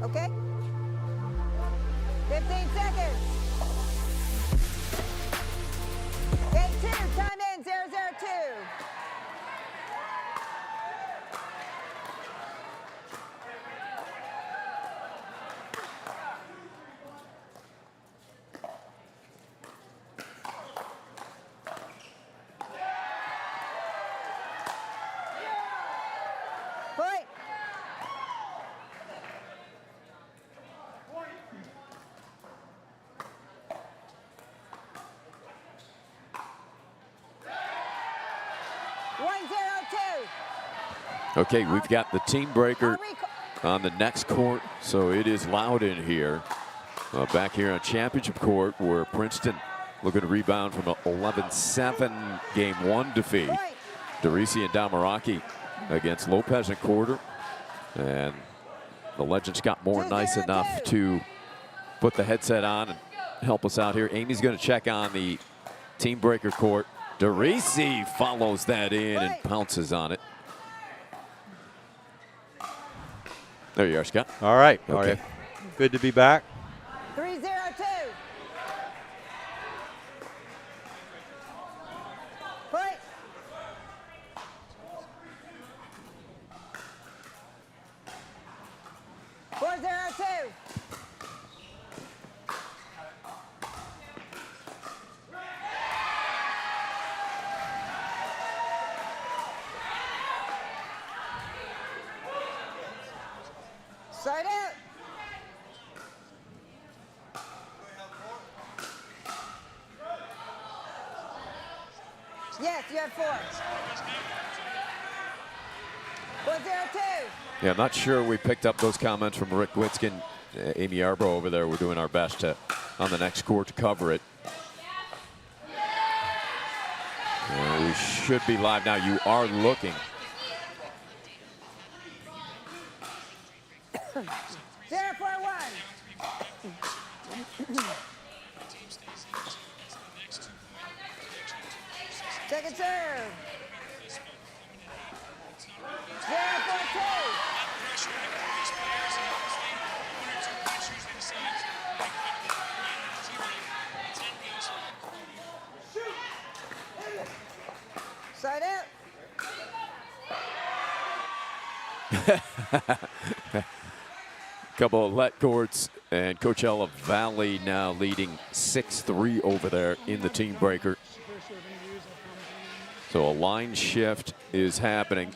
Okay? 15 seconds. Game 2, time in, 0-0-2. Point. Okay, we've got the team breaker on the next court, so it is loud in here. Back here on championship court, where Princeton looking to rebound from an 11-7 game 1 defeat. Derisi and Damaraki against Lopez and Quarter. And the Legends got more nice enough to put the headset on and help us out here. Amy's going to check on the team breaker court. Derisi follows that in and pounces on it. There you are, Scott. All right. Okay. All right. Good to be back. 3-0-2. Point. Four, 0-2. Side out. Yes, you have 4. 4-0-2. Yeah, I'm not sure we picked up those comments from Rick Witzkin, Amy Yarbrough over there. We're doing our best to, on the next court, to cover it. We should be live now. You are looking. 0-4-1. Second serve. 0-4-2. Side out. Couple of let courts, and Coachella Valley now leading 6-3 over there in the team breaker. So a line shift is happening.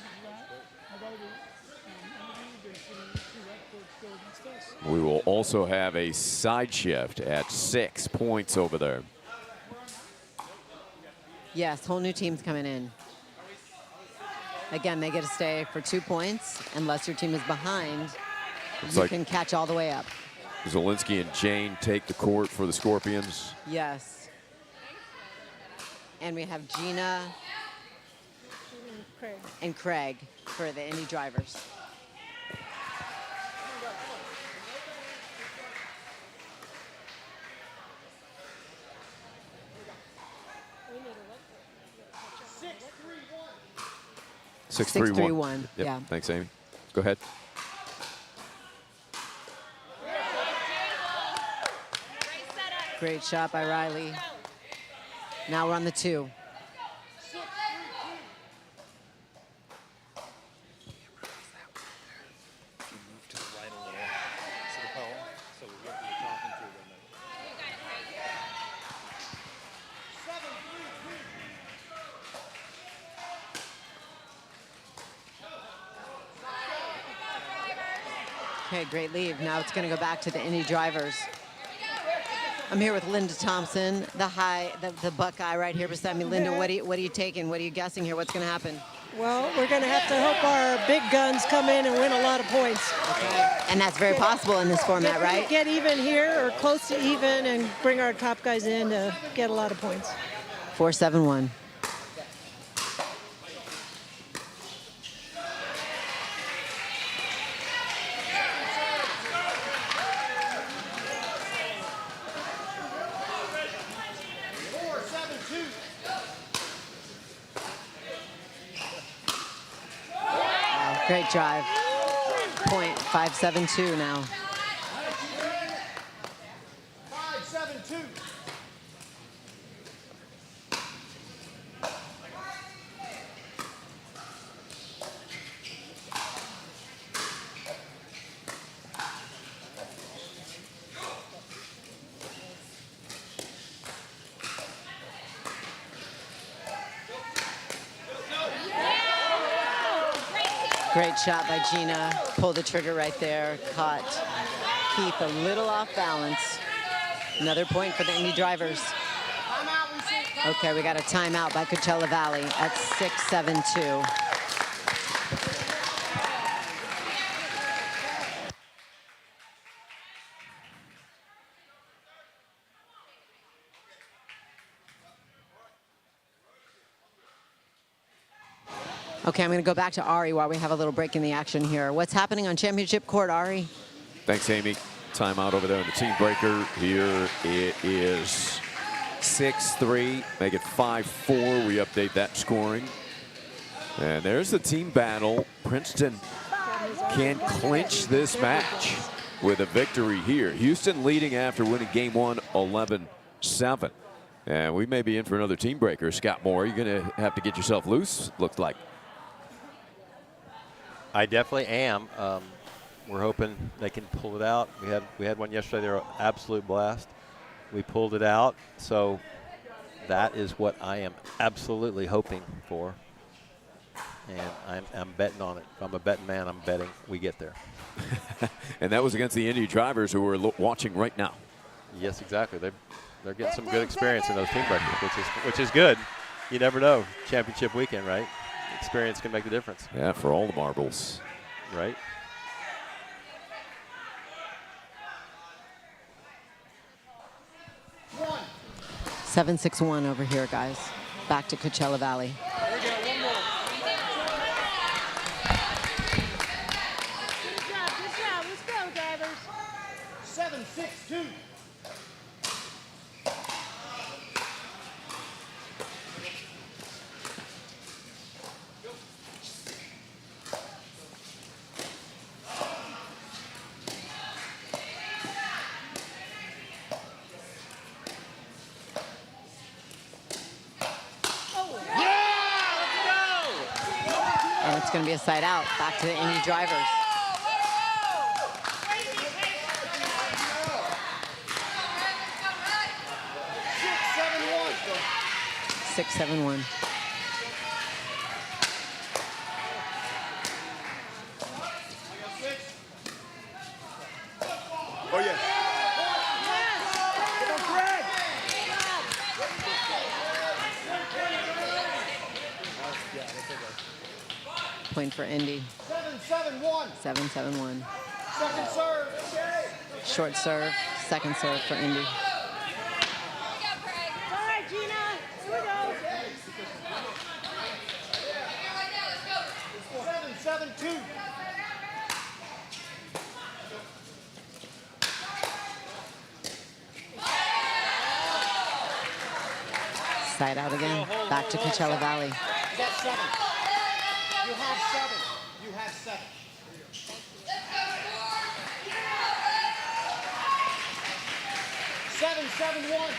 We will also have a side shift at 6 points over there. Yes, whole new team's coming in. Again, they get to stay for 2 points unless your team is behind. Looks You like can catch all the way up. Zielinski and Jane take the court for the Scorpions. Yes. And we have Gina and Craig for the Indy drivers. Six, three, one. 6-3-1. Yep. Yeah. Thanks, Amy. Go ahead. Great shot by Riley. Now we're on the 2. Okay, great leave. Now it's going to go back to the Indy drivers. I'm here with Linda Thompson, the Buckeye right here beside me. Linda, what are you taking? What are you guessing here? What's going to happen? Well, we're going to have to hope our big guns come in and win a lot of points. Okay. And that's very possible in this format, right? Get even here or close to even and bring our top guys in to get a lot of points. 4-7-1. Great drive. Point 5-7-2 now. 5-7-2. Great shot by Gina. Pulled the trigger right there. Caught Keith a little off balance. Another point for the Indy drivers. Okay, we got a timeout by Coachella Valley at 6-7-2. Okay, I'm going to go back to Ari while we have a little break in the action here. What's happening on championship court, Ari? Thanks, Amy. Timeout over there in the TBreaker. Here it is 6-3, make it 5-4. We update that scoring. And there's the team battle. Princeton can clinch this match with a victory here. Houston leading after winning game 1, 11-7. And we may be in for another team breaker. Scott Moore, you're going to have to get yourself loose, looks like. I definitely am. We're hoping they can pull it out. We had one yesterday. They were an absolute blast. We pulled it out. So that is what I am absolutely hoping for. And I'm betting on it. If I'm a betting man, I'm betting we get there. And that was against the Indy drivers who are watching right now. Yes, exactly. They're getting some good experience in those team breakers, which is good. You never know. Championship weekend, right? Experience can make the difference. Yeah, for all the marbles. Right. One. 7-6-1 over here, guys. Back to Coachella Valley. There we go, one more. Good job. Let's go, drivers. 7-6-2. And it's going to be a side out. Back to the Indy drivers. Six, 7-1. Oh, yes. Point for Indy. 7-7-1. 7-7-1. Second serve. Short serve, second serve for Indy. All right, Gina. Here we go. 7-7-2. Side out again. Back to Coachella Valley. You got 7. You have 7. You have 7. 7-7-2. 7-1.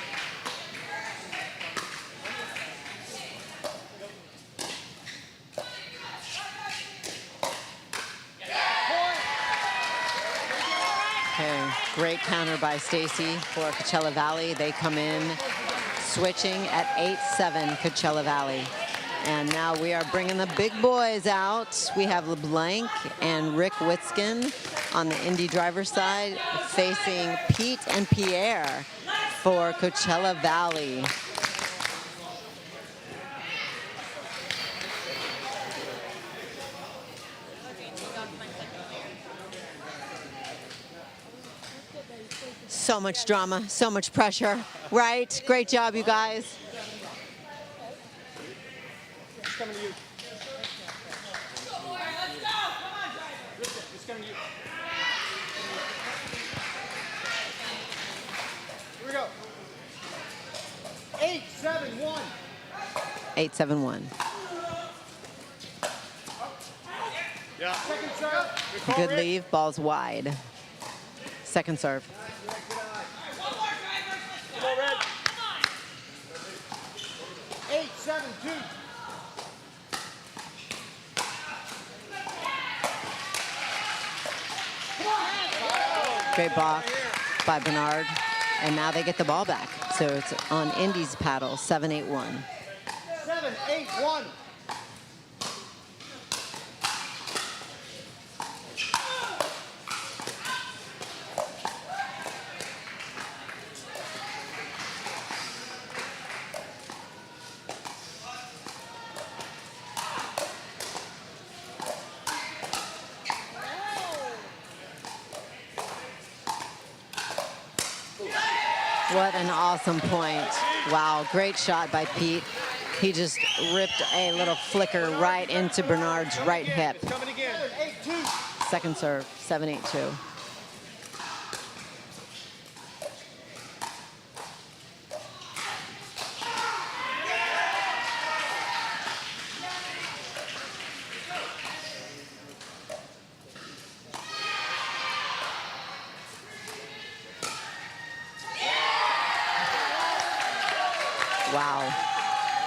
Okay, great counter by Stacy for Coachella Valley. They come in switching at 8-7 Coachella Valley. And now we are bringing the big boys out. We have LeBlanc and Rick Witzkin on the Indy driver side facing Pete and Pierre for Coachella Valley. So much drama, so much pressure, right? Great job, you guys. It's coming to you. It's coming to you. Here we go. 8-7-1. 8-7-1. Yeah. Second serve. Good leave, ball's wide. Second serve. Come on, Red. 8-7-2. Great block by Bernard. And now they get the ball back. So it's on Indy's paddle, 7-8-1. 7-8-1. What an awesome point. Wow, great shot by Pete. He just ripped a little flicker right into Bernard's right hip. Coming again. 8-2. Second serve, 7-8-2. Wow.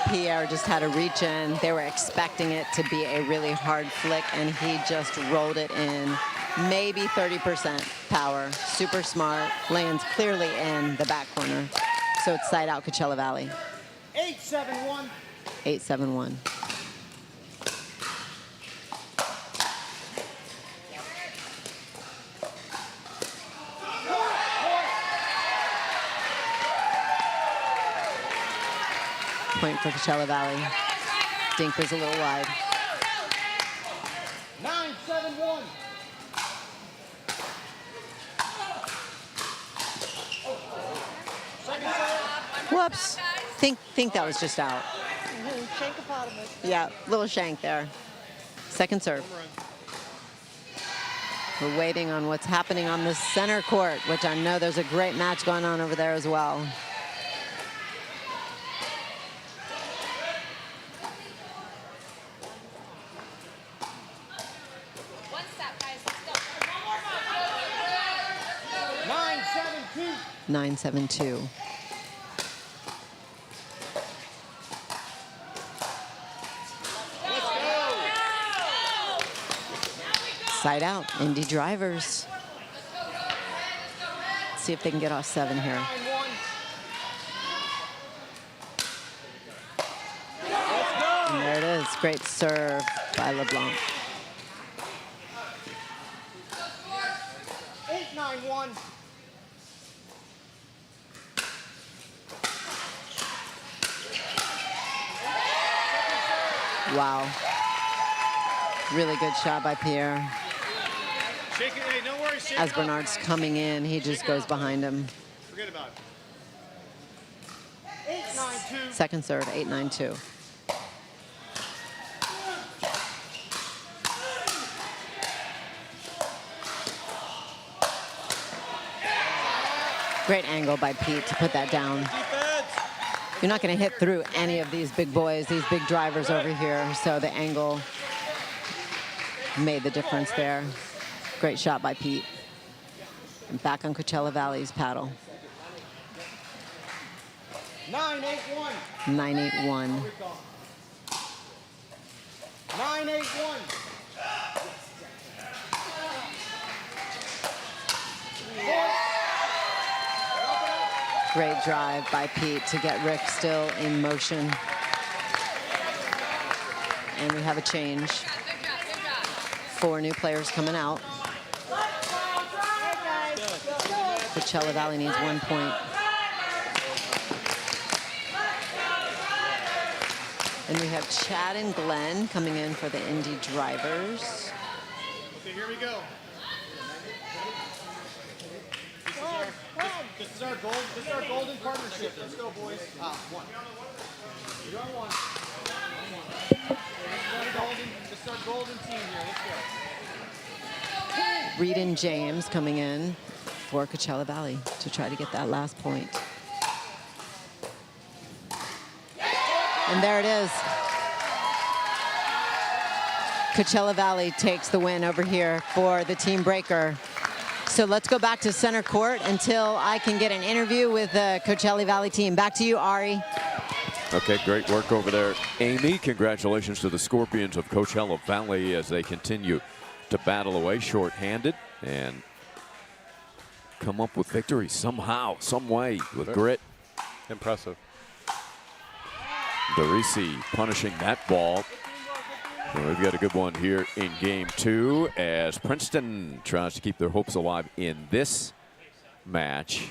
Pierre just had to reach in. They were expecting it to be a really hard flick, and he just rolled it in. Maybe 30% power. Super smart. Lands clearly in the back corner. So it's side out Coachella Valley. 8-7-1. 8-7-1. Point for Coachella Valley. Dink was a little wide. 9-7-1. Second serve. Whoops. Think that was just out. Shankopotamus. Yeah, little shank there. Second serve. We're waiting on what's happening on the center court, which I know there's a great match going on over there as well. One step, guys. Let's go. 9-7-2. 9-7-2. Side out, Indy drivers. See if they can get off 7 here. And there it is, great serve by LeBlanc. 8-9-1. Wow. Really good shot by Pierre. Shake it, hey, no worries, shake As it Bernard's coming in, he just goes behind him. Forget about it. 8-9-2. Second serve, 8-9-2. Great angle by Pete to put that down. You're not going to hit through any of these big boys, these big drivers over here, so the angle made the difference there. Great shot by Pete. And back on Coachella Valley's paddle. 9-8-1. 9-8-1. 9-8-1. Great drive by Pete to get Rick still in motion. And we have a change. 4 new players coming out. Coachella Valley needs 1 point. And we have Chad and Glenn coming in for the Indy Drivers. Okay, here we go. This is our gold. This is our golden partnership. Let's go, boys. 1. You're on 1. This is our golden team here. Let's go. Reed and James coming in for Coachella Valley to try to get that last point. And there it is. Coachella Valley takes the win over here for the Team Breaker. So let's go back to center court until I can get an interview with the Coachella Valley team. Back to you, Ari. Okay, great work over there, Amy. Congratulations to the Scorpions of Coachella Valley as they continue to battle away short-handed and come up with victory somehow, some way, with grit. Impressive. Derisi punishing that ball. And we've got a good one here in game 2 as Princeton tries to keep their hopes alive in this match.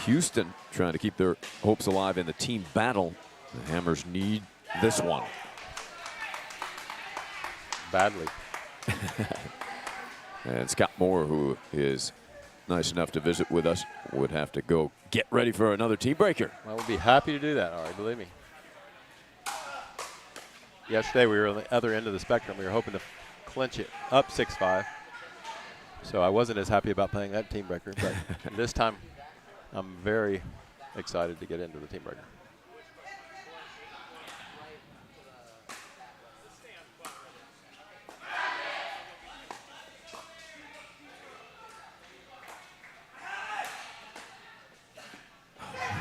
Houston trying to keep their hopes alive in the team battle. The Hammers need this one. Badly. And Scott Moore, who is nice enough to visit with us, would have to go get ready for another team breaker. I would be happy to do that, Ari, believe me. Yesterday we were on the other end of the spectrum. We were hoping to clinch it up 6-5. So I wasn't as happy about playing that team breaker, but this time I'm very excited to get into the team breaker.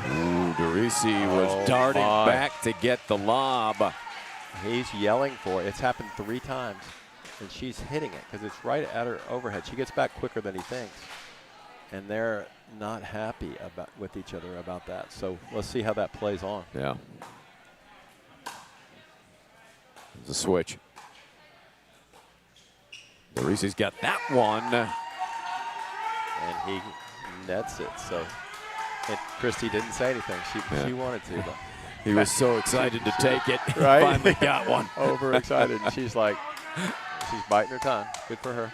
Ooh, Derisi was darting back to get the lob. He's yelling for it. It's happened 3 times, and she's hitting it because it's right at her overhead. She gets back quicker than he thinks, and they're not happy with each other about that. So let's see how that plays on. Yeah. There's a switch. Derisi's got that one. And he nets it. So and Christy didn't say anything. She wanted to, but he was so excited to take it. Right? Finally got one. Overexcited. And she's like, she's biting her tongue. Good for her.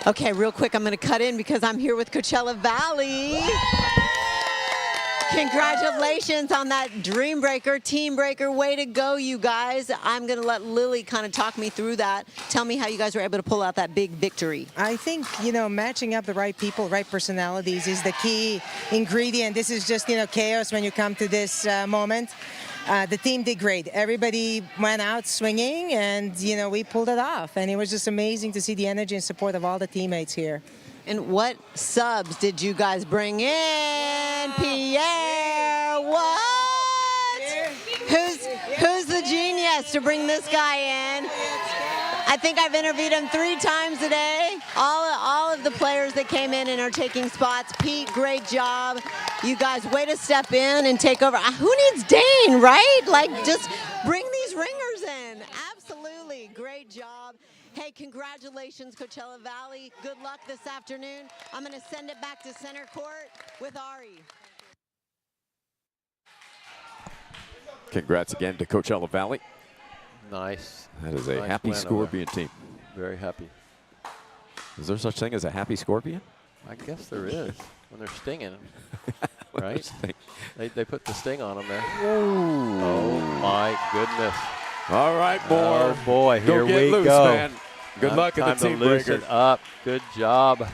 Okay, real quick, I'm going to cut in because I'm here with Coachella Valley. Congratulations on that Dream Breaker, Team Breaker. Way to go, you guys. I'm going to let Lily kind of talk me through that. Tell me how you guys were able to pull out that big victory. I think, matching up the right people, right personalities is the key ingredient. This is just, chaos when you come to this moment. The team did great. Everybody went out swinging, and, we pulled it off. And it was just amazing to see the energy and support of all the teammates here. And what subs did you guys bring in? Pierre, what? Who's the genius to bring this guy in? I think I've interviewed him 3 times today. All of the players that came in and are taking spots. Pete, great job. You guys, way to step in and take over. Who needs Dane, right? Like, just bring these ringers in. Absolutely, great job. Hey, congratulations, Coachella Valley. Good luck this afternoon. I'm going to send it back to center court with Ari. Congrats again to Coachella Valley. Nice. That is a happy Scorpion team. Very happy. Is there such thing as a happy Scorpion? I guess there is when they're stinging them, right? They put the sting on them there. Ooh. Oh, my goodness. All right, Moore. Oh, boy, here get we loose, go. Man. Good luck in the Time team to loosen breaker. up. Good job.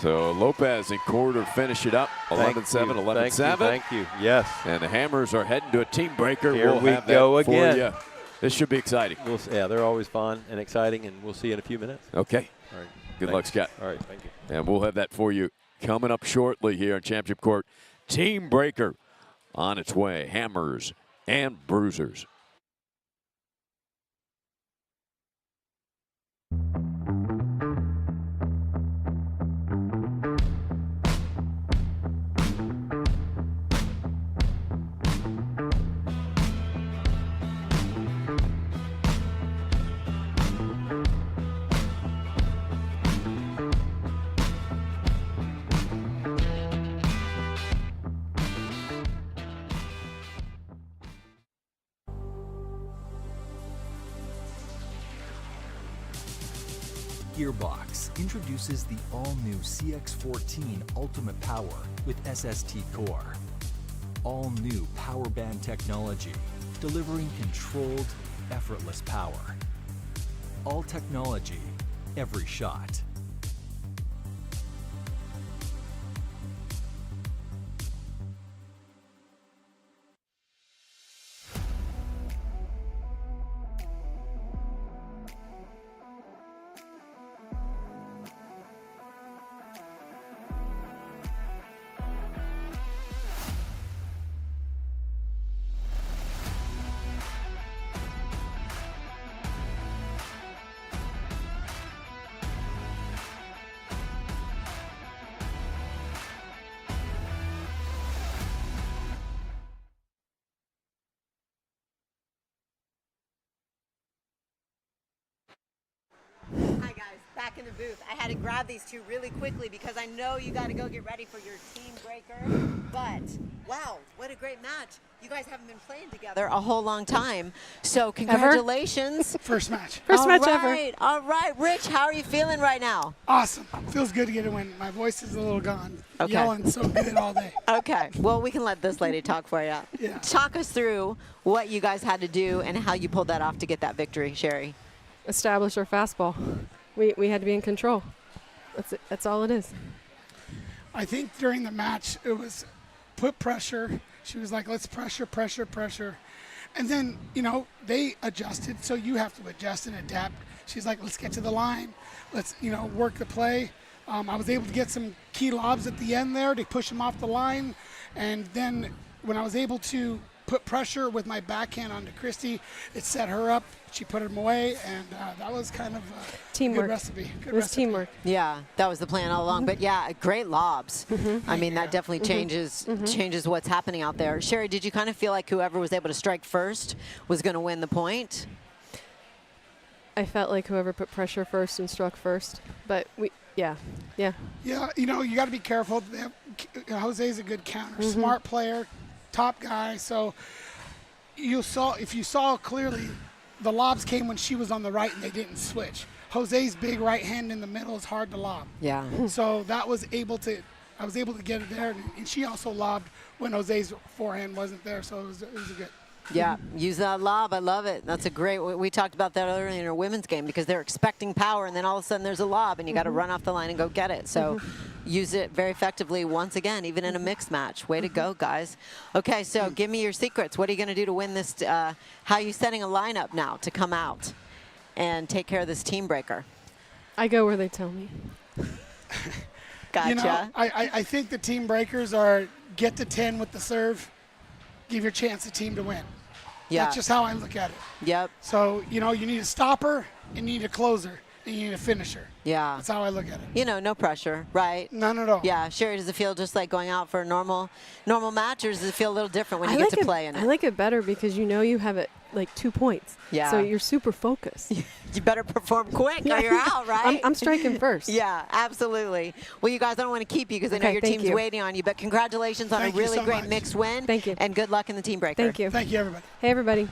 So Lopez and Corder finish it up. 11-7, 11-7. Thank you. Yes. And the Hammers are heading to a team breaker. Here we'll we have go that again. For you. This should be exciting. Yeah, they're always fun and exciting, and we'll see you in a few minutes. Okay. All right. Good luck, Scott. All right, thank you. And we'll have that for you coming up shortly here on Championship Court. TBreaker on its way. Hammers and Bruisers. Gearbox introduces the all-new CX14 Ultimate Power with SST Core. All-new power band technology, delivering controlled, effortless power. All technology, every shot. Hi guys, back in the booth. I had to grab these two really quickly because I know you got to go get ready for your TBreaker. But wow, what a great match! You guys haven't been playing together a whole long time, so congratulations. First match. First match ever. All right, Rich, how are you feeling right now? Awesome. Feels good to get a win. My voice is a little gone. Okay. Yelling so good all day. Okay, well, we can let this lady talk for you. Yeah. Talk us through what you guys had to do and how you pulled that off to get that victory, Sherry. Establish our fastball. We had to be in control. That's it. That's all it is. I think during the match, it was put pressure. She was like, let's pressure, pressure, pressure. And then, you know, they adjusted, so you have to adjust and adapt. She's like, let's get to the line. Let's, you know, work the play. I was able to get some key lobs at the end there to push them off the line. And then when I was able to put pressure with my backhand onto Christy, it set her up. She put them away, and that was kind of a Teamwork. good recipe. It was teamwork. Yeah, that was the plan all along. But yeah, great lobs. I mean, that definitely changes what's happening out there. Sherry, did you kind of feel like whoever was able to strike first was going to win the point? I felt like whoever put pressure first and struck first. But yeah. Yeah, you know, you got to be careful. Jose's a good counter, smart player, top guy. So if you saw clearly, the lobs came when she was on the right and they didn't switch. Jose's big right hand in the middle is hard to lob. Yeah. So I was able to get it there, and she also lobbed when Jose's forehand wasn't there. So it was a good. Yeah, use that lob. I love it. That's a great. We talked about that earlier in our women's game because they're expecting power, and then all of a sudden there's a lob, and you got to run off the line and go get it. So use it very effectively once again, even in a mixed match. Way to go, guys. Okay, so give me your secrets. What are you going to do to win this? How are you setting a lineup now to come out and take care of this TBreaker? I go where they tell me. Gotcha. You know, I think the TBreakers are get to 10 with the serve, give your chance the team to win. Yeah. That's just how I look at it. Yep. So, you know, you need a stopper, and you need a closer, and you need a finisher. Yeah. That's how I look at it. You know, no pressure, right? None at all. Yeah. Sherry, does it feel just like going out for a normal match, or does it feel a little different when you get to play in it? I like it better because you know you have it like 2 points. Yeah. So you're super focused. You better perform quick or you're out, right? I'm striking first. Yeah, absolutely. Well, you guys, I don't want to keep you because I know your team's waiting on you, but congratulations on a really great mixed win. Thank you. And good luck in the TBreaker. Thank you. Thank you, everybody. Hey, everybody.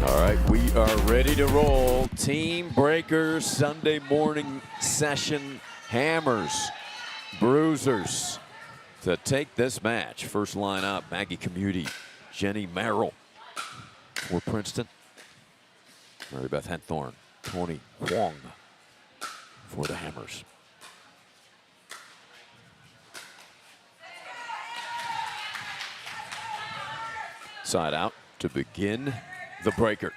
All right, we are ready to roll. TBreaker Sunday morning session hammers. Bruisers to take this match. First lineup, Maggie Commuty, Jenny Merrill for Princeton. Mary Beth Henthorn, Tony Huang for the Hammers. Side out to begin the breaker.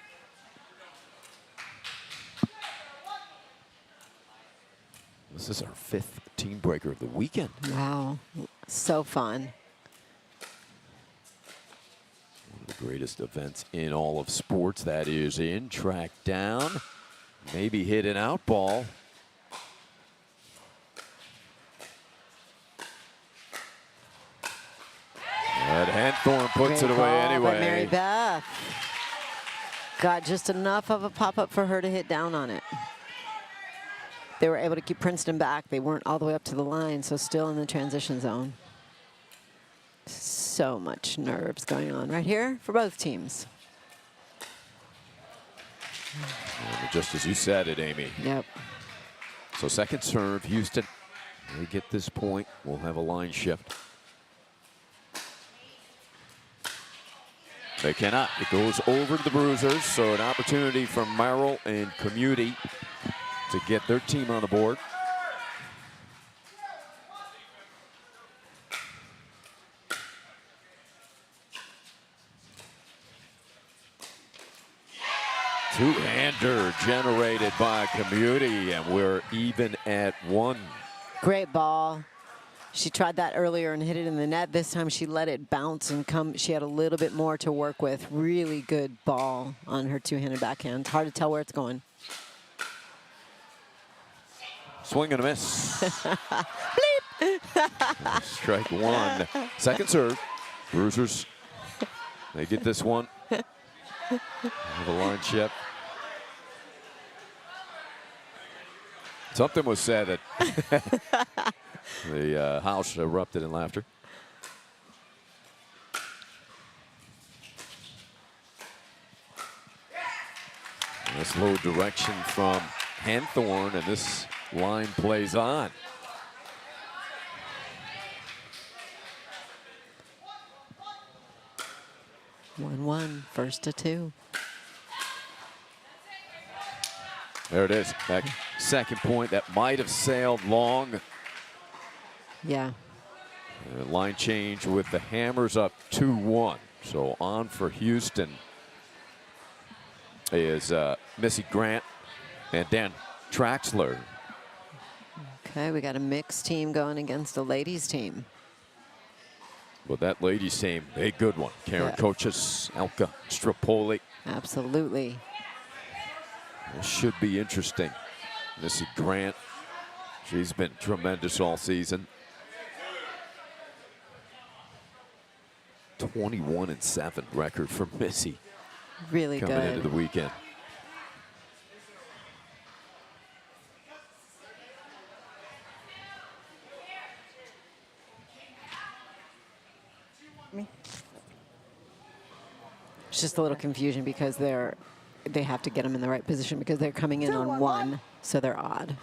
This is our 5th TBreaker of the weekend. Wow, so fun. One of the greatest events in all of sports. That is in, track down, maybe hit an out ball. But Henthorn puts Great it away ball anyway. by Mary Beth. Got just enough of a pop-up for her to hit down on it. They were able to keep Princeton back. They weren't all the way up to the line, so still in the transition zone. So much nerves going on right here for both teams. And just as you said it, Amy. Yep. So second serve, Houston. They get this point. We'll have a line shift. They cannot. It goes over to the Bruisers, so an opportunity for Merrill and Commuty to get their team on the board. Two-hander generated by Commuty, and we're even at 1. Great ball. She tried that earlier and hit it in the net. This time she let it bounce and come. She had a little bit more to work with. Really good ball on her two-handed backhand. Hard to tell where it's going. Swing and a miss. Bleep. Strike one. Second serve. Bruisers. They get this one. Have a line shift. Something was said that the house erupted in laughter. Nice low direction from Henthorn, and this line plays on. One, first to two. There it is. That second point that might have sailed long. Yeah. Line change with the Hammers up 2-1. So on for Houston is Missy Grant and Dan Traxler. Okay, we got a mixed team going against a ladies team. Well, that ladies team, a good one. Karen Yeah. Coaches, Elka Strapoli. Absolutely. This should be interesting. Missy Grant, she's been tremendous all season. 21-7 record for Missy. Really coming good. into the weekend. It's just a little confusion because they have to get them in the right position because they're coming in on one, so they're odd.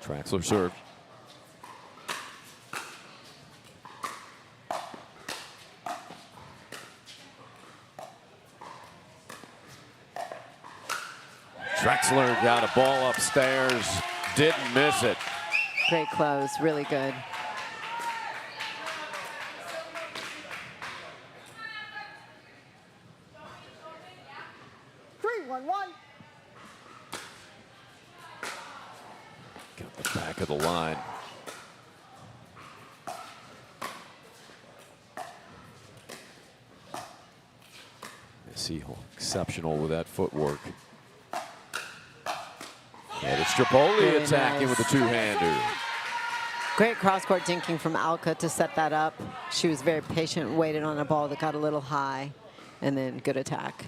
Traxler serve. Traxler got a ball upstairs, didn't miss it. Great close, really good. Got the back of the line. Missy exceptional with that footwork. And it's Tripoli Very attacking nice. with a two-hander. Great cross-court dinking from Alka to set that up. She was very patient, waited on a ball that got a little high, and then good attack.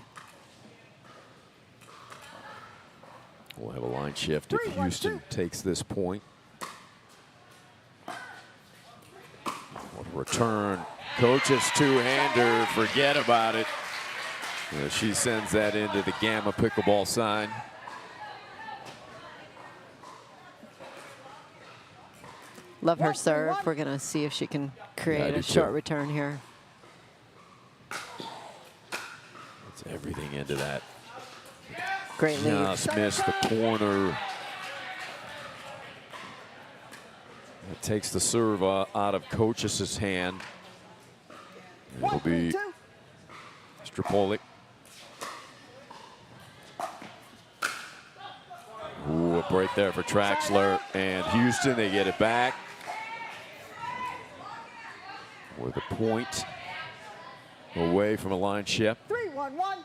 We'll have a line shift if Houston takes this point. What a return. Coach's two-hander, forget about it. She sends that into the Gamma pickleball sign. Love her serve. We're going to see if she can create do a short too. return here. It's everything into that. Great lead. Just missed the corner. It takes the serve out of Coach's hand. It'll be Strapoli. Ooh, a break there for Traxler and Houston. They get it back with a point away from a line shift. 3-1-1.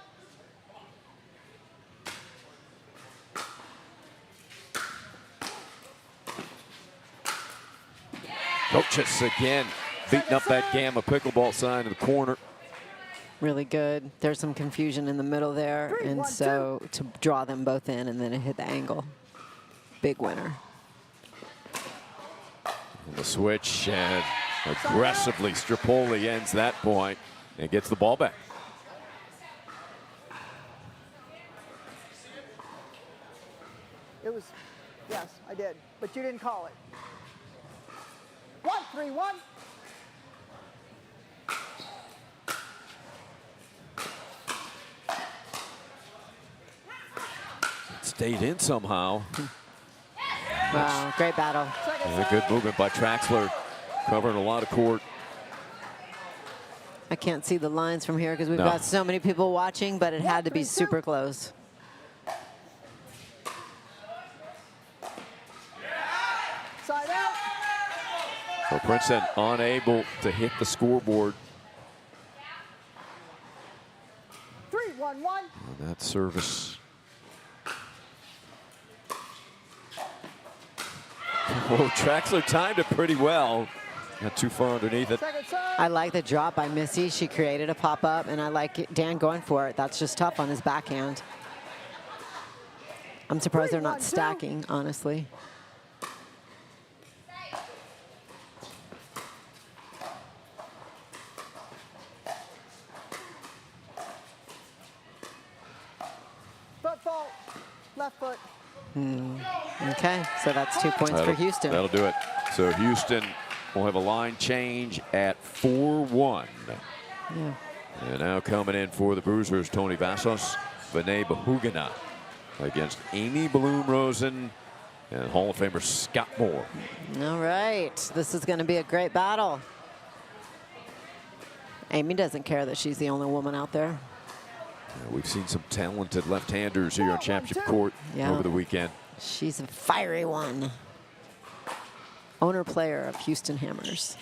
Coaches again beating up that Gamma pickleball sign in the corner. Really good. There's some confusion in the middle there, and so to draw them both in and then it hit the angle. Big winner. And the switch, and aggressively Strapoli ends that point and gets the ball back. It was, yes, I did, but you didn't call it. 1-3-1. It stayed in somehow. Wow, great battle. And a good movement by Traxler, covering a lot of court. I can't see the lines from here because we've No. got so many people watching, but it had to be super close. Side out. So Princeton unable to hit the scoreboard. 3-1-1. And that service. Oh, Traxler timed it pretty well. Not too far underneath it. I like the drop by Missy. She created a pop-up, and I like Dan going for it. That's just tough on his backhand. I'm surprised they're not stacking, honestly. Foot foot. Okay, so that's 2 points for Houston. That'll do it. So Houston will have a line change at 4-1. Yeah. And now coming in for the Bruisers, Tony Vassos, Vinay Bahugana against Amy Bloom-Rosen and Hall of Famer Scott Moore. All right, this is going to be a great battle. Amy doesn't care that she's the only woman out there. Yeah, we've seen some talented left-handers here on Championship Court over the weekend. She's a fiery one. Owner-player of Houston Hammers.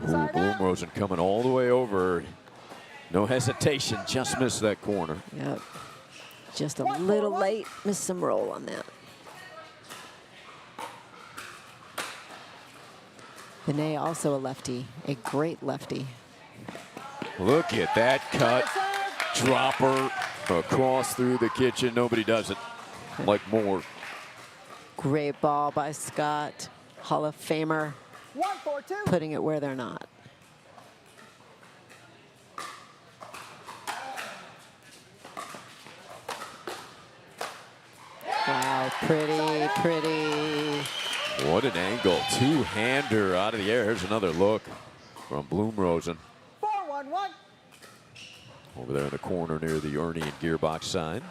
Ooh, Bloom-Rosen coming all the way over. No hesitation, just missed that corner. Yep. Just a little late, missed some roll on that. Vinay also a lefty, a great lefty. Look at that cut. Dropper across through the kitchen. Nobody does it like Moore. Great ball by Scott. Hall of Famer. 1-4-2. Putting it where they're not. Wow, pretty, pretty. What an angle. Two-hander out of the air. Here's another look from Bloom-Rosen. 4-1-1. Over there in the corner near the Ernie and Gearbox signs.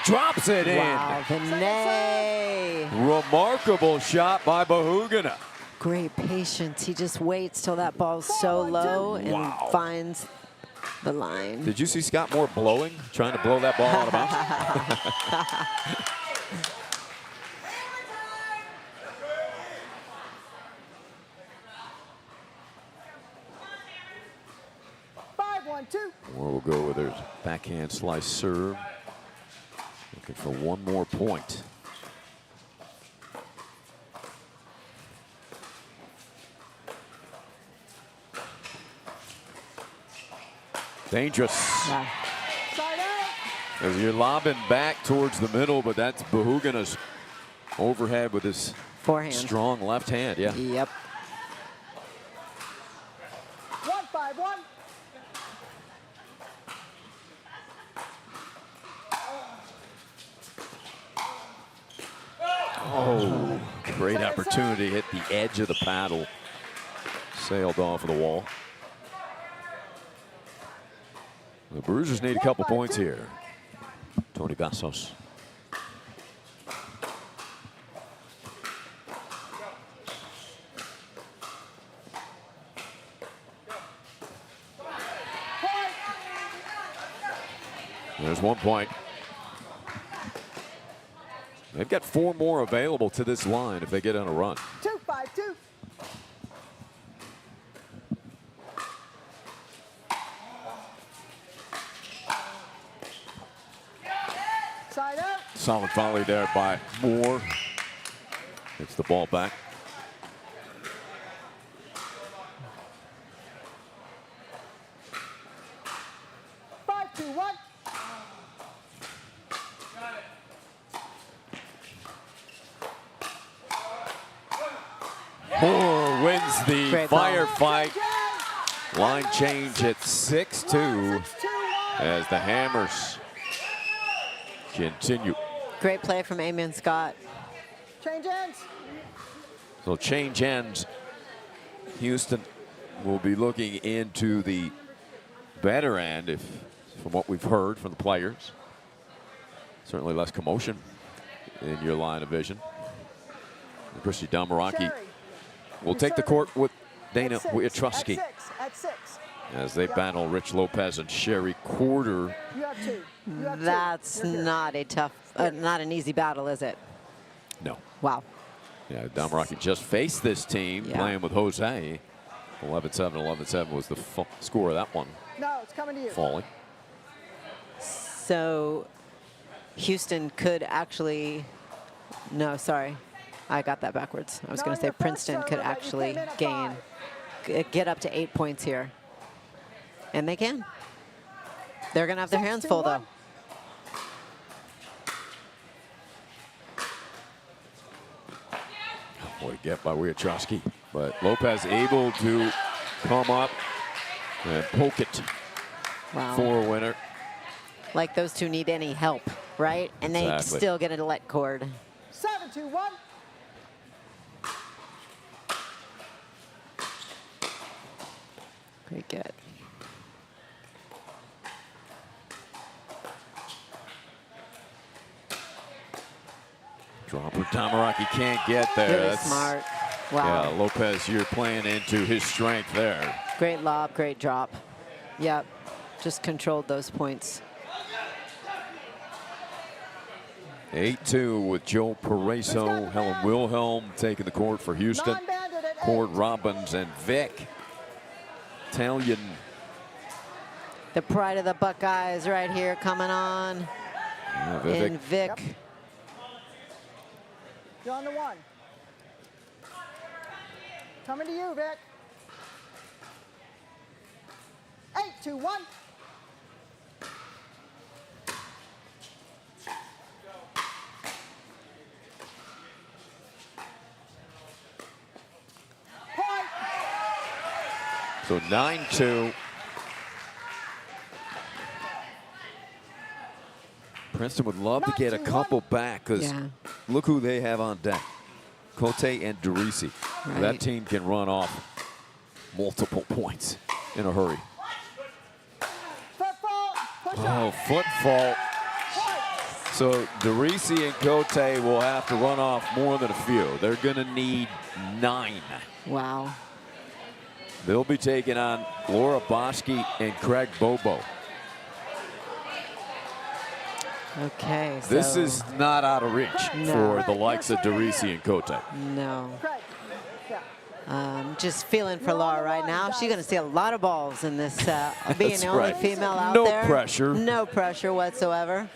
Drops it in. Wow, Vinay. Remarkable shot by Bahugana. Great patience. He just waits till that ball's so low and finds the line. Did you see Scott Moore blowing, trying to blow that ball out of bounds? 5-1-2. Moore will go with his backhand slice serve. Looking for one more point. Dangerous. Side out. As you're lobbing back towards the middle, but that's Bahugana's overhead with his forehand. Strong left hand, yeah. Yep. 1-5-1. Oh, great opportunity. Hit the edge of the paddle. Sailed off of the wall. The Bruisers need a couple points here. Tony Vassos. There's 1 point. They've got 4 more available to this line if they get on a run. 2-5-2. Side out. Solid volley there by Moore. Gets the ball back. Moore wins the firefight. Line change at 6-2 as the Hammers continue. Great play from Amy and Scott. Change ends. So change ends. Houston will be looking into the better end, if from what we've heard from the players. Certainly less commotion in your line of vision. And Christy Damaraki will take the court with Dana Wietrusky At 6. as they battle Rich Lopez and Sherry Quarter. You have 2. You have 2. That's not a tough, not an easy battle, is it? No. Wow. Yeah, Damaraki just faced this team playing with Jose. 11-7, 11-7 was the score of that one. No, it's coming to you. Falling. So Houston could actually, no, sorry. I got that backwards. I was going to say Princeton could actually get up to 8 points here. And they can. They're going to have their hands full, though. Boy, get by Wojciechowski. But Lopez able to come up and poke it for a winner. Like those two need any help, right? And they Exactly. still get a let cord. 7-2-1. Pretty good. Dropper Tamaraki can't get there. Really That's smart. Wow. Yeah, Lopez, you're playing into his strength there. Great lob, great drop. Yep, just controlled those points. 8-2 with Joe Pareso, Helen Wilhelm taking the court for Houston. Cord Robbins and Vic. Italian. The pride of the Buckeyes right here coming on. Yeah, Vivek. And Vic. Yep. You're on the 1. Coming to you, Vic. 8-2-1. Point. So 9-2. Princeton would love to get a couple back because look who they have on deck. Cote and Derisi. Right. That team can run off multiple points in a hurry. Oh, foot fault. So Derisi and Cote will have to run off more than a few. They're going to need 9. Wow. They'll be taking on Laura Bosky and Craig Bobo. Okay. This so is not out of reach for the likes of Derisi and Cote. No. Just feeling for Laura right now. She's going to see a lot of balls in this, being That's the only right. female out No there. pressure. No pressure whatsoever.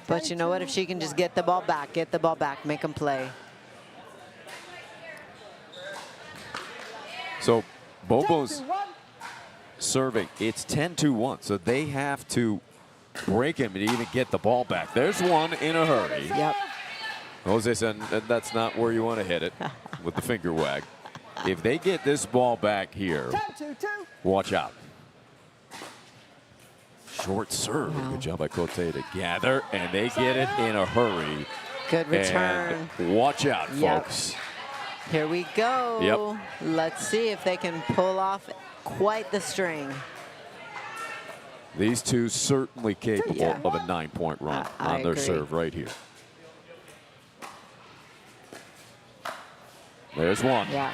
But you know what? If she can just get the ball back, make them play. So Bobo's serving. It's 10-1, so they have to break him and even get the ball back. There's one in a hurry. Yep. Jose said that's not where you want to hit it with the finger wag. If they get this ball back here, watch out. Short serve. Good job by Cote to gather, and they get it in a hurry. Good return. And watch out, folks. Here we go. Yep. Let's see if they can pull off quite the string. These two certainly capable of a 9-point run I on their agree. serve right here. There's one. Yeah.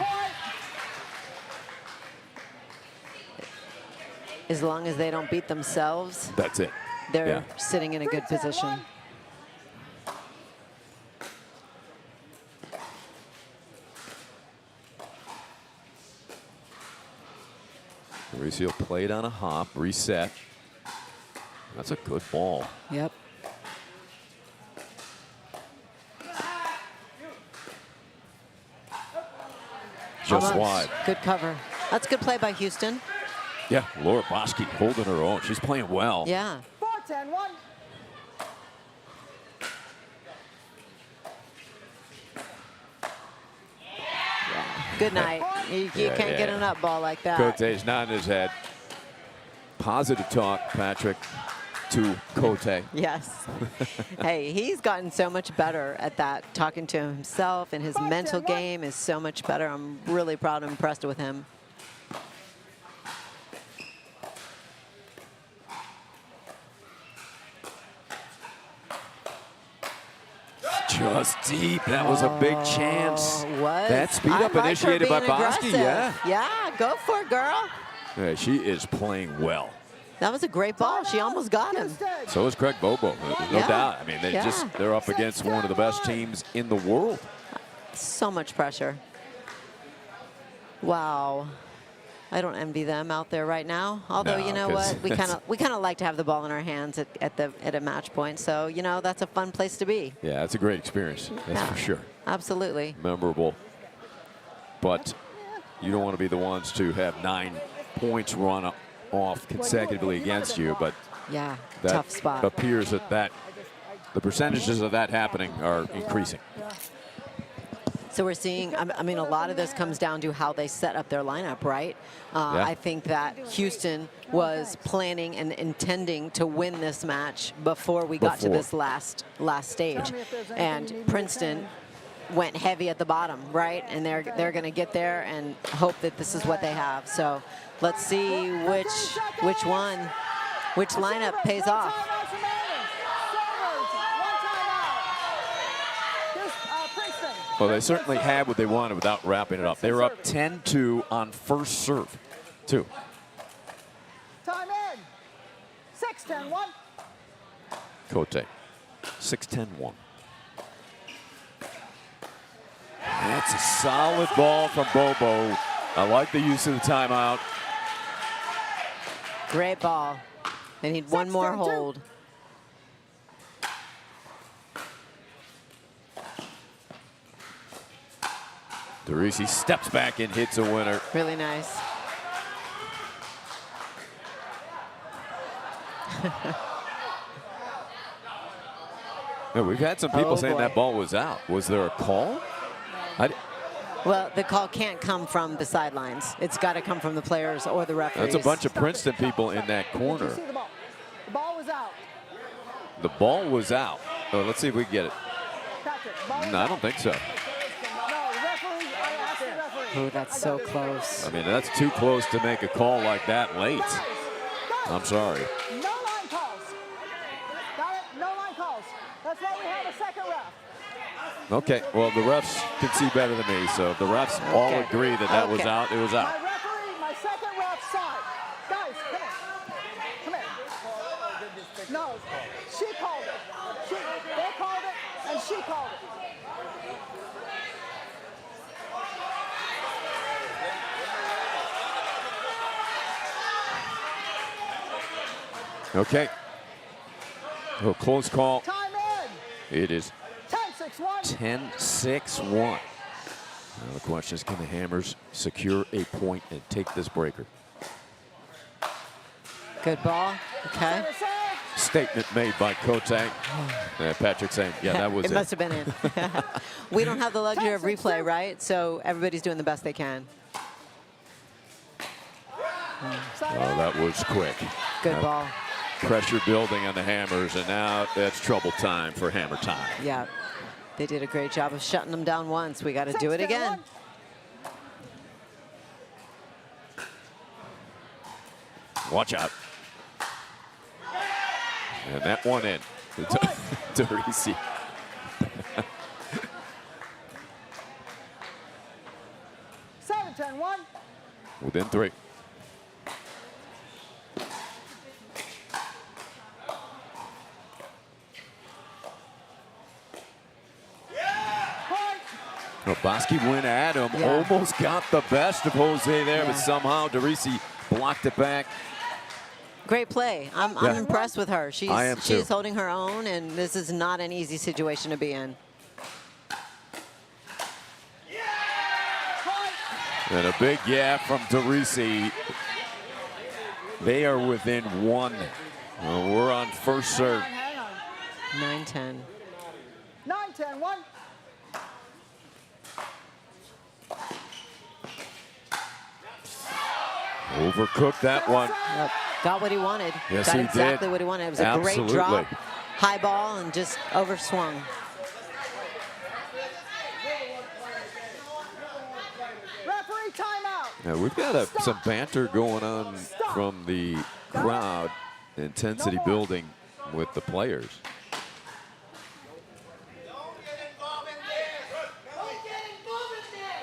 As long as they don't beat themselves, That's it. they're sitting in a good position. Mauricio played on a hop, reset. That's a good ball. Yep. Just Almost. wide. Good cover. That's good play by Houston. Yeah, Laura Bosky holding her own. She's playing well. Yeah. 4-10-1. Good night. You can't get an up ball like that. Cote's nodding his head. Positive talk, Patrick, to Cote. Yes. Hey, he's gotten so much better at that. Talking to himself and his mental game is so much better. I'm really proud and impressed with him. Just deep. That was a big chance. Was. That speed I up like her initiated by being Bosky. aggressive. Yeah. Yeah, go for it, girl. Yeah, she is playing well. That was a great ball. She almost got him. So is Craig Bobo, no Yeah. doubt. I mean, Yeah. they're up against one of the best teams in the world. So much pressure. Wow. I don't envy them out there right now. Although, No, you know 'cause what? We kind of like to have the ball in our hands at a match point. So, you know, that's a fun place to be. Yeah, it's a great experience. That's Yeah. for sure. Absolutely. Memorable. But you don't want to be the ones to have 9 points run off consecutively against you. But Yeah, that tough spot. appears that the percentages of that happening are increasing. So we're seeing, I mean, a lot of this comes down to how they set up their lineup, right? Yeah. I think that Houston was planning and intending to win this match before we got to this last stage. And Princeton went heavy at the bottom, right? And they're going to get there and hope that this is what they have. So let's see which lineup pays off. Well, they certainly had what they wanted without wrapping it up. They were up 10-2 on first serve, too. Time in. 6-10-1. Cote, 6-10-1. That's a solid ball from Bobo. I like the use of the timeout. Great ball. They need one more hold. DeRisi steps back and hits a winner. Really nice. Yeah, we've had some people saying that ball was out. Was there a call? Well, the call can't come from the sidelines. It's got to come from the players or the referees. That's a bunch of Princeton people in that corner. See the ball. The ball was out. The ball was out. Oh, let's see if we can get it. Patrick, ball was No, I out. don't think so. No, the referee, I asked the referee. Oh, that's so close. I mean, that's too close to make a call like that late. I'm sorry. No line calls. Got it? No line calls. That's why we have a second ref. Okay, well, the refs can see better than me, so if the refs all agree that that was out, it was out. My referee, my second ref saw it. Guys, come here. Come here. No, she called it. They called it, and she called it. Okay. Oh, close call. Time in. It is 10-6-1. 10-6-1. Now the question is, can the Hammers secure a point and take this breaker? Good ball. Okay. Statement made by Kotek. Patrick saying, yeah, that was it. It must have been in. We don't have the luxury of replay, right? So everybody's doing the best they can. Oh, that was quick. Good ball. Pressure building on the Hammers, and now that's trouble time for Hammer time. Yeah. They did a great job of shutting them down once. We got to do it again. Watch out. And that one in. DeRisi. Seven, 10-1. Within 3. Bosky went at him, almost got the best of Jose there, but somehow DeRisi blocked it back. Great play. I'm impressed with her. She's holding her own, and this is not an easy situation to be in. And a big from DeRisi. They are within 1. We're on first serve. 9-10. 9-10-1. Overcooked that one. Yep. Got what he wanted. Yes, Got he exactly did. what he wanted. It was a great drop, high ball, and just overswung. Referee timeout. Now we've got some banter going on from the crowd, intensity building with the players.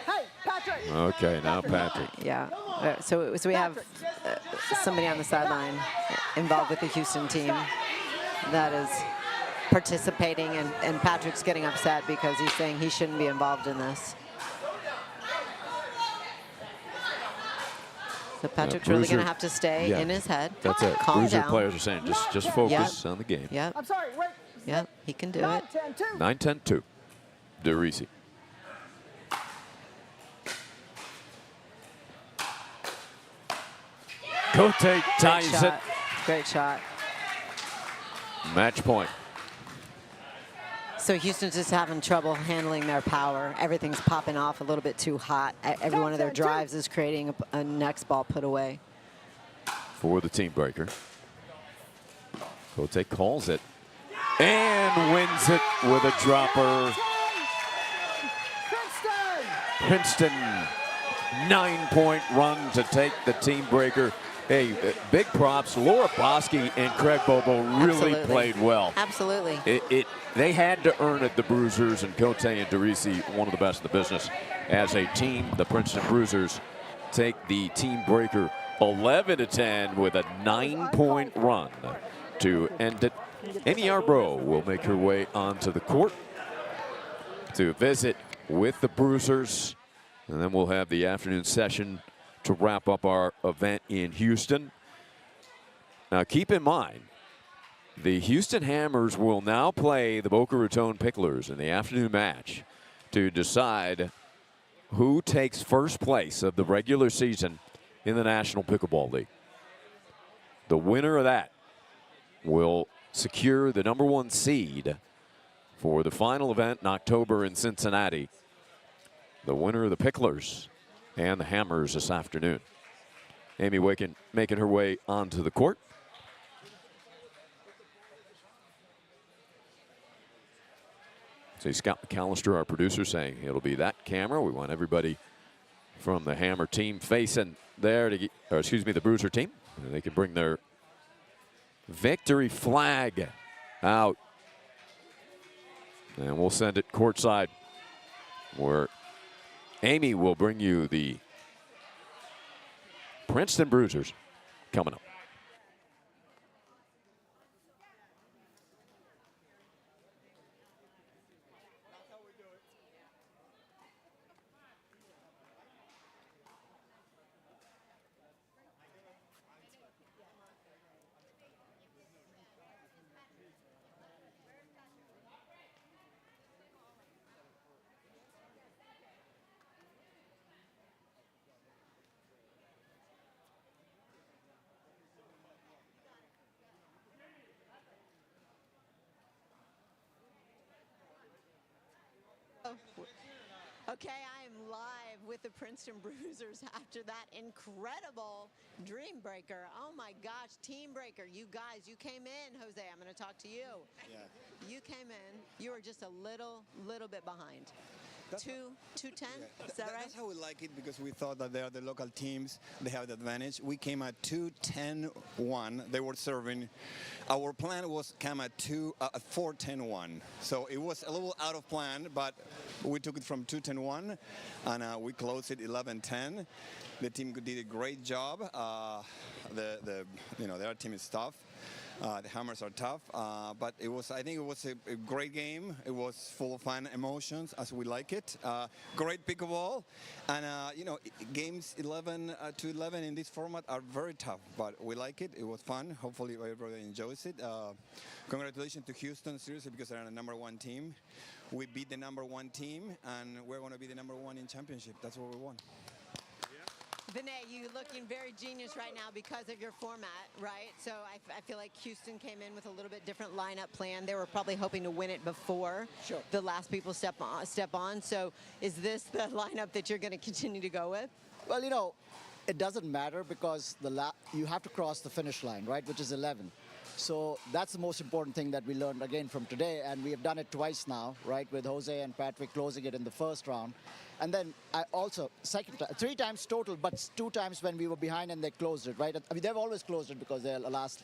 Hey, Patrick. Okay, now Patrick. Yeah. So we have somebody on the sideline involved with the Houston team that is participating, and Patrick's getting upset because he's saying he shouldn't be involved in this. So Patrick's really going to have to stay in his head. That's it. Calm Bruiser down. players are saying just focus on the game. Yep. I'm sorry, wait. Yep, he can do it. 9-10-2. DeRisi. Kote ties it. Great shot. Match point. So Houston's just having trouble handling their power. Everything's popping off a little bit too hot. Every one of their drives is creating a next ball put away. For the team breaker. Cote calls it and wins it with a dropper. Princeton, 9-point run to take the team breaker. Hey, big props. Laura Bosky and Craig Bobo really played well. Absolutely. They had to earn it, the Bruisers, and Cote and DeRisi, one of the best in the business. As a team, the Princeton Bruisers take the team breaker 11-10 with a 9-point run to end it. Amy Yarbrough will make her way onto the court to visit with the Bruisers, and then we'll have the afternoon session to wrap up our event in Houston. Now keep in mind, the Houston Hammers will now play the Boca Raton Picklers in the afternoon match to decide who takes first place of the regular season in the National Pickleball League. The winner of that will secure the #1 seed for the final event in October in Cincinnati. The winner of the Picklers and the Hammers this afternoon. Amy Waken making her way onto the court. See Scott McAllister, our producer, saying it'll be that camera. We want everybody from the Hammer team facing there to get, or excuse me, the Bruiser team. And they can bring their victory flag out. And we'll send it courtside where Amy will bring you the Princeton Bruisers coming up. Okay, I am live with the Princeton Bruisers after that incredible Dream Breaker. Oh my gosh, Team Breaker, you guys, you came in, Jose, I'm going to talk to you. Yeah. You came in, you were just a little bit behind. 210, yeah. Is that right? That's how we like it, because we thought that they are the local teams. They have the advantage. We came at 2-10-1. They were serving. Our plan was come at 4-10-1. So it was a little out of plan, but we took it from 2-10-1, and we closed it 11-10. The team did a great job. Their team is tough. The Hammers are tough, but I think it was a great game. It was full of fun, emotions, as we like it. Great pickleball, and games 11 to 11 in this format are very tough, but we like it. It was fun. Hopefully everybody enjoys it. Congratulations to Houston, seriously, because they're the #1 team. We beat the #1 team, and we're going to be the #1 in championship. That's what we want. Vinay, you looking very genius right now because of your format, right? So I feel like Houston came in with a little bit different lineup plan. They were probably hoping to win it before the last people step on. So is this the lineup that you're going to continue to go with? Well, it doesn't matter, because you have to cross the finish line, right, which is 11. So that's the most important thing that we learned again from today, and we have done it twice now, right, with Jose and Patrick closing it in the first round. And then I also, 3 times total, but 2 times when we were behind and they closed it, right? I mean, they've always closed it because they're the last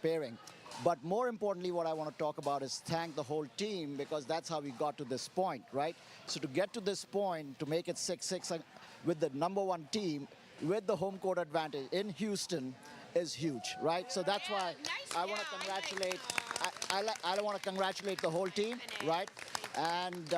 pairing. But more importantly, what I want to talk about is thank the whole team, because that's how we got to this point, right? So to get to this point, to make it 6-6 with the #1 team, with the home court advantage in Houston, is huge, right? So that's why I want to congratulate. I want to congratulate the whole team, right? And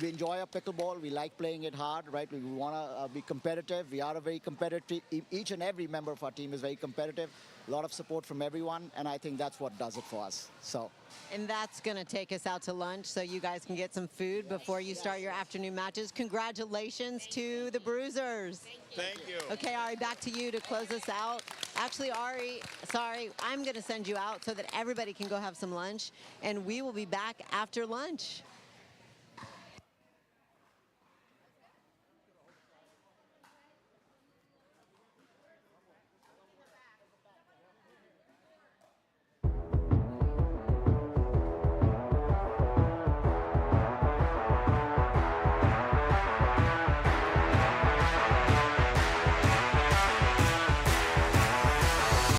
we enjoy our pickleball. We like playing it hard, right? We want to be competitive. We are a very competitive. Each and every member of our team is very competitive. A lot of support from everyone, and I think that's what does it for us. So. And that's going to take us out to lunch so you guys can get some food before you start your afternoon matches. Congratulations to the Bruisers. Thank you. Okay, Ari, back to you to close us out. Actually, Ari, sorry, I'm going to send you out so that everybody can go have some lunch, and we will be back after lunch.